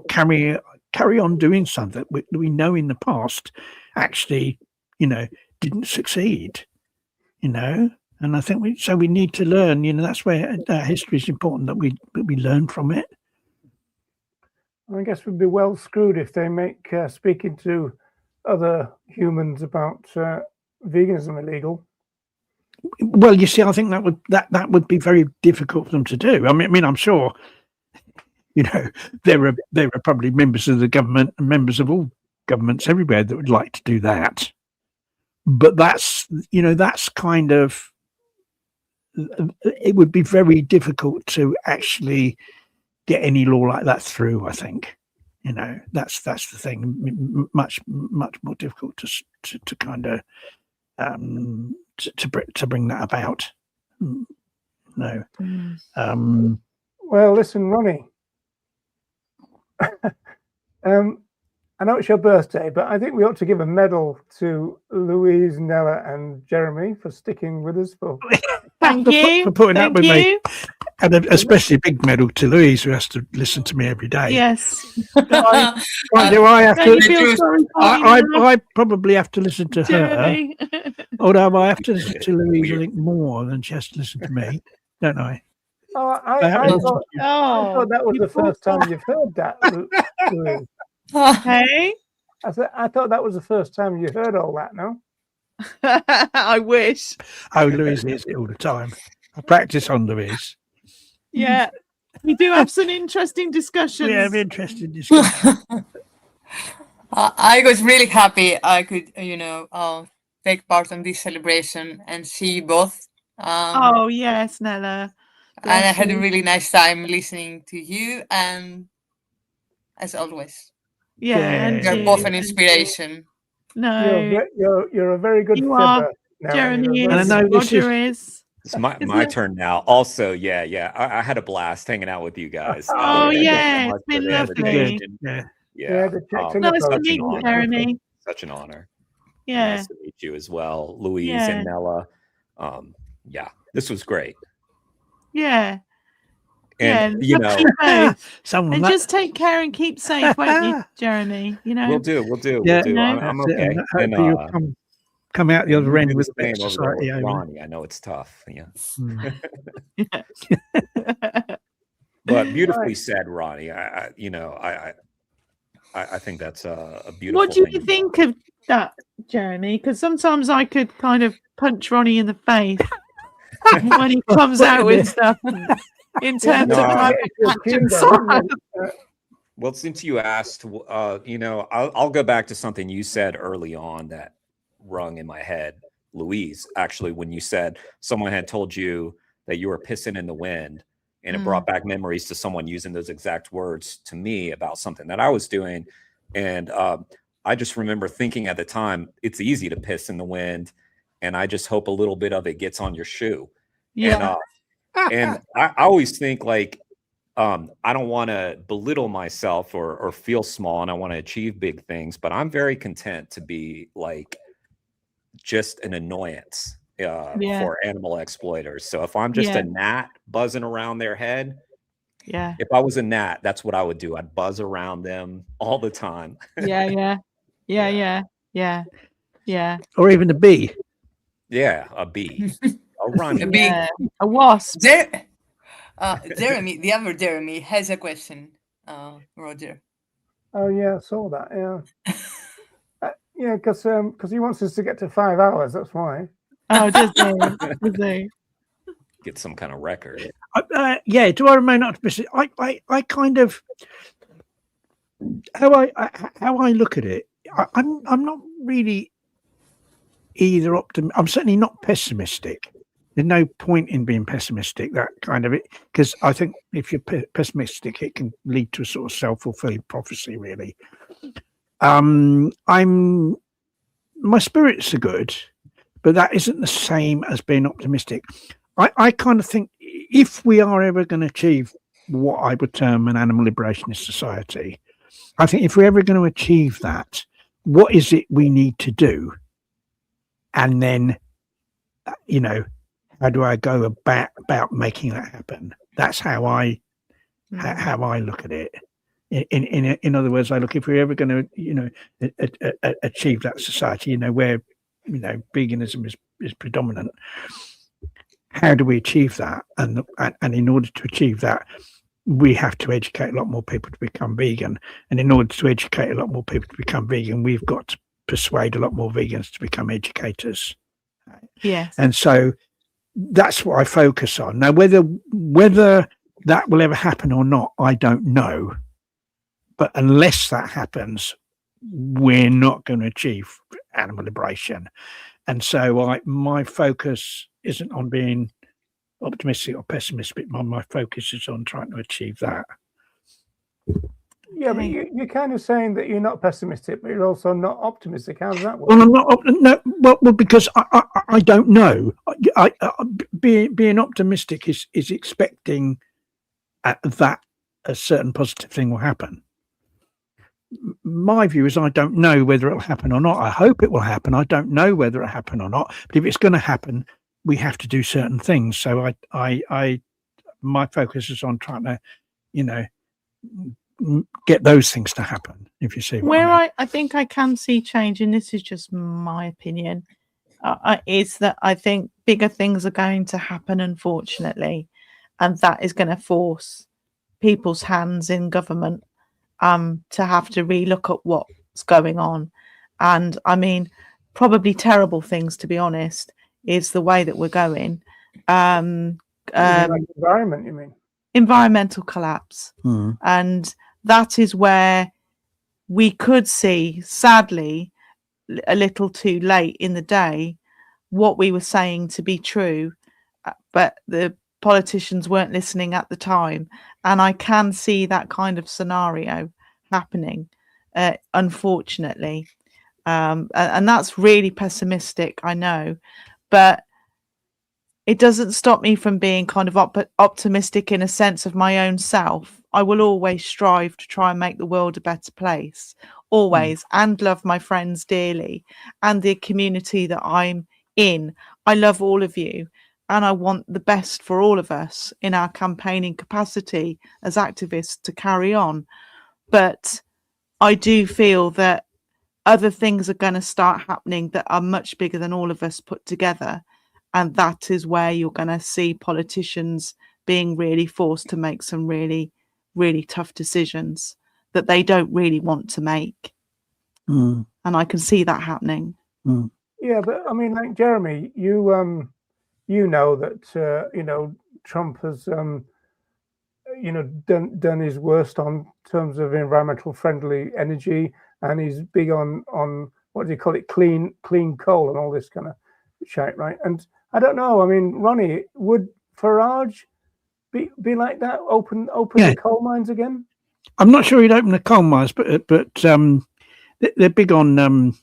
carry on doing something that we know in the past actually, didn't succeed, And I think we need to learn. That's where history is important, that we learn from it. I guess we'd be well screwed if they make speaking to other humans about veganism illegal. Well, you see, I think that would be very difficult for them to do. I mean, I'm sure, there are probably members of the government and members of all governments everywhere that would like to do that. But that's kind of, it would be very difficult to actually get any law like that through. I think, that's the thing. Much more difficult to kind of to bring that about. No. Well, listen, Ronnie. I know it's your birthday, but I think we ought to give a medal to Louise, Nella, and Jeremy for sticking with us for putting up with me, and especially a big medal to Louise, who has to listen to me every day. Yes. I probably have to listen to her, although I have to listen to Louise, I think, more than she has to listen to me, don't I? Oh, I thought that was the first time you've heard that, Louise. Hey, I thought that was the first time you heard all that. No, I wish. Oh, Louise hears it all the time. I practice on Louise. Yeah, we do have some interesting discussions. We have interesting discussions. I was really happy I could, take part in this celebration and see you both. Oh yes, Nella. And I had a really nice time listening to you, and as always. Yeah, you're both an inspiration. No, you're a very good fibber. Jeremy is. And I know Roger is. It's my turn now. Also, yeah. I had a blast hanging out with you guys. Oh yeah, it's been lovely. Yeah. Nice to meet you, Jeremy. Such an honor. Yeah. Nice to meet you as well, Louise and Nella. This was great. Yeah. And just take care and keep safe, won't you, Jeremy? We'll do. Yeah, I'm okay. And you'll come out the other end with the society over. Ronnie. I know it's tough. Yeah. But beautifully said, Ronnie. I think that's a beautiful. What do you think of that, Jeremy? Because sometimes I could kind of punch Ronnie in the face when he comes out with stuff. In terms of well, since you asked, I'll go back to something you said early on that rung in my head, Louise, actually, when you said someone had told you that you were pissing in the wind, and it brought back memories to someone using those exact words to me about something that I was doing And I just remember thinking at the time, it's easy to piss in the wind, and I just hope a little bit of it gets on your shoe. Yeah. And I always think like, I don't want to belittle myself or feel small, and I want to achieve big things, but I'm very content to be like just an annoyance for animal exploiters. So if I'm just a gnat buzzing around their head, if I was a gnat, that's what I would do. I'd buzz around them all the time. Yeah. Or even a bee. Yeah, a bee. A Ronnie. A bee. Yeah. A wasp. Jeremy, the other Jeremy has a question. Roger. Oh yeah, I saw that. Yeah, yeah, because he wants us to get to 5 hours. That's why. Oh, does he? Does he? Get some kind of record. Yeah. Do I remain optimistic? I kind of how I look at it. I'm not really either I'm certainly not pessimistic. There's no point in being pessimistic, that kind of it, because I think if you're pessimistic, it can lead to a sort of self-fulfilling prophecy, really. My spirits are good, but that isn't the same as being optimistic. I kind of think if we are ever going to achieve what I would term an animal liberationist society, I think if we're ever going to achieve that, what is it we need to do? And then, how do I go about making that happen? That's how I look at it. In other words, I look, if we're ever going to achieve that society, where veganism is predominant, how do we achieve that? And in order to achieve that, we have to educate a lot more people to become vegan. And in order to educate a lot more people to become vegan, we've got to persuade a lot more vegans to become educators. Yes. And so that's what I focus on. Now, whether that will ever happen or not, I don't know. But unless that happens, we're not going to achieve animal liberation. And so my focus isn't on being optimistic or pessimistic. My focus is on trying to achieve that. Yeah, but you're kind of saying that you're not pessimistic, but you're also not optimistic. How does that work? Well, I'm not. Well, because I don't know. Being optimistic is expecting that a certain positive thing will happen. My view is I don't know whether it will happen or not. I hope it will happen. I don't know whether it'll happen or not. But if it's going to happen, we have to do certain things. So my focus is on trying to, get those things to happen. If you see what I mean. I think I can see change, and this is just my opinion, is that I think bigger things are going to happen, unfortunately, and that is going to force people's hands in government to have to relook at what's going on. And I mean, probably terrible things, to be honest, is the way that we're going. Like environment, you mean? Environmental collapse. And that is where we could see, sadly, a little too late in the day, what we were saying to be true, but the politicians weren't listening at the time. And I can see that kind of scenario happening, unfortunately. And that's really pessimistic, I know, but it doesn't stop me from being kind of optimistic in a sense of my own self. I will always strive to try and make the world a better place, always, and love my friends dearly and the community that I'm in. I love all of you, and I want the best for all of us in our campaigning capacity as activists to carry on. But I do feel that other things are going to start happening that are much bigger than all of us put together. And that is where you're going to see politicians being really forced to make some really, really tough decisions that they don't really want to make. And I can see that happening. Yeah, but I mean, like Jeremy, you know that Trump has done his worst on terms of environmental friendly energy, and he's big on what do you call it, clean coal and all this kind of shit, right? And I don't know. I mean, Ronnie, would Farage be like that? Open the coal mines again? I'm not sure he'd open the coal mines, but they're big on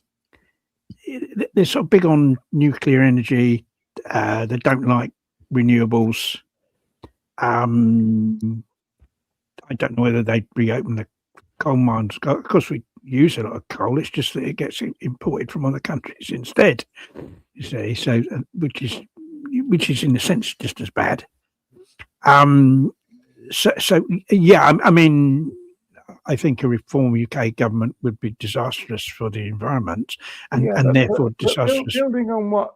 they're sort of big on nuclear energy. They don't like renewables. I don't know whether they'd reopen the coal mines. Of course, we use a lot of coal. It's just that it gets imported from other countries instead. You see, so which is in a sense just as bad. So yeah, I mean, I think a reform UK government would be disastrous for the environment, and therefore disastrous. Building on what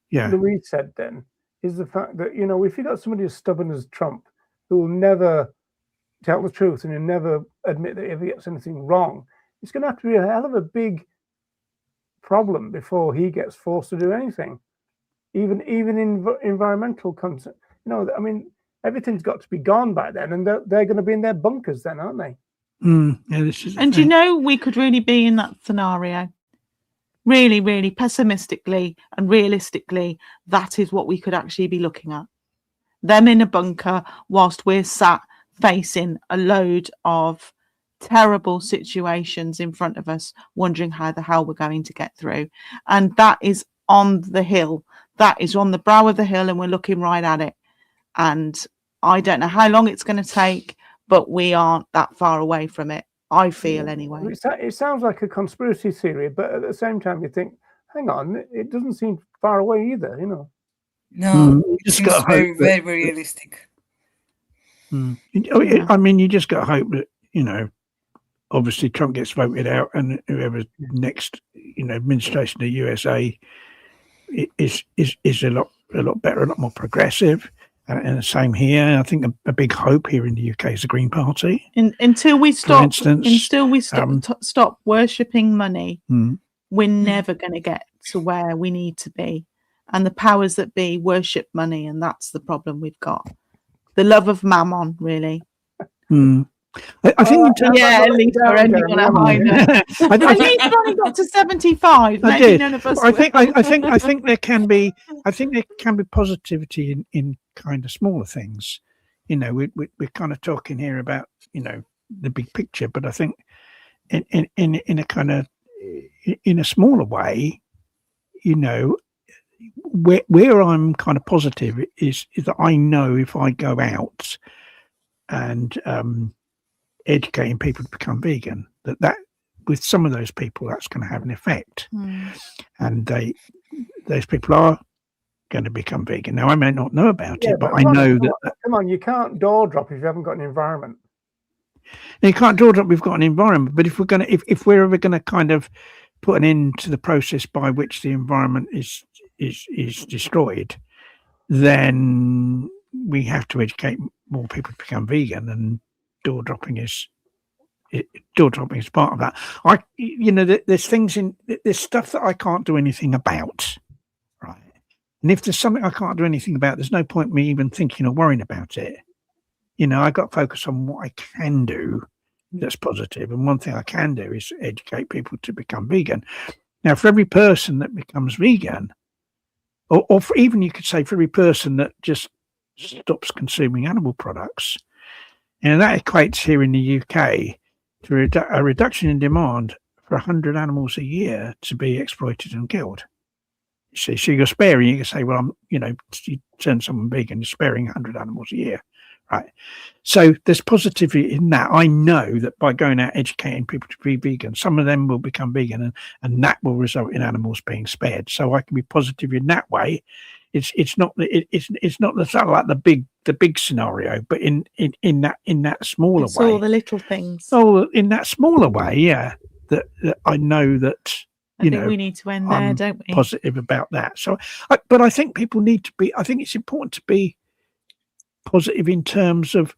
Yeah. Louise said, then is the fact that if you got somebody as stubborn as Trump, who will never tell the truth and will never admit that if he gets anything wrong, it's going to have to be a hell of a big problem before he gets forced to do anything, even in environmental concept. I mean, everything's got to be gone by then, and they're going to be in their bunkers then, aren't they? Yeah, this is. And we could really be in that scenario. Really, really pessimistically and realistically, that is what we could actually be looking at. Them in a bunker whilst we're sat facing a load of terrible situations in front of us, wondering how the hell we're going to get through. And that is on the hill. That is on the brow of the hill, and we're looking right at it. And I don't know how long it's going to take, but we aren't that far away from it, I feel, anyway. It sounds like a conspiracy theory, but at the same time, you think, hang on, it doesn't seem far away either, No, it just seems got very, hope very realistic. I mean, you just got to hope that obviously Trump gets voted out, and whoever's next administration of the USA is a lot better, a lot more progressive. And the same here. I think a big hope here in the UK is the Green Party. Until we stop worshipping money, we're never going to get to where we need to be. And the powers that be worship money, and that's the problem we've got. The love of mammon, really. I think at least we're ending on a high note. At least Ronnie got to 75. Maybe none of us. I think there can be positivity in kind of smaller things. We're kind of talking here about the big picture, but I think in a kind of in a smaller way, where I'm kind of positive is that I know if I go out and educating people to become vegan, that with some of those people that's going to have an effect, and those people are going to become vegan. Now I may not know about it, but I know that. Come on, you can't door drop if you haven't got an environment. Now, you can't door drop. We've got an environment, but if we're ever going to kind of put an end to the process by which the environment is destroyed, then we have to educate more people to become vegan, and door dropping is part of that. There's stuff that I can't do anything about, right? And if there's something I can't do anything about, there's no point me even thinking or worrying about it. I got to focus on what I can do that's positive, and one thing I can do is educate people to become vegan. Now, for every person that becomes vegan, or for even you could say for every person that just stops consuming animal products, that equates here in the UK to a reduction in demand for 100 animals a year to be exploited and killed. So you're sparing, you can say, well, you turn someone vegan, you're sparing 100 animals a year, right? So there's positivity in that. I know that by going out educating people to be vegan, some of them will become vegan, and that will result in animals being spared. So I can be positive in that way. It's not like the big scenario, but in that smaller way. All the little things. So in that smaller way, yeah, that I know that. I think we need to end there, don't we? Positive about that. So, but I think people need to be. I think it's important to be positive in terms of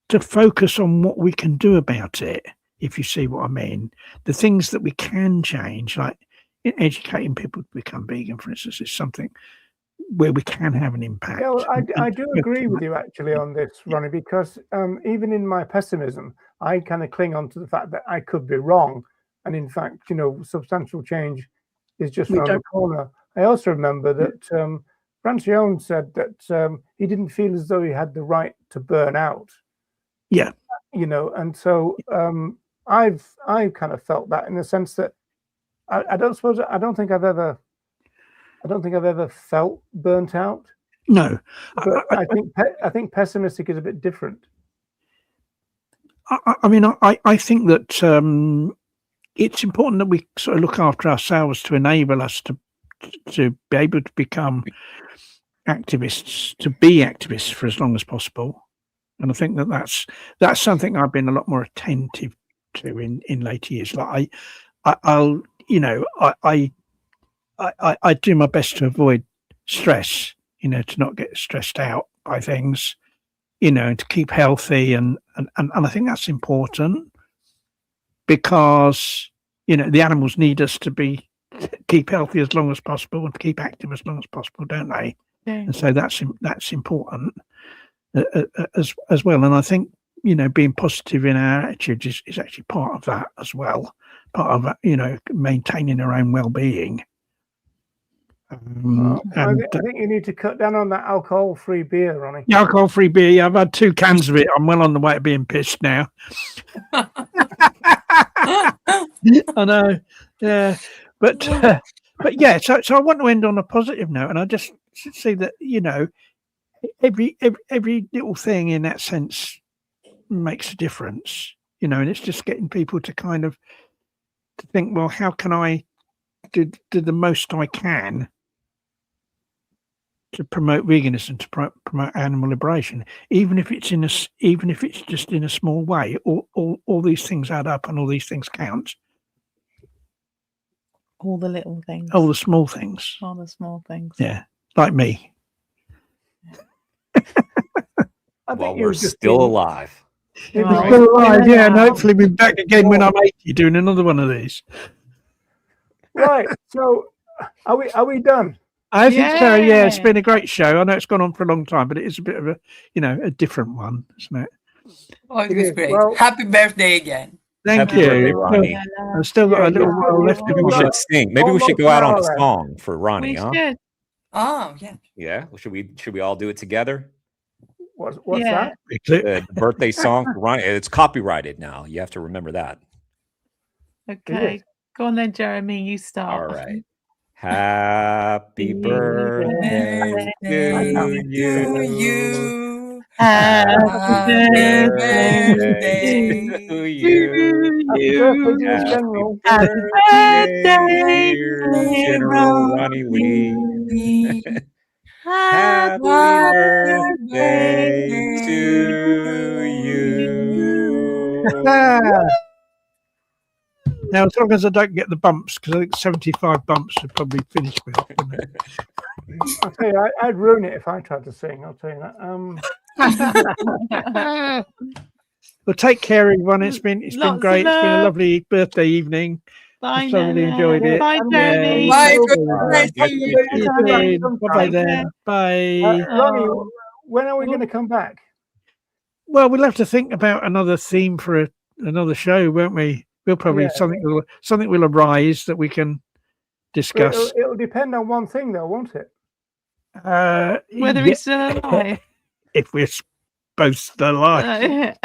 to focus on what we can do about it. If you see what I mean, the things that we can change, like educating people to become vegan, for instance, is something where we can have an impact. Yeah, well, I do agree with you actually on this, Ronnie, because even in my pessimism, I kind of cling on to the fact that I could be wrong. And in fact, substantial change is just around the corner. I also remember that Francione said that he didn't feel as though he had the right to burn out. Yeah. and so I've kind of felt that in the sense that I don't think I've ever felt burnt out. No, but I think pessimistic is a bit different. I mean, I think that it's important that we sort of look after ourselves to enable us to be able to become activists, to be activists for as long as possible. And I think that that's something I've been a lot more attentive to in later years. Like I do my best to avoid stress, to not get stressed out by things, and to keep healthy, and I think that's important because the animals need us to keep healthy as long as possible and to keep active as long as possible, don't they? Yeah. And so that's important as well. And I think being positive in our attitudes is actually part of that as well. Part of maintaining our own well-being. I think you need to cut down on that alcohol-free beer, Ronnie. Alcohol-free beer. Yeah, I've had 2 cans of it. I'm well on the way to being pissed now. I know. Yeah, but yeah. So I want to end on a positive note, and I just see that every little thing in that sense makes a difference. And it's just getting people to kind of to think, well, how can I do the most I can to promote veganism, to promote animal liberation, even if it's just in a small way. All these things add up, and all these things count. All the little things. All the small things. All the small things. Yeah, like me. Well, we're still alive. We're still alive, yeah, and hopefully we'll be back again when I'm 80 doing another one of these. Right. So, are we done? I think so. Yeah, it's been a great show. I know it's gone on for a long time, but it is a bit of a a different one, isn't it? Oh, it was great. Well, happy birthday again. Thank you. Birthday, Ronnie. I've still got a little while left. Maybe we should sing. Maybe we should go out on a song for Ronnie, huh? Should. Oh, yeah. Yeah. Well, should we all do it together? What's that? The birthday song for Ronnie. It's copyrighted now. You have to remember that. Okay. Go on then, Jeremy. You start. All right. Happy birthday to you. Happy birthday to you. Happy birthday, General Ronnie Lee. Happy birthday to you. Now, as long as I don't get the bumps, because I think 75 bumps would probably finish me off, wouldn't it? I'll tell you, I'd ruin it if I tried to sing. I'll tell you that. Well, take care, everyone. It's been great. It's been a lovely birthday evening. Bye, I thoroughly enjoyed it. Bye, Jeremy. Bye. Bye then. Bye. Ronnie, when are we going to come back? Well, we'll have to think about another theme for another show, won't we? We'll probably something will arise that we can discuss. It'll depend on one thing, though, won't it? Whether he's still alive. If we're both still alive.